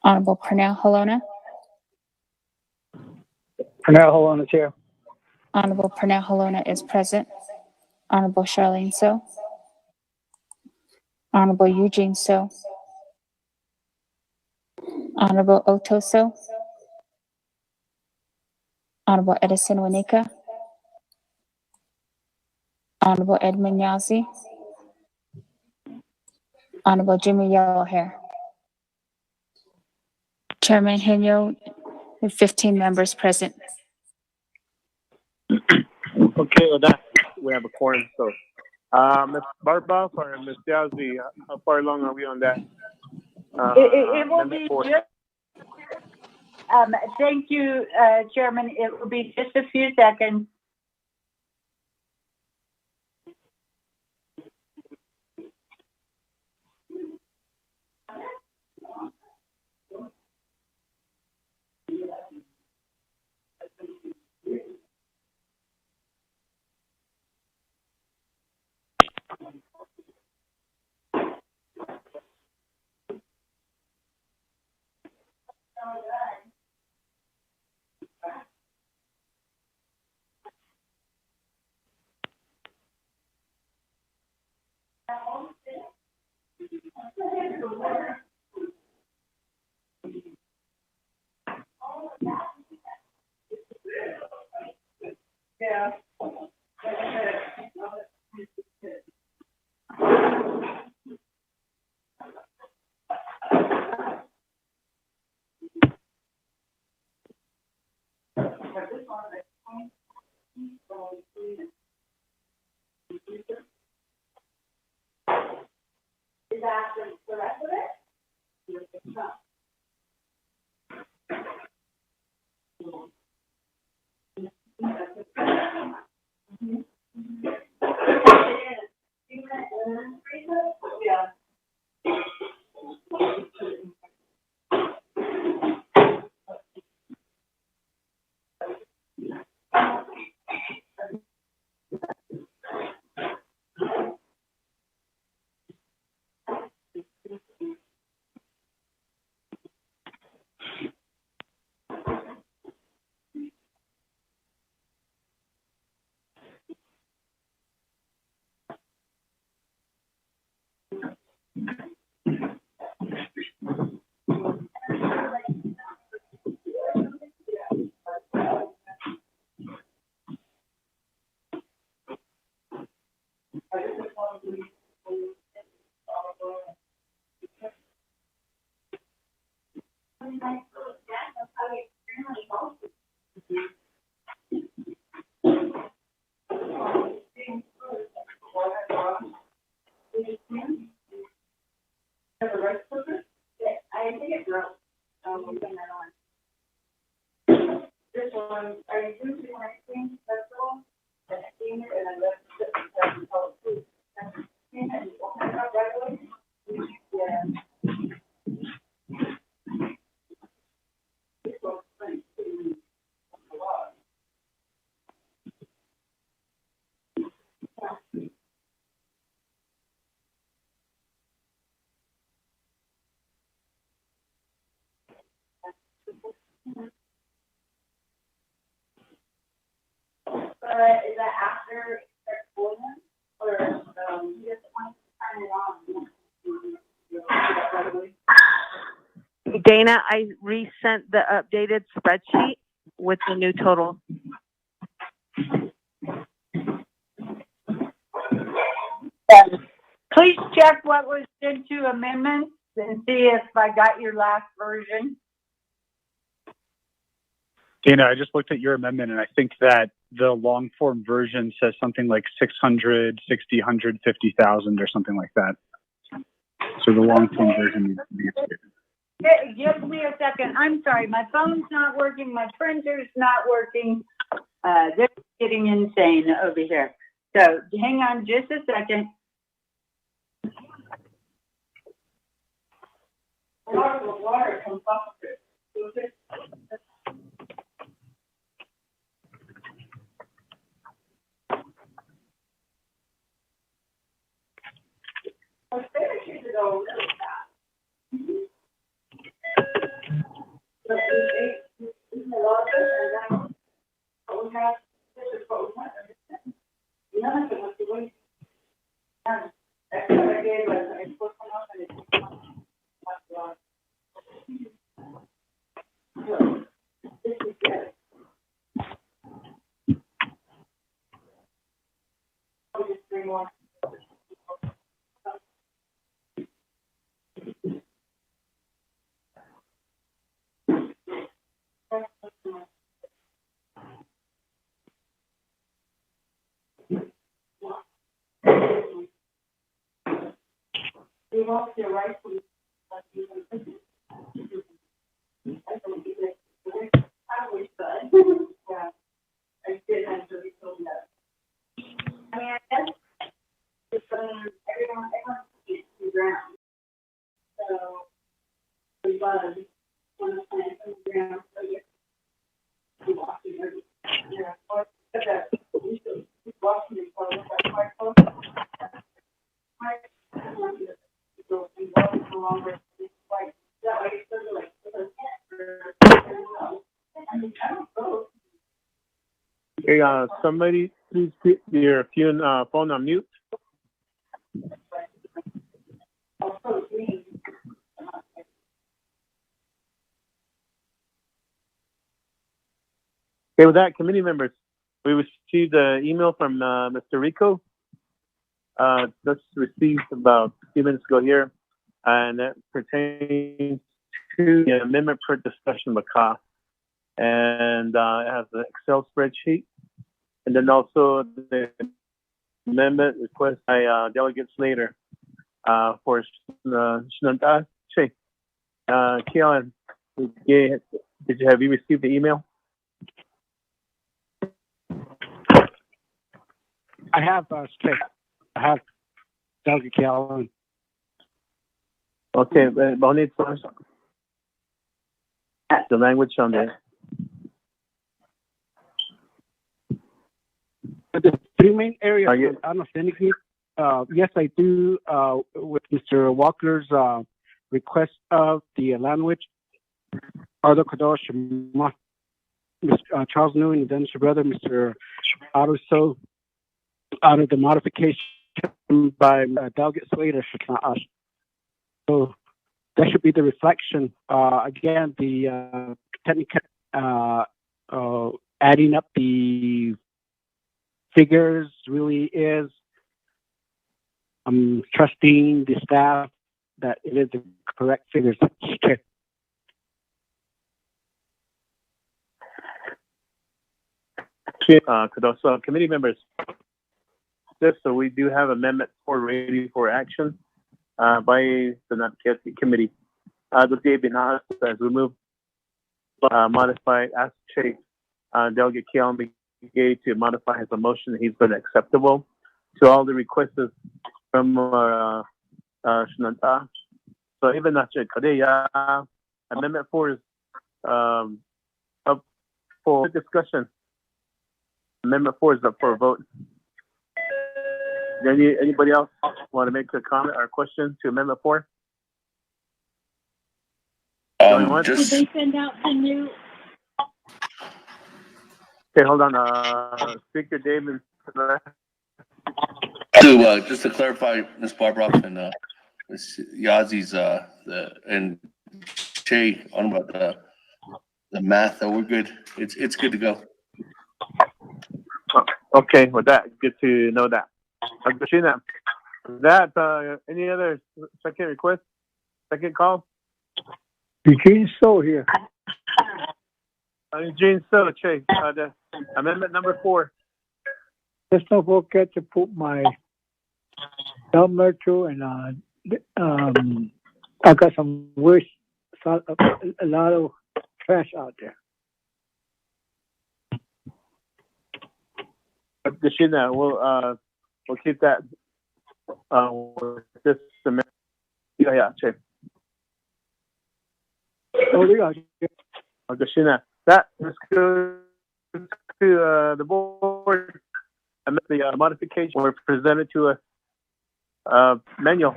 Honorable Pernell Colonna. Pernell Colonna is here. Honorable Pernell Colonna is present. Honorable Charlene So. Honorable Eugene So. Honorable Otto So. Honorable Edison Wanika. Honorable Edmund Yazzie. Honorable Jimmy Yellowhair. Chairman Henyo, with 15 members present. Okay, with that, we have a quorum. So, Ms. Barba or Ms. Yazzie, how far along are we on that? It will be just, thank you, Chairman. It will be just a few seconds. Is that after employment or you just want to turn it on? Dana, I resent the updated spreadsheet with the new total. Please check what was sent to amendments and see if I got your last version. Dana, I just looked at your amendment, and I think that the long form version says something like 660, 150,000 or something like that. So the long form version needs to be updated. Give me a second. I'm sorry. My phone's not working. My printer's not working. They're getting insane over here. So hang on just a second. Water comes off of it. I think you should go really fast. But we ate a lot of it, and then what we have, this is what we want. None of it was the way. None. That's what I did was I put them up and it's so, this is good. I'll just bring one. You want your right to I wish that. Yeah. I did actually told that. I mean, I guess it's everyone gets to ground. So we love when the plant on the ground, so you're walking every yeah, or we should keep walking it for that quite close. Okay, somebody please put your phone on mute. Okay, with that, committee members, we received an email from Mr. Rico. Just received about a few minutes ago here, and that pertains to the amendment for discussion McCaw. And it has an Excel spreadsheet. And then also the amendment request by Delegate Slater for Shinanta. Keelan, have you received the email? I have, I have Delegate Keelan. Okay, but need the language on there. The three main areas of understanding, yes, I do, with Mr. Walker's request of the language, Ardo Kadosh, Mr. Charles Newman, and then his brother, Mr. Aruso, out of the modification by Delegate Slater. So that should be the reflection. Again, the technical, adding up the figures really is, I'm trusting the staff that it is the correct figures. So committee members, so we do have Amendment 4 ready for action by the Naa'bik'iyati Committee. The day being as we move, modify, ask Chief Delegate Keelan to modify his motion. He's been acceptable to all the requests from Shinanta. So even Amendment 4 is up for discussion. Amendment 4 is up for a vote. Anybody else want to make a comment or question to Amendment 4? Did they send out the new? Okay, hold on. Speaker David. Just to clarify, Ms. Barbroff and Ms. Yazi's and Shay on about the math, we're good. It's good to go. Okay, with that, good to know that. Any other second request? Second call? Eugene So here. Eugene So, Che, the amendment number 4. Let's not forget to put my number 2 and I got some waste, a lot of trash out there. We'll keep that with this amendment. Yeah, Che. That let's go to the board. The modifications were presented to us. Manuel.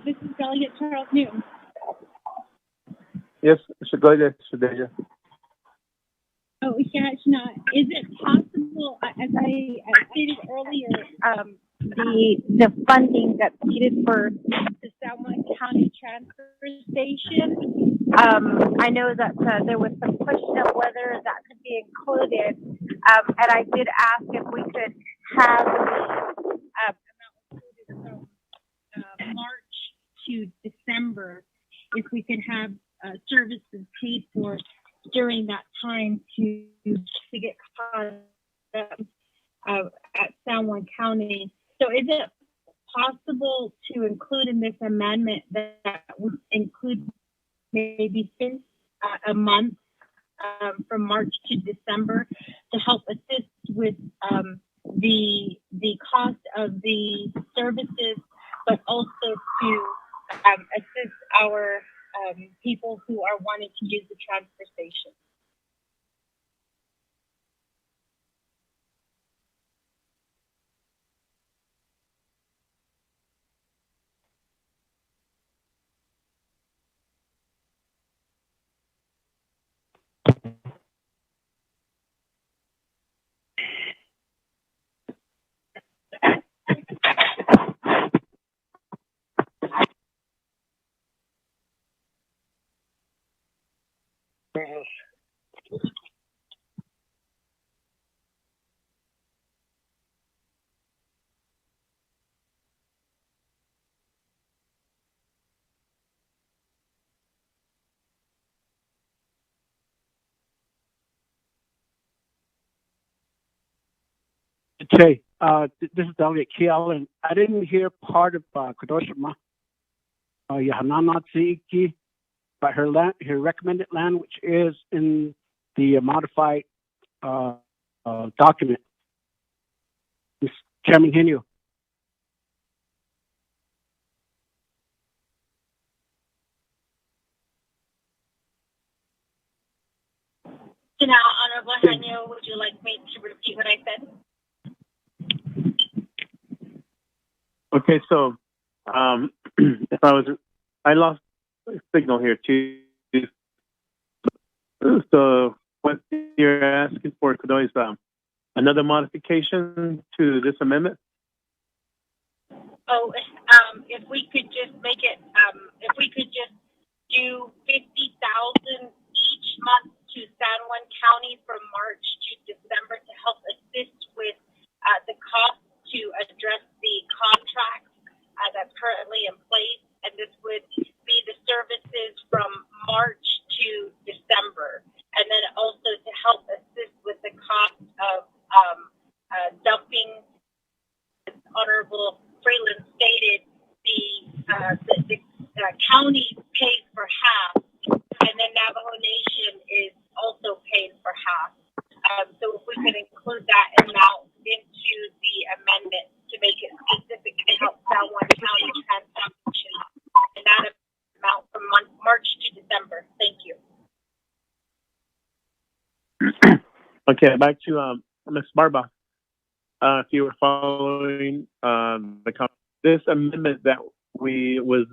This is Delegate Charles Newton. Yes, go ahead, Shadeja. Oh, yeah, is it possible, as I stated earlier, the funding that's needed for the San Juan County Transfer Station? I know that there was some question of whether that could be included, and I did ask if we could have the amount included from March to December, if we could have services paid for during that time to get caught up at San Juan County. So is it possible to include in this amendment that would include maybe since a month from March to December to help assist with the cost of the services, but also to assist our people who are wanting to use the transfer station? Che, this is Delegate Keelan. I didn't hear part of Kadoshima, Naa'bik'iyati, but her recommended land, which is in the modified document. Mr. Chairman Henio. Now, Honorable Henio, would you like me to repeat what I said? Okay, so if I lost signal here too. So what you're asking for, Kadoy, is another modification to this amendment? Oh, if we could just make it, if we could just do 50,000 each month to San Juan County from March to December to help assist with the cost to address the contract that's currently in place, and this would be the services from March to December, and then also to help assist with the cost of dumping. As Honorable Freeland stated, the county pays for half, and then Navajo Nation is also paying for half. So if we could include that amount into the amendment to make it specific to help San Juan County transportation, and that amount from March to December. Thank you. Okay, back to Ms. Barba. If you were following this amendment that was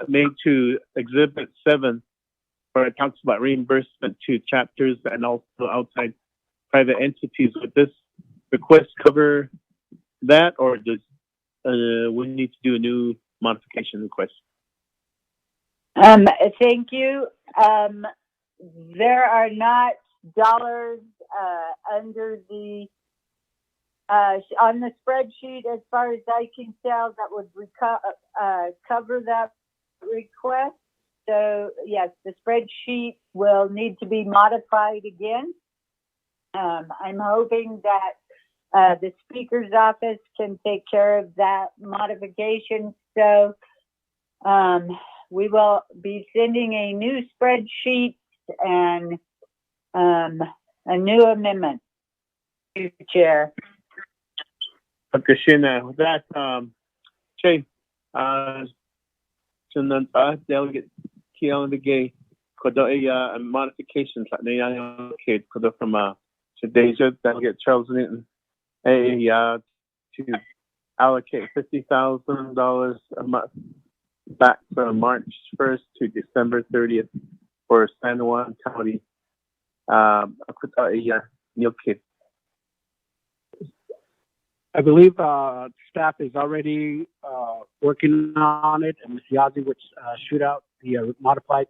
made to Exhibit 7, where it talks about reimbursement to chapters and also outside private entities, would this request cover that, or does we need to do a new modification request? Thank you. There are not dollars under the on the spreadsheet, as far as I can tell, that would cover that request. So yes, the spreadsheet will need to be modified again. I'm hoping that the Speaker's office can take care of that modification. So we will be sending a new spreadsheet and a new amendment, Chair. Okay, Shina, with that, Che, Delegate Keelan Kodoya modifications like the Kodo from Shadeja, Delegate Charles Newton, to allocate $50,000 a month back from March 1st to December 30th for San Juan County. I believe staff is already working on it, and Ms. Yazzie would shoot out the modified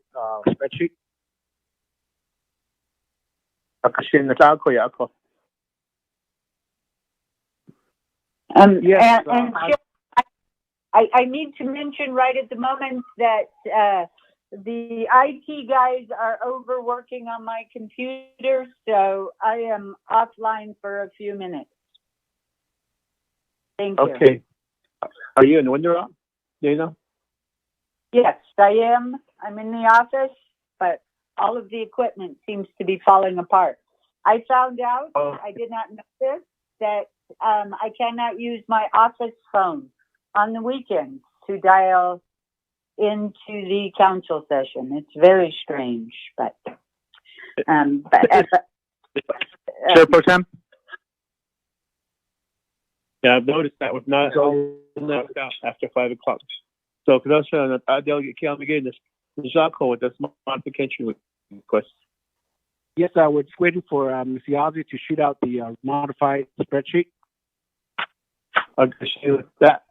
spreadsheet. Yes, I need to mention right at the moment that the IT guys are over working on my computer, so I am offline for a few minutes. Thank you. Okay. Are you in the window, Dana? Yes, I am. I'm in the office, but all of the equipment seems to be falling apart. I found out, I did not know this, that I cannot use my office phone on the weekends to dial into the council session. It's very strange, but Chair Pro Tem? Yeah, I've noticed that was not knocked out after 5 o'clock. So, Commissioner, Delegate Keelan again, this Jaco with this modification request. Yes, I was waiting for Ms. Yazzie to shoot out the modified spreadsheet. Okay, with that,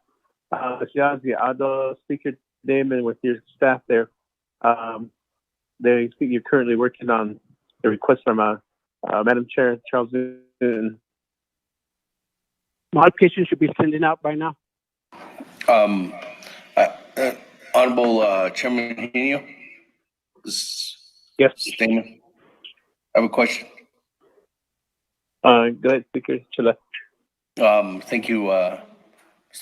Ms. Yazzie, I'll Speaker Damon with your staff there. You're currently working on the request from Madam Chair Charles Newton. Modification should be sending out by now. Honorable Chairman Henio? Yes. Statement. I have a question. Go ahead, Speaker Chile. Thank you, Mr.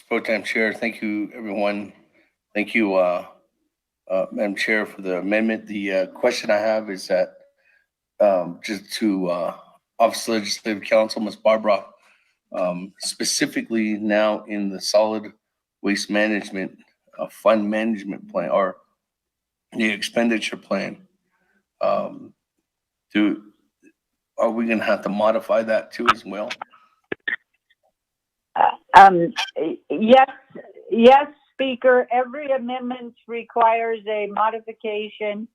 Pro Tem Chair. Thank you, everyone. Thank you, Madam Chair, for the amendment. The question I have is that just to Office of Legislative Counsel, Ms. Barbara, specifically now in the solid waste management fund management plan or the expenditure plan, are we going to have to modify that too as well? Yes, Speaker. Every amendment requires a modification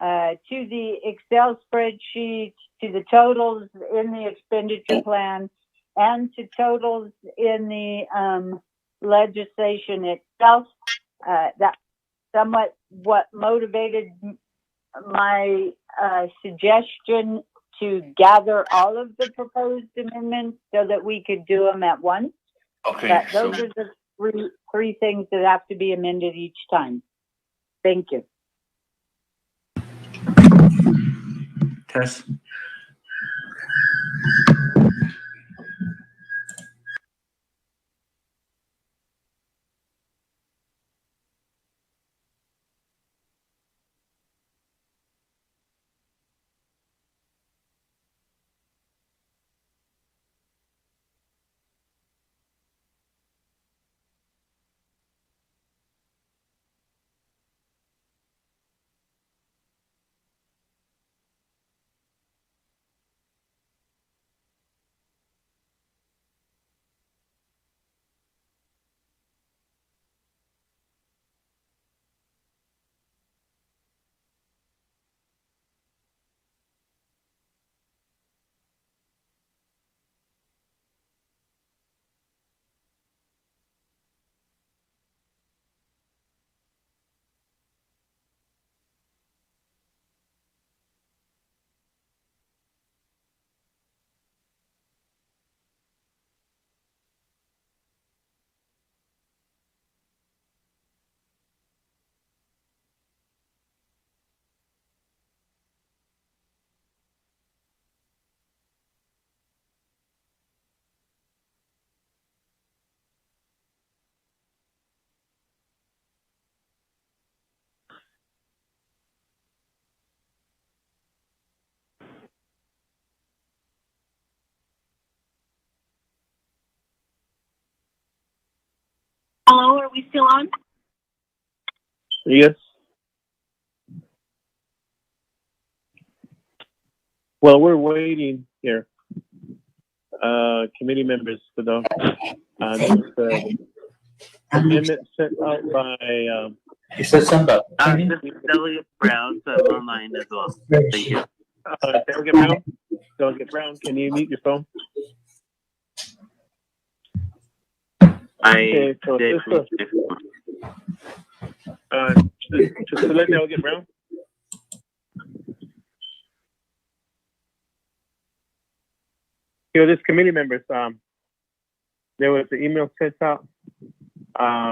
to the Excel spreadsheet, to the totals in the expenditure plan, and to totals in the legislation itself. That's somewhat what motivated my suggestion to gather all of the proposed amendments so that we could do them at once. Okay. But those are the three things that have to be amended each time. Thank you. Tess? Hello, are we still on? Yes. Well, we're waiting here. Committee members for the amendment sent out by. You said something about This is Delegate Brown, so I'm online as well. Thank you. Delegate Brown, can you mute your phone? I so did. To select Delegate Brown. This committee members, there was an email sent out,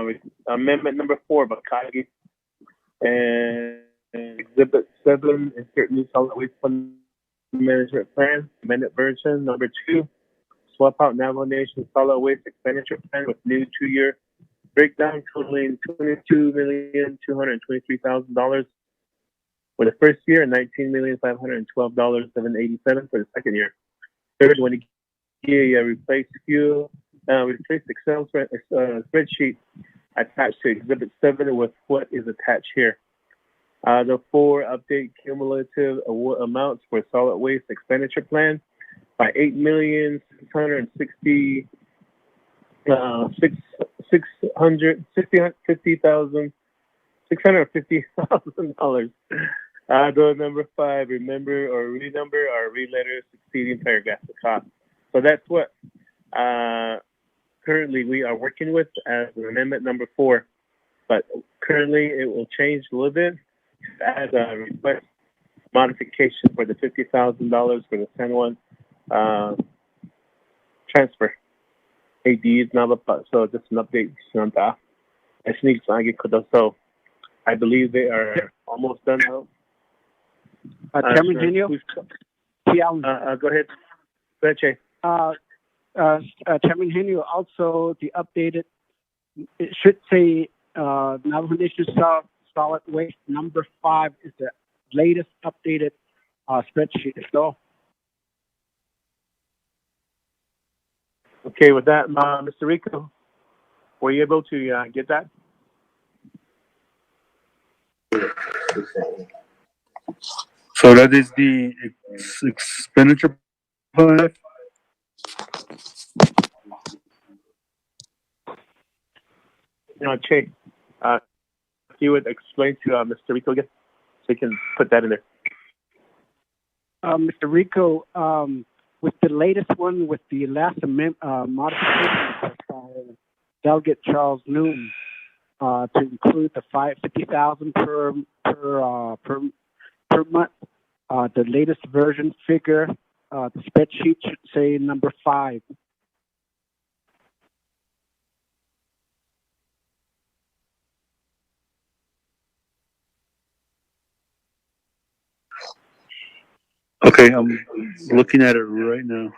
with amendment number 4 by Kagi, and Exhibit 7, insert new solid waste fund management plan, amended version number 2, swap out Navajo Nation solid waste expenditure plan with new 2-year breakdown totaling $22,223,000 for the first year and $19,512,787 for the second year. Third, when you replace Excel spreadsheet attached to Exhibit 7 with what is attached here. The 4, update cumulative amounts for solid waste expenditure plan by $8,650,000. The number 5, remember or renumber or re-letter succeeding paragraph to cost. So that's what currently we are working with as amendment number 4. But currently it will change a little bit as a request modification for the $50,000 for the San Juan transfer. AD is now so just an update on that. So I believe they are almost done now. Chairman Genio? Go ahead. ahead, Jay. Chairman Henry, also the updated, it should say Navajo Nation solid waste number 5 is the latest updated spreadsheet. So, Okay, with that, Mr. Rico, were you able to get that? So that is the expenditure plan. Che, if you would explain to Mr. Rico again, so he can put that in there. Mr. Rico, with the latest one, with the last modification by Delegate Charles Noon, to include the $50,000 per month, the latest version figure, the spreadsheet should say number 5. Okay, I'm looking at it right now.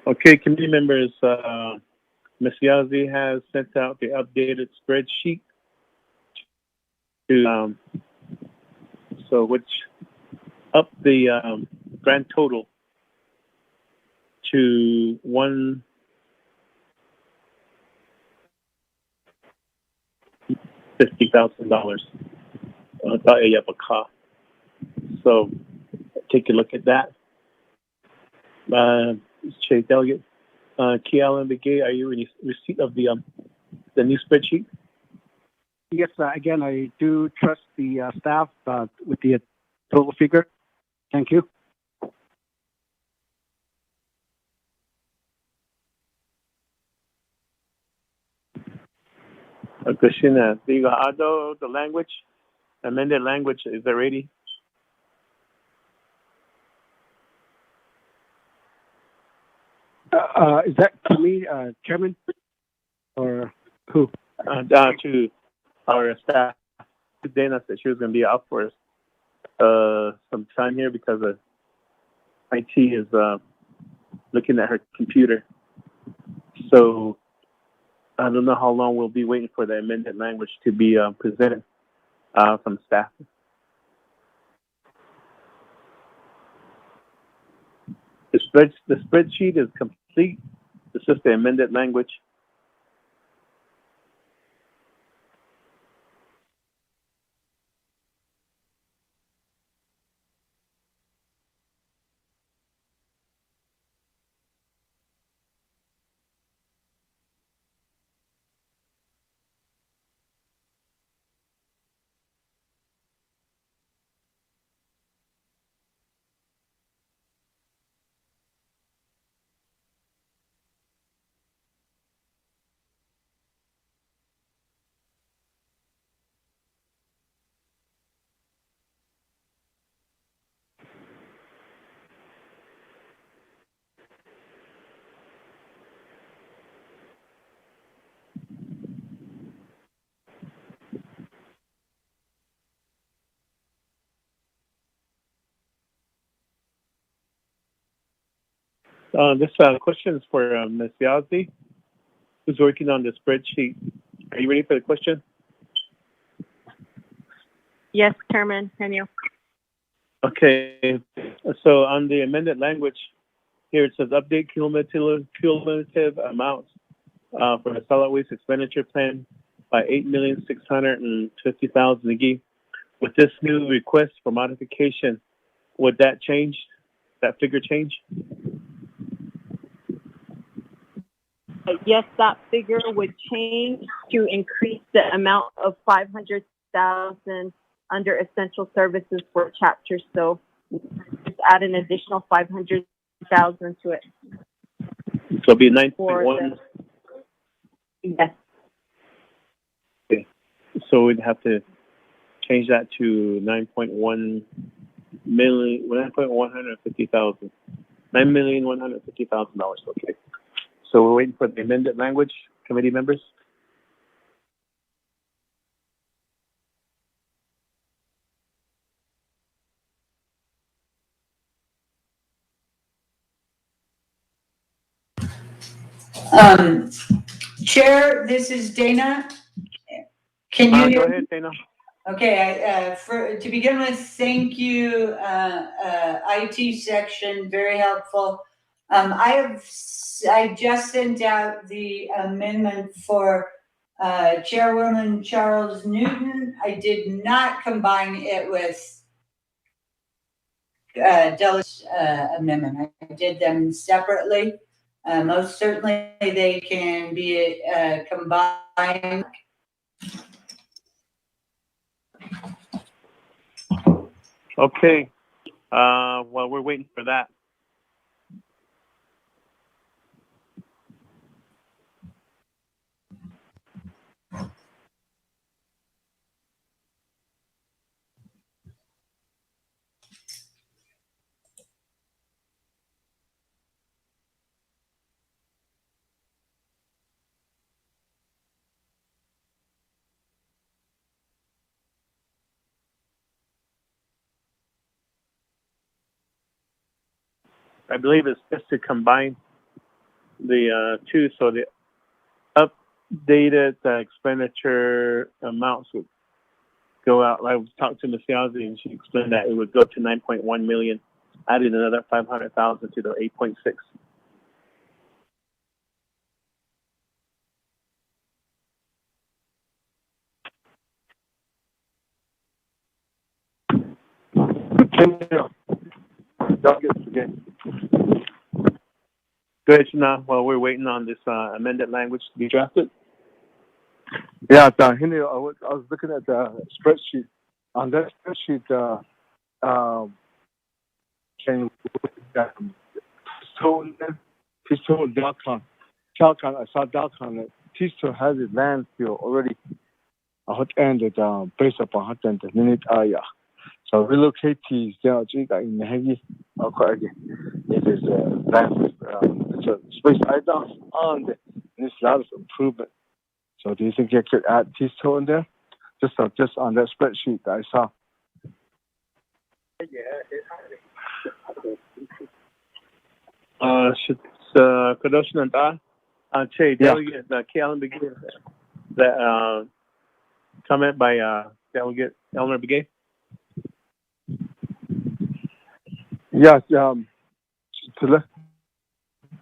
Okay, committee members, Ms. Yazzie has sent out the updated spreadsheet to, so which up the grand total to $150,000. So take a look at that. Chair Delegate Kealan Begay, are you in receipt of the new spreadsheet? Yes, again, I do trust the staff with the total figure. Thank you. Christina, the language, amended language is already. Is that to me, Chairman, or who? To our staff. Dana said she was going to be out for some time here because of IT is looking at her computer. So I don't know how long we'll be waiting for the amended language to be presented from staff. The spreadsheet is complete. It's just the amended language. This question is for Ms. Yazdi, who's working on the spreadsheet. Are you ready for the question? Yes, Chairman, can you? Okay. So on the amended language, here it says update cumulative amounts for the solid waste expenditure plan by 8,650,000 again. With this new request for modification, would that change? That figure change? Yes, that figure would change to increase the amount of 500,000 under essential services for chapters. So just add an additional 500,000 to it. So it'll be 9.1. Yes. Okay. So we'd have to change that to 9.150,000. $9,150,000. Okay. So we're waiting for the amended language, committee members. Chair, this is Dana. Can you Go ahead, Dana. Okay, to begin with, thank you, IT section, very helpful. I just sent out the amendment for Chairwoman Charles Newton. I did not combine it with Della's amendment. I did them separately. Most certainly they can be combined. Okay. Well, we're waiting for that. I believe it's just to combine the two, so the updated expenditure amounts would go out. I talked to Ms. Yazzie and she explained that it would go to 9.1 million, adding another 500,000 to the 8.6. Go ahead, Shana, while we're waiting on this amended language to be drafted. Yeah, Henry, I was looking at the spreadsheet. On that spreadsheet, Tisto Dalcon. I saw Dalcon. Tisto has a landfill already. Hot ended based upon hot ended minute area. So relocate is there in the heavy. Okay, it is landfill. So space items on the there's a lot of improvement. So do you think you could add Tisto in there? Just on that spreadsheet that I saw. Kadosh Nanda, Che, Delegate Kealan Begay, that comment by Delegate Elmer Begay. Yes,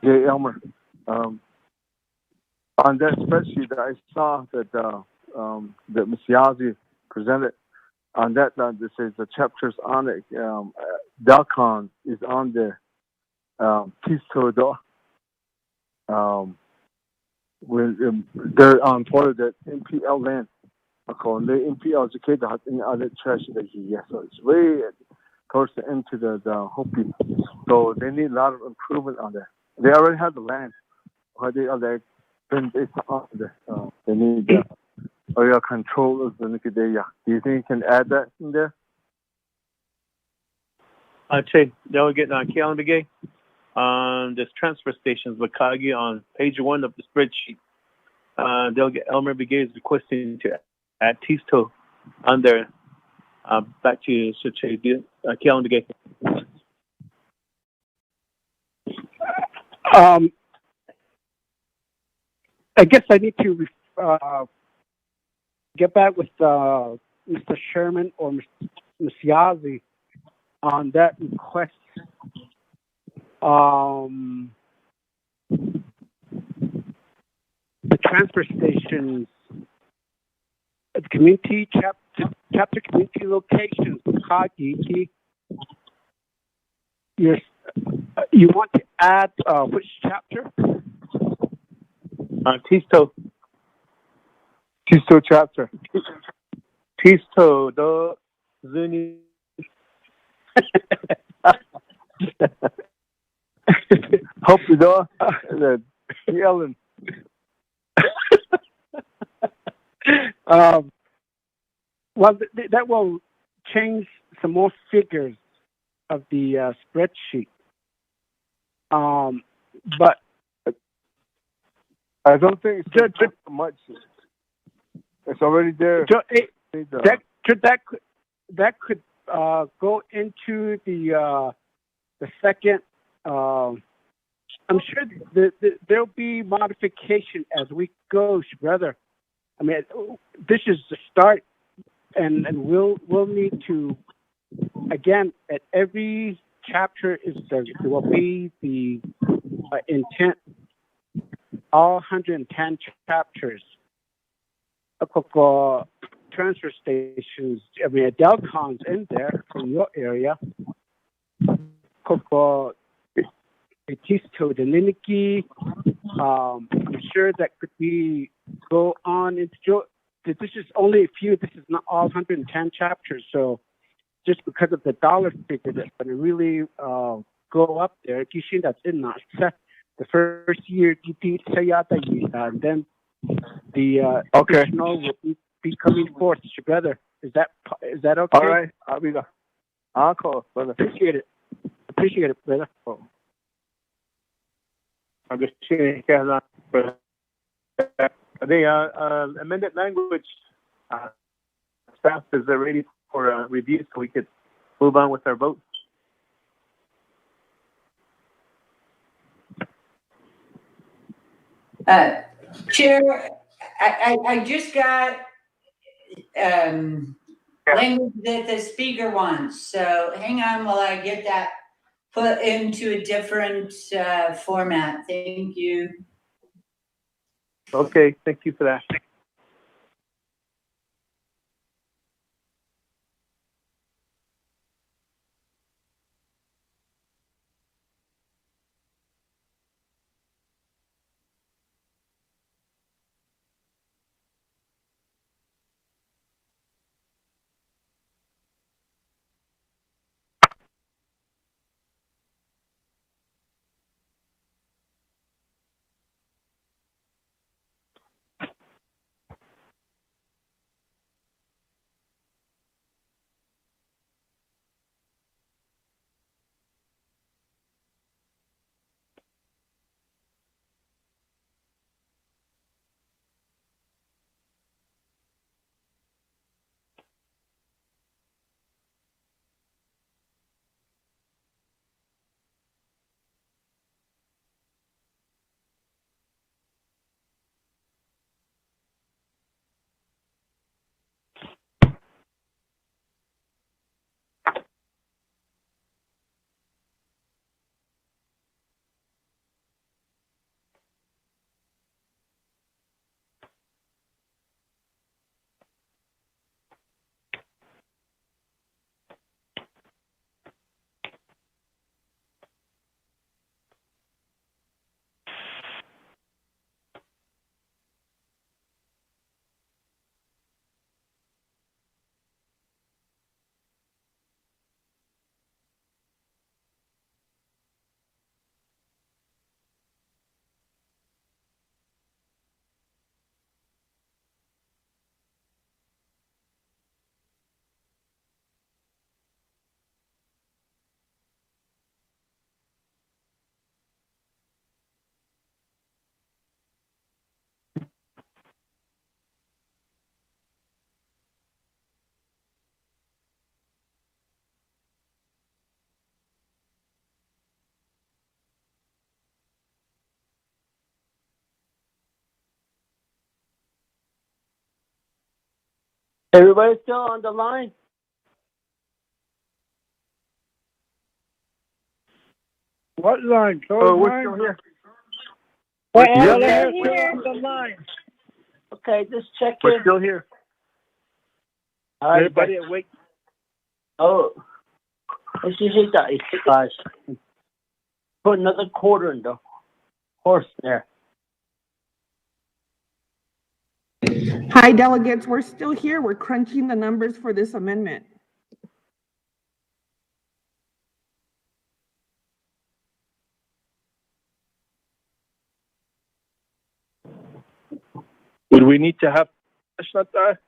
Elmer. On that spreadsheet that I saw that that Ms. Yazzie presented, on that this is the chapters on it. Dalcon is on the Tisto door. When they're on part of the MPL land. Okay, the MPL is located in other trash that he so it's way towards the end to the Hopi. So they need a lot of improvement on that. They already have the land. They are been based on the they need the area controllers and do you think you can add that in there? Che, Delegate Kealan Begay. There's transfer stations, Wakagi, on page 1 of the spreadsheet. Delegate Elmer Begay is requesting to add Tisto on there. Back to you, Che, Kealan Begay. I guess I need to get back with Mr. Sherman or Ms. Yazzie on that request. The transfer stations, the community chapter community locations, Kagiki. You want to add which chapter? Tisto chapter. Tisto do Zuni. Hope the door. Yelling. Well, that will change some more figures of the spreadsheet. But I don't think it's much. It's already there. That could go into the second. I'm sure there'll be modification as we go, brother. I mean, this is the start, and we'll need to, again, at every chapter there will be the intent. All 110 chapters. Transfer stations. I mean, Delcon's in there from your area. Tisto, the Niniki. I'm sure that could be go on into. This is only a few. This is not all 110 chapters. So, just because of the dollar figure, that's going to really go up there. Kishin that's in that. The first year, and then the additional will be coming forth together. Is that okay? All right, I'll be there. I'll call, brother. Appreciate it, brother. Oh. I'm just sharing brother. The amended language staff is ready for review, so we could move on with our vote. Chair, I just got language that the speaker wants, so hang on while I get that put into a different format. Thank you. Okay, thank you for that. Everybody still on the line? What line? Oh, Close we're line? still here. Yellow We're hair still still here. on the line. Okay, just check We're in. still here. All right, Everybody guys. awake? Oh, let's just hit that, guys. Put another quarter in the horse there. Hi, delegates. We're still here. We're crunching the numbers for this amendment. Would we need to have that?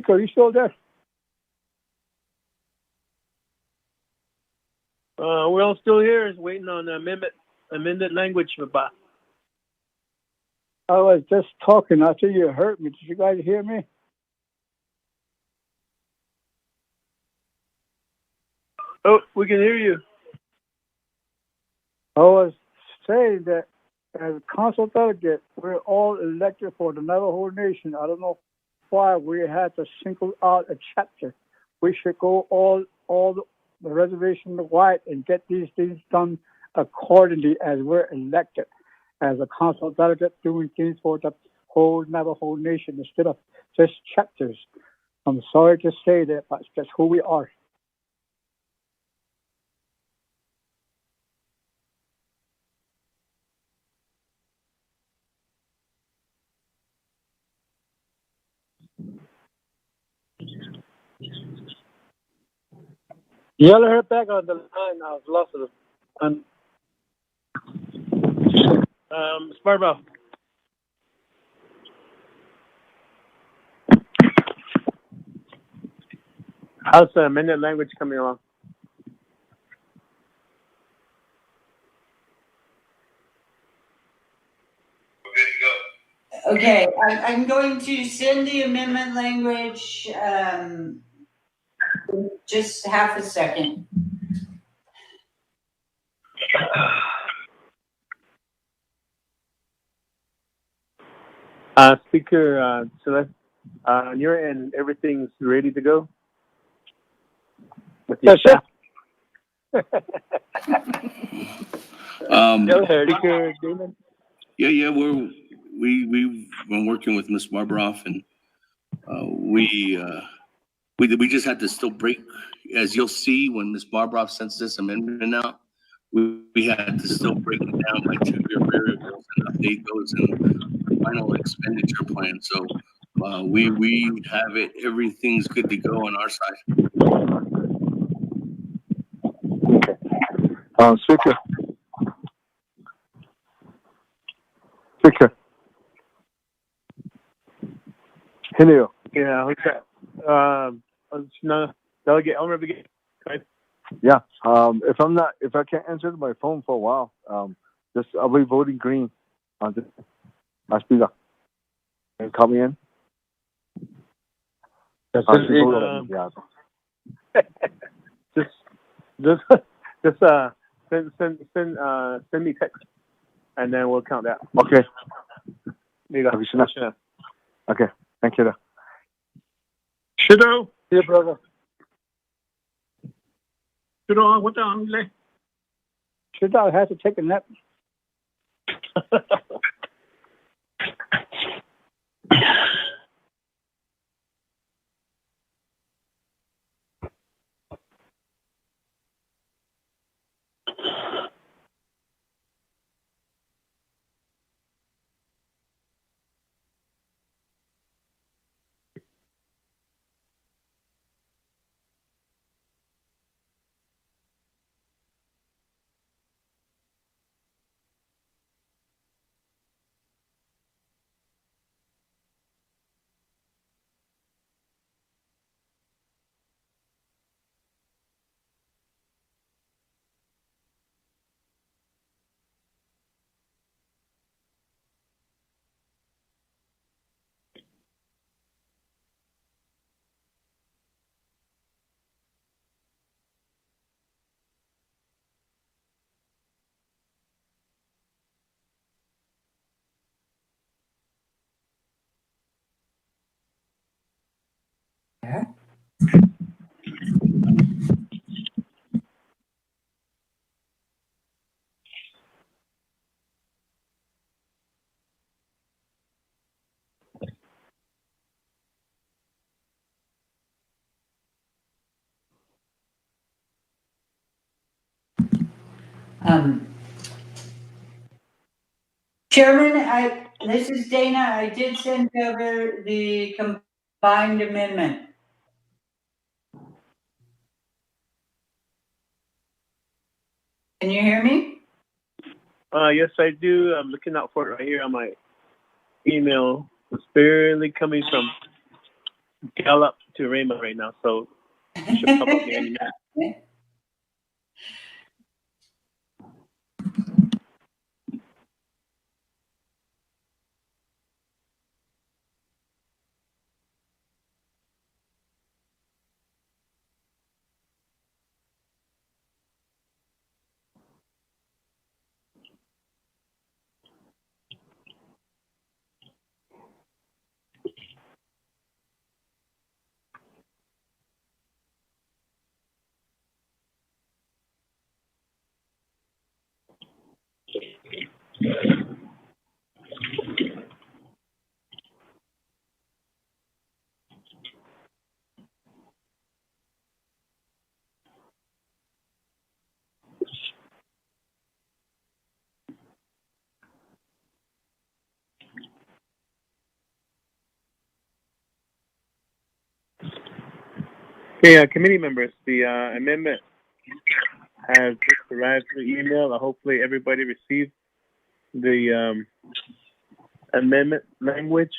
Are you still there? We're all still here, is waiting on the amended language for Bob. I was just talking. I think you heard me. Did you guys hear me? Oh, we can hear you. I was saying that as a council delegate, we're all elected for the Navajo Nation. I don't know why we had to single out a chapter. We should go all the reservation wide and get these things done accordingly as we're elected as a council delegate doing things for the whole Navajo Nation instead of just chapters. I'm sorry to say that, but that's who we are. Yellow hair back on the line. I was lost of them. Sparbo. How's the amended language coming along? Okay, I'm going to send the amendment language, just half a second. Speaker Celeste, on your end, everything's ready to go? With your staff? Speaker Damon? Yeah, we've been working with Ms. Barbroff, and we just had to still break, as you'll see when Ms. Barbroff sends this amendment out, we had to still break it down by 2-year variables and update those in the final expenditure plan. So we have it, everything's good to go on our side. Speaker. Speaker. Hello. Yeah, who's that? Delegate Elmer begin. Yeah. If I can't answer my phone for a while, I'll be voting green on this. Speaker. And call me in. Just send me text, and then we'll count that. Okay. There you go. Okay. Thank you. Shido. Yeah, brother. Shido, what the hell? Shido has to take a nap. Chairman, this is Dana. I did send over the combined amendment. Can you hear me? Yes, I do. I'm looking out for it right here on my email. It's barely coming from Gallup to Raymond right now, so it should pop up any minute. Okay, committee members, the amendment has just arrived through email. Hopefully everybody received the amendment language,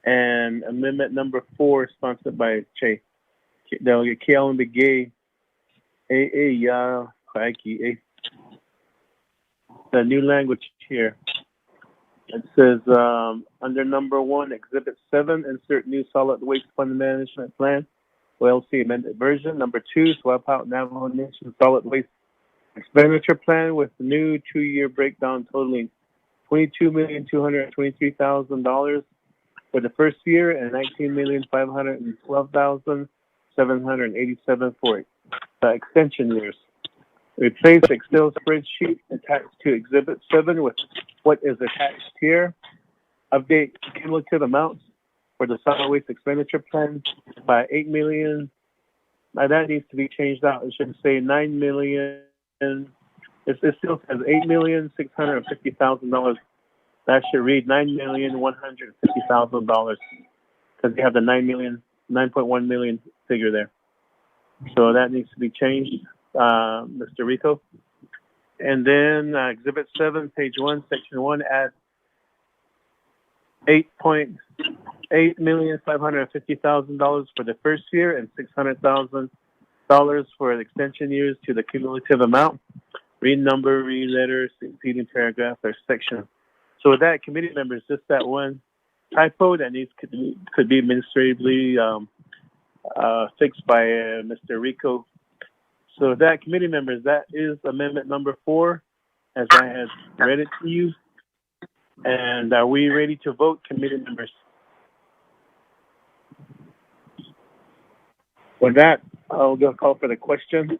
and amendment number 4 sponsored by Che. Delegate Kealan Begay. The new language here. It says, under number 1, Exhibit 7, insert new solid waste fund management plan, OLC amended version. Number 2, swap out Navajo Nation solid waste expenditure plan with new 2-year breakdown totaling $22,223,000 for the first year and $19,512,787 for the extension years. Replace Excel spreadsheet attached to Exhibit 7 with what is attached here. Update cumulative amounts for the solid waste expenditure plan by $8 million. Now that needs to be changed out. It should say $9 million. It still says $8,650,000. That should read $9,150,000 because they have the 9.1 million figure there. So that needs to be changed, Mr. Rico. And then Exhibit 7, page 1, Section 1, add $8,550,000 for the first year and $600,000 for the extension years to the cumulative amount. Read number, read letter, succeeding paragraph, or section. So with that, committee members, just that one typo that could be administratively fixed by Mr. Rico. So with that, committee members, that is amendment number 4, as I have read it to you. And are we ready to vote, committee members? With that, I'll go call for the question.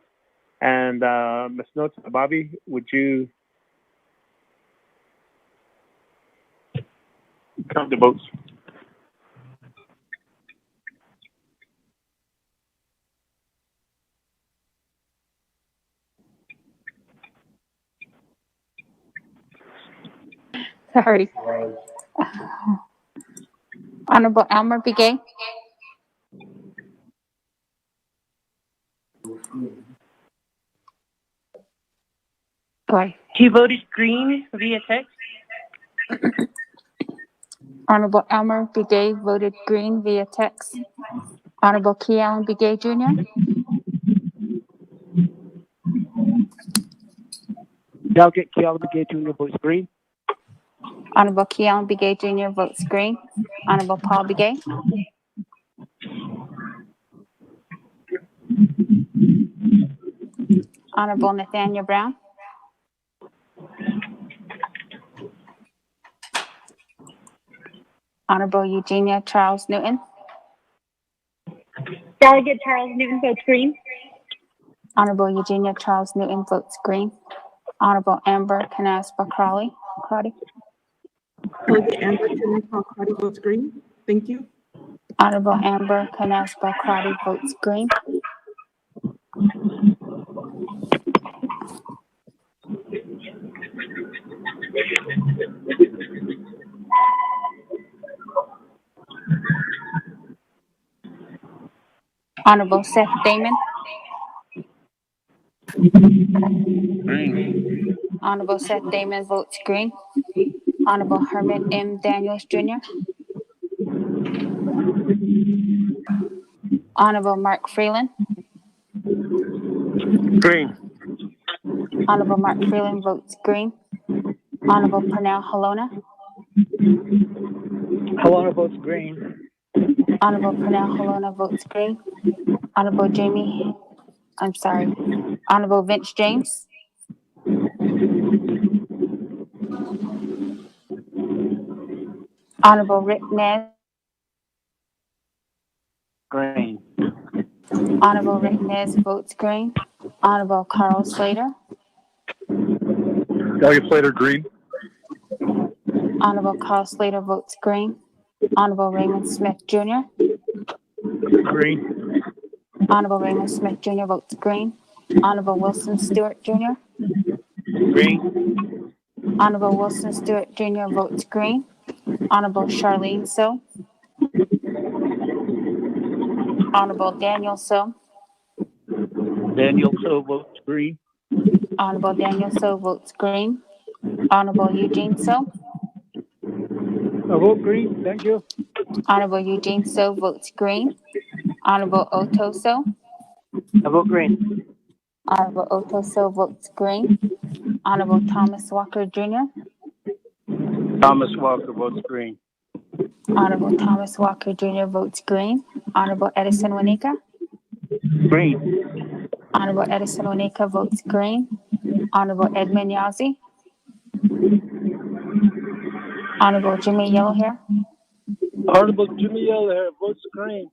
And Ms. Notes, Bobby, would you count the votes? Sorry. Honorable Elmer Begay. Sorry. He voted green via text. Honorable Elmer Begay voted green via text. Honorable Kealan Begay Jr. Delegate Kealan Begay Jr. votes green. Honorable Kealan Begay Jr. votes green. Honorable Paul Begay. Honorable Nathaniel Brown. Honorable Eugenia Charles Newton. Delegate Charles Newton votes green. Honorable Eugenia Charles Newton votes green. Honorable Amber Canaspa Crowley. Delegate Amber Crowley votes green. Thank you. Honorable Amber Canaspa Crowley votes green. Honorable Seth Damon. Green. Honorable Seth Damon votes green. Honorable Herman M. Daniels Jr. Honorable Mark Freeland. Green. Honorable Mark Freeland votes green. Honorable Pernell Halona. Halona votes green. Honorable Pernell Halona votes green. Honorable Honorable Vince James. Honorable Rick Nez. Green. Honorable Rick Nez votes green. Honorable Carl Slater. Delegate Slater, green. Honorable Carl Slater votes green. Honorable Raymond Smith Jr. Green. Honorable Raymond Smith Jr. votes green. Honorable Wilson Stewart Jr. Green. Honorable Wilson Stewart Jr. votes green. Honorable Charlene So. Honorable Daniel So. Daniel So votes green. Honorable Daniel So votes green. Honorable Eugene So. I vote green. Thank you. Honorable Eugene So votes green. Honorable Otto So. I vote green. Honorable Otto So votes green. Honorable Thomas Walker Jr. Thomas Walker votes green. Honorable Thomas Walker Jr. votes green. Honorable Edison Wanika. Green. Honorable Edison Wanika votes green. Honorable Edmund Yazzie. Honorable Jimmy Yellowhair. Honorable Jimmy Yellowhair votes green.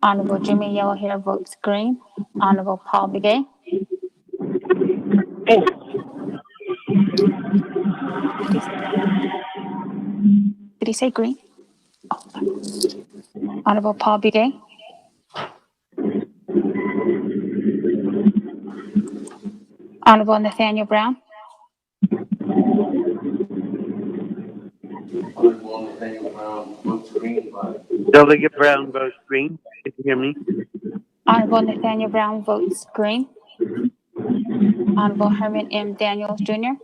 Honorable Jimmy Yellowhair votes green. Honorable Paul Begay. Did he say green? Oh. Honorable Paul Begay. Honorable Nathaniel Brown. Honorable Nathaniel Brown votes green. Delegate Brown votes green. Can you hear me? Honorable Nathaniel Brown votes green. Honorable Herman M. Daniels Jr.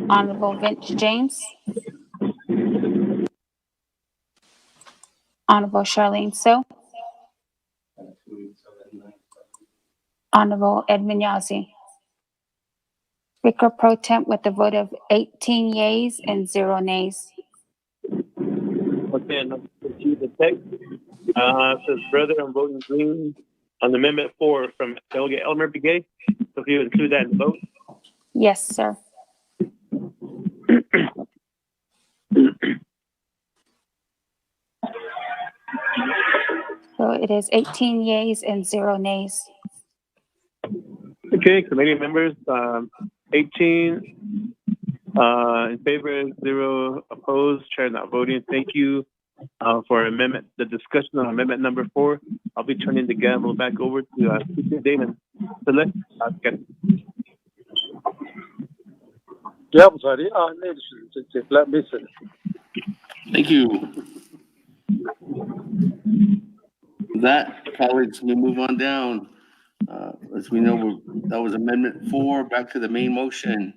Honorable Vince James. Honorable Charlene So. Honorable Edmund Yazzie. Speaker Pro Temp with a vote of 18 yeas and 0 nays. Okay, and let's continue the text. Says, brother, I'm voting green on Amendment 4 from Delegate Elmer Begay. So if you include that in the vote. Yes, sir. So it is 18 yeas and 0 nays. Okay, committee members, 18 in favor, 0 opposed, chair not voting. Thank you for amendment, the discussion on amendment number 4. I'll be turning the gavel back over to Speaker Damon. Select. Thank you. With that, colleagues, we move on down. As we know, that was Amendment 4. Back to the main motion.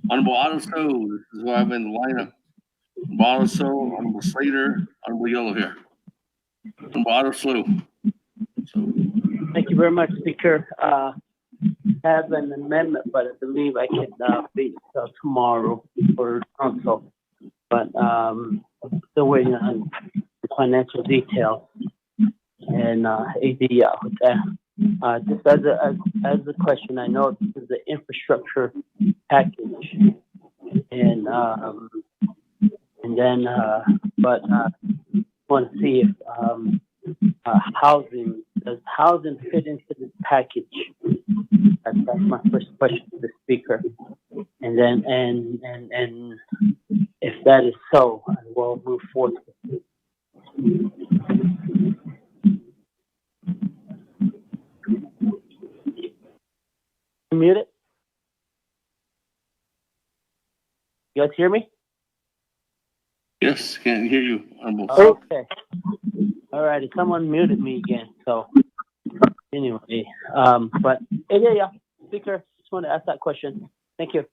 Honorable Otto So, this is who I have in the lineup. Honorable Otto So, Honorable Slater, Honorable Yellowhair. Honorable Otto So. Thank you very much, Speaker. Have an amendment, but I believe I can wait until tomorrow for council. But still waiting on the financial details and AD with that. Just as a question, I know this is the infrastructure package, and then but want to see if housing fit into this package. That's my first question to the speaker, and then and if that is so, we'll move forward. Mute it. You guys hear me? Yes, can't hear you, Honorable. Okay. All righty. Someone muted me again. So anyway, but yeah. Speaker, just want to ask that question. Thank you.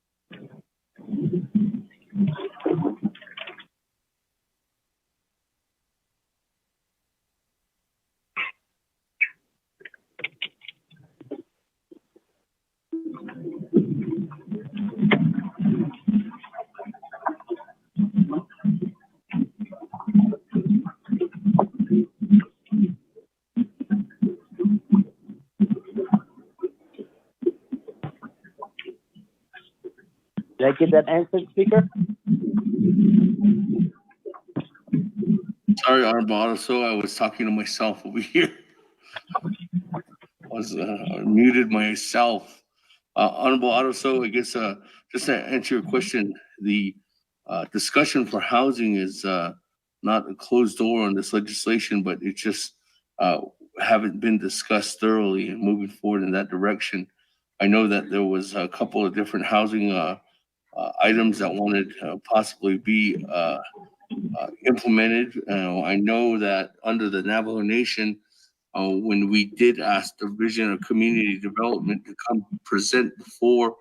Did I get that answered, Speaker? Sorry, Honorable Otto So, I was talking to myself over here. I was muted myself. Honorable Otto So, I guess just to answer your question, the discussion for housing is not a closed door on this legislation, but it just haven't been discussed thoroughly and moving forward in that direction. I know that there was a couple of different housing items that wanted possibly be implemented. I know that under the Navajo Nation, when we did ask the Division of Community Development to come present before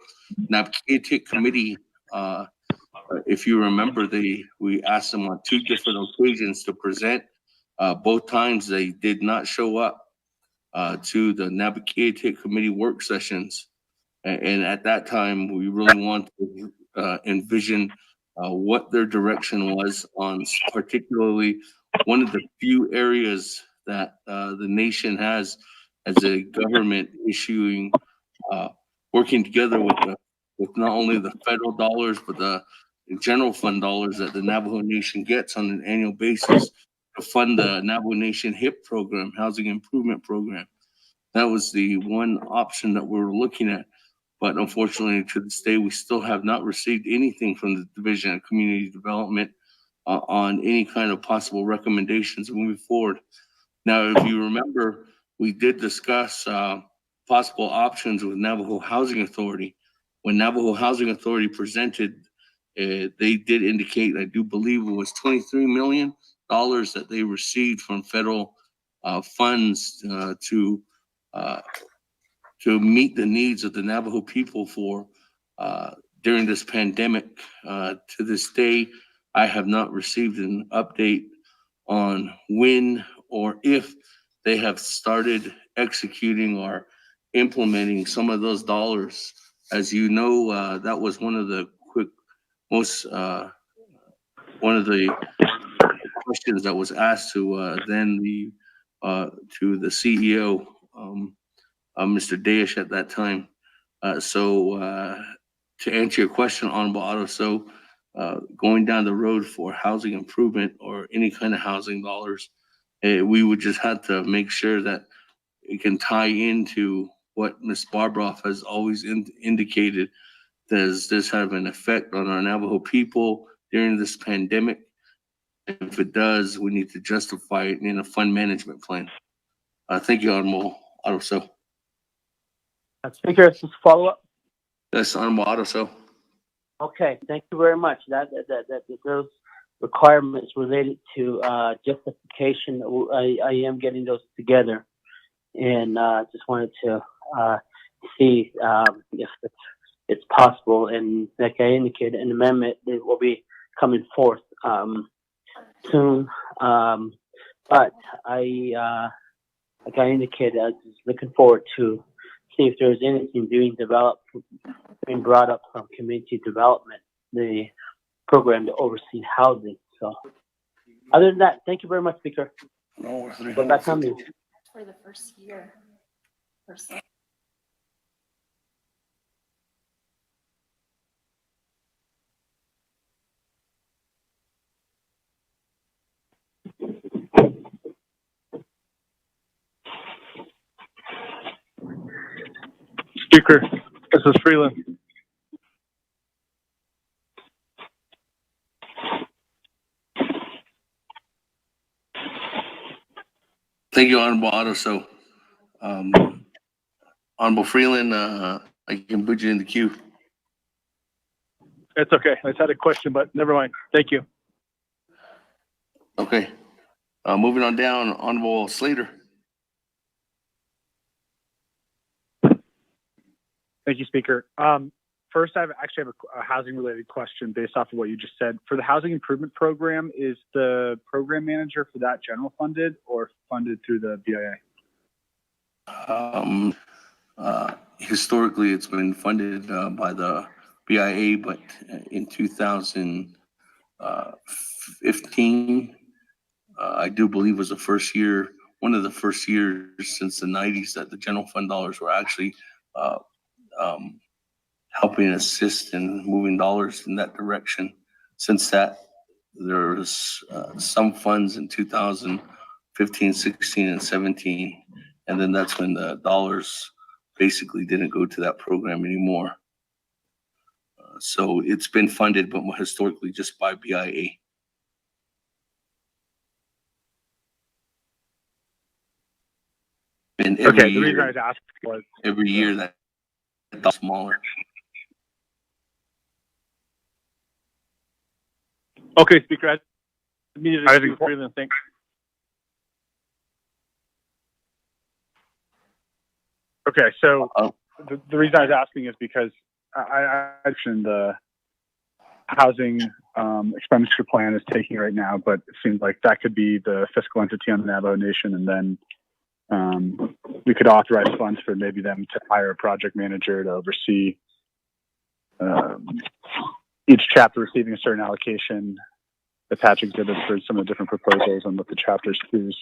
Naa'bik'iyati Committee, if you remember, we asked them on 2 different occasions to present. Both times they did not show up to the Naa'bik'iyati Committee work sessions. And at that time, we really wanted to envision what their direction was on particularly one of the few areas that the nation has as a government issuing, working together with not only the federal dollars, but the general fund dollars that the Navajo Nation gets on an annual basis to fund the Navajo Nation HIP program, Housing Improvement Program. That was the one option that we were looking at. But unfortunately, to this day, we still have not received anything from the Division of Community Development on any kind of possible recommendations moving forward. Now, if you remember, we did discuss possible options with Navajo Housing Authority. When Navajo Housing Authority presented, they did indicate, I do believe it was $23 million that they received from federal funds to meet the needs of the Navajo people for during this pandemic. To this day, I have not received an update on when or if they have started executing or implementing some of those dollars. As you know, that was one of the one of the questions that was asked to the CEO, Mr. Daesh at that time. To answer your question, Honorable Otto, going down the road for housing improvement or any kind of housing dollars, we would just have to make sure that it can tie into what Ms. Barbroff has always indicated. Does this have an effect on our Navajo people during this pandemic? If it does, we need to justify it in a fund management plan. Thank you, Honorable Otto. Speaker, this is follow up. Yes, Honorable Otto. Okay, thank you very much. Those requirements related to justification, I am getting those together, and just wanted to see if it's possible. And like I indicated, an amendment will be coming forth soon. But like I indicated, I was just looking forward to see if there's anything being brought up from community development, the program to oversee housing. So other than that, thank you very much, Speaker. Go back on me. For the first year. Speaker, this is Freeland. Thank you, Honorable Otto. Honorable Freeland, I can put you in the queue. It's okay. I just had a question, but never mind. Thank you. Okay. Moving on down, Honorable Slater. Thank you, Speaker. First, I actually have a housing-related question based off of what you just said. For the Housing Improvement Program, is the program manager for that general funded or funded through the BIA? Historically, it's been funded by the BIA, but in 2015, I do believe was the first year, one of the first years since the 90s that the general fund dollars were actually helping assist in moving dollars in that direction. Since that, there's some funds in 2015, 16, and 17, and then that's when the dollars basically didn't go to that program anymore. So it's been funded, but historically just by BIA. And every the reason I was asking was every year that's smaller. Okay, Speaker. I immediately Freeland, thanks. Okay, so the reason I was asking is because I mentioned the housing expenditure plan is taking right now, but it seems like that could be the fiscal entity on the Navajo Nation, and then we could authorize funds for maybe them to hire a project manager to oversee each chapter receiving a certain allocation, attach exhibits for some of the different proposals and what the chapters choose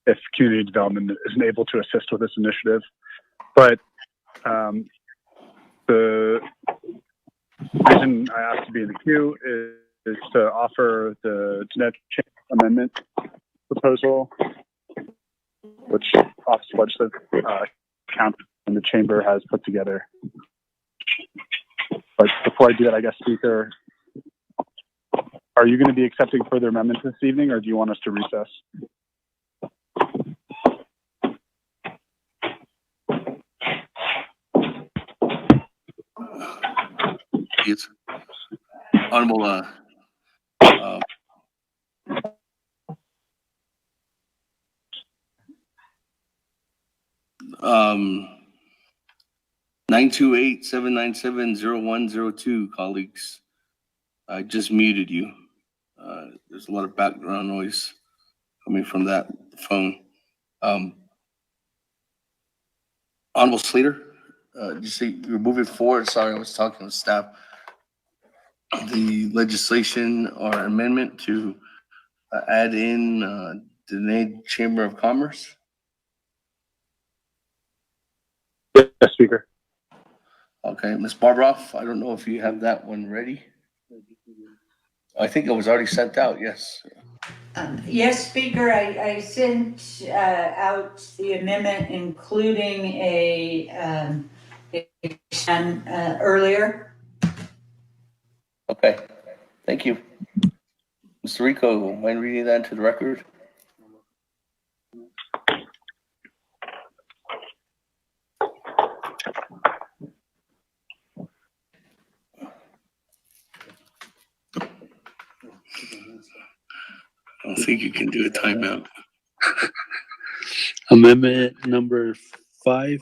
if community development isn't able to assist with this initiative. But the reason I asked to be in the queue is to offer the Jeanette amendment proposal, which Office of Legislative Counsel in the Chamber has put together. But before I do that, I guess, Speaker, are you going to be accepting further amendments this evening, or do you want us to recess? Yes. Honorable 928-797-0102, colleagues. I just muted you. There's a lot of background noise coming from that phone. Honorable Slater, you say you're moving forward. Sorry, I was talking with staff. The legislation or amendment to add in the Naa'bik'iyati Chamber of Commerce. Yes, Speaker. Okay, Ms. Barbroff, I don't know if you have that one ready. I think it was already sent out, yes. Yes, Speaker, I sent out the amendment, including a earlier. Okay, thank you. Mr. Rico, mind reading that into the record? I don't think you can do a timeout. Amendment number 5,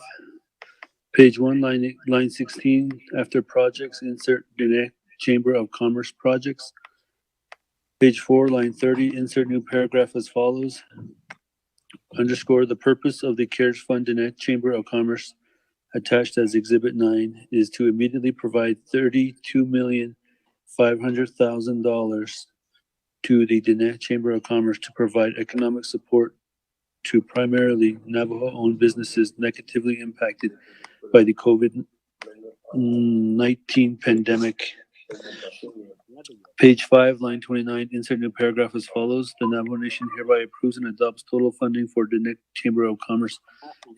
page 1, line 16. After projects, insert Jeanette Chamber of Commerce projects. Page 4, line 30. Insert new paragraph as follows. Underscore the purpose of the CARES Fund Jeanette Chamber of Commerce attached as Exhibit 9 is to immediately provide $32,500,000 to the Jeanette Chamber of Commerce to provide economic support to primarily Navajo-owned businesses negatively impacted by the COVID-19 pandemic. Page 5, line 29, insert new paragraph as follows. The Navajo Nation hereby approves and adopts total funding for the Jeanette Chamber of Commerce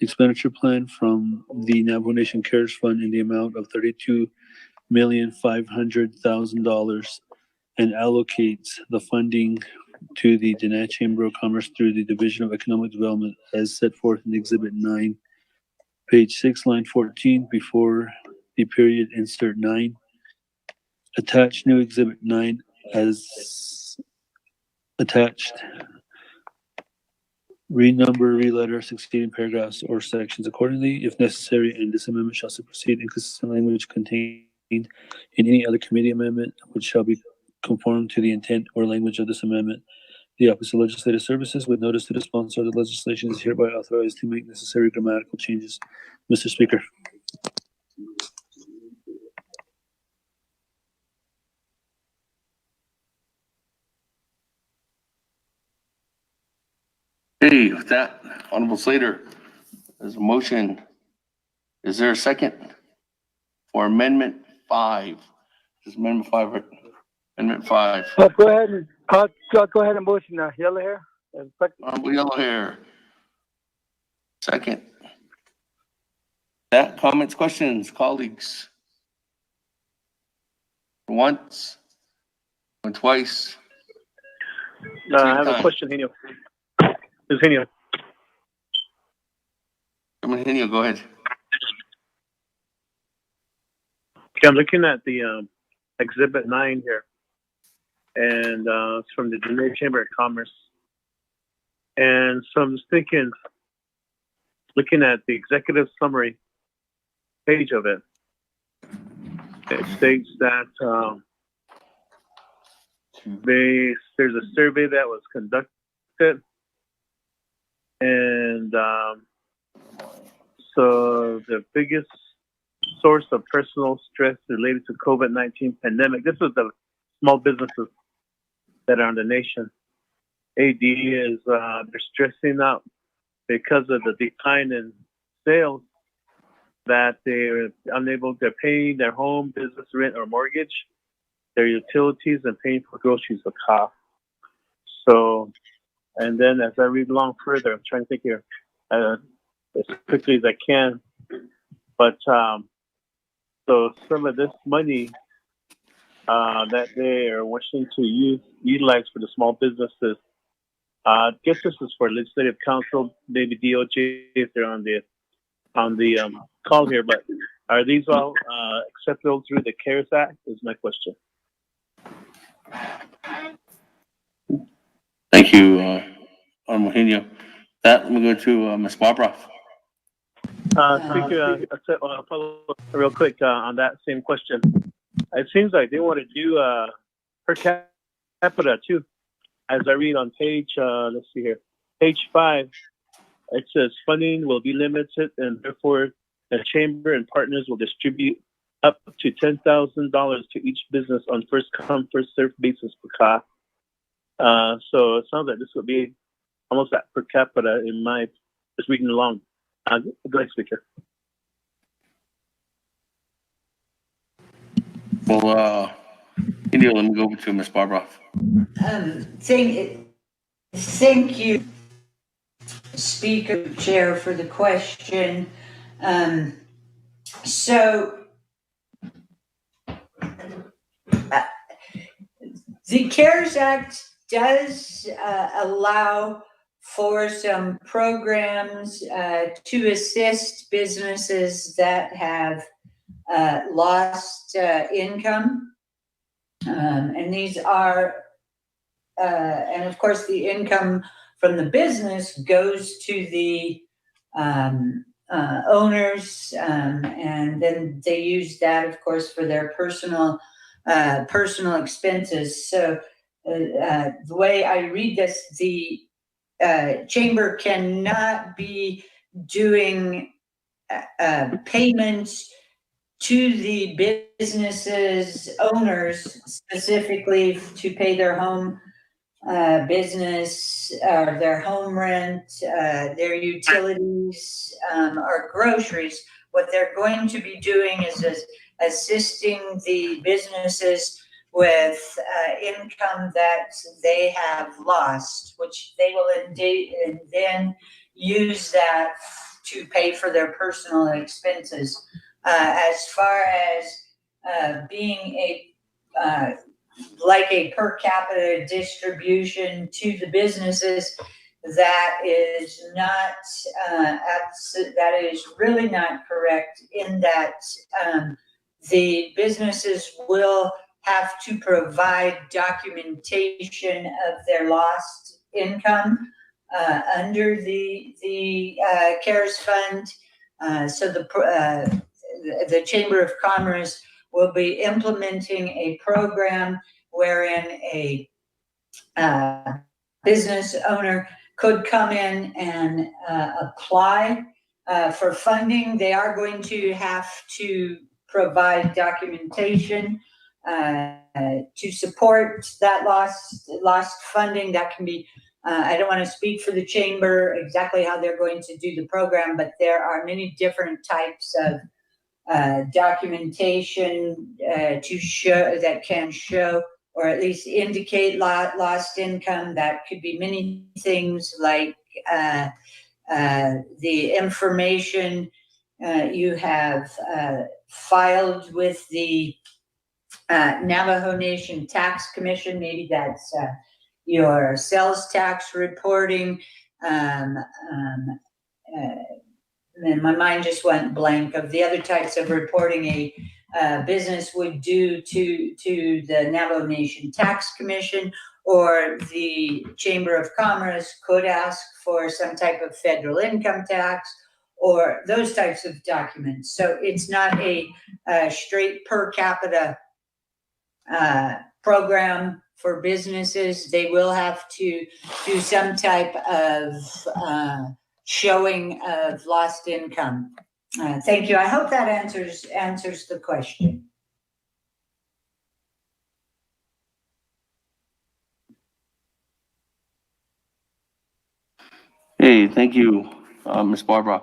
expenditure plan from the Navajo Nation CARES Fund in the amount of $32,500,000 and allocates the funding to the Jeanette Chamber of Commerce through the Division of Economic Development as set forth in Exhibit 9. Page 6, line 14, before the period, insert 9. Attach new Exhibit 9 as attached. Renumber, reletter succeeding paragraphs or sections accordingly, if necessary, and this amendment shall supersede inconsistent language contained in any other committee amendment, which shall be conform to the intent or language of this amendment. The Office of Legislative Services, with notice to the sponsor of the legislation, is hereby authorized to make necessary grammatical changes. Mr. Speaker. Hey, with that, Honorable Slater, there's a motion. Is there a second for Amendment 5? This is Amendment 5, right? Amendment 5. Go ahead and go ahead and motion Yellow Hair. Honorable Yellow Hair. Second. That, comments, questions, colleagues? Once, went twice. I have a question, Henio. This is Henio. Come on, Henio, go ahead. Okay, I'm looking at the Exhibit 9 here, and it's from the Jeanette Chamber of Commerce. And so I'm just thinking, looking at the executive summary page of it, it states that there's a survey that was conducted, and so the biggest source of personal stress related to COVID-19 pandemic. This is the small businesses that are in the nation. AD is they're stressing out because of the decline in sales, that they're unable to pay their home, business rent, or mortgage, their utilities, and paying for groceries or cost. So, and then as I read along further, I'm trying to think here as quickly as I can. But so some of this money that they are wishing to utilize for the small businesses, I guess this is for Legislative Council, maybe DOJ if they're on the call here. But are these all acceptable through the CARES Act? Is my question. Thank you, Eugenio. That we'll go to Ms. Barbara. Speaker, I'll follow up real quick on that same question. It seems like they want to do per capita too. As I read on page, let's see here, page 5, it says funding will be limited, and therefore the chamber and partners will distribute up to $10,000 to each business on first come first served basis per cost. So it sounds like this would be almost that per capita in my just reading along. Go ahead, Speaker. Well, India, let me go over to Ms. Barbara. Thank you, Speaker, Chair, for the question. The CARES Act does allow for some programs to assist businesses that have lost income. And these are, and of course, the income from the business goes to the owners, and then they use that, of course, for their personal expenses. So the way I read this, the chamber cannot be doing payments to the businesses owners specifically to pay their home business, their home rent, their utilities, or groceries. What they're going to be doing is assisting the businesses with income that they have lost, which they will and then use that to pay for their personal expenses. As far as being like a per capita distribution to the businesses, that is not that is really not correct, in that the businesses will have to provide documentation of their lost income under the CARES Fund. So the Chamber of Commerce will be implementing a program wherein a business owner could come in and apply for funding. They are going to have to provide documentation to support that lost funding. That can be, I don't want to speak for the chamber exactly how they're going to do the program, but there are many different types of documentation to show, that can show or at least indicate lost income. That could be many things, like the information you have filed with the Navajo Nation Tax Commission. Maybe that's your sales tax reporting. And my mind just went blank of the other types of reporting a business would do to the Navajo Nation Tax Commission, or the Chamber of Commerce could ask for some type of federal income tax, or those types of documents. So it's not a straight per capita program for businesses. They will have to do some type of showing of lost income. Thank you. I hope that answers the question. Hey, thank you, Ms. Barbara.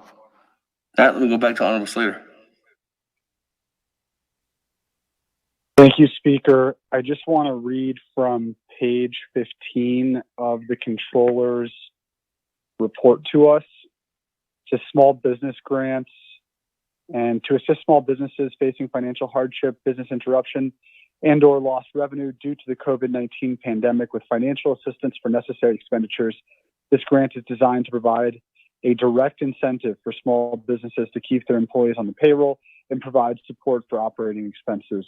Let me go back to Honorable Slater. Thank you, Speaker. I just want to read from page 15 of the Controller's report to us. To small business grants and to assist small businesses facing financial hardship, business interruption, and or lost revenue due to the COVID-19 pandemic with financial assistance for necessary expenditures. This grant is designed to provide a direct incentive for small businesses to keep their employees on the payroll and provide support for operating expenses.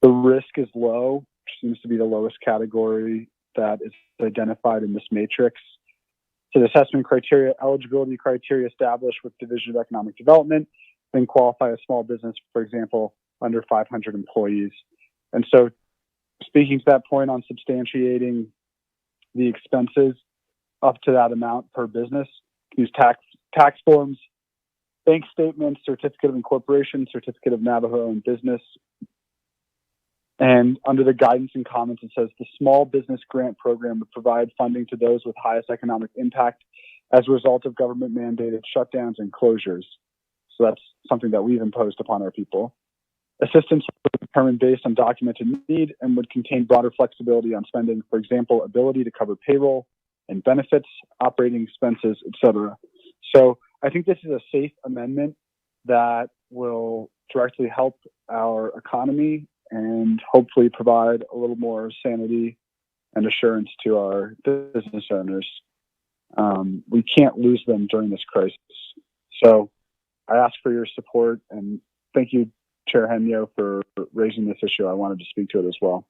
The risk is low, which seems to be the lowest category that is identified in this matrix. So the assessment criteria, eligibility criteria established with Division of Economic Development, then qualify a small business, for example, under 500 employees. And so speaking to that point on substantiating the expenses up to that amount per business, use tax forms, bank statements, certificate of incorporation, certificate of Navajo-owned business. And under the guidance and comments, it says the small business grant program would provide funding to those with highest economic impact as a result of government mandated shutdowns and closures. So that's something that we've imposed upon our people. Assistance would be determined based on documented need and would contain broader flexibility on spending, for example, ability to cover payroll and benefits, operating expenses, etc. So I think this is a safe amendment that will directly help our economy and hopefully provide a little more sanity and assurance to our business owners. We can't lose them during this crisis. So I ask for your support, and thank you, Chair Henyo, for raising this issue. I wanted to speak to it as well.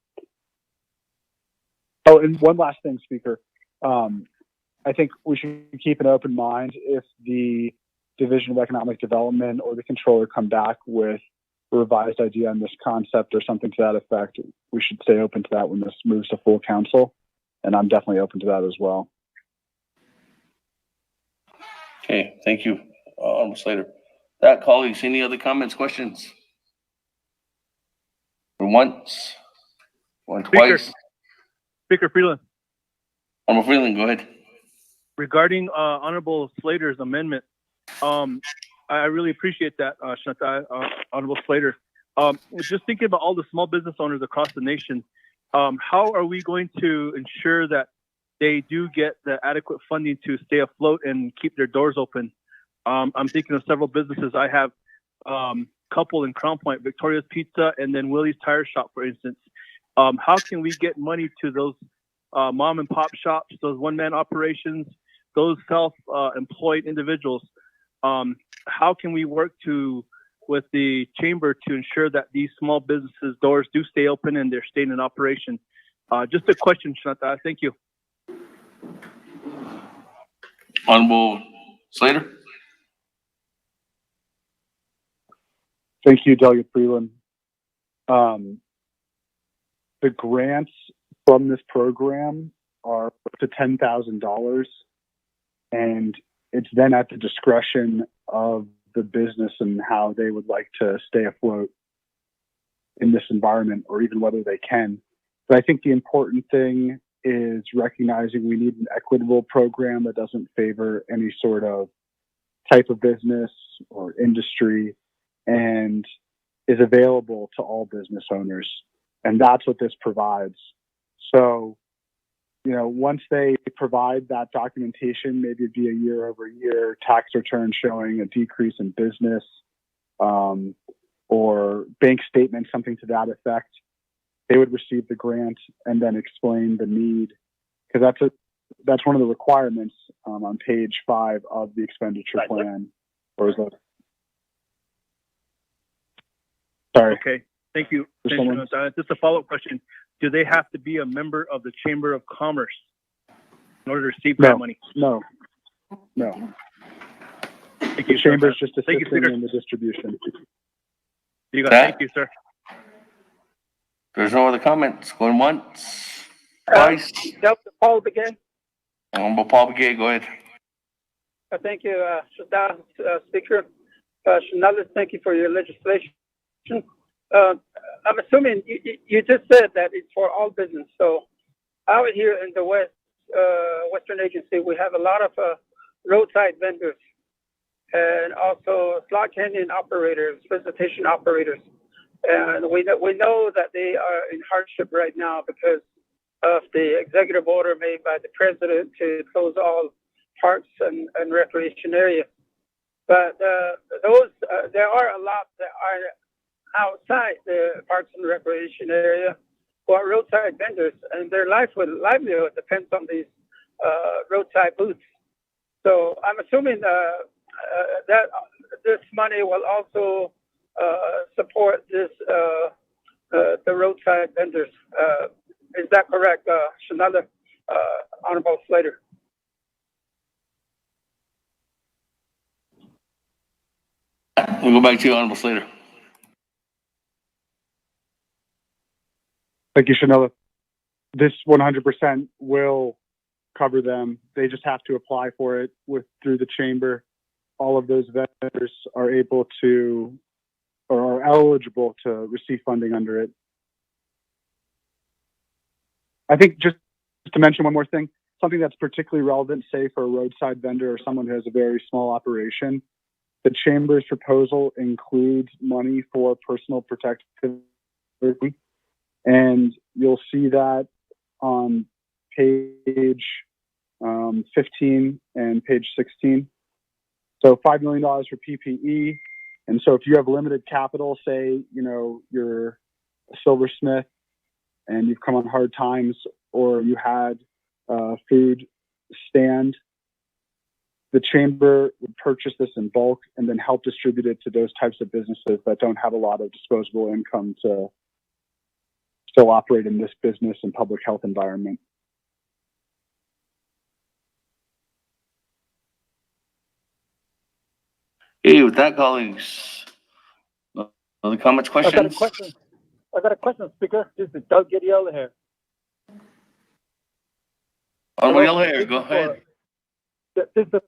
Oh, and one last thing, Speaker. I think we should keep an open mind if the Division of Economic Development or the Controller come back with a revised idea on this concept or something to that effect. We should stay open to that when this moves to full council, and I'm definitely open to that as well. Okay, thank you, Honorable Slater. Colleagues, any other comments, questions? Once, going twice. Speaker Freeland, Honorable Freeland, go ahead. regarding Honorable Slater's amendment, I really appreciate that, Honorable Slater. Just thinking about all the small business owners across the nation, how are we going to ensure that they do get the adequate funding to stay afloat and keep their doors open? I'm thinking of several businesses. I have couple in Crown Point, Victoria's Pizza, and then Willie's Tire Shop, for instance. How can we get money to those mom and pop shops, those one-man operations, those self-employed individuals? How can we work with the chamber to ensure that these small businesses' doors do stay open and they're staying in operation? Just a question, Shanata. Thank you. Honorable Slater. Thank you, Delegate Freeland. The grants from this program are up to $10,000, and it's then at the discretion of the business and how they would like to stay afloat in this environment, or even whether they can. But I think the important thing is recognizing we need an equitable program that doesn't favor any sort of type of business or industry, and is available to all business owners. And that's what this provides. So, once they provide that documentation, maybe it'd be a year-over-year tax return showing a decrease in business, or bank statement, something to that effect, they would receive the grant and then explain the need. Because that's one of the requirements on page 5 of the expenditure plan. Or is that? Sorry. Okay, thank you. Just a follow-up question. Do they have to be a member of the Chamber of Commerce in order to receive grant money? No. Thank you, the chamber is just Thank you, assisting Speaker. in the distribution. You got it. Thank you, sir. There's no other comments. Going once, twice. Paul again. Honorable Paul Begay, go ahead. Thank you, Speaker. Shanala, thank you for your legislation. I'm assuming you just said that it's for all business. So out here in the Western Agency, we have a lot of roadside vendors and also slot canyon operators, visitation operators. And we know that they are in hardship right now because of the executive order made by the president to close all parks and recreation areas. But there are a lot that are outside the parks and recreation area who are roadside vendors, and their livelihood depends on these roadside booths. So I'm assuming that this money will also support the roadside vendors. Is that correct, Shanala, Honorable Slater? We'll go back to you, Honorable Slater. Thank you, Shanella. This 100% will cover them. They just have to apply for it through the chamber. All of those vendors are able to or are eligible to receive funding under it. I think just to mention one more thing, something that's particularly relevant, say for a roadside vendor or someone who has a very small operation, the chamber's proposal includes money for personal protective equipment. And you'll see that on page 15 and page 16. So $5 million for PPE. And so if you have limited capital, say, you're a silversmith and you've come on hard times, or you had a food stand, the chamber would purchase this in bulk and then help distribute it to those types of businesses that don't have a lot of disposable income to still operate in this business and public health environment. Hey, with that, colleagues, other comments, questions? I got a question, Speaker. This is Doug Yellow here. Honorable Yellow here, go ahead. This is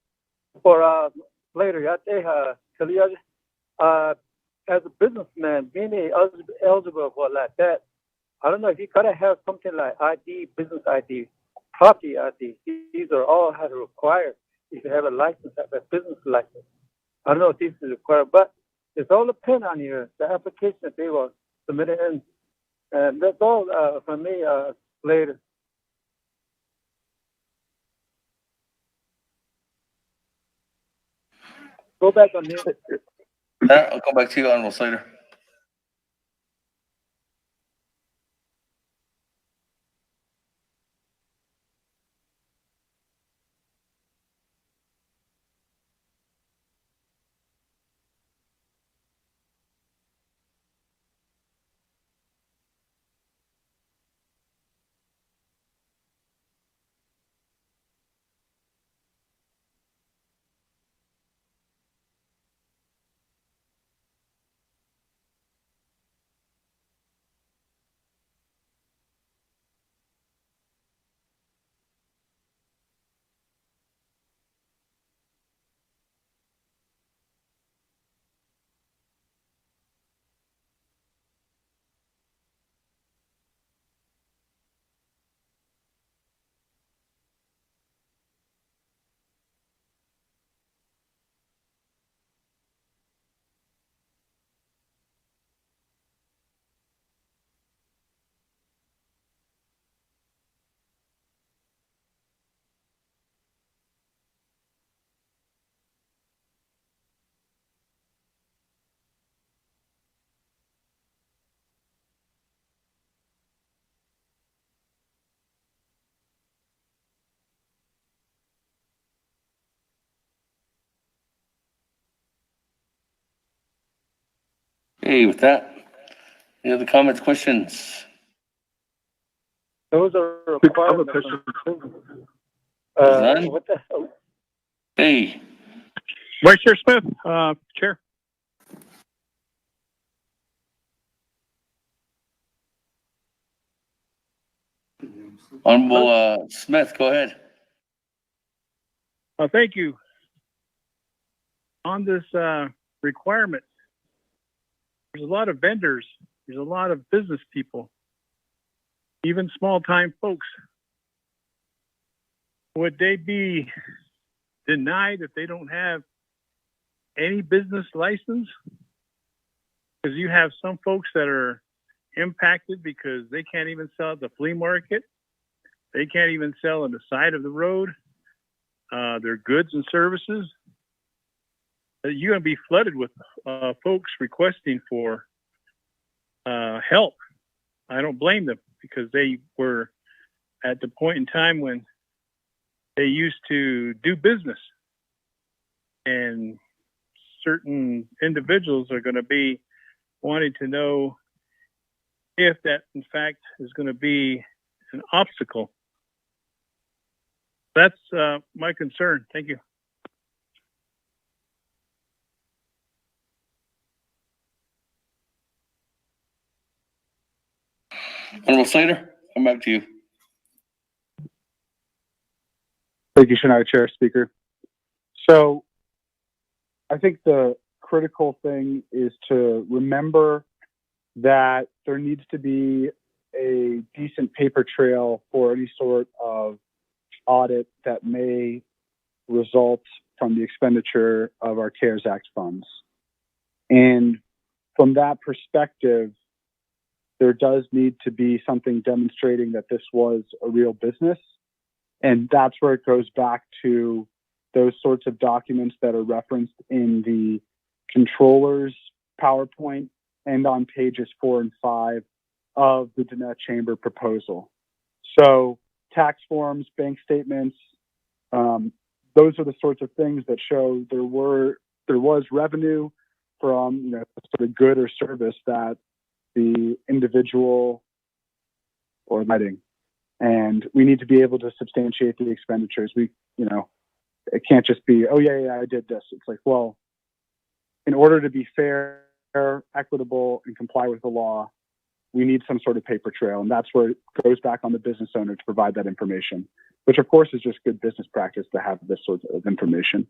for later. As a businessman, being eligible for like that, I don't know if you gotta have something like ID, business ID, property ID. These are all have to require if you have a license, have a business license. I don't know if this is required, but it's all depend on the application that they will submit it in. And that's all for me later. Go back on mute. I'll come back to you, Honorable Slater. Hey, with that, any other comments, questions? Those are requirements. None? What the hell? Hey. Vice Chair Smith, Chair. Honorable Smith, go ahead. Thank you. On this requirements. There's a lot of vendors. There's a lot of business people, even small-time folks. Would they be denied if they don't have any business license? Because you have some folks that are impacted because they can't even sell at the flea market. They can't even sell on the side of the road their goods and services. You're going to be flooded with folks requesting for help. I don't blame them because they were at the point in time when they used to do business. And certain individuals are going to be wanting to know if that, in fact, is going to be an obstacle. That's my concern. Thank you. Honorable Slater, come back to you. Thank you, Shania Chair, Speaker. So I think the critical thing is to remember that there needs to be a decent paper trail for any sort of audit that may result from the expenditure of our CARES Act funds. And from that perspective, there does need to be something demonstrating that this was a real business. And that's where it goes back to those sorts of documents that are referenced in the controller's PowerPoint and on pages 4 and 5 of the Diné Chamber proposal. So tax forms, bank statements, those are the sorts of things that show there was revenue from sort of good or service that the individual or letting. And we need to be able to substantiate the expenditures. It can't just be, oh yeah, I did this. It's like, well, in order to be fair, equitable, and comply with the law, we need some sort of paper trail. And that's where it goes back on the business owner to provide that information, which of course is just good business practice to have this sort of information.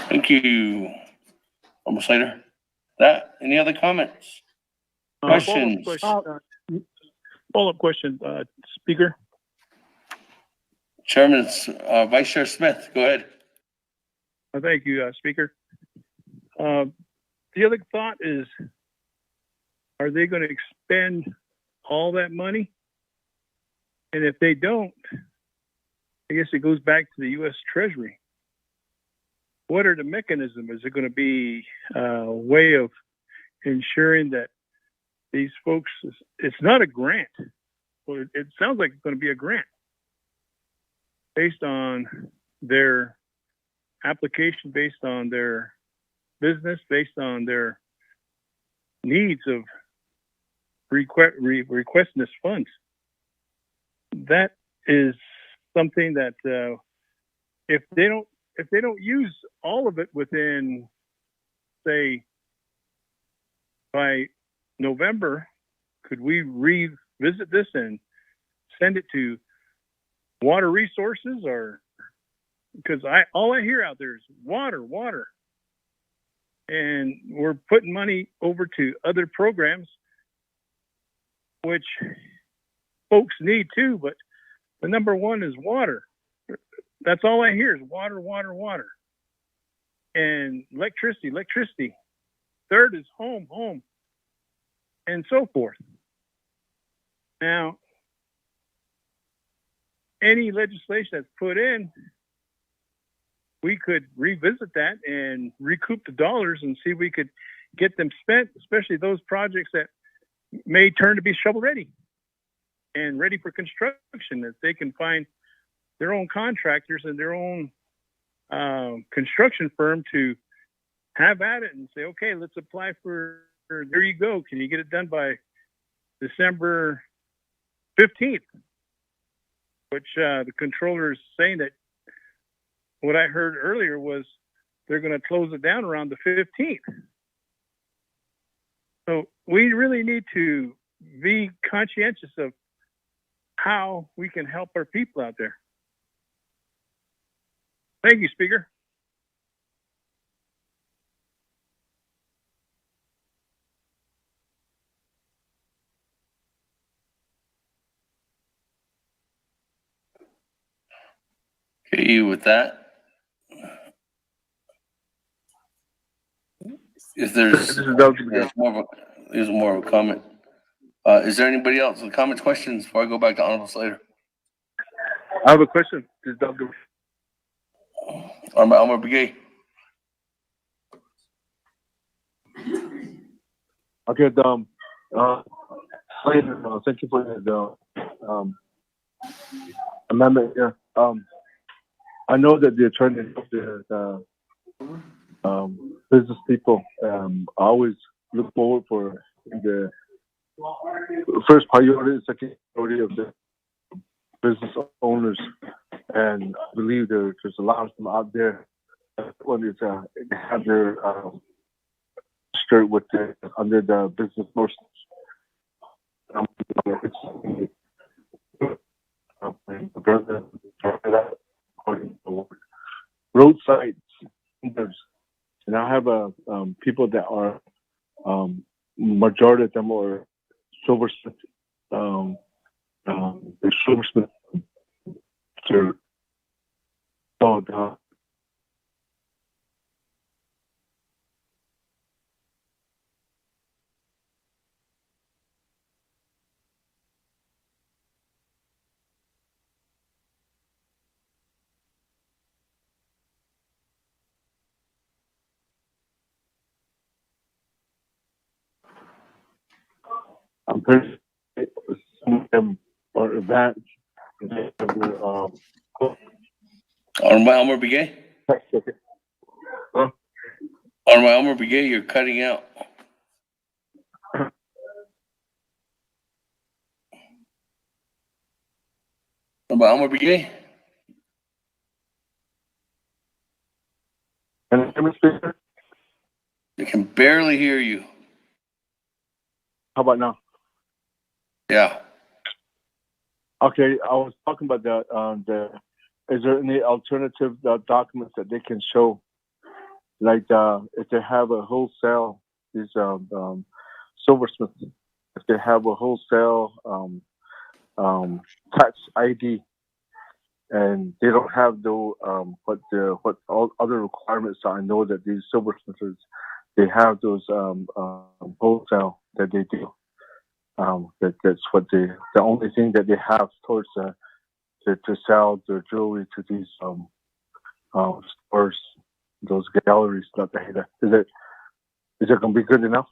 Thank you, Honorable Slater. Any other comments? Questions? Follow-up question, Speaker. Chairman, Vice Chair Smith, go ahead. Thank you, Speaker. The other thought is, are they going to expend all that money? And if they don't, I guess it goes back to the U.S. Treasury. What are the mechanisms? Is it going to be a way of ensuring that these folks, it's not a grant. Well, it sounds like it's going to be a grant based on their application, based on their business, based on their needs of requesting this funds. That is something that if they don't use all of it within, say, by November, could we revisit this and send it to water resources? Or because all I hear out there is water, and we're putting money over to other programs, which folks need too, but the number one is water. That's all I hear is water, and electricity. Third is home, and so forth. Now, any legislation that's put in, we could revisit that and recoup the dollars and see if we could get them spent, especially those projects that may turn to be shovel ready and ready for construction, if they can find their own contractors and their own construction firm to have at it and say, okay, let's apply for, there you go. Can you get it done by December 15th? Which the controller is saying that what I heard earlier was they're going to close it down around the 15th. So we really need to be conscientious of how we can help our people out there. Thank you, Speaker. Okay, with that, if there's more of a comment. Is there anybody else with comments, questions before I go back to Honorable Slater? I have a question. Does Doug Honorable Brigade. Okay, thank you for the amendment here. I know that the attorney, the business people, always look forward for the first priority, second priority of the business owners, and I believe there's a lot of them out there. One is they have their skirt with under the business motions. Roadside vendors, and I have people that are majority of them are silversmith. The silversmith. So I'm pretty some of them are advanced. Honorable Brigade? Honorable Brigade, you're cutting out. Honorable Brigade? I can barely hear you. How about now? Yeah. Okay, I was talking about is there any alternative documents that they can show? Like if they have a wholesale, these silversmiths, if they have a wholesale tax ID, and they don't have what all other requirements are. I know that these silversmiths, they have those wholesale that they do. That's what the only thing that they have towards to sell their jewelry to these stores, those galleries. Not that is it going to be good enough?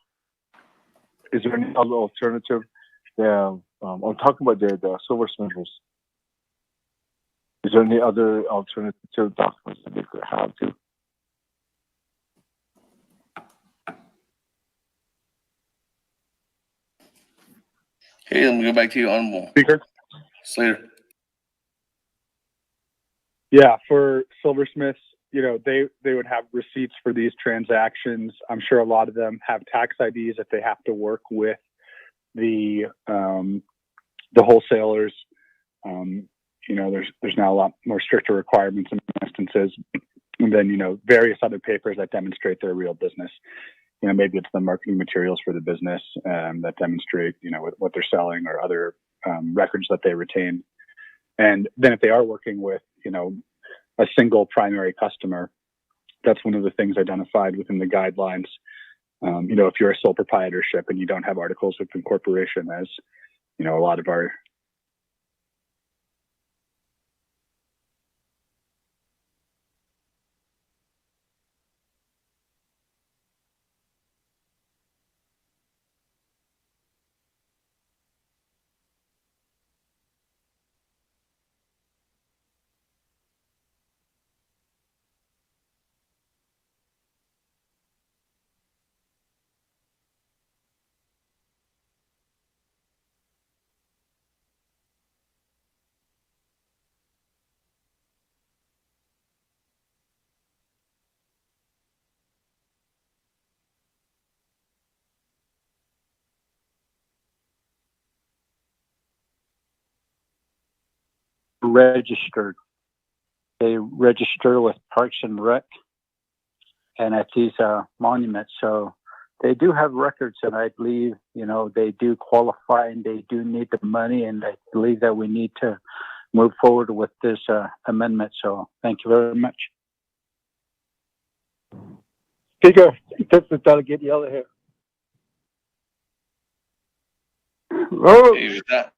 Is there any other alternative? I'm talking about the silversmiths. Is there any other alternative documents that they could have too? Hey, let me go back to you, Honorable Speaker. Slater. Yeah, for silversmiths, they would have receipts for these transactions. I'm sure a lot of them have tax IDs if they have to work with the wholesalers. There's now a lot more stricter requirements in instances, and then various other papers that demonstrate their real business. Maybe it's the marketing materials for the business that demonstrate what they're selling, or other records that they retain. And then if they are working with a single primary customer, that's one of the things identified within the guidelines. If you're a sole proprietorship and you don't have articles of incorporation, as a lot of our registered. They register with Parks and Rec and at these monuments. So they do have records, and I believe, they do qualify and they do need the money, and I believe that we need to move forward with this amendment. So thank you very much. Speaker, this is Delegate Yellow here. Okay, with that.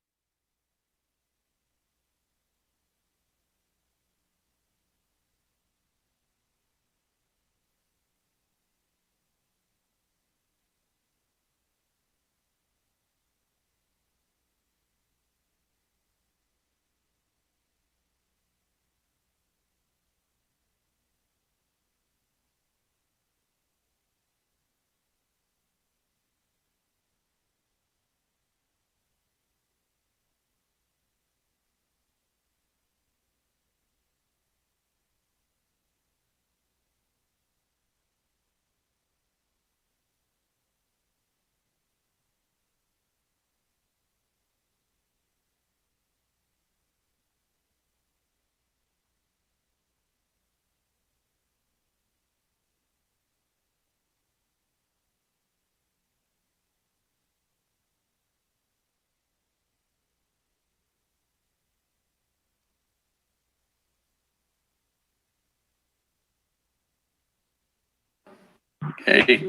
Okay.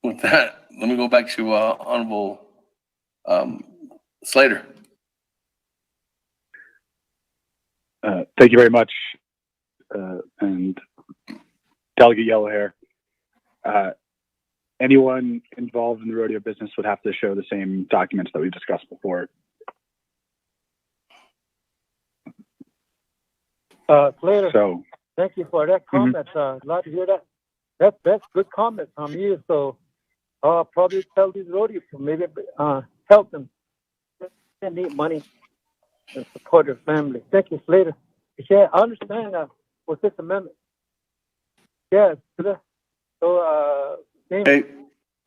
With that, let me go back to Honorable Slater. Thank you very much. And Delegate Yellow Hair. Anyone involved in the rodeo business would have to show the same documents that we discussed before. Slater, So, thank you for that comment. Glad to hear that. That's good comment from you. So I'll probably tell these rodeo to maybe help them. They need money and support their family. Thank you, Slater. Yeah, I understand with this amendment. Yeah, so Okay.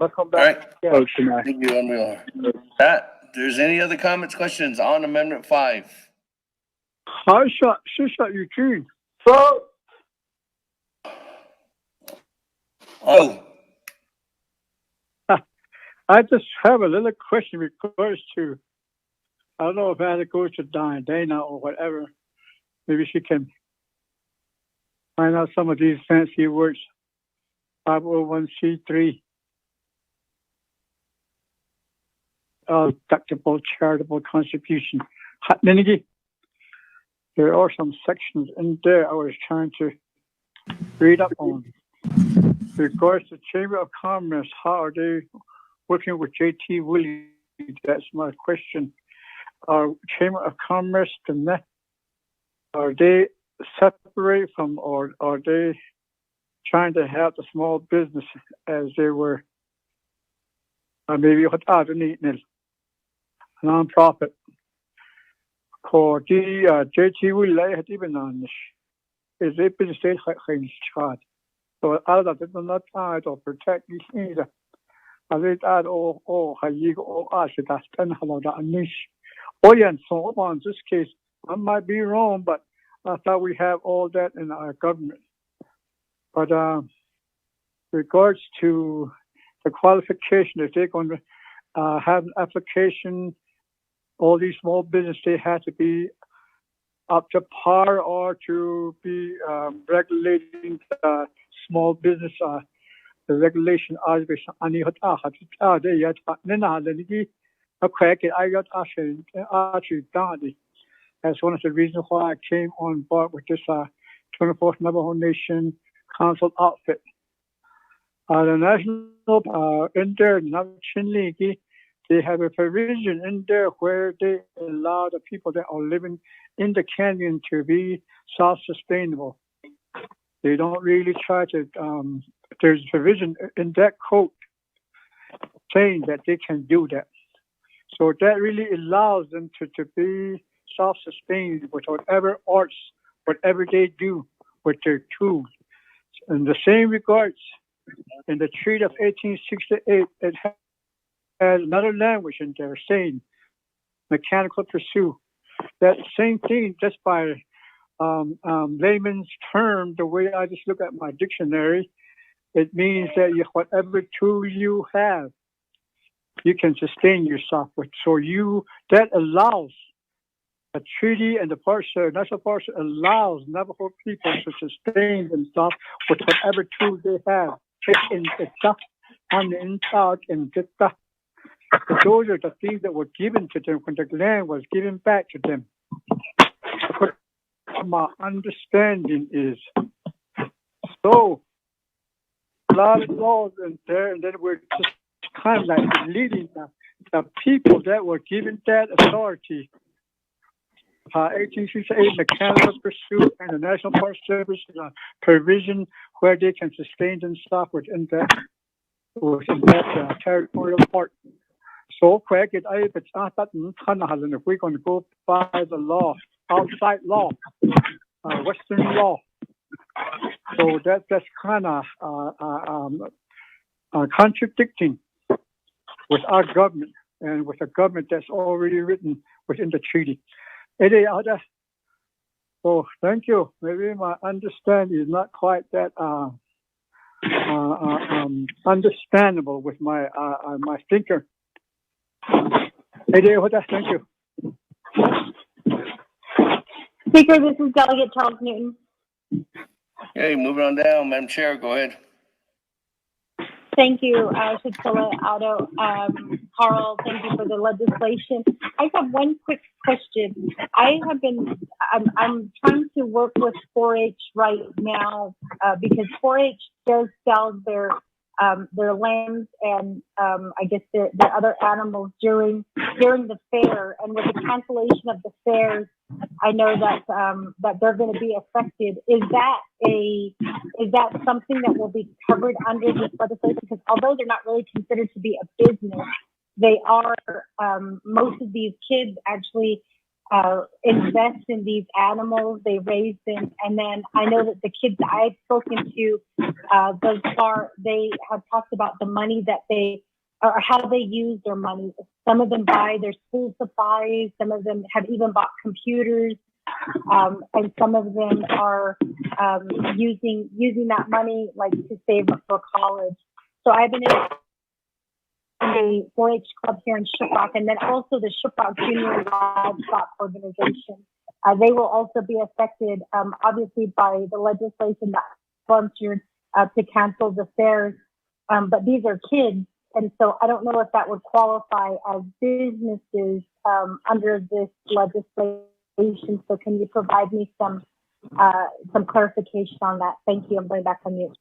let's come back. All right. Yeah. Thank you, Honorable. There's any other comments, questions on Amendment 5? Shut your tune. So, I just have a little question with regards to, I don't know if I had to go to Dana or whatever. Maybe she can find out some of these fancy words. 501c3. Deductible charitable contribution. There are some sections in there I was trying to read up on. With regards to Chamber of Commerce, how are they working with J.T. Willie? That's my question. Are Chamber of Commerce, are they separate from, or are they trying to help the small business as they were maybe non-profit? For the J.T. Willie had even on this. Is it been state charge? So other than not trying to protect these things. I read that in this case, I might be wrong, but I thought we have all that in our government. But regards to the qualification, if they're going to have an application, all these small businesses, they have to be up to par or to be regulating small business. The regulation that's one of the reasons why I came on board with this 24th Navajo Nation Council outfit. The national in there, they have a provision in there where they allow the people that are living in the canyon to be self-sustainable. They don't really try to, there's a provision in that code saying that they can do that. So that really allows them to be self-sustained with whatever arts, whatever they do with their tools. In the same regards, in the Treaty of 1868, it has another language in there saying mechanical pursuit. that same thing just by layman's term, the way I just look at my dictionary, it means that whatever tool you have, you can sustain yourself with. So that allows a treaty and the national park allows Navajo people to sustain themselves with whatever tools they have. On the inside and those are the things that were given to them when the land was given back to them. What my understanding is, so a lot of laws in there, and then we're just kind of like leading the people that were given that authority. 1868, the Canada Pursuit and the National Park Service is a provision where they can sustain themselves within that territorial part. So, if we're going to go by the law, outside law, Western law, so that's kind of contradicting with our government and with a government that's already written within the treaty. Any other? So, thank you. Maybe my understanding is not quite that understandable with my thinker. Thank you. Speaker, this is Delegate Charles Newton. Okay, moving on down, Madam Chair, go ahead. Thank you, Shatilla Otto. Carl, thank you for the legislation. I have one quick question. I'm trying to work with 4-H right now because 4-H does sell their lambs and I guess their other animals during the fair, and with the cancellation of the fairs, I know that they're going to be affected. Is that something that will be covered under this legislation? Because although they're not really considered to be a business, they are. Most of these kids actually invest in these animals. They raise them, and then I know that the kids I've spoken to thus far, they have talked about the money that or how they use their money. Some of them buy their school supplies. Some of them have even bought computers, and some of them are using that money like to save up for college. So I've been in a 4-H club here in Shiprock, and then also the Shiprock Junior Livestock Organization. They will also be affected, obviously, by the legislation that sponsored to cancel the fairs. But these are kids, and so I don't know if that would qualify as businesses under this legislation. So can you provide me some clarification on that? Thank you. I'm going back on you.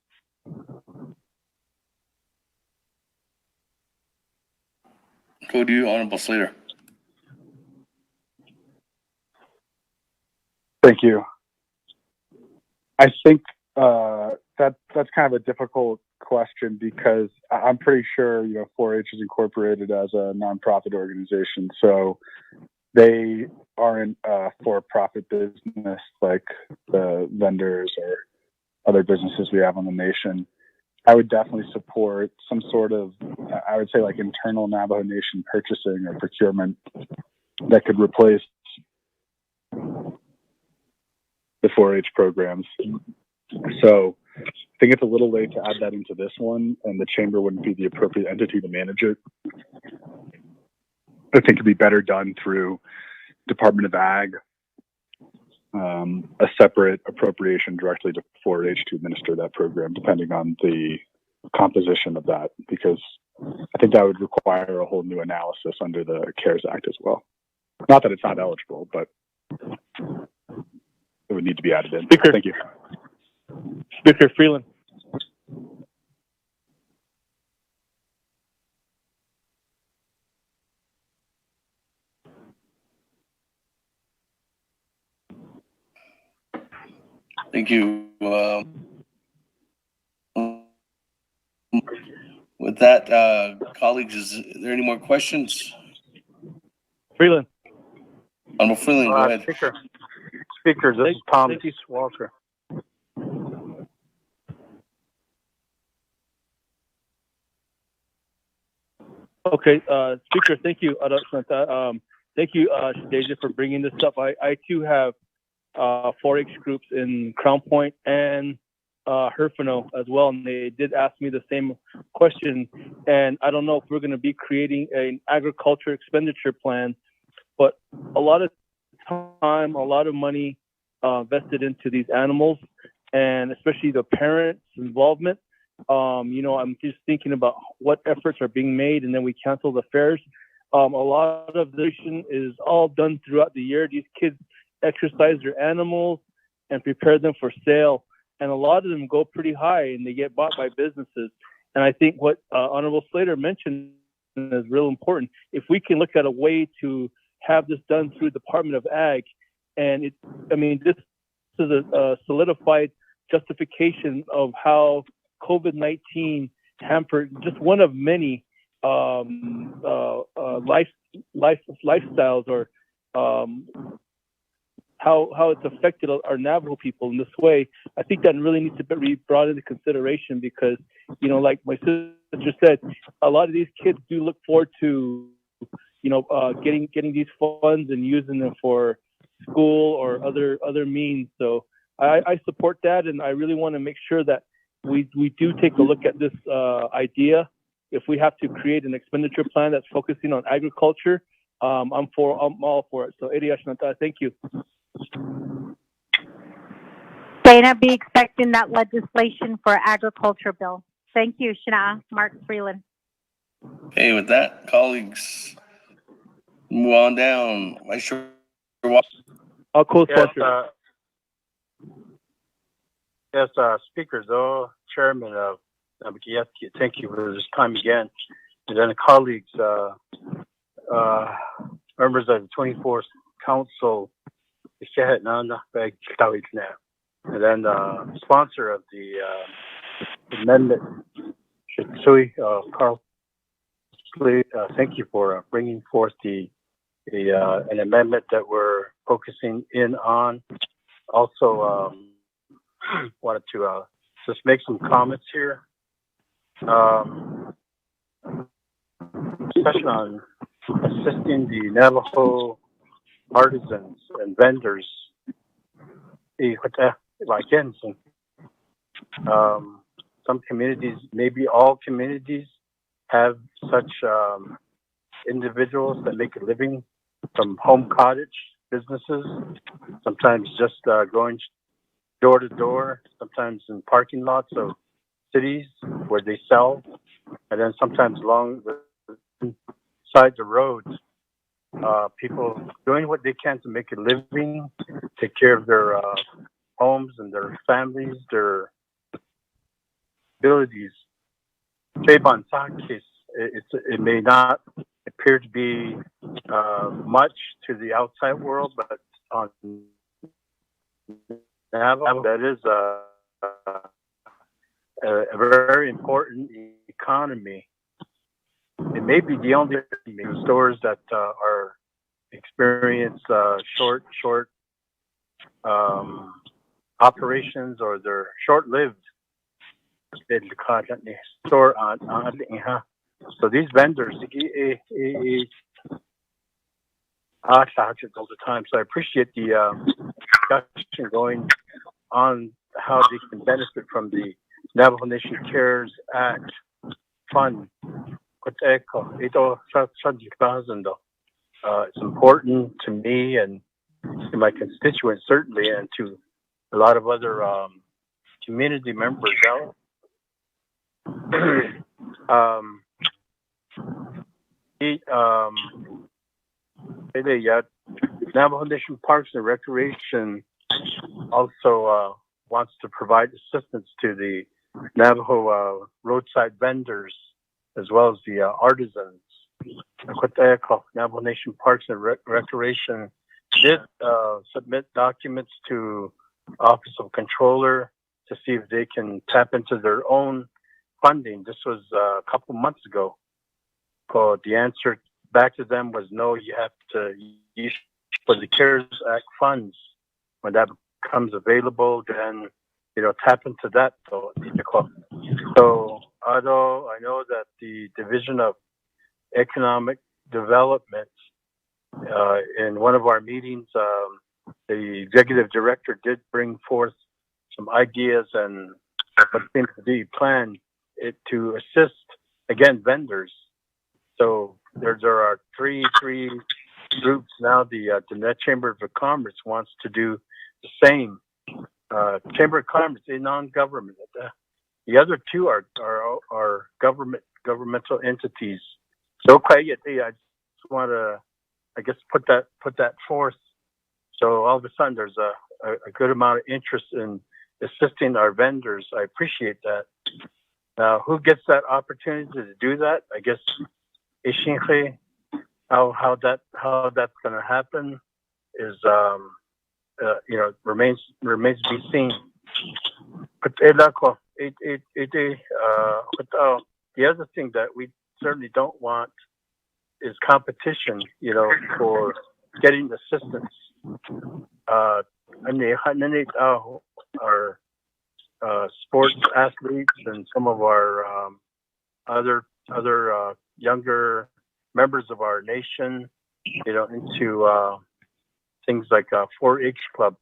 Go to you, Honorable Slater. Thank you. I think that's kind of a difficult question because I'm pretty sure 4-H is incorporated as a nonprofit organization, so they aren't a for-profit business like the vendors or other businesses we have on the nation. I would definitely support some sort of, I would say, like internal Navajo Nation purchasing or procurement that could replace the 4-H programs. So I think it's a little late to add that into this one, and the chamber wouldn't be the appropriate entity to manage it. I think it'd be better done through Department of Ag, a separate appropriation directly to 4-H to administer that program, depending on the composition of that, because I think that would require a whole new analysis under the CARES Act as well. Not that it's not eligible, but it would need to be added in. Speaker. Thank you. Speaker Freeland. Thank you. With that, colleagues, is there any more questions? Freeland. Honorable Freeland, go ahead. Speaker, this is Thomas Walker. Okay, Speaker, thank you. thank you, Deja, for bringing this up. I too have 4-H groups in Crown Point and Herfino as well, and they did ask me the same question. And I don't know if we're going to be creating an agriculture expenditure plan, but a lot of time, a lot of money vested into these animals, and especially the parents' involvement. I'm just thinking about what efforts are being made, and then we cancel the fairs. A lot of the is all done throughout the year. These kids exercise their animals and prepare them for sale, and a lot of them go pretty high, and they get bought by businesses. And I think what Honorable Slater mentioned is real important. If we can look at a way to have this done through Department of Ag, and this is a solidified justification of how COVID-19 hampered just one of many lifestyles, or how it's affected our Navajo people in this way. I think that really needs to be brought into consideration because, like my sister said, a lot of these kids do look forward to, getting these funds and using them for school or other means. So I support that, and I really want to make sure that we do take a look at this idea. If we have to create an expenditure plan that's focusing on agriculture, I'm all for it. So, thank you. Dana, be expecting that legislation for agriculture bill. Thank you, Shana. Mark Freeland. Okay, with that, colleagues, move on down. I'll co-sponsor. Yes, Speaker, though, Chairman of Naa'bik'iyati, thank you for this time again. And then colleagues, members of the 24th Council, and then sponsor of the amendment, Carl, thank you for bringing forth an amendment that we're focusing in on. Also, wanted to just make some comments here, especially on assisting the Navajo artisans and vendors. Some communities, maybe all communities, have such individuals that make a living from home cottage businesses, sometimes just going door to door, sometimes in parking lots of cities where they sell, and then sometimes along the sides of roads. People doing what they can to make a living, take care of their homes and their families, their abilities. It may not appear to be much to the outside world, but on Navajo, that is a very important economy. It may be the only stores that are experience short operations, or they're short-lived. So these vendors, all the time. So I appreciate the discussion going on how they can benefit from the Navajo Nation Cares Act fund. It's important to me and to my constituents, certainly, and to a lot of other community members. Navajo Nation Parks and Recreation also wants to provide assistance to the Navajo roadside vendors as well as the artisans. Navajo Nation Parks and Recreation did submit documents to Office of Controller to see if they can tap into their own funding. This was a couple months ago. The answer back to them was no, you have to use for the CARES Act funds. When that becomes available, then tap into that. So although I know that the Division of Economic Development In one of our meetings, the executive director did bring forth some ideas and what seems to be planned to assist, again, vendors. So there are three groups now. The Net Chamber of Commerce wants to do the same. Chamber of Commerce, a non-government. The other two are governmental entities. So I just want to, I guess, put that forth. So all of a sudden, there's a good amount of interest in assisting our vendors. I appreciate that. Now, who gets that opportunity to do that? I guess how that's going to happen is remains to be seen. But the other thing that we certainly don't want is competition, for getting assistance. Our sports athletes and some of our other younger members of our nation, into things like 4-H club.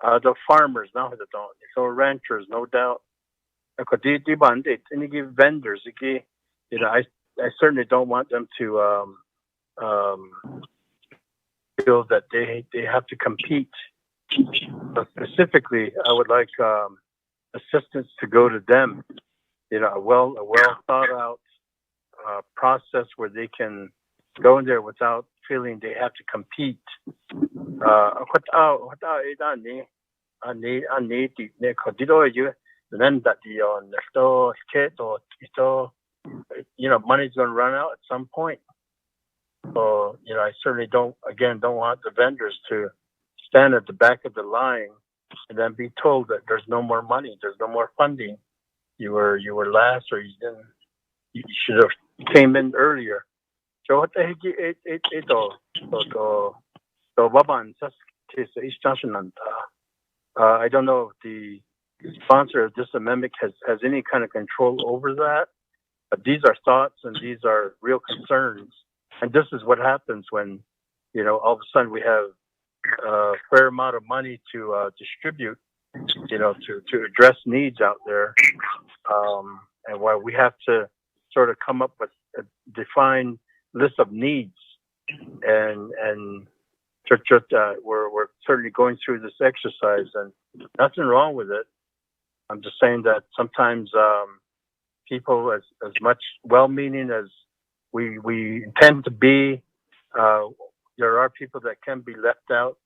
The farmers now that don't, so ranchers, no doubt. Any vendors, I certainly don't want them to feel that they have to compete. But specifically, I would like assistance to go to them. A well thought out process where they can go in there without feeling they have to compete. Money's going to run out at some point. So, I certainly don't want the vendors to stand at the back of the line and then be told that there's no more money, there's no more funding. You were last, or you should have came in earlier. So what the heck I don't know if the sponsor of this amendment has any kind of control over that, but these are thoughts and these are real concerns. And this is what happens when, all of a sudden we have a fair amount of money to distribute, to address needs out there. And why we have to sort of come up with a defined list of needs. And we're certainly going through this exercise, and nothing wrong with it. I'm just saying that sometimes people, as much well-meaning as we intend to be, there are people that can be left out,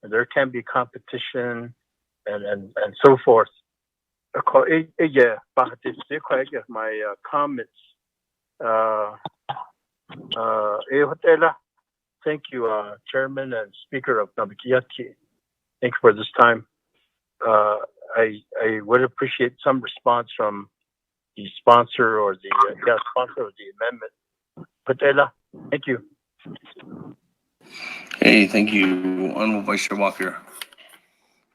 and there can be competition and so forth. My comments. Thank you, Chairman and Speaker of Naa'bik'iyati. Thank you for this time. I would appreciate some response from the sponsor or the sponsor of the amendment. Patela, thank you. Hey, thank you, Honorable Vice Chair Walker.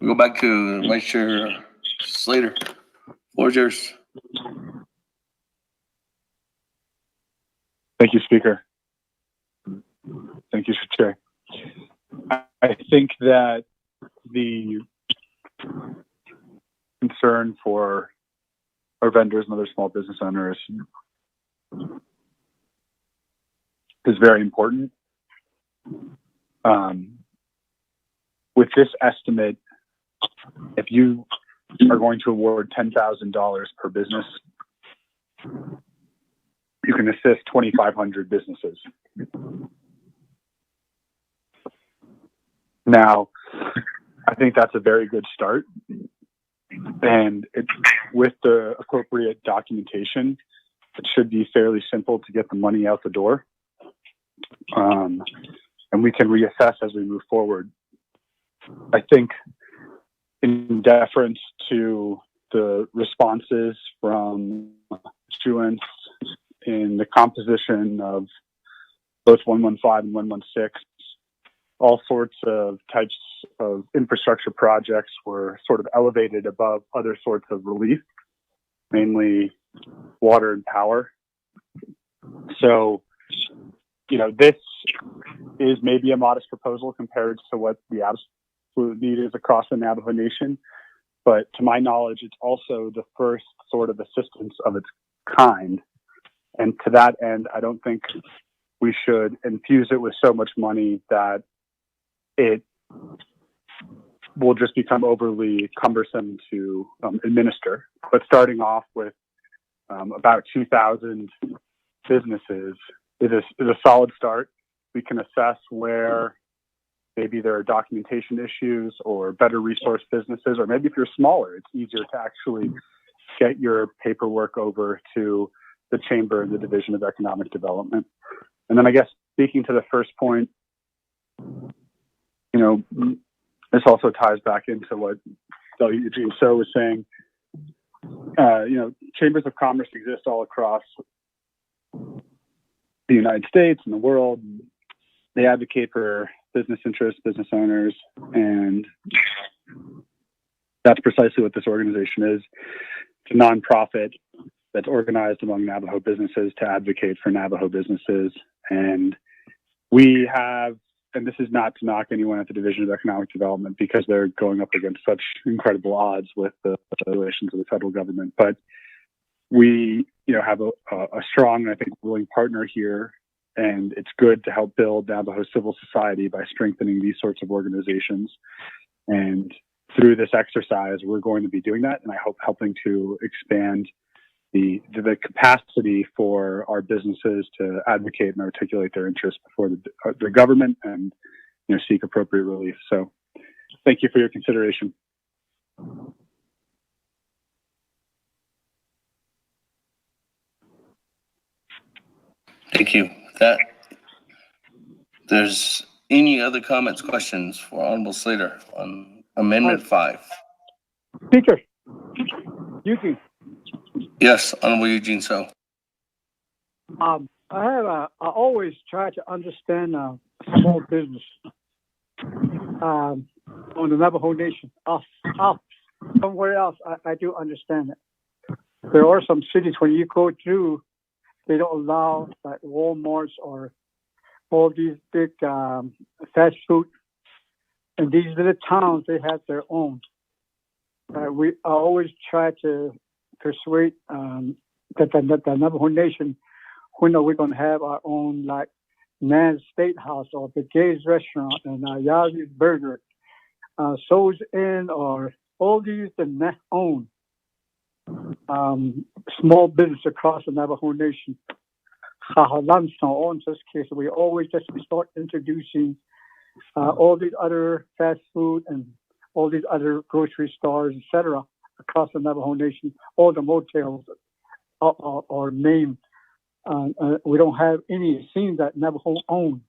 We go back to Vice Chair Slater. Floor is yours. Thank you, Speaker. Thank you, Chair. I think that the concern for our vendors and other small business owners is very important. With this estimate, if you are going to award $10,000 per business, you can assist 2,500 businesses. Now, I think that's a very good start. And with the appropriate documentation, it should be fairly simple to get the money out the door. And we can reassess as we move forward. I think in deference to the responses from students in the composition of both 115 and 116, all sorts of types of infrastructure projects were sort of elevated above other sorts of relief, mainly water and power. So, this is maybe a modest proposal compared to what the absolute need is across the Navajo Nation. But to my knowledge, it's also the first sort of assistance of its kind. And to that end, I don't think we should infuse it with so much money that it will just become overly cumbersome to administer. But starting off with about 2,000 businesses is a solid start. We can assess where maybe there are documentation issues or better resource businesses, or maybe if you're smaller, it's easier to actually get your paperwork over to the Chamber and the Division of Economic Development. And then I guess speaking to the first point, you know, this also ties back into what Eugene So was saying. You know, chambers of commerce exist all across the United States and the world. They advocate for business interests, business owners, and that's precisely what this organization is. It's a nonprofit that's organized among Navajo businesses to advocate for Navajo businesses. And we have, and this is not to knock anyone at the Division of Economic Development because they're going up against such incredible odds with the relations of the federal government, but we, you know, have a strong, I think, willing partner here. And it's good to help build Navajo civil society by strengthening these sorts of organizations. And through this exercise, we're going to be doing that. And I hope helping to expand the capacity for our businesses to advocate and articulate their interests before the government and, you know, seek appropriate relief. So thank you for your consideration. Thank you. There's any other comments, questions for Honorable Slater on Amendment 5? Speaker, Eugene. Yes, Honorable Eugene So. I always try to understand small business on the Navajo Nation. Somewhere else, I do understand it. There are some cities when you go through, they don't allow like Walmarts or all these big fast food. And these little towns, they have their own. I always try to persuade that the Navajo Nation, when are we going to have our own like Nan's Steakhouse or the Gays Restaurant and Yazi's Burger, Soul's Inn, or all these that own small business across the Navajo Nation. In this case, we always just start introducing all these other fast food and all these other grocery stores, etc., across the Navajo Nation. All the motels are named. We don't have any scenes that Navajo own.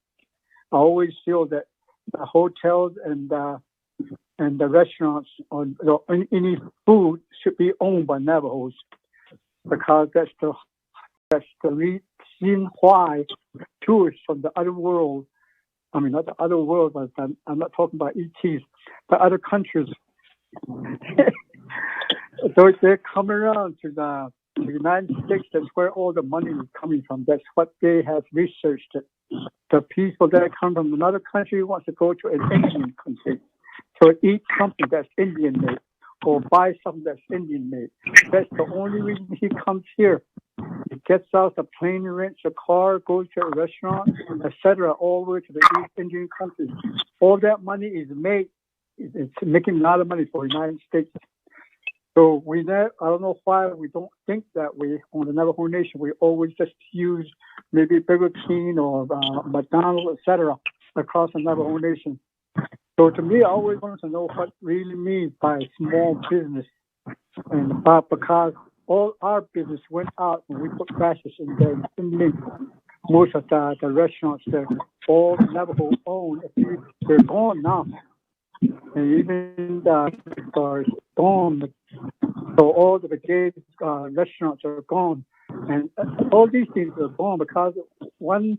I always feel that the hotels and the restaurants or any food should be owned by Navajos, because that's the reason why tourists from the other world, I mean not the other world, but I'm not talking about ETs, the other countries. So they come around to the United States. That's where all the money is coming from. That's what they have researched. The people that come from another country wants to go to an Indian country, so eat something that's Indian made or buy something that's Indian made. That's the only reason he comes here. He gets out the plane, rents a car, goes to a restaurant, etc., all the way to the East Indian countries. All that money is made. It's making a lot of money for the United States. So I don't know why we don't think that way on the Navajo Nation. We always just use maybe Burger King or McDonald's, etc., across the Navajo Nation. So to me, I always wanted to know what really means by small business, and because all our business went out when we put classes in the most of the restaurants that all Navajo own, they're gone now, and even the stores gone. So all the gay restaurants are gone, and all these things are gone because one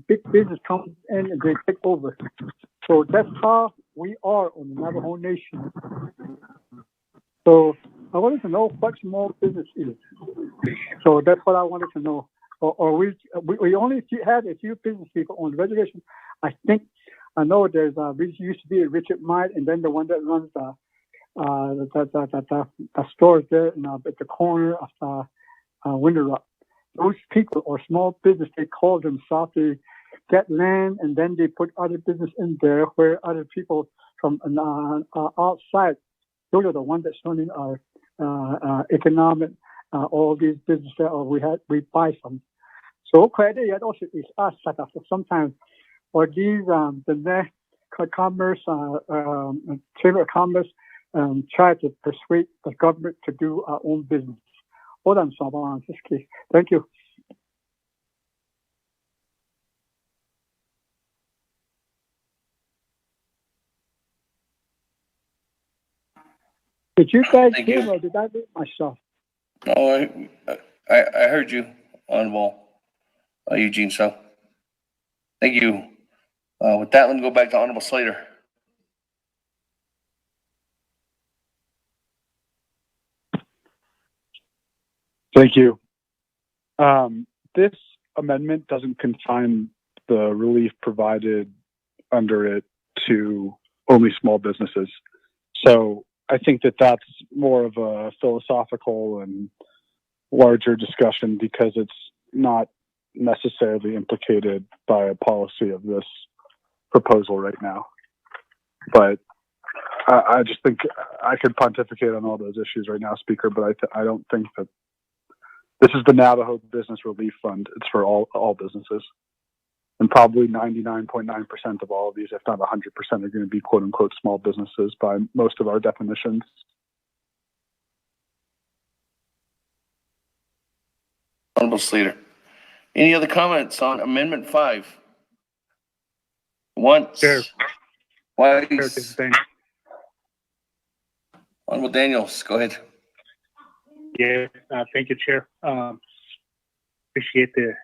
big business comes in and they take over. So that's how we are on the Navajo Nation. So I wanted to know what small business is. So that's what I wanted to know. or we only had a few business people on the reservation. I know there's we used to be a Richard Mart, and then the one that runs the stores there at the corner of Winter Rock. Those people or small business, they call themselves, they get land and then they put other business in there where other people from outside, those are the ones that's running our economic, all these businesses that we buy from. So credit also is us sometimes, or these the next commerce, chamber of commerce, try to persuade the government to do our own business. Hold on, Saban, in this case. Thank you. Did you guys hear me or did I mute myself? No, I heard you, Honorable Eugene, so thank you. With that, let me go back to Honorable Slater. Thank you. This amendment doesn't confine the relief provided under it to only small businesses. So I think that that's more of a philosophical and larger discussion because it's not necessarily implicated by a policy of this proposal right now. But I just think I could pontificate on all those issues right now, Speaker, but I don't think that this is the Navajo Business Relief Fund. It's for all businesses. And probably 99.9% of all of these, if not 100%, are going to be quote unquote small businesses by most of our definitions. Honorable Slater. Any other comments on Amendment 5? Once. Chair. Twice. Honorable Daniels, go ahead. Yeah, thank you, Chair. Appreciate the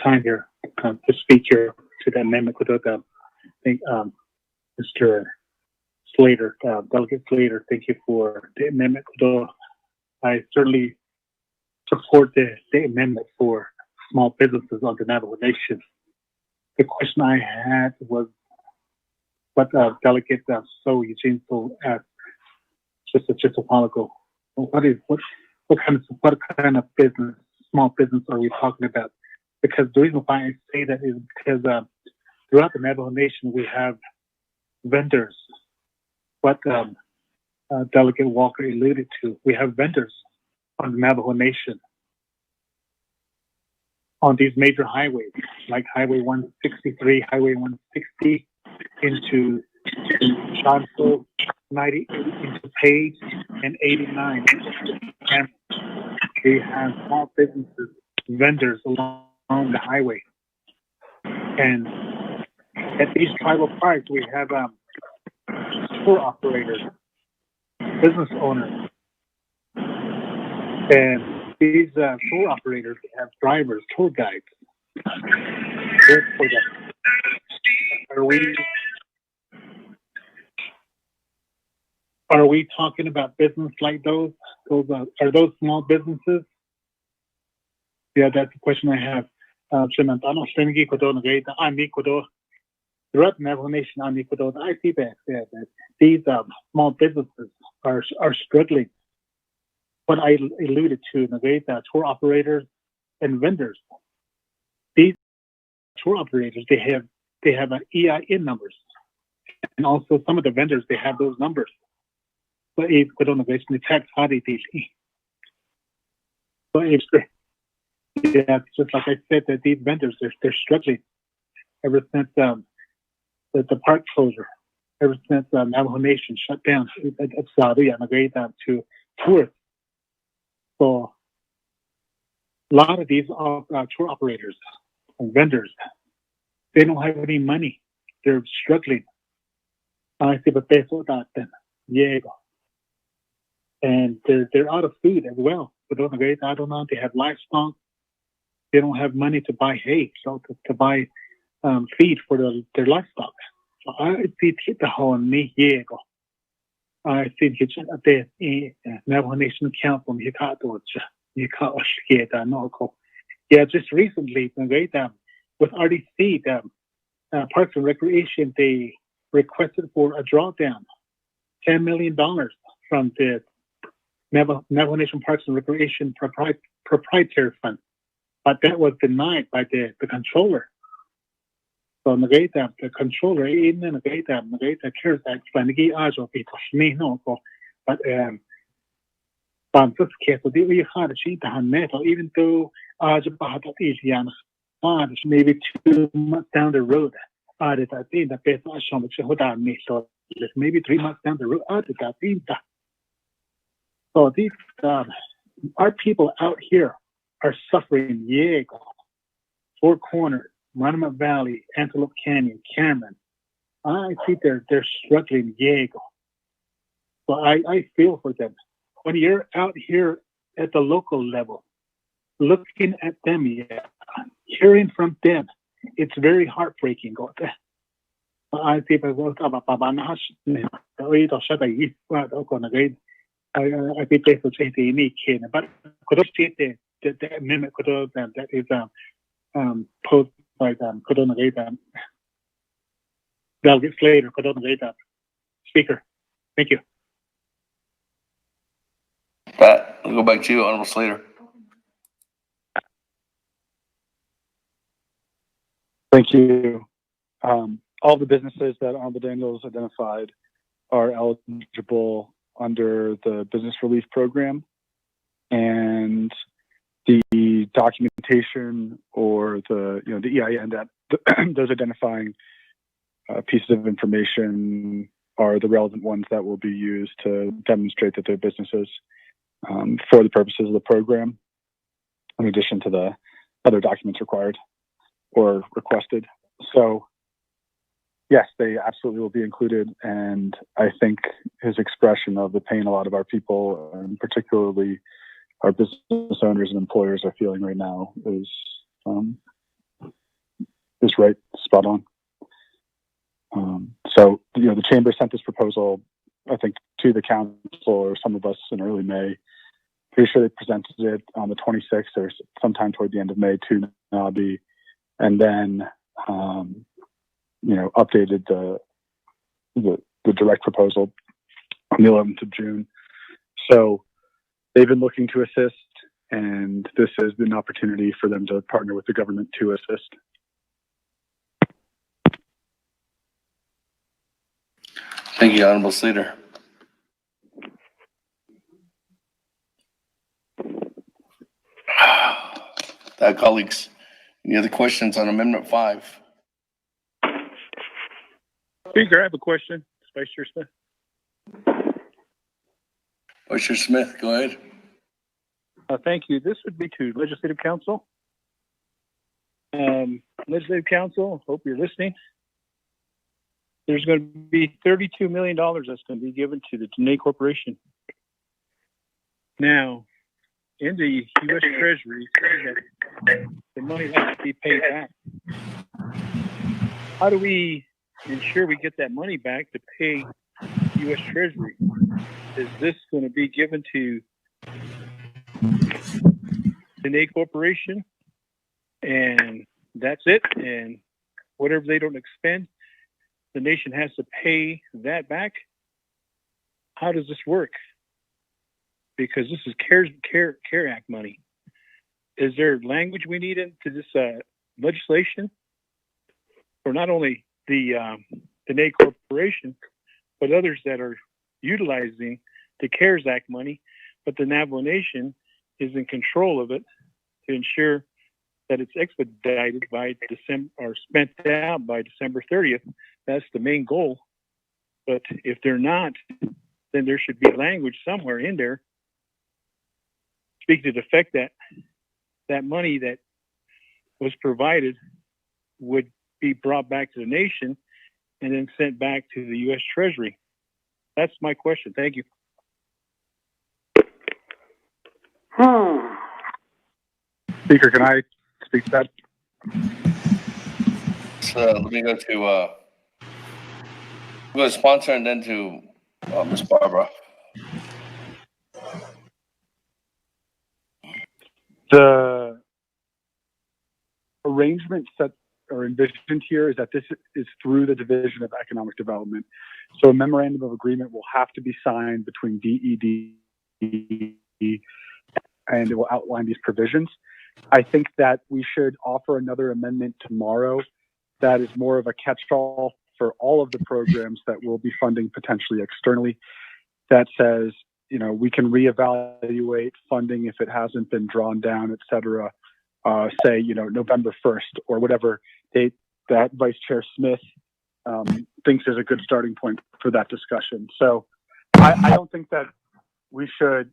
time here to speak here to the amendment. I think Mr. Slater, Delegate Slater, thank you for the amendment. I certainly support the amendment for small businesses on the Navajo Nation. The question I had was what Delegate Eugene asked just a while ago. What kind of business, small business, are we talking about? Because the reason why I say that is because throughout the Navajo Nation we have vendors. What Delegate Walker alluded to, we have vendors on the Navajo Nation on these major highways, like Highway 163, Highway 160, into Shanto, 98 into Page, and 89. And we have small businesses, vendors along the highway. And at these tribal parks, we have tour operators, business owners. And these tour operators have drivers, tour guides. Are we talking about business like those? Are those small businesses? Yeah, that's the question I have. Throughout the Navajo Nation, I see that these small businesses are struggling. What I alluded to, tour operators and vendors. These tour operators, they have an EIN numbers, and also some of the vendors, they have those numbers. But if tax yeah, just like I said, that these vendors, they're struggling ever since the park closure, ever since Navajo Nation shut down to tourists. So a lot of these tour operators and vendors, they don't have any money. They're struggling. I see the peso that and they're out of food as well. But they have livestock. They don't have money to buy hay, so to buy feed for their livestock. So I see the whole I see the Navajo Nation Council you can't get that. Yeah, just recently, with RDC, Parks and Recreation, they requested for a drawdown, $10 million from the Navajo Nation Parks and Recreation Proprietary Fund, but that was denied by the controller. So the controller in the CARES Act plan but this case we had even though maybe 2 months down the road, maybe 3 months down the road, so these our people out here are suffering. Four Corners, Monument Valley, Antelope Canyon, Cameron. I see they're struggling. So I feel for them. When you're out here at the local level, looking at them, hearing from them, it's very heartbreaking. I see people I think they would say they need kin, but could have seen the amendment could have that is posed by could have Delegate Slater, could have Speaker. Thank you. Pat, I'll go back to you, Honorable Slater. Thank you. All the businesses that Honorable Daniels identified are eligible under the Business Relief Program, and the documentation or the EIN that those identifying pieces of information are the relevant ones that will be used to demonstrate that they're businesses for the purposes of the program, in addition to the other documents required or requested. So yes, they absolutely will be included, and I think his expression of the pain a lot of our people, and particularly our business owners and employers, are feeling right now is right, spot on. So the chamber sent this proposal, I think, to the council or some of us in early May. Pretty sure they presented it on the 26th or sometime toward the end of May to NABI, and then updated the direct proposal on the 11th of June. So they've been looking to assist, and this has been an opportunity for them to partner with the government to assist. Thank you, Honorable Slater. Colleagues, any other questions on Amendment 5? Speaker, I have a question. Vice Chair Smith. Vice Chair Smith, go ahead. Thank you. This would be to Legislative Council. Legislative Council, hope you're listening. There's going to be $32 million that's going to be given to the Dene Corporation. Now, in the U.S. Treasury, the money has to be paid back. How do we ensure we get that money back to pay U.S. Treasury? Is this going to be given to Dene Corporation, and that's it? And whatever they don't expend, the nation has to pay that back? How does this work? Because this is CARE Act money. Is there language we need into this legislation for not only the Dene Corporation, but others that are utilizing the CARES Act money, but the Navajo Nation is in control of it to ensure that it's expedited by December or spent out by December 30th. That's the main goal. But if they're not, then there should be language somewhere in there speak to the effect that that money that was provided would be brought back to the nation and then sent back to the U.S. Treasury. That's my question. Thank you. Speaker, can I speak to that? So let me go to sponsor and then to Ms. Barbara. The arrangements that are envisioned here is that this is through the Division of Economic Development. So a memorandum of agreement will have to be signed between DED and it will outline these provisions. I think that we should offer another amendment tomorrow that is more of a catch-all for all of the programs that we'll be funding potentially externally, that says, you know, we can reevaluate funding if it hasn't been drawn down, et cetera, say, you know, November 1st or whatever date that Vice Chair Smith thinks is a good starting point for that discussion. So I don't think that we should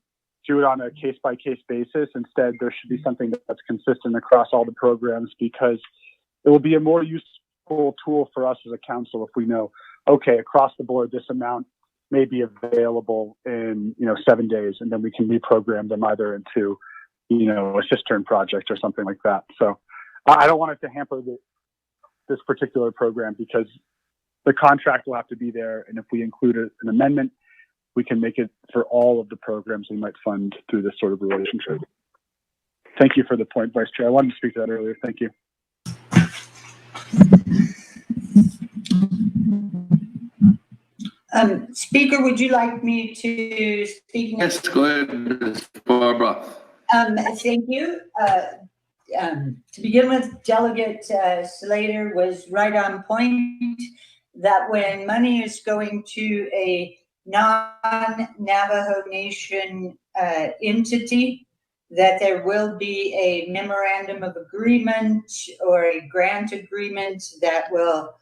do it on a case-by-case basis. Instead, there should be something that's consistent across all the programs, because it will be a more useful tool for us as a council if we know, okay, across the board, this amount may be available in, you know, 7 days, and then we can reprogram them either into, you know, a cistern project or something like that. So I don't want it to hamper this particular program, because the contract will have to be there. And if we include an amendment, we can make it for all of the programs we might fund through this sort of relationship. Thank you for the point, Vice Chair. I wanted to speak to that earlier. Thank you. Speaker, would you like me to speak? Yes, go ahead, Ms. Barbara. Thank you. To begin with, Delegate Slater was right on point that when money is going to a non-Navajo Nation entity, that there will be a memorandum of agreement or a grant agreement that will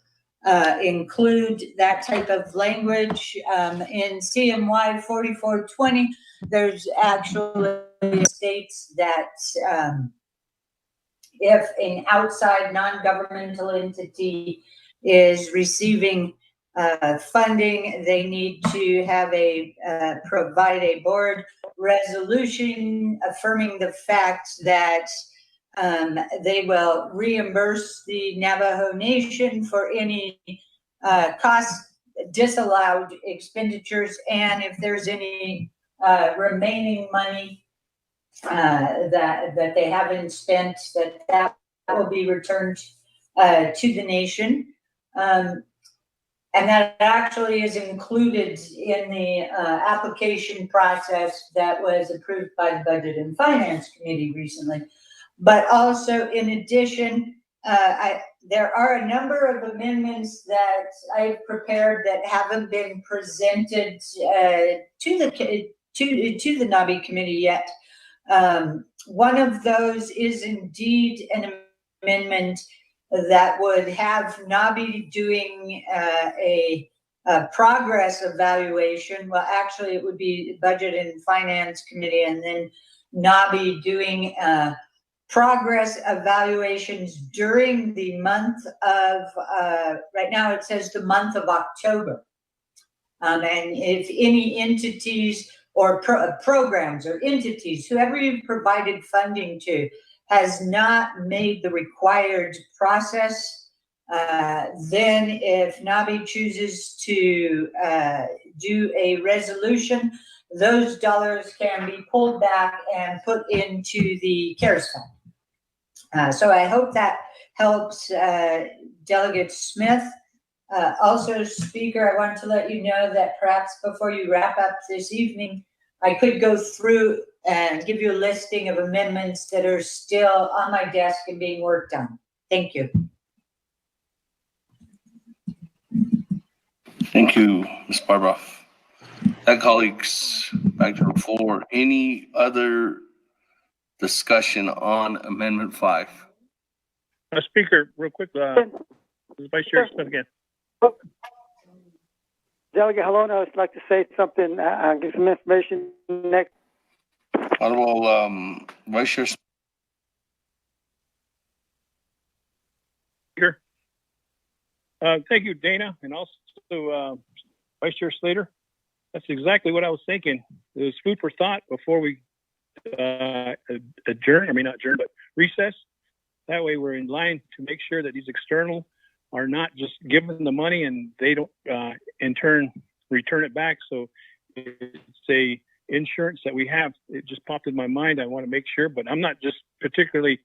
include that type of language. In CMY 4420, there's actually states that if an outside non-governmental entity is receiving funding, they need to have provide a board resolution affirming the fact that they will reimburse the Navajo Nation for any costs disallowed expenditures, and if there's any remaining money that they haven't spent, that will be returned to the nation. And that actually is included in the application process that was approved by the Budget and Finance Committee recently. But also, in addition, there are a number of amendments that I've prepared that haven't been presented to the NABI committee yet. One of those is indeed an amendment that would have NABI doing a progress evaluation. Well, actually, it would be Budget and Finance Committee, and then NABI doing progress evaluations during the month of, right now it says the month of October. And if any entities or programs or entities, whoever you've provided funding to, has not made the required process, then if NABI chooses to do a resolution, those dollars can be pulled back and put into the CARES Fund. So I hope that helps Delegate Smith. Also, Speaker, I want to let you know that perhaps before you wrap up this evening, I could go through and give you a listing of amendments that are still on my desk and being worked on. Thank you. Thank you, Ms. Barbara. Colleagues, back to the floor. Any other discussion on Amendment 5? Speaker, real quick, Vice Chair Smith again. Delegate Halona, I would like to say something, give some information next. Honorable Vice Chair Smith. Speaker. Thank you, Dana, and also Vice Chair Slater. That's exactly what I was thinking. It was food for thought before we adjourn, I mean not adjourn, but recess. That way we're in line to make sure that these external are not just given the money and they don't in turn return it back. So it's insurance that we have. It just popped in my mind. I want to make sure, but I'm not just particularly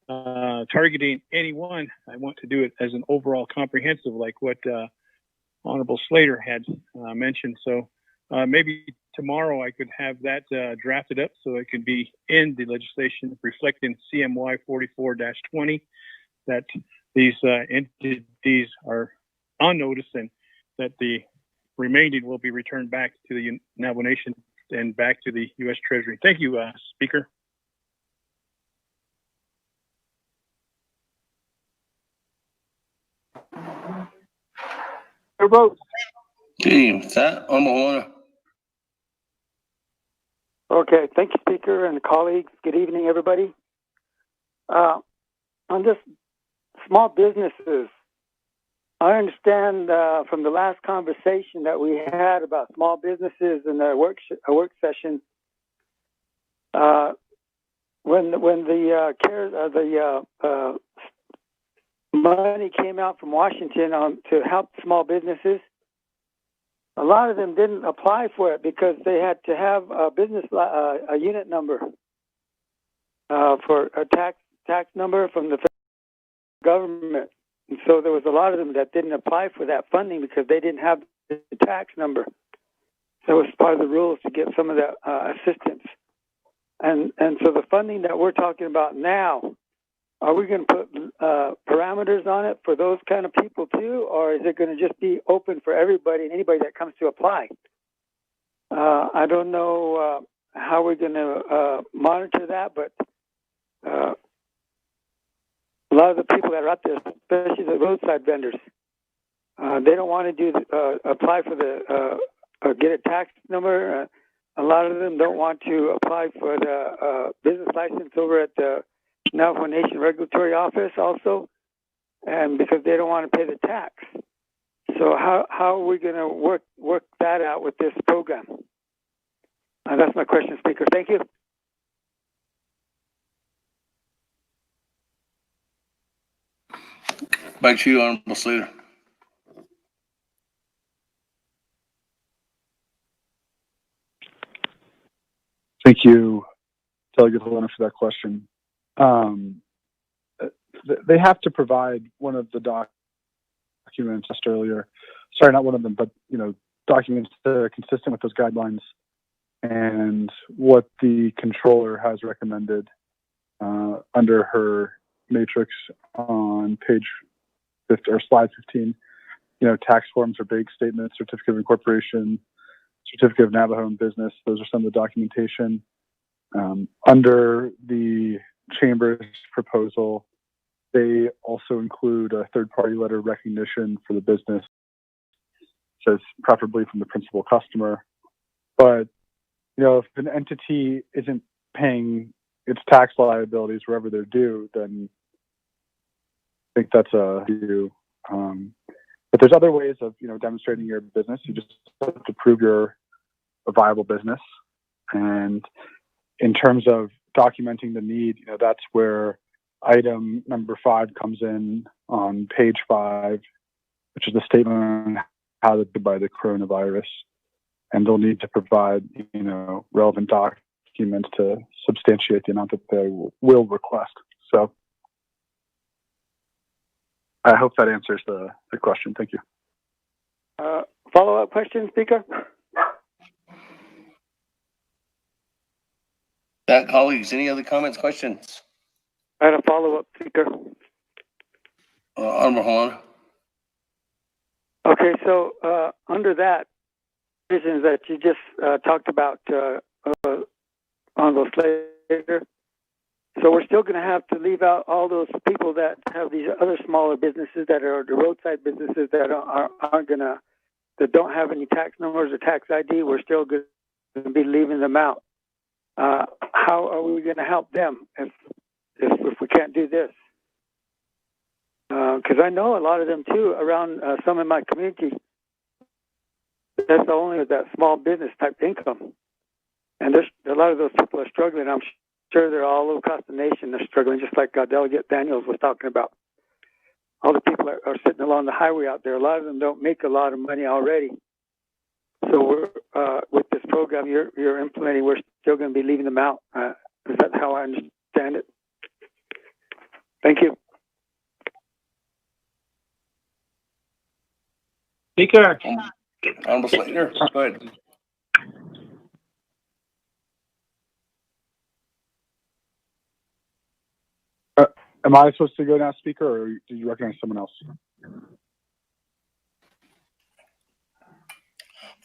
targeting anyone. I want to do it as an overall comprehensive, like what Honorable Slater had mentioned. So maybe tomorrow I could have that drafted up so it could be in the legislation reflecting CMY 44-20, that these entities are on notice and that the remaining will be returned back to the Navajo Nation and back to the U.S. Treasury. Thank you, Speaker. Your vote. Okay, with that, Honorable. Okay, thank you, Speaker and colleagues. Good evening, everybody. On this small businesses, I understand from the last conversation that we had about small businesses in a work session, when the money came out from Washington to help small businesses, a lot of them didn't apply for it because they had to have a a unit number for a tax number from the government. And so there was a lot of them that didn't apply for that funding because they didn't have the tax number. So it's part of the rules to get some of the assistance. And so the funding that we're talking about now, are we going to put parameters on it for those kind of people too, or is it going to just be open for everybody and anybody that comes to apply? I don't know how we're going to monitor that, but a lot of the people that are out there, especially the roadside vendors, they don't want to apply for the get a tax number. A lot of them don't want to apply for the business license over at the Navajo Nation Regulatory Office also, and because they don't want to pay the tax. So how are we going to work that out with this program? That's my question, Speaker. Thank you. Back to you, Honorable Slater. Thank you, Delegate Helena, for that question. They have to provide one of the documents just earlier. Sorry, not one of them, but documents that are consistent with those guidelines and what the controller has recommended under her matrix on page 50 or slide 15. Tax forms or bank statements, certificate of incorporation, certificate of Navajo in business. Those are some of the documentation. Under the Chamber's proposal, they also include a third-party letter of recognition for the business. It says preferably from the principal customer. But, if an entity isn't paying its tax liabilities wherever they're due, then I think that's a view. But there's other ways of, demonstrating your business. You just have to prove you're a viable business. And in terms of documenting the need, that's where item number 5 comes in on page 5, which is the statement on how to buy the coronavirus. And they'll need to provide, relevant documents to substantiate the amount that they will request. So I hope that answers the question. Thank you. Follow-up question, Speaker? That, colleagues, any other comments, questions? I had a follow-up, Speaker. Honorable Holland. Okay, so under that provisions that you just talked about, Honorable Slater, so we're still going to have to leave out all those people that have these other smaller businesses that are the roadside businesses that that don't have any tax numbers or tax ID. We're still going to be leaving them out. How are we going to help them if we can't do this? Because I know a lot of them too around some in my community. That's only that small business type income, and there's a lot of those people are struggling. I'm sure they're all across the nation. They're struggling, just like Delegate Daniels was talking about. All the people are sitting along the highway out there. A lot of them don't make a lot of money already. So we're with this program you're implementing, we're still going to be leaving them out. Is that how I understand it? Thank you. Speaker. Honorable Slater, go ahead. Am I supposed to go now, Speaker, or do you recognize someone else?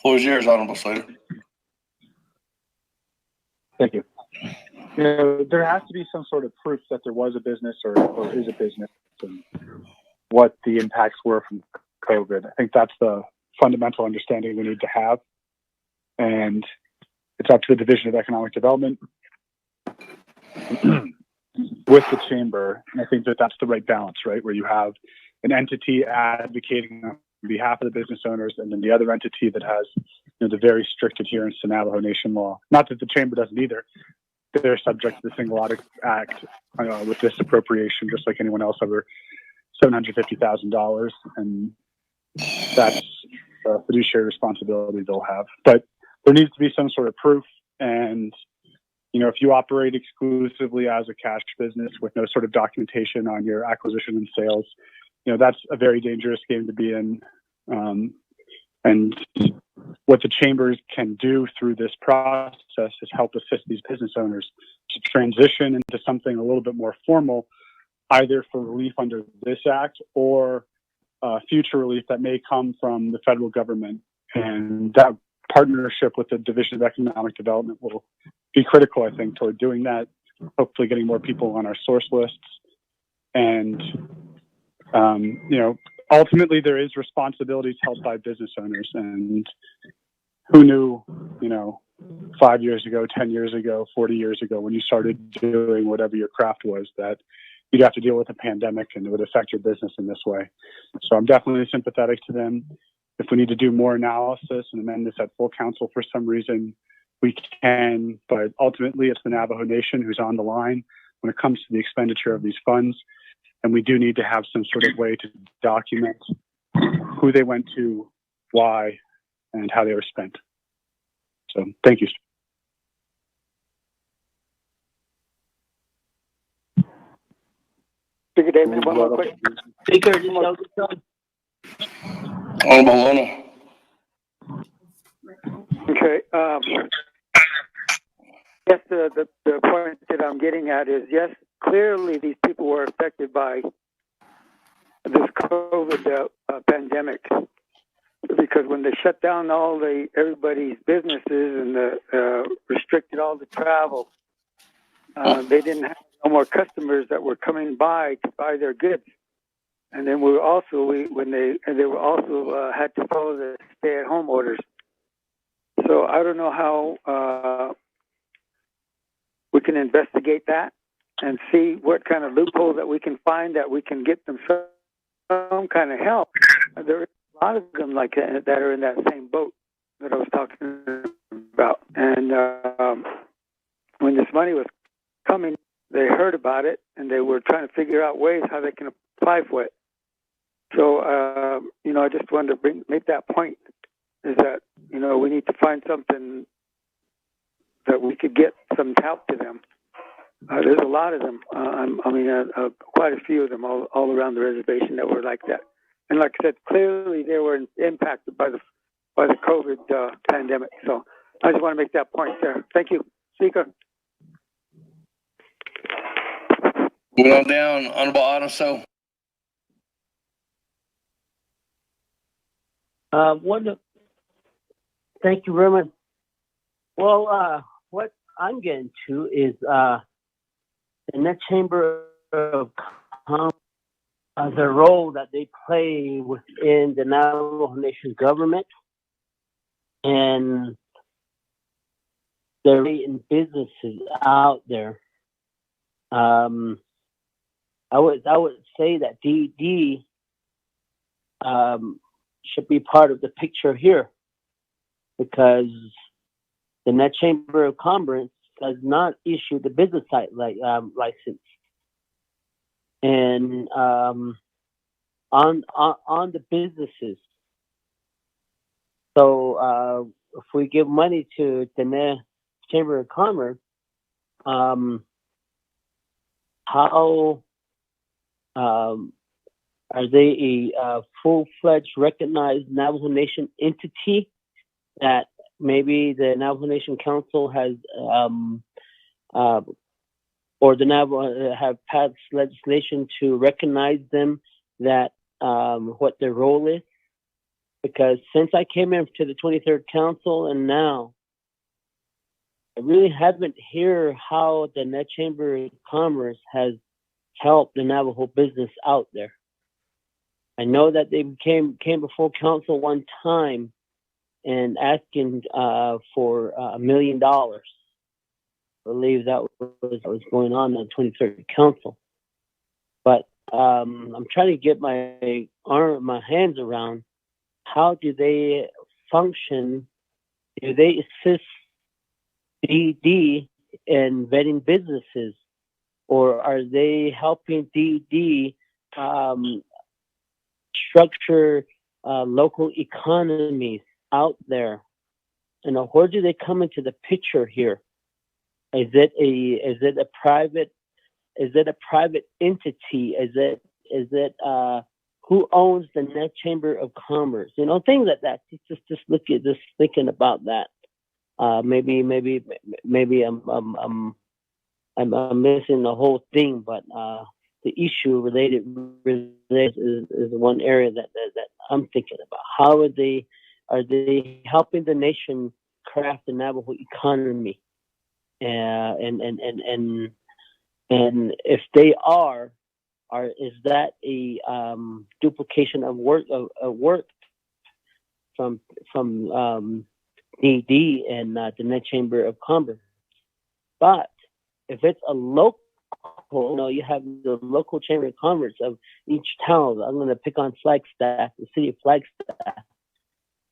Floor is yours, Honorable Slater. Thank you. You know, there has to be some sort of proof that there was a business or is a business and what the impacts were from COVID. I think that's the fundamental understanding we need to have. And it's up to the Division of Economic Development with the Chamber. And I think that that's the right balance, right? Where you have an entity advocating on behalf of the business owners and then the other entity that has, you know, the very strict adherence to Navajo Nation law. Not that the Chamber doesn't either. They're subject to the Single Audit Act with this appropriation, just like anyone else over $750,000. And that's a fiduciary responsibility they'll have. But there needs to be some sort of proof. And, you know, if you operate exclusively as a cash business with no sort of documentation on your acquisition and sales, you know, that's a very dangerous game to be in. And what the chambers can do through this process is help assist these business owners to transition into something a little bit more formal, either for relief under this act or future relief that may come from the federal government. And that partnership with the Division of Economic Development will be critical, I think, toward doing that, hopefully getting more people on our source lists. And, you know, ultimately there is responsibilities held by business owners. And who knew, you know, 5 years ago, 10 years ago, 40 years ago, when you started doing whatever your craft was, that you'd have to deal with a pandemic and it would affect your business in this way. So I'm definitely sympathetic to them. If we need to do more analysis and amend this at full council for some reason, we can, but ultimately it's the Navajo Nation who's on the line when it comes to the expenditure of these funds. And we do need to have some sort of way to document who they went to, why, and how they were spent. So thank you. Speaker David, one more question. Speaker, Honorable. Okay. Yes, the point that I'm getting at is, yes, clearly these people were affected by this COVID pandemic, because when they shut down everybody's businesses and restricted all the travel, they didn't have no more customers that were coming by to buy their goods. And then they were also had to follow the stay-at-home orders. So I don't know how we can investigate that and see what kind of loophole that we can find that we can get them some kind of help. There are a lot of them like that are in that same boat that I was talking about. And when this money was coming, they heard about it and they were trying to figure out ways how they can apply for it. So, you know, I just wanted to make that point, is that, you know, we need to find something that we could get some help to them. There's a lot of them. Quite a few of them all around the reservation that were like that. And like I said, clearly they were impacted by the COVID pandemic. So I just want to make that point there. Thank you, Speaker. Moving on down, Honorable Otto. Thank you very much. Well, what I'm getting to is the Net Chamber of Commerce, the role that they play within the Navajo Nation government and their in businesses out there. I would say that DD should be part of the picture here, because the Net Chamber of Commerce does not issue the business site license, and on the businesses, So if we give money to the Chamber of Commerce, how are they a full-fledged recognized Navajo Nation entity that maybe the Navajo Nation Council has, or the Navajo have passed legislation to recognize them, that what their role is? Because since I came into the 23rd Council and now, I really haven't heard how the Net Chamber of Commerce has helped the Navajo business out there. I know that they came before council one time and asking for $1 million. I believe that was going on in the 23rd Council. But I'm trying to get my hands around how do they function? Do they assist DD in vetting businesses, or are they helping DD structure local economies out there? And where do they come into the picture here? Is it a private entity? Is it who owns the Net Chamber of Commerce? You know, things like that. Just thinking about that. Maybe I'm missing the whole thing, but the issue related is one area that I'm thinking about. How are they helping the nation craft the Navajo economy? And if they are is that a duplication of work from DD and the Net Chamber of Commerce? But if it's a local, you have the local Chamber of Commerce of each town. I'm going to pick on Flagstaff, the city of Flagstaff.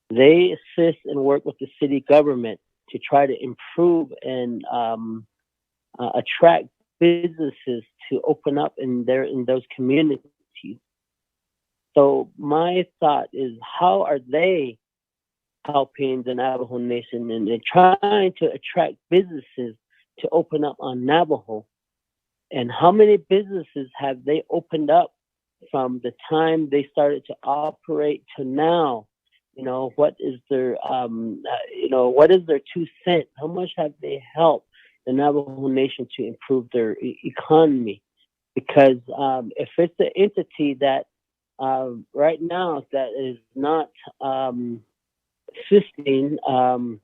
They assist and work with the city government to try to improve and attract businesses to open up in those communities. So my thought is, how are they helping the Navajo Nation and they're trying to attract businesses to open up on Navajo? And how many businesses have they opened up from the time they started to operate to now? You know, what is their, what is their 2 cents? How much have they helped the Navajo Nation to improve their economy? Because if it's an entity that right now that is not assisting, I'm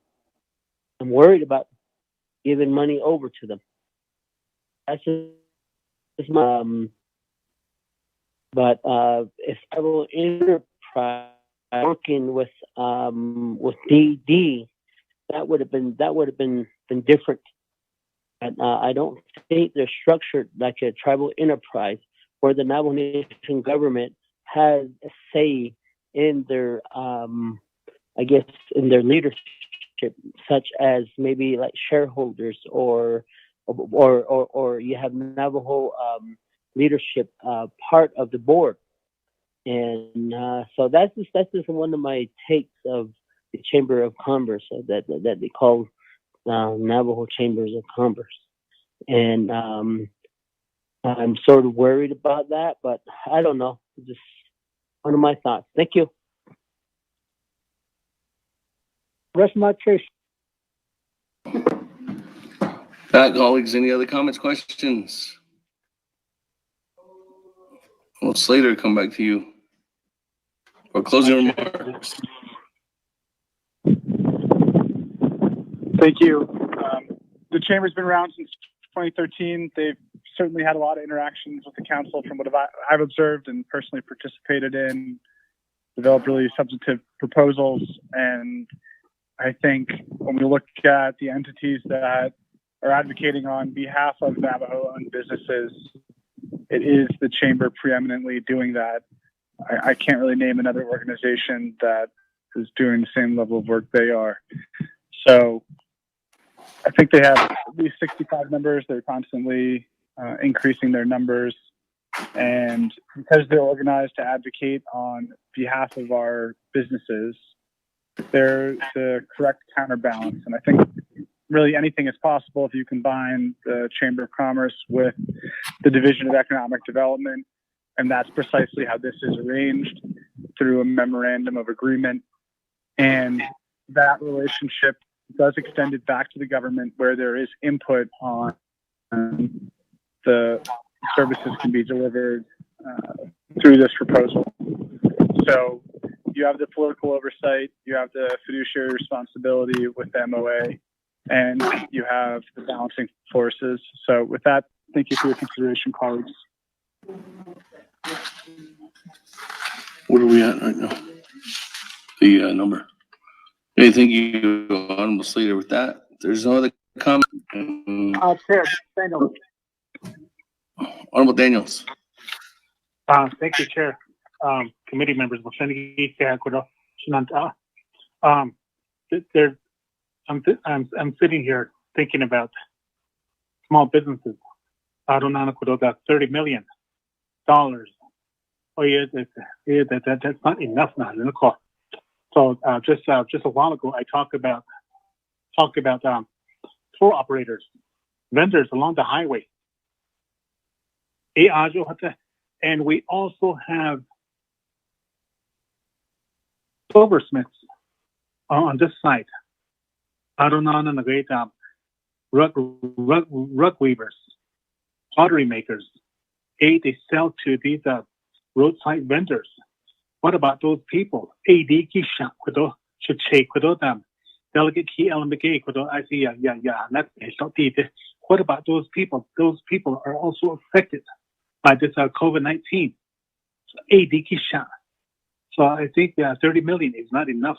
worried about giving money over to them. That's just my, but if I will enterprise working with DD, that would have been different. But I don't think they're structured like a tribal enterprise where the Navajo Nation government has a say in their, in their leadership, such as maybe like shareholders or you have Navajo leadership part of the board. And so that's just one of my takes of the Chamber of Commerce that they call Navajo Chambers of Commerce. And I'm sort of worried about that, but I don't know. Just one of my thoughts. Thank you. Rest my case. Colleagues, any other comments, questions? Well, Slater, come back to you for closing remarks. Thank you. The Chamber's been around since 2013. They've certainly had a lot of interactions with the council from what I've observed and personally participated in, developed really substantive proposals. And I think when we look at the entities that are advocating on behalf of Navajo-owned businesses, it is the Chamber preeminently doing that. I can't really name another organization that is doing the same level of work they are. So I think they have at least 65 members. They're constantly increasing their numbers. And because they're organized to advocate on behalf of our businesses, they're the correct counterbalance. And I think really anything is possible if you combine the Chamber of Commerce with the Division of Economic Development. And that's precisely how this is arranged, through a memorandum of agreement. And that relationship does extend it back to the government, where there is input on the services can be delivered through this proposal. So you have the political oversight, you have the fiduciary responsibility with the MOA, and you have the balancing forces. So with that, thank you for your consideration, colleagues. What are we at right now? The number. Hey, thank you, Honorable Slater. With that, there's no other comment. Chair, Daniel. Honorable Daniels. Thank you, Chair. Committee members, I'm sitting here thinking about small businesses. Got $30 million. Oh yeah, that's not enough now. So just a while ago, I talked about tour operators, vendors along the highway. And we also have silversmiths on this side. Rug weavers, pottery makers. They sell to these roadside vendors. What about those people? Delegate key element. I see. What about those people? Those people are also affected by this COVID-19. So I think 30 million is not enough.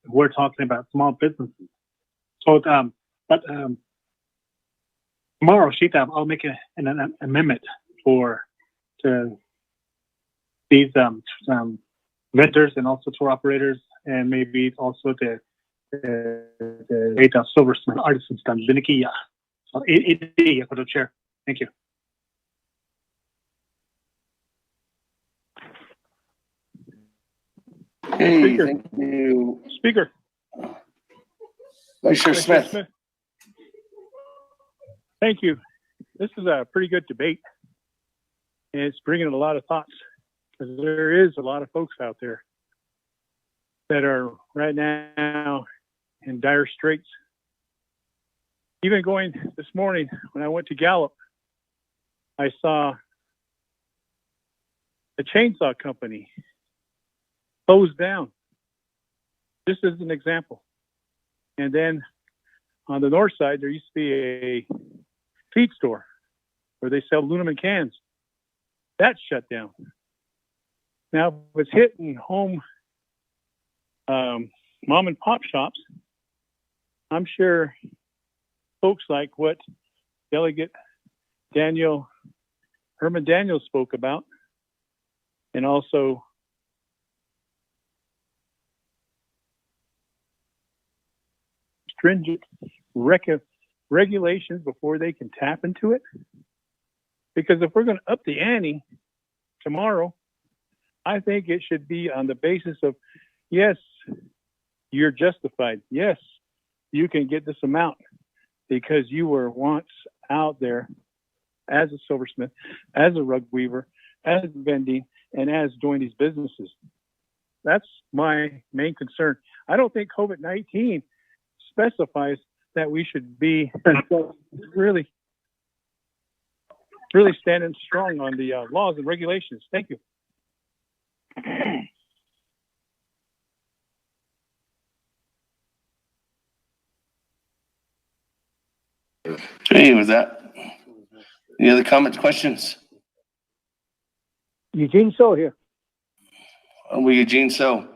We're talking about small businesses. So, but tomorrow, I'll make an amendment to these vendors and also tour operators, and maybe also the silversmith artisans. So, Chair. Thank you. Hey, Speaker. thank you. Speaker. Vice Chair Smith. Thank you. This is a pretty good debate, and it's bringing a lot of thoughts, because there is a lot of folks out there that are right now in dire straits. Even going this morning, when I went to Gallup, I saw a chainsaw company closed down, just as an example. And then on the north side, there used to be a feed store where they sell aluminum cans. That shut down. Now, if it's hitting home mom and pop shops, I'm sure folks like what Delegate Herman Daniels spoke about, and also stringent regulations before they can tap into it. Because if we're going to up the ante tomorrow, I think it should be on the basis of, yes, you're justified. Yes, you can get this amount because you were once out there as a silversmith, as a rug weaver, as vending, and as doing these businesses. That's my main concern. I don't think COVID-19 specifies that we should be really standing strong on the laws and regulations. Thank you. Hey, was that? Any other comments, questions? Eugene So here. Eugene So.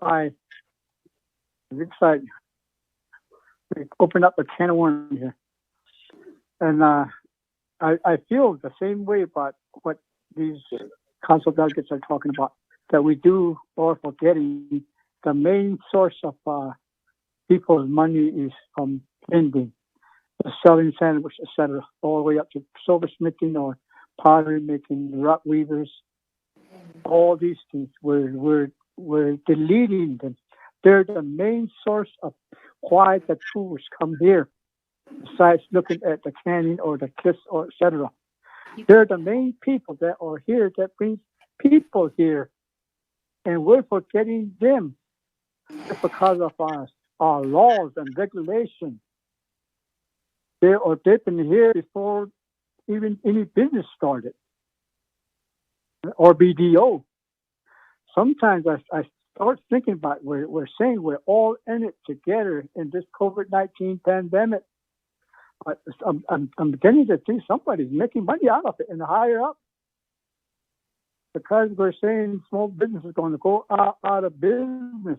Hi. I'm excited. We opened up a can of worms here. And I feel the same way about what these council delegates are talking about, that we do all forgetting the main source of people's money is from vending, selling sandwich, etc., all the way up to silversmithing or pottery making, rug weavers, all these things. We're we're deleting them. They're the main source of why the tourists come here, besides looking at the canyon or the cliffs or etc. They're the main people that are here that brings people here, and we're forgetting them just because of our laws and regulations. They've been here before even any business started or BDO. Sometimes I start thinking about we're saying we're all in it together in this COVID-19 pandemic. But I'm beginning to think somebody's making money out of it and higher up, because we're saying small business is going to go out of business.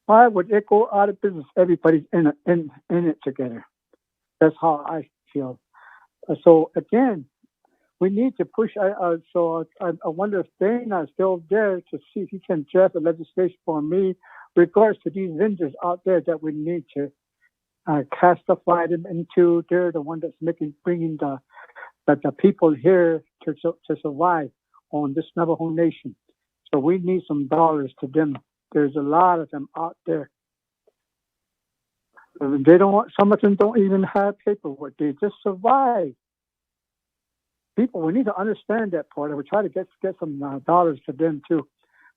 Why would it go out of business? Everybody's in it together. That's how I feel. So again, we need to push. So I wonder if Dana is still there to see if he can draft a legislation for me regards to these vendors out there that we need to classify them into. They're the one that's bringing the people here to survive on this Navajo Nation. So we need some dollars to them. There's a lot of them out there. They don't. Some of them don't even have paperwork. They just survive. People, we need to understand that part, and we try to get some dollars to them too,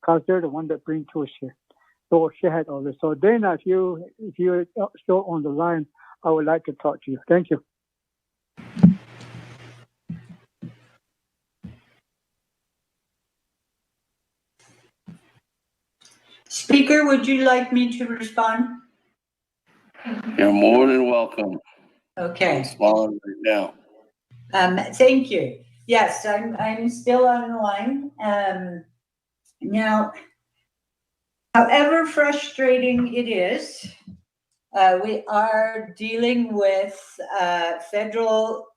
because they're the one that bring to us here. So she had all this. So Dana, if you're still on the line, I would like to talk to you. Thank you. Speaker, would you like me to respond? You're more than welcome. Okay. I'm smiling right now. Thank you. Yes, I'm still on the line. Now, however frustrating it is, we are dealing with federal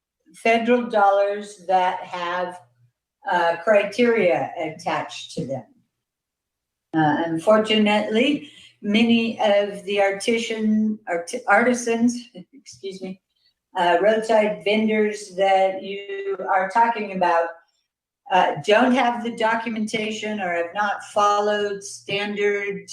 dollars that have criteria attached to them. Unfortunately, many of the artisans, excuse me, roadside vendors that you are talking about don't have the documentation or have not followed standard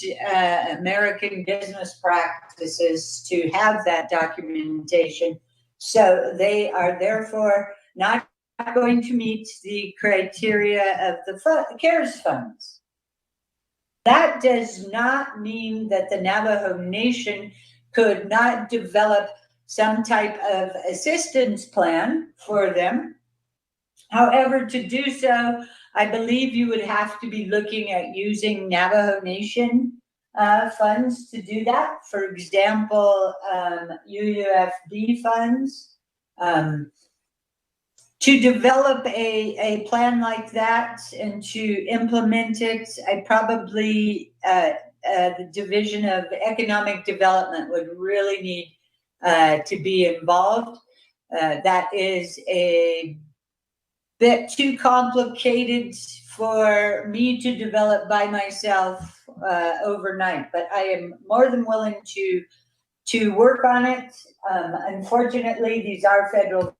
American business practices to have that documentation. So they are therefore not going to meet the criteria of the CARES funds. That does not mean that the Navajo Nation could not develop some type of assistance plan for them. However, to do so, I believe you would have to be looking at using Navajo Nation funds to do that. For example, UUFD funds. To develop a plan like that and to implement it, I probably, the Division of Economic Development would really need to be involved. That is a bit too complicated for me to develop by myself overnight, but I am more than willing to work on it. Unfortunately, these are federal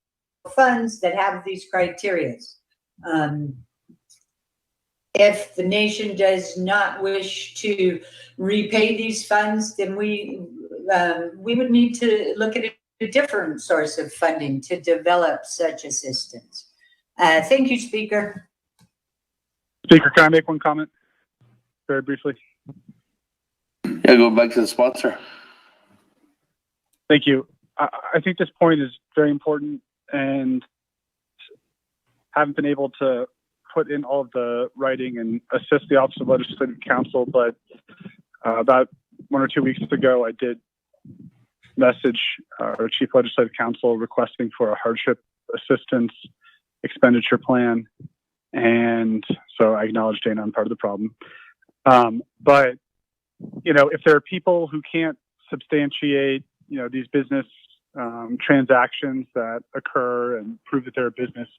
funds that have these criteria. If the nation does not wish to repay these funds, then we would need to look at a different source of funding to develop such assistance. Thank you, Speaker. Speaker, can I make one comment very briefly? Yeah, go back to the sponsor. Thank you. I think this point is very important, and haven't been able to put in all of the writing and assist the Office of Legislative Counsel, but about 1 or 2 weeks ago, I did message our Chief Legislative Counsel requesting for a hardship assistance expenditure plan. And so I acknowledge, Dana, I'm part of the problem. But, you know, if there are people who can't substantiate, you know, these business transactions that occur and prove that they're a business,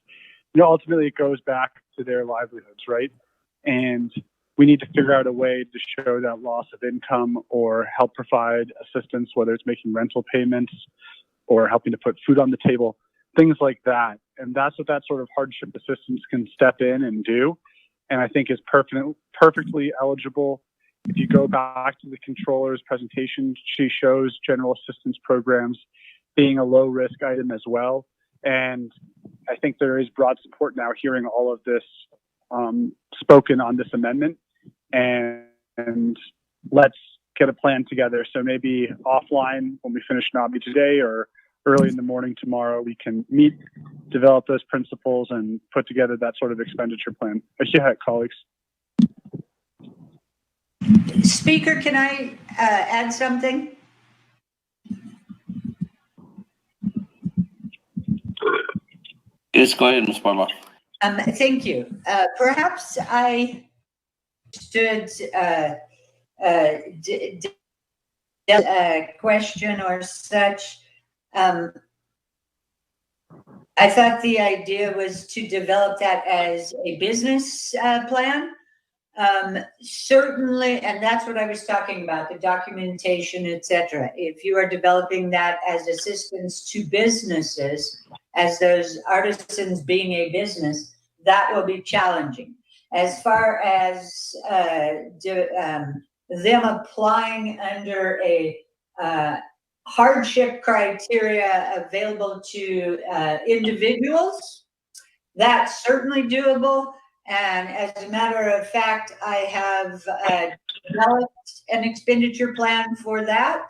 you know, ultimately it goes back to their livelihoods, right? And we need to figure out a way to show that loss of income or help provide assistance, whether it's making rental payments or helping to put food on the table, things like that. And that's what that sort of hardship assistance can step in and do. and I think is perfectly eligible. If you go back to the controller's presentation, she shows general assistance programs being a low risk item as well. And I think there is broad support now hearing all of this spoken on this amendment. And let's get a plan together. So maybe offline when we finish NABI today or early in the morning tomorrow, we can meet, develop those principles, and put together that sort of expenditure plan. Go ahead, colleagues. Speaker, can I add something? Yes, go ahead, Ms. Parma. Thank you. Perhaps I should question or such. I thought the idea was to develop that as a business plan. Certainly, and that's what I was talking about, the documentation, etc. If you are developing that as assistance to businesses, as those artisans being a business, that will be challenging. As far as them applying under a hardship criteria available to individuals, that's certainly doable. And as a matter of fact, I have developed an expenditure plan for that,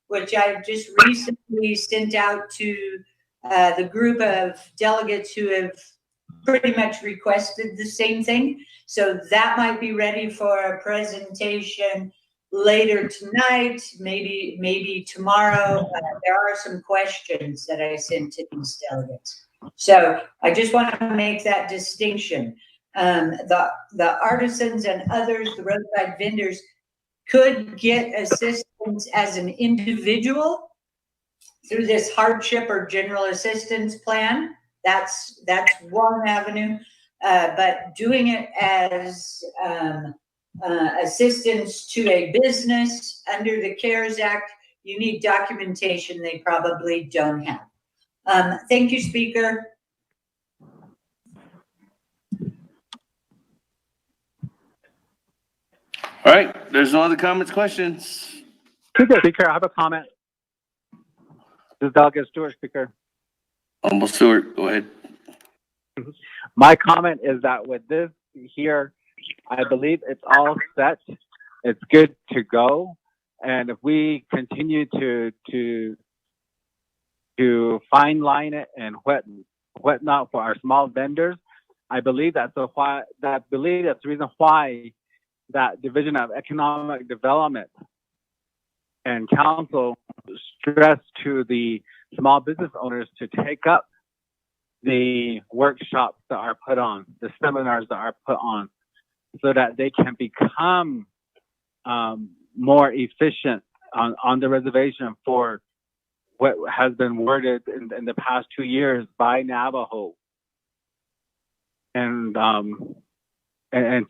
which I've just recently sent out to the group of delegates who have pretty much requested the same thing. So that might be ready for a presentation later tonight, maybe tomorrow. There are some questions that I sent to these delegates. So I just want to make that distinction. The artisans and others, the roadside vendors, could get assistance as an individual through this hardship or general assistance plan. That's one avenue. But doing it as assistance to a business under the CARES Act, you need documentation they probably don't have. Thank you, Speaker. All right, there's no other comments, questions. Speaker, I have a comment. This is Delegate Stewart, Speaker. Honorable Stewart, go ahead. My comment is that with this here, I believe it's all set. It's good to go. And if we continue to fine line it and whatnot for our small vendors, I believe that's the reason why that Division of Economic Development and Council stressed to the small business owners to take up the workshops that are put on, the seminars that are put on, so that they can become more efficient on the reservation for what has been worded in the past 2 years by Navajo. And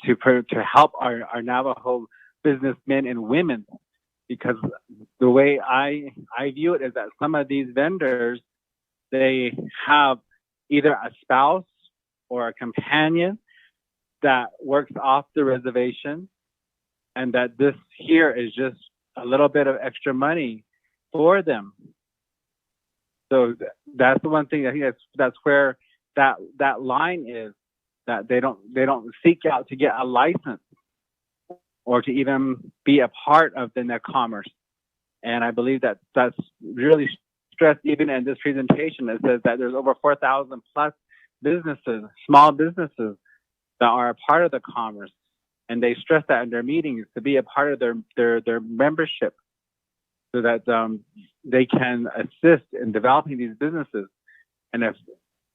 to help our Navajo businessmen and women, because the way I view it is that some of these vendors, they have either a spouse or a companion that works off the reservation, and that this here is just a little bit of extra money for them. So that's the one thing I think that's where that line is, that they don't seek out to get a license or to even be a part of the net commerce. And I believe that that's really stressed even in this presentation. It says that there's over 4,000 plus businesses, small businesses, that are a part of the commerce. And they stress that in their meetings to be a part of their membership, so that they can assist in developing these businesses. And if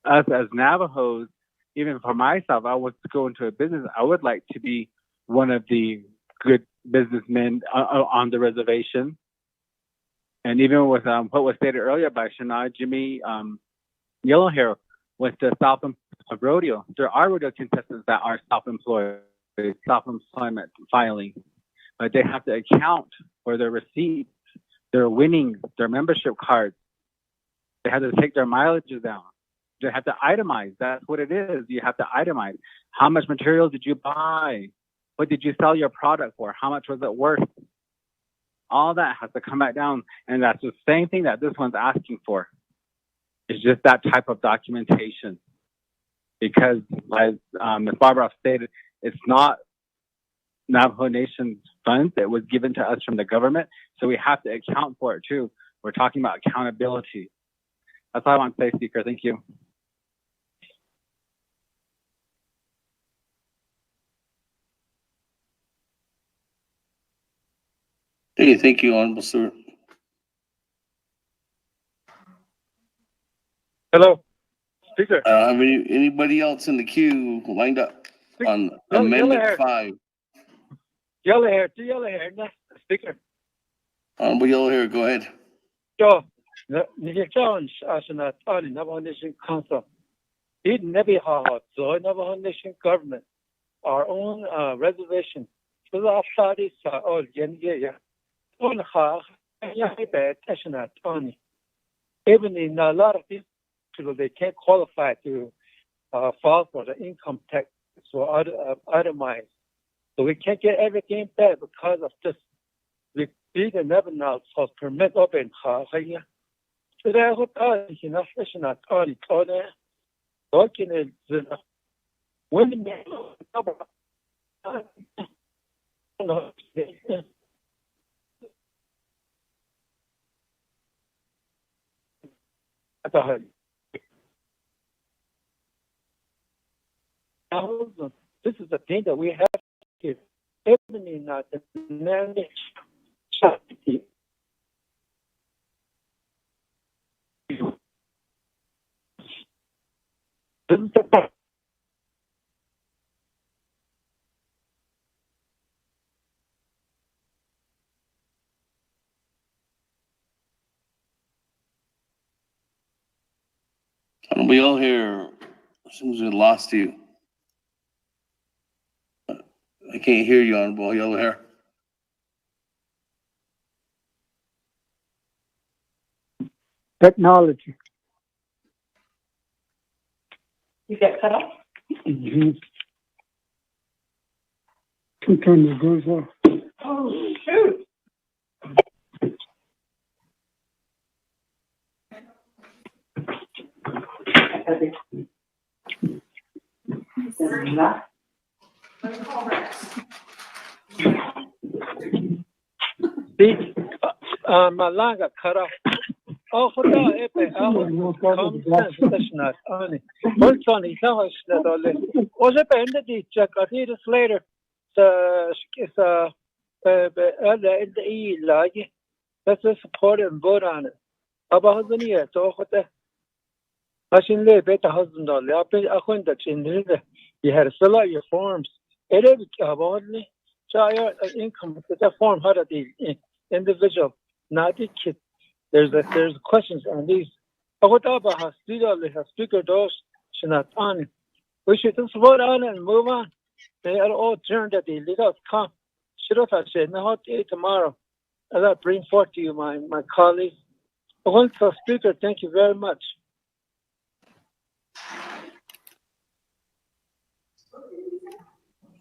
us as Navajos, even for myself, I was to go into a business, I would like to be one of the good businessmen on the reservation. And even with what was stated earlier by Shana, Jimmy, Yellowhair, with the self-employed rodeo, there are rodeo contestants that are self-employed, self-employment filing, but they have to account for their receipts, their winnings, their membership cards. They have to take their mileages down. They have to itemize. That's what it is. You have to itemize. How much material did you buy? What did you sell your product for? How much was it worth? All that has to come back down. And that's the same thing that this one's asking for. It's just that type of documentation. Because as Ms. Barbara stated, it's not Navajo Nation's funds. It was given to us from the government. So we have to account for it too. We're talking about accountability. That's all I want to say, Speaker. Thank you. Hey, thank you, Honorable Stewart. Hello, Speaker. Have anybody else in the queue lined up on Amendment 5? Yellow hair, Speaker. Honorable Yellow Hair, go ahead. So, the challenge as an attorney, Navajo Nation Council, it never had the Navajo Nation government, our own reservation. So the parties are all even in a lot of these people, they can't qualify to file for the income tax or itemized. So we can't get everything back because of this. We did never know for permit open. So I hope national authority told them, working in the women. This is the thing that we have to even in the manage safety. This is the part. We all here, as soon as we lost you. I can't hear you, Honorable Yellow Hair. Technology. You get cut off? Mm-hmm. Sometimes it goes off. Oh, shoot. My line got cut off. Oh, hold on, come national attorney. What's on his house? Was it end of the check? I did this later. It's the lagi. Let's support and vote on it. About the year, so what the machine lay better husband on the upper. I went that in the you had to fill out your forms. It is about me. So your income to the form how to the individual, not the kid. There's questions on these. What about speaker those should not on. We should just vote on it and move on. They are all turned at the legal come. Should have said no tomorrow. I'll bring forth to you my colleagues. So Speaker, thank you very much.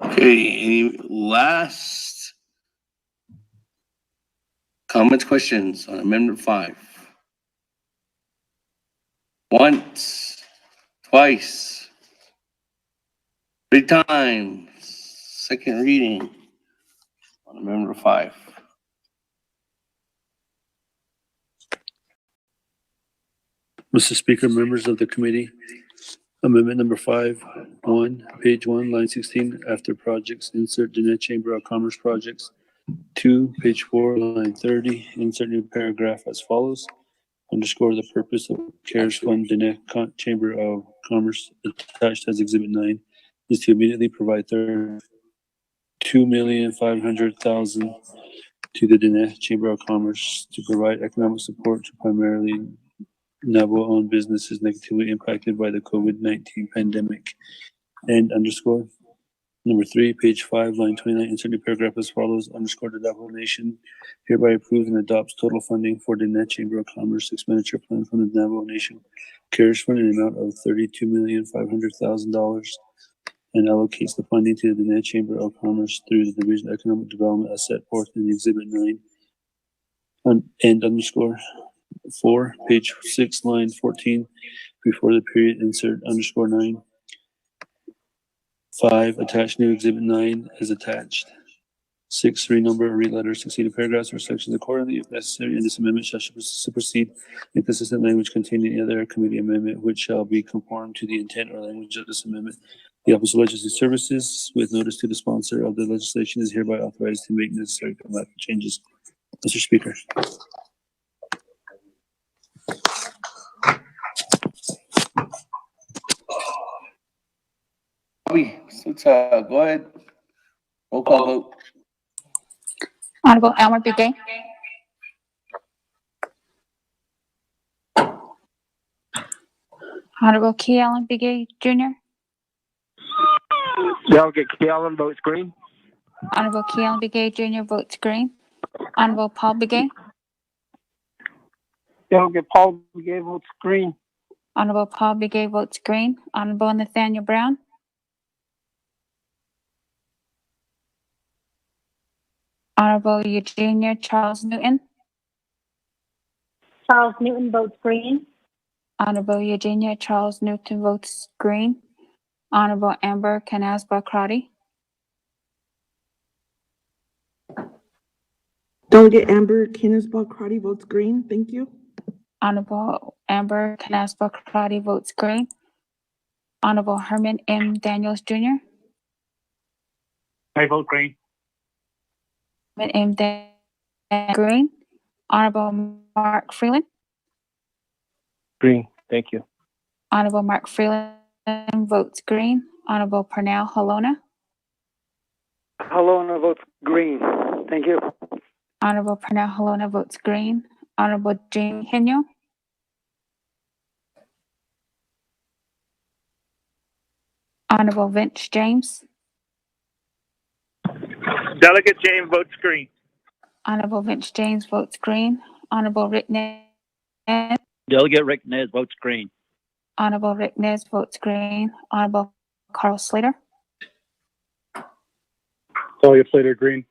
Okay, any last comments, questions on Amendment 5? Once, twice, 3 times, second reading on Amendment 5. Mr. Speaker, members of the committee, Amendment number 5, page 1, line 16, after projects, insert Diné Chamber of Commerce projects. 2, page 4, line 30, insert new paragraph as follows. Underscore the purpose of CARES Fund Diné Chamber of Commerce attached as Exhibit 9 is to immediately provide $2,500,000 to the Diné Chamber of Commerce to provide economic support to primarily Navajo-owned businesses negatively impacted by the COVID-19 pandemic. And underscore Number 3, page 5, line 29, insert new paragraph as follows. Underscore the Navajo Nation hereby approves and adopts total funding for the Net Chamber of Commerce expenditure plan from the Navajo Nation CARES Fund in an amount of $32,500,000 and allocates the funding to the Net Chamber of Commerce through the Division of Economic Development as set forth in Exhibit 9. And underscore 4, page 6, line 14, before the period, insert underscore 9. 5, attach new Exhibit 9 as attached. 6, renumber or re-letter succeeding paragraphs or sections accordingly if necessary, and this amendment shall supersede inconsistent language contained in any other committee amendment which shall be conformed to the intent or language of this amendment. The Office of Legislative Services, with notice to the sponsor of the legislation, is hereby authorized to make necessary grammatical changes. Mr. Speaker. Bobby, go ahead. Roll call vote. Honorable Elmer Begay. Honorable Key Allen Begay Jr. Delegate Key Allen votes green. Honorable Key Allen Begay Jr. votes green. Honorable Paul Begay. Delegate Paul Begay votes green. Honorable Paul Begay votes green. Honorable Nathaniel Brown. Honorable Eugenia Charles Newton. Charles Newton votes green. Honorable Eugenia Charles Newton votes green. Honorable Amber Canasba Crotty. Delegate Amber Canasba Crotty votes green. Thank you. Honorable Amber Canasba Crotty votes green. Honorable Herman M. Daniels Jr. I vote green. Herman M. Daniels green. Honorable Mark Freeland. Green. Thank you. Honorable Mark Freeland votes green. Honorable Pernell Halona. Halona votes green. Thank you. Honorable Pernell Halona votes green. Honorable Jamie Henyo. Honorable Vince James. Delegate James votes green. Honorable Vince James votes green. Honorable Rick Nez. Delegate Rick Nez votes green. Honorable Rick Nez votes green. Honorable Carl Slater. Delegate Slater green.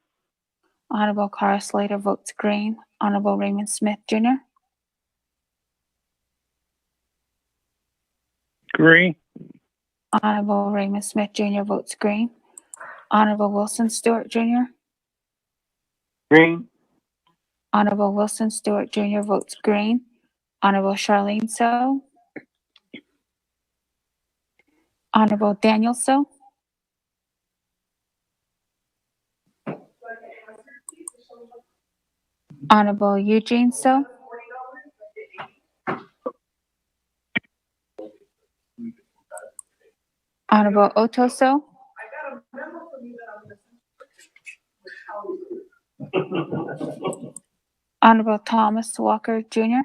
Honorable Carl Slater votes green. Honorable Raymond Smith Jr. Green. Honorable Raymond Smith Jr. votes green. Honorable Wilson Stewart Jr. Green. Honorable Wilson Stewart Jr. votes green. Honorable Charlene So. Honorable Daniel So. Honorable Eugene So. Honorable Otto So. Honorable Thomas Walker Jr.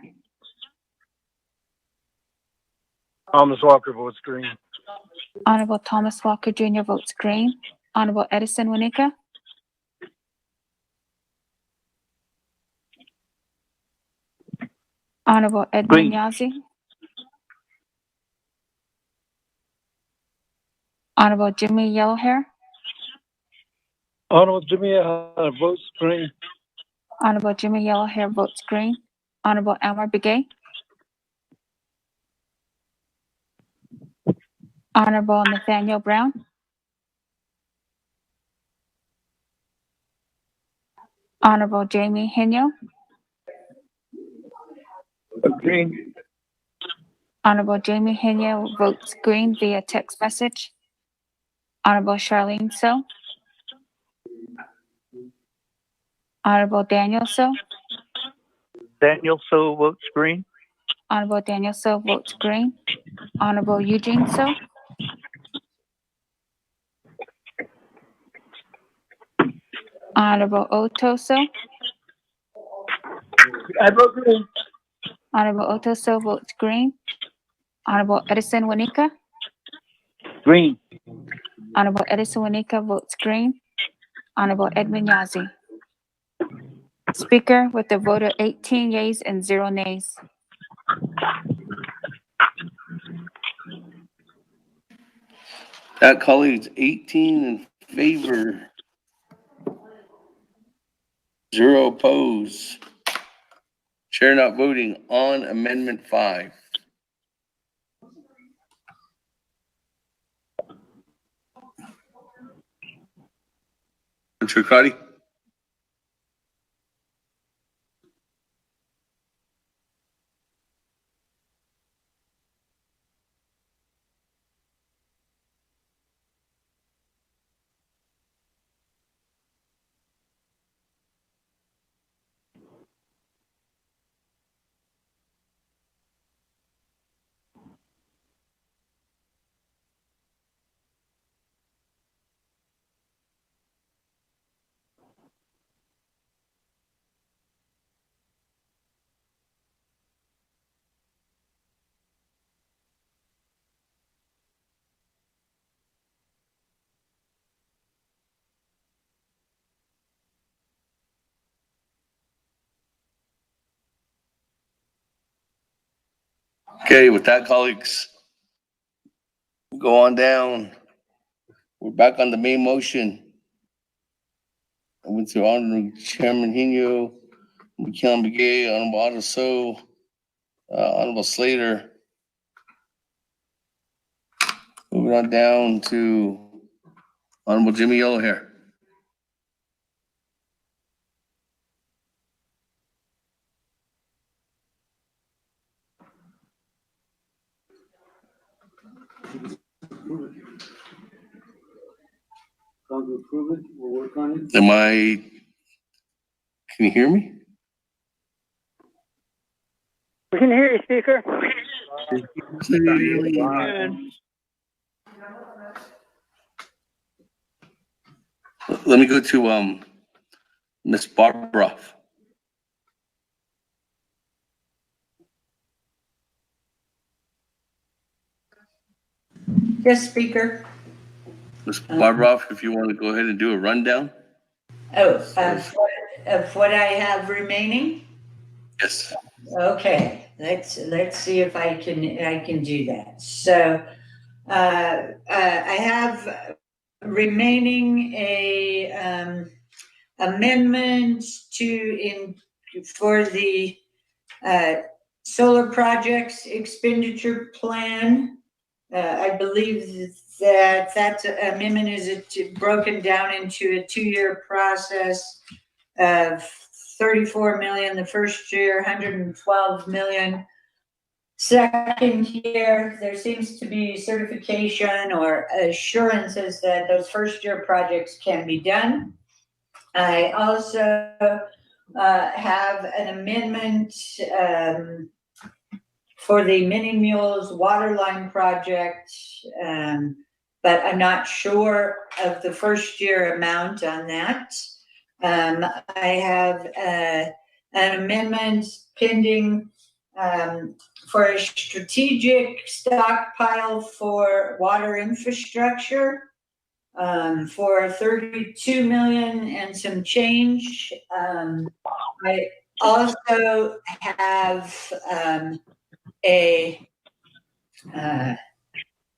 Thomas Walker votes green. Honorable Thomas Walker Jr. votes green. Honorable Edison Winika. Honorable Edmund Yazzie. Honorable Jimmy Yellowhair. Honorable Jimmy votes green. Honorable Jimmy Yellowhair votes green. Honorable Elmer Begay. Honorable Nathaniel Brown. Honorable Jamie Henyo. Green. Honorable Jamie Henyo votes green via text message. Honorable Charlene So. Honorable Daniel So. Daniel So votes green. Honorable Daniel So votes green. Honorable Eugene So. Honorable Otto So. I vote green. Honorable Otto So votes green. Honorable Edison Winika. Green. Honorable Edison Wanika votes green. Honorable Edwin Yazzie. Speaker, with a vote of 18 yeas and 0 nays. That, colleagues, 18 in favor, 0 opposed. Chair not voting on Amendment 5. Mr. Crotty? Okay, with that, colleagues, go on down. We're back on the main motion. I went to Honorable Chairman Hino, Mikel Begay, Honorable Otto So, Honorable Slater. Moving on down to Honorable Jimmy Yellowhair. Approve it. We'll work on it. Can you hear me? We can hear you, Speaker. Let me go to Ms. Barbara. Yes, Speaker. Ms. Barbara, if you want to go ahead and do a rundown. Of what I have remaining? Yes. Okay, let's see if I can do that. So I have remaining a amendment for the solar projects expenditure plan. I believe that amendment is broken down into a 2-year process of 34 million the first year, 112 million. Second year, there seems to be certification or assurances that those first year projects can be done. I also have an amendment for the Mini Mules Waterline project, but I'm not sure of the first year amount on that. I have an amendment pending for a strategic stockpile for water infrastructure for 32 million and some change. I also have a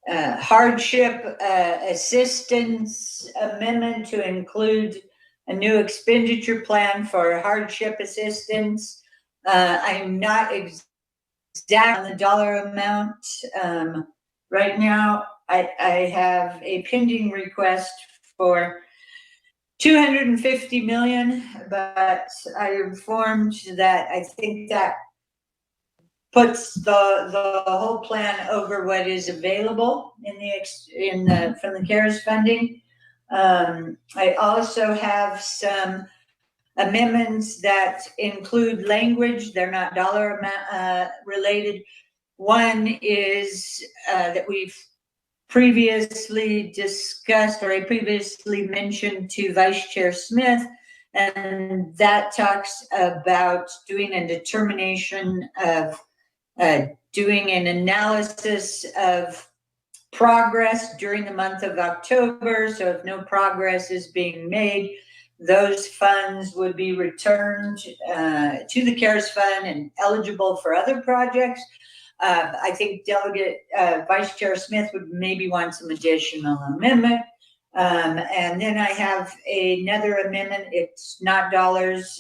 hardship assistance amendment to include a new expenditure plan for hardship assistance. I'm not exact on the dollar amount. Right now, I have a pending request for 250 million, but I informed that I think that puts the whole plan over what is available from the CARES funding. I also have some amendments that include language. They're not dollar amount related. One is that we've previously discussed, or I previously mentioned to Vice Chair Smith, and that talks about doing a determination of doing an analysis of progress during the month of October. So if no progress is being made, those funds would be returned to the CARES Fund and eligible for other projects. I think Delegate Vice Chair Smith would maybe want some additional amendment. And then I have another amendment. It's not dollars,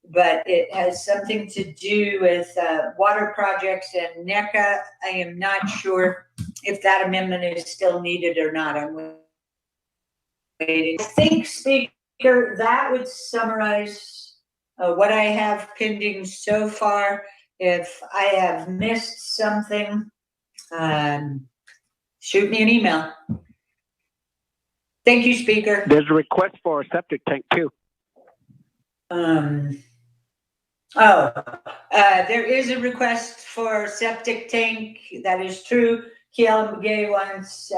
but it has something to do with water projects and NECA. I am not sure if that amendment is still needed or not. I'm waiting. I think, Speaker, that would summarize what I have pending so far. If I have missed something, shoot me an email. Thank you, Speaker. There's a request for a septic tank too. There is a request for septic tank. That is true. Kiala wants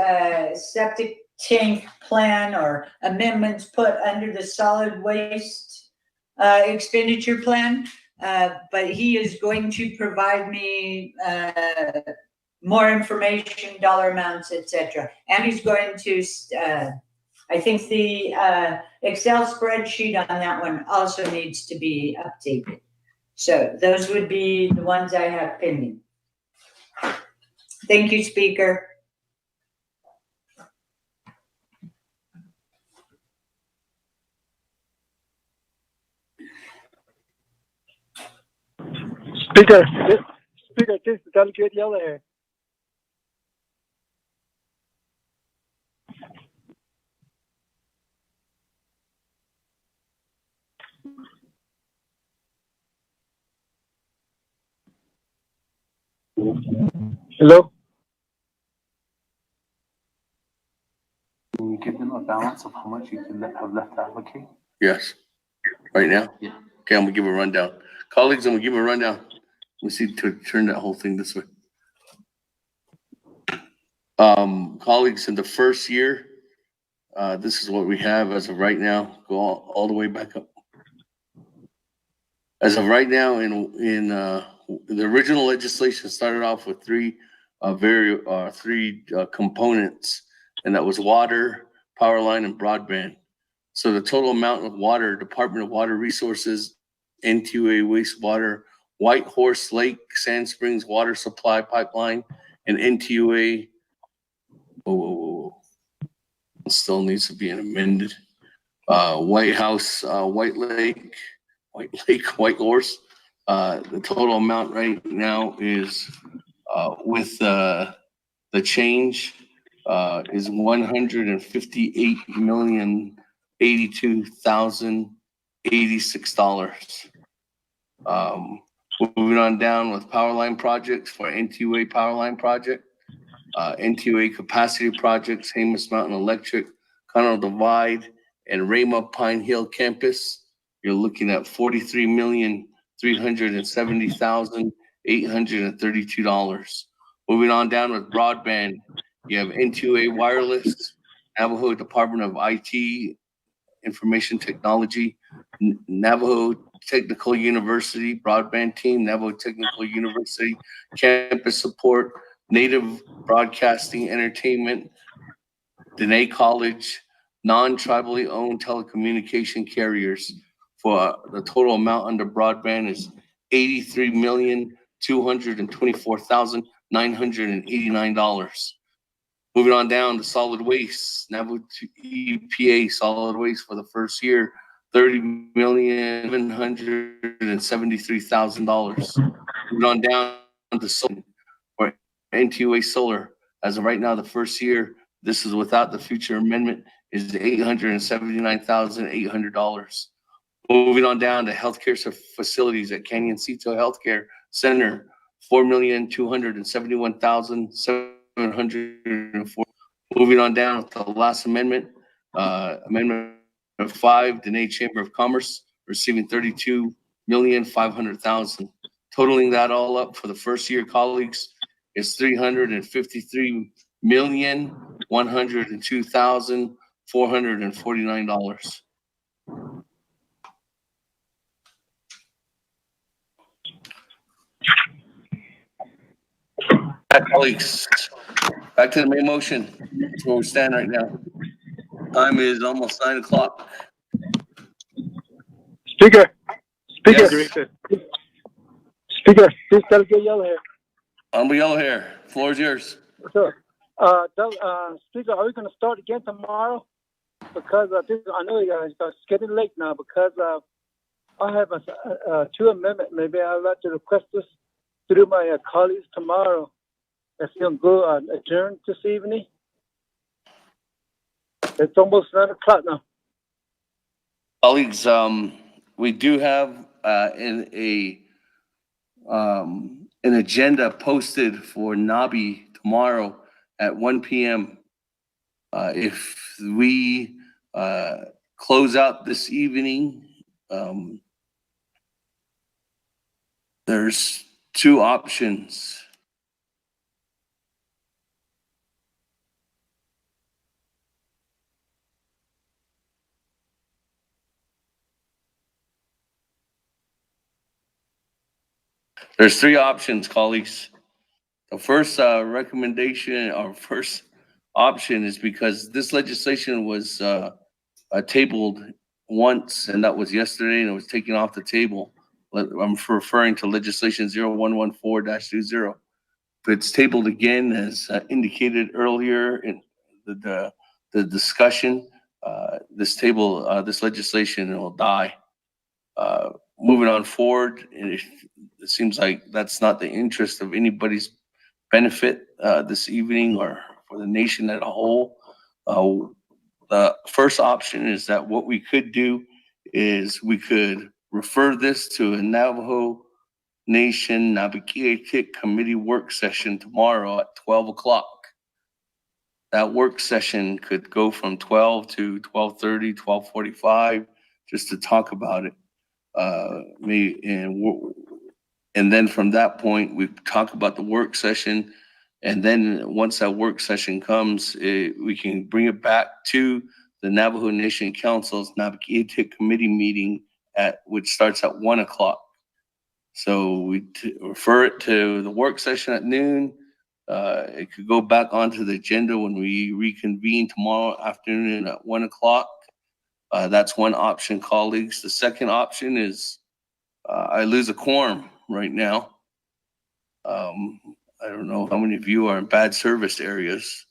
septic tank plan or amendments put under the solid waste expenditure plan. But he is going to provide me more information, dollar amounts, etc. And he's going to, I think the Excel spreadsheet on that one also needs to be updated. So those would be the ones I have pending. Thank you, Speaker. Speaker, this is Delegate Yellowhair. Hello? Can you give them a balance of how much you can have left to allocate? Yes. Right now? Yeah. Okay, I'm gonna give a rundown. Colleagues, I'm gonna give a rundown. Let's see to turn that whole thing this way. Colleagues, in the first year, this is what we have as of right now. Go all the way back up. As of right now, in the original legislation started off with three components, and that was water, power line, and broadband. So the total amount of water, Department of Water Resources, NTUA wastewater, White Horse Lake, Sand Springs water supply pipeline, and NTUA. Still needs to be amended. White House, White Lake, White Horse. The total amount right now is with the change is $158,082,086. Moving on down with power line projects for NTUA power line project, NTUA capacity projects, Hamus Mountain Electric, Connell Divide, and Rama Pine Hill campus. You're looking at $43,370,832. Moving on down with broadband, you have NTUA Wireless, Navajo Department of IT, Information Technology, Navajo Technical University Broadband Team, Navajo Technical University Campus Support, Native Broadcasting Entertainment, Dene College, non-tribally owned telecommunication carriers. For the total amount under broadband is $83,224,989. Moving on down to solid waste, Navajo EPA solid waste for the first year, $30,773,000. Moving on down to solar, or NTUA solar. As of right now, the first year, this is without the future amendment, is $879,800. Moving on down to healthcare facilities at Canyonsito Healthcare Center, $4,271,704. Moving on down to the last amendment, Amendment 5, Dene Chamber of Commerce, receiving $32,500,000. Totaling that all up for the first year, colleagues, is $353,102,449. Colleagues, Back to the main motion. That's where we stand right now. Time is almost 9 o'clock. Speaker, Yes. Speaker, please tell the yellow here. Honorable Yellow Hair, floor is yours. Sure. Speaker, are we going to start again tomorrow? Because I know it's getting late now. Because I have two amendment. Maybe I'd like to request this through my colleagues tomorrow. If you can go adjourn this evening. It's almost 9 o'clock now. Colleagues, we do have an agenda posted for Nabi tomorrow at 1 p.m. If we close out this evening, there's two options. There's three options, colleagues. The first recommendation, or first option, is because this legislation was tabled once, and that was yesterday, and it was taken off the table. I'm referring to legislation 0114-20. If it's tabled again, as indicated earlier in the discussion, this legislation will die. Moving on forward, it seems like that's not the interest of anybody's benefit this evening or for the nation as a whole. The first option is that what we could do is we could refer this to a Navajo Nation Naa'bik'iyati Committee work session tomorrow at 12 o'clock. That work session could go from 12 to 12:30, 12:45, just to talk about it. And then from that point, we talk about the work session. And then once that work session comes, we can bring it back to the Navajo Nation Council's Naa'bik'iyati Committee meeting which starts at 1 o'clock. So we refer it to the work session at noon. It could go back onto the agenda when we reconvene tomorrow afternoon at 1 o'clock. That's one option, colleagues. The second option is I lose a quorum right now. I don't know how many of you are in bad service areas.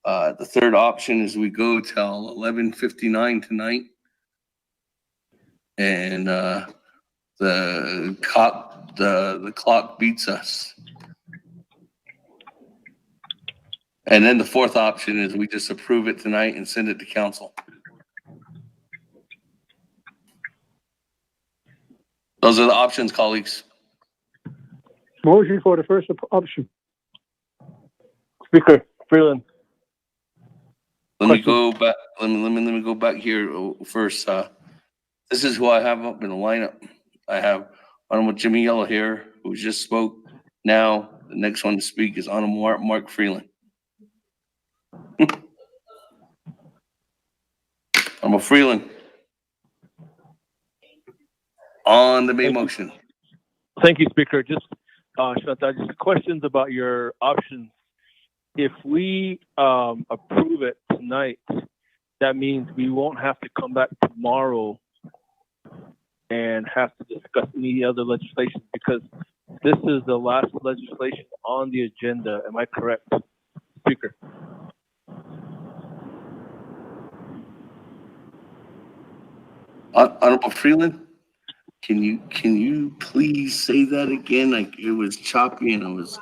The third option is we go till 11:59 tonight, and the clock beats us. And then the fourth option is we just approve it tonight and send it to council. Those are the options, colleagues. Motion for the first option. Speaker Freeland. Let me go back. Let me go back here first. This is who I have up in the lineup. I have Honorable Jimmy Yellow Hair, who just spoke. Now the next one to speak is Honorable Mark Freeland. Honorable Freeland. On the main motion. Thank you, Speaker. Just questions about your options. If we approve it tonight, that means we won't have to come back tomorrow and have to discuss any other legislation, because this is the last legislation on the agenda. Am I correct, Speaker? Honorable Freeland, can you please say that again? Like, it was choppy and it was.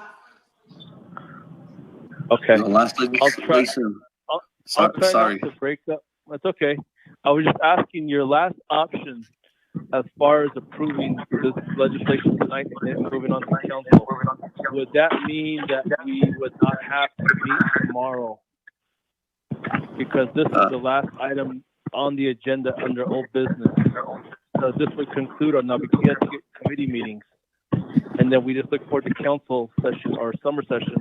Okay. The last legislation. I'll try not to break up. That's okay. I was just asking your last option as far as approving this legislation tonight and then moving on to council. Would that mean that we would not have to meet tomorrow? Because this is the last item on the agenda under old business. So this would conclude our Naa'bik'iyati committee meetings. And then we just look forward to council session or summer session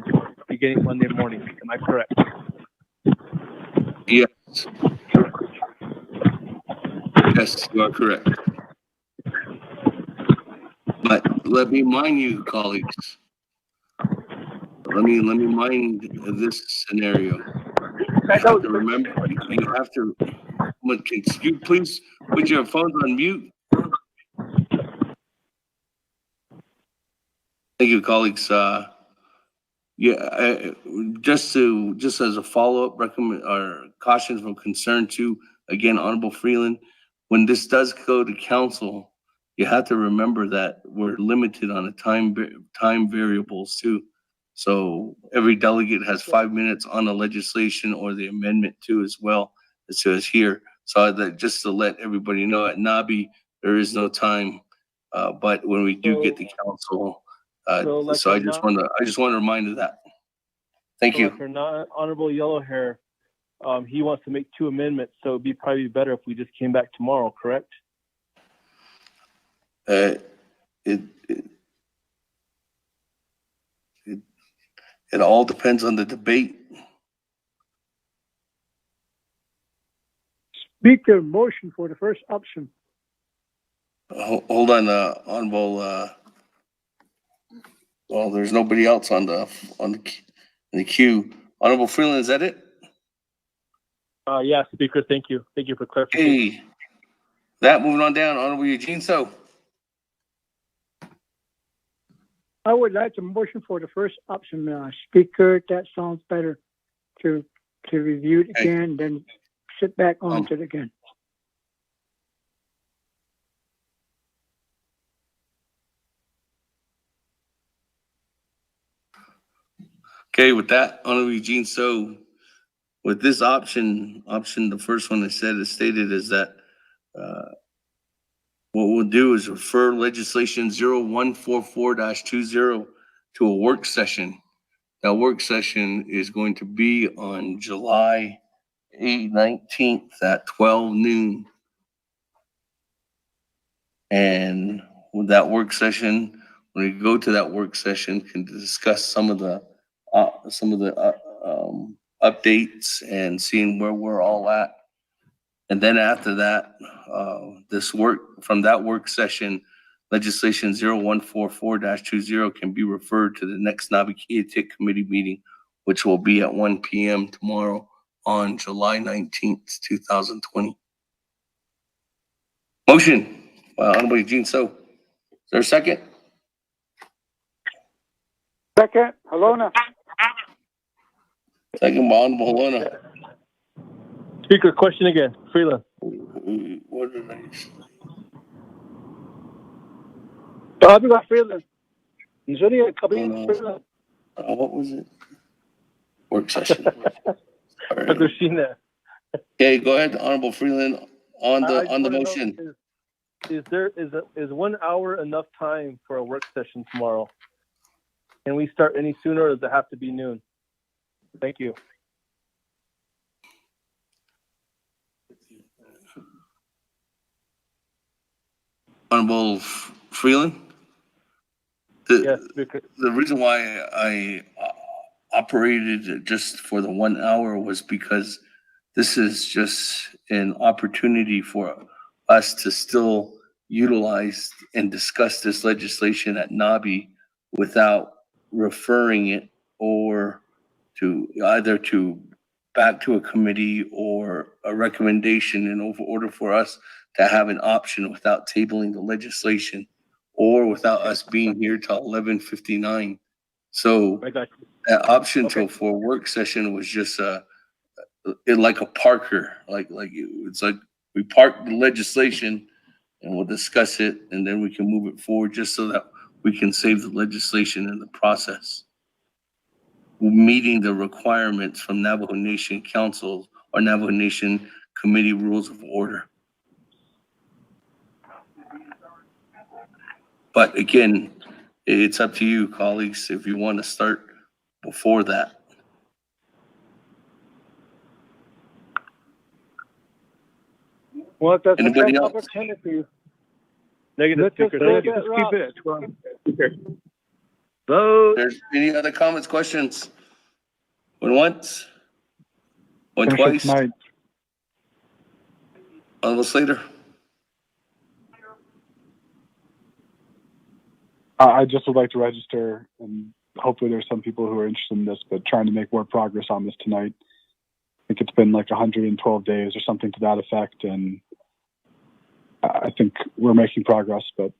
beginning Monday morning. Am I correct? Yes. Yes, you are correct. But let me remind you, colleagues, let me mind this scenario. You have to remember, you have to, can you please put your phones on mute? Thank you, colleagues. Just as a follow-up recommend or cautions from concern to, again, Honorable Freeland, when this does go to council, you have to remember that we're limited on the time variables too. So every delegate has 5 minutes on the legislation or the amendment too as well. It says here. So that just to let everybody know, at Nabi there is no time, but when we do get to council. So I just want to remind you of that. Thank you. Honorable Yellow Hair, he wants to make 2 amendments, so it'd be probably better if we just came back tomorrow, correct? It all depends on the debate. Speaker, motion for the first option. Hold on, Honorable. Well, there's nobody else on the queue. Honorable Freeland, is that it? Yeah, Speaker. Thank you. Thank you for clarification. Hey, that moving on down, Honorable Eugene So. I would like to motion for the first option, Speaker. That sounds better to review it again, then sit back on it again. Okay, with that, Honorable Eugene So, with this option, the first one I said is stated is that what we'll do is refer legislation 0144-20 to a work session. That work session is going to be on July 19th at 12 noon. And with that work session, when we go to that work session, can discuss some of the updates and seeing where we're all at. And then after that, from that work session, legislation 0144-20 can be referred to the next Naa'bik'iyati Committee meeting, which will be at 1 p.m. tomorrow on July 19th, 2020. Motion by Honorable Eugene So. Is there a second? Second, Halona. Second by Honorable Halona. Speaker, question again. Freeland. What did I say? Freeland. What was it? Work session. Okay, go ahead, Honorable Freeland, on the motion. Is 1 hour enough time for a work session tomorrow? Can we start any sooner, or does it have to be noon? Thank you. Honorable Freeland? Yes, the reason why I operated it just for the 1 hour was because this is just an opportunity for us to still utilize and discuss this legislation at Nabi without referring it or to either to back to a committee or a recommendation in order for us to have an option without tabling the legislation or without us being here till 11:59. So that option for a work session was just like a parker, it's like we park the legislation and we'll discuss it and then we can move it forward just so that we can save the legislation in the process. Meeting the requirements from Navajo Nation Council or Navajo Nation Committee Rules of Order. But again, it's up to you, colleagues, if you want to start before that. Well, that's anybody else? Opportunity. Negative, Speaker. Thank you. Just keep it. Vote. There's any other comments, questions? Going once? Going twice? Honorable Slater. I just would like to register and hopefully there's some people who are interested in this, but trying to make more progress on this tonight. I think it's been like 112 days or something to that effect, and I think we're making progress, but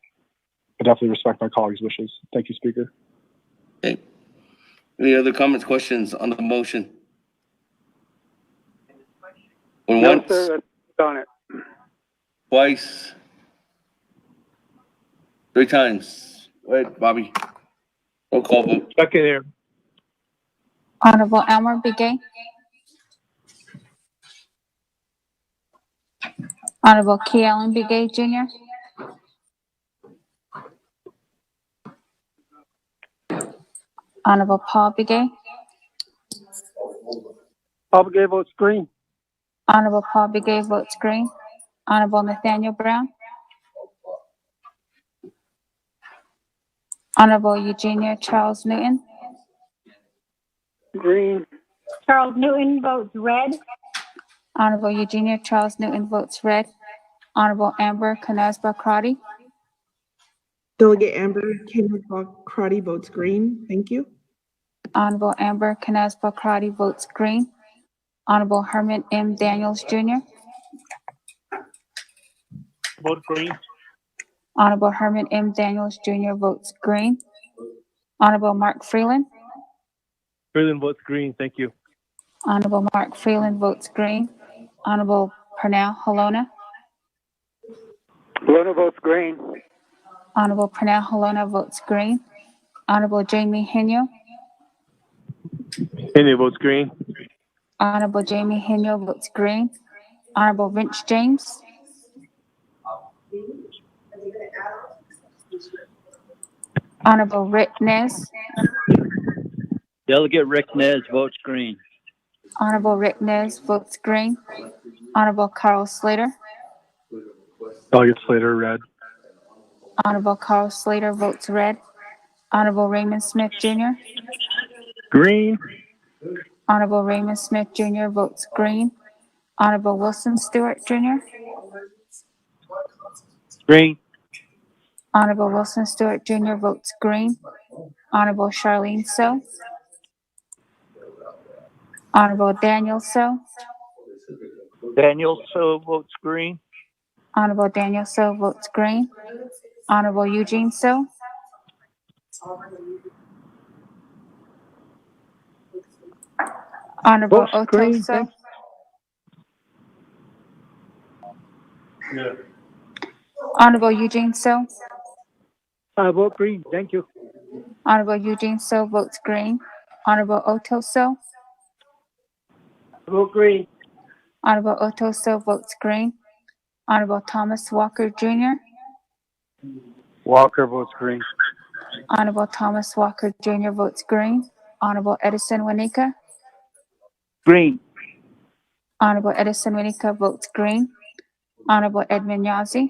I definitely respect my colleagues' wishes. Thank you, Speaker. Okay. Any other comments, questions on the motion? Going No, once, sir, that's on it. twice, 3 times. Go ahead, Bobby. Roll call vote. Second here. Honorable Elmer Begay. Honorable Keelan Begay Jr. Honorable Paul Begay. Paul Begay votes green. Honorable Paul Begay votes green. Honorable Nathaniel Brown. Honorable Eugenia Charles Newton. Green. Charles Newton votes red. Honorable Eugenia Charles Newton votes red. Honorable Amber Canasba Crotty. Delegate Amber Crotty votes green. Thank you. Honorable Amber Canasba Crotty votes green. Honorable Herman M. Daniels Jr. Vote green. Honorable Herman M. Daniels Jr. votes green. Honorable Mark Freeland. Freeland votes green. Thank you. Honorable Mark Freeland votes green. Honorable Pernell Halona. Lona votes green. Honorable Pernell Halona votes green. Honorable Jamie Henyo. Henry votes green. Honorable Jamie Henyo votes green. Honorable Vince James. Honorable Rick Nez. Delegate Rick Nez votes green. Honorable Rick Nez votes green. Honorable Carl Slater. Delegate Slater, red. Honorable Carl Slater votes red. Honorable Raymond Smith Jr. Green. Honorable Raymond Smith Jr. votes green. Honorable Wilson Stewart Jr. Green. Honorable Wilson Stewart Jr. votes green. Honorable Charlene So. Honorable Daniel So. Daniel So votes green. Honorable Daniel So votes green. Honorable Eugene So. Honorable Votes Otto green. So. Thank Honorable Eugene So. I vote green. Thank you. Honorable Eugene So votes green. Honorable Otto So. Vote green. Honorable Otto So votes green. Honorable Thomas Walker Jr. Walker votes green. Honorable Thomas Walker Jr. votes green. Honorable Edison Wanika. Green. Honorable Edison Wanika votes green. Honorable Edmund Yazzie.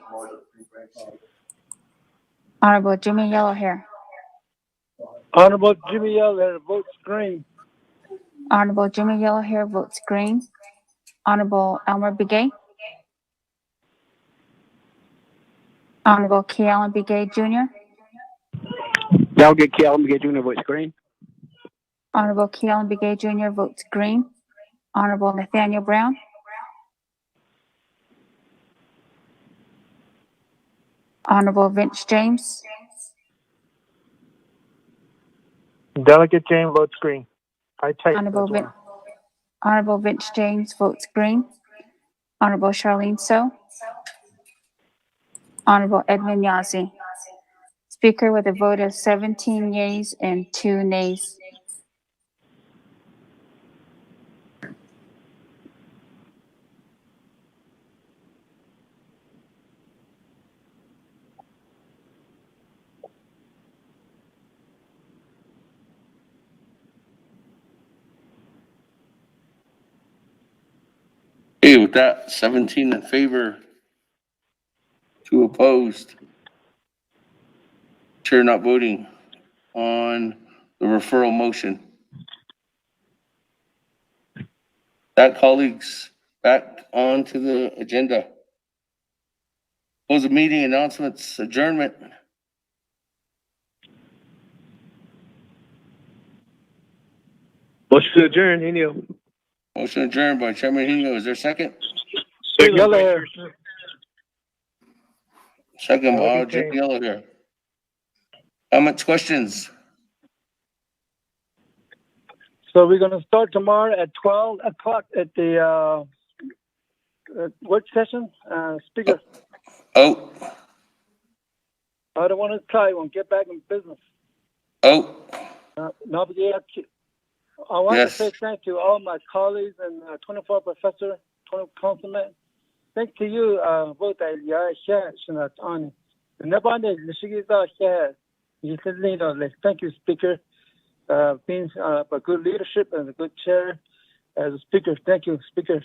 Honorable Jimmy Yellowhair. Honorable Jimmy Yellowhair votes green. Honorable Jimmy Yellowhair votes green. Honorable Elmer Begay. Honorable Keelan Begay Jr. Delegate Keelan Begay Jr. votes green. Honorable Keelan Begay Jr. votes green. Honorable Nathaniel Brown. Honorable Vince James. Delegate James votes green. I typed Honorable, as well. Honorable Vince James votes green. Honorable Charlene So. Honorable Edmund Yazzie. Speaker with a vote of 17 yeas and 2 nays. Okay, with that, 17 in favor, 2 opposed. Chair not voting on the referral motion. That, colleagues, back onto the agenda. Close the meeting, announcements, adjournment. Motion adjourned, Henio. Motion adjourned by Chairman Hino. Is there a second? Yellow hair. Second by Delegate Jim James. Yellow here. Comments, questions? So we're gonna start tomorrow at 12 o'clock at the work session. Speaker, Oh, I don't want to try. Won't get back in business. oh, Naa'bik'iyati. I want yes. to say thank you to all my colleagues and 24 professor, 20 councilmen. Thank to you, both Thank you, Speaker. Being a good leadership and a good chair as a speaker. Thank you, Speaker.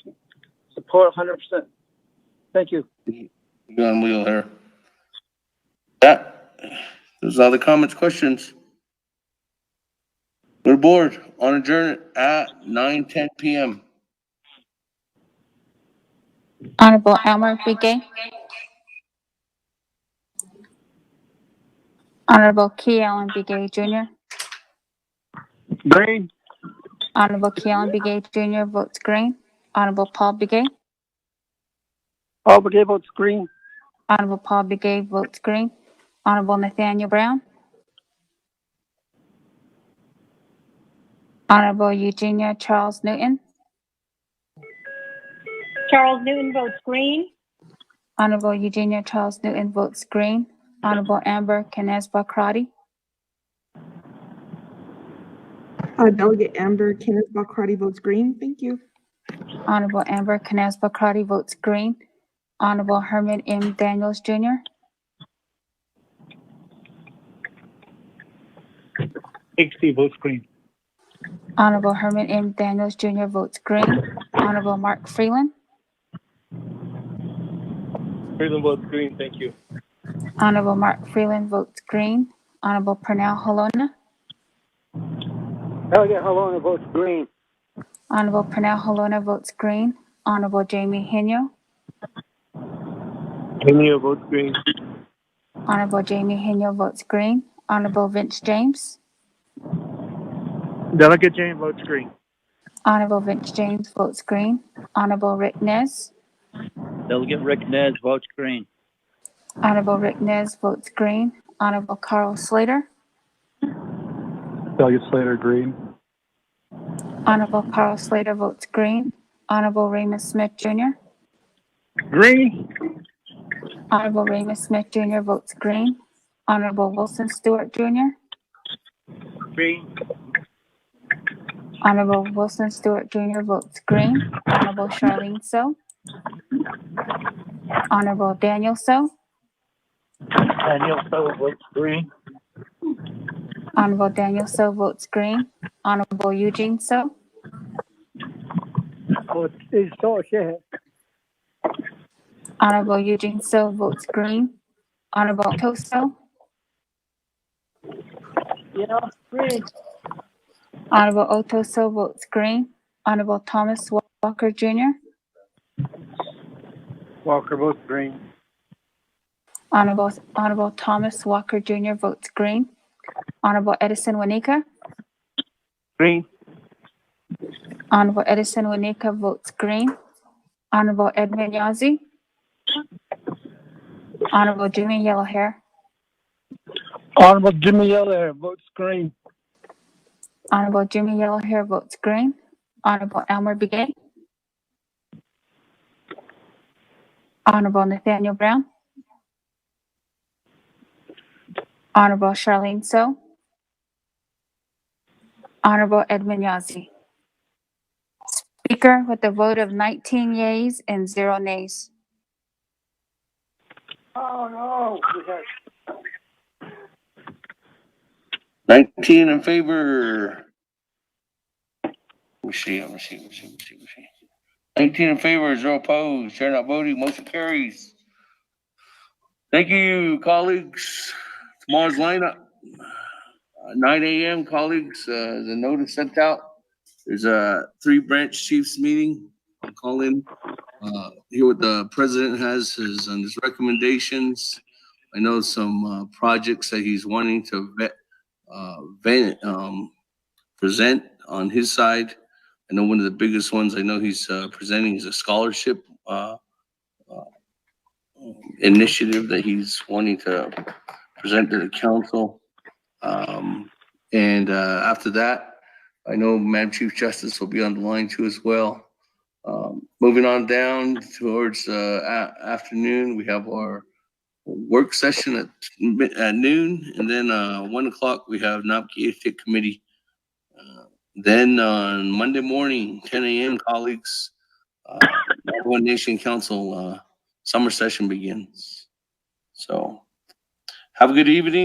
Support 100%. Thank you. You're on wheel here. That, those are the comments, questions. Good board on adjournment at 9:10 p.m. Honorable Elmer Begay. Honorable Key Allen Begay Jr. Green. Honorable Key Allen Begay Jr. votes green. Honorable Paul Begay. All Begay votes green. Honorable Paul Begay votes green. Honorable Nathaniel Brown. Honorable Eugenia Charles Newton. Charles Newton votes green. Honorable Eugenia Charles Newton votes green. Honorable Amber Canesba Crotty. Delegate Amber Kenneth Bakrati votes green. Thank you. Honorable Amber Canesba Crotty votes green. Honorable Herman M. Daniels Jr. HC votes green. Honorable Herman M. Daniels Jr. votes green. Honorable Mark Freeland. Freeland votes green. Thank you. Honorable Mark Freeland votes green. Honorable Pernell Halona. Delegate Halona votes green. Honorable Pernell Halona votes green. Honorable Jamie Henyo. Henio votes green. Honorable Jamie Henyo votes green. Honorable Vince James. Delegate James votes green. Honorable Vince James votes green. Honorable Rick Nez. Delegate Rick Nez votes green. Honorable Rick Nez votes green. Honorable Carl Slater. Delegate Slater, green. Honorable Carl Slater votes green. Honorable Raymond Smith Jr. Green. Honorable Raymond Smith Jr. votes green. Honorable Wilson Stewart Jr. Green. Honorable Wilson Stewart Jr. votes green. Honorable Charlene So. Honorable Daniel So. Daniel So votes green. Honorable Daniel So votes green. Honorable Eugene So. Honorable Eugene So votes green. Honorable Otto So. Green. Honorable Otto So votes green. Honorable Thomas Walker Jr. Walker votes green. Honorable Thomas Walker Jr. votes green. Honorable Edison Wanika. Green. Honorable Edison Wanika votes green. Honorable Edmund Yazzie. Honorable Jimmy Yellowhair. Honorable Jimmy Yellowhair votes green. Honorable Jimmy Yellowhair votes green. Honorable Elmer Begay. Honorable Nathaniel Brown. Honorable Charlene So. Honorable Edmund Yazzie. Speaker with a vote of 19 yeas and 0 nays. Oh, no. 19 in favor. Let me see. 19 in favor, 0 opposed. Chair not voting, motion carries. Thank you, colleagues. Tomorrow's lineup, 9 a.m., colleagues. The notice sent out. There's a 3 branch chiefs meeting. I'll call in, hear what the president has on his recommendations. I know some projects that he's wanting to present on his side. I know one of the biggest ones I know he's presenting is a scholarship initiative that he's wanting to present to the council. And after that, I know Madam Chief Justice will be on the line too as well. Moving on down towards afternoon, we have our work session at noon, and then 1 o'clock we have Naa'bik'iyati Committee. Then on Monday morning, 10 a.m., colleagues, One Nation Council summer session begins. So have a good evening.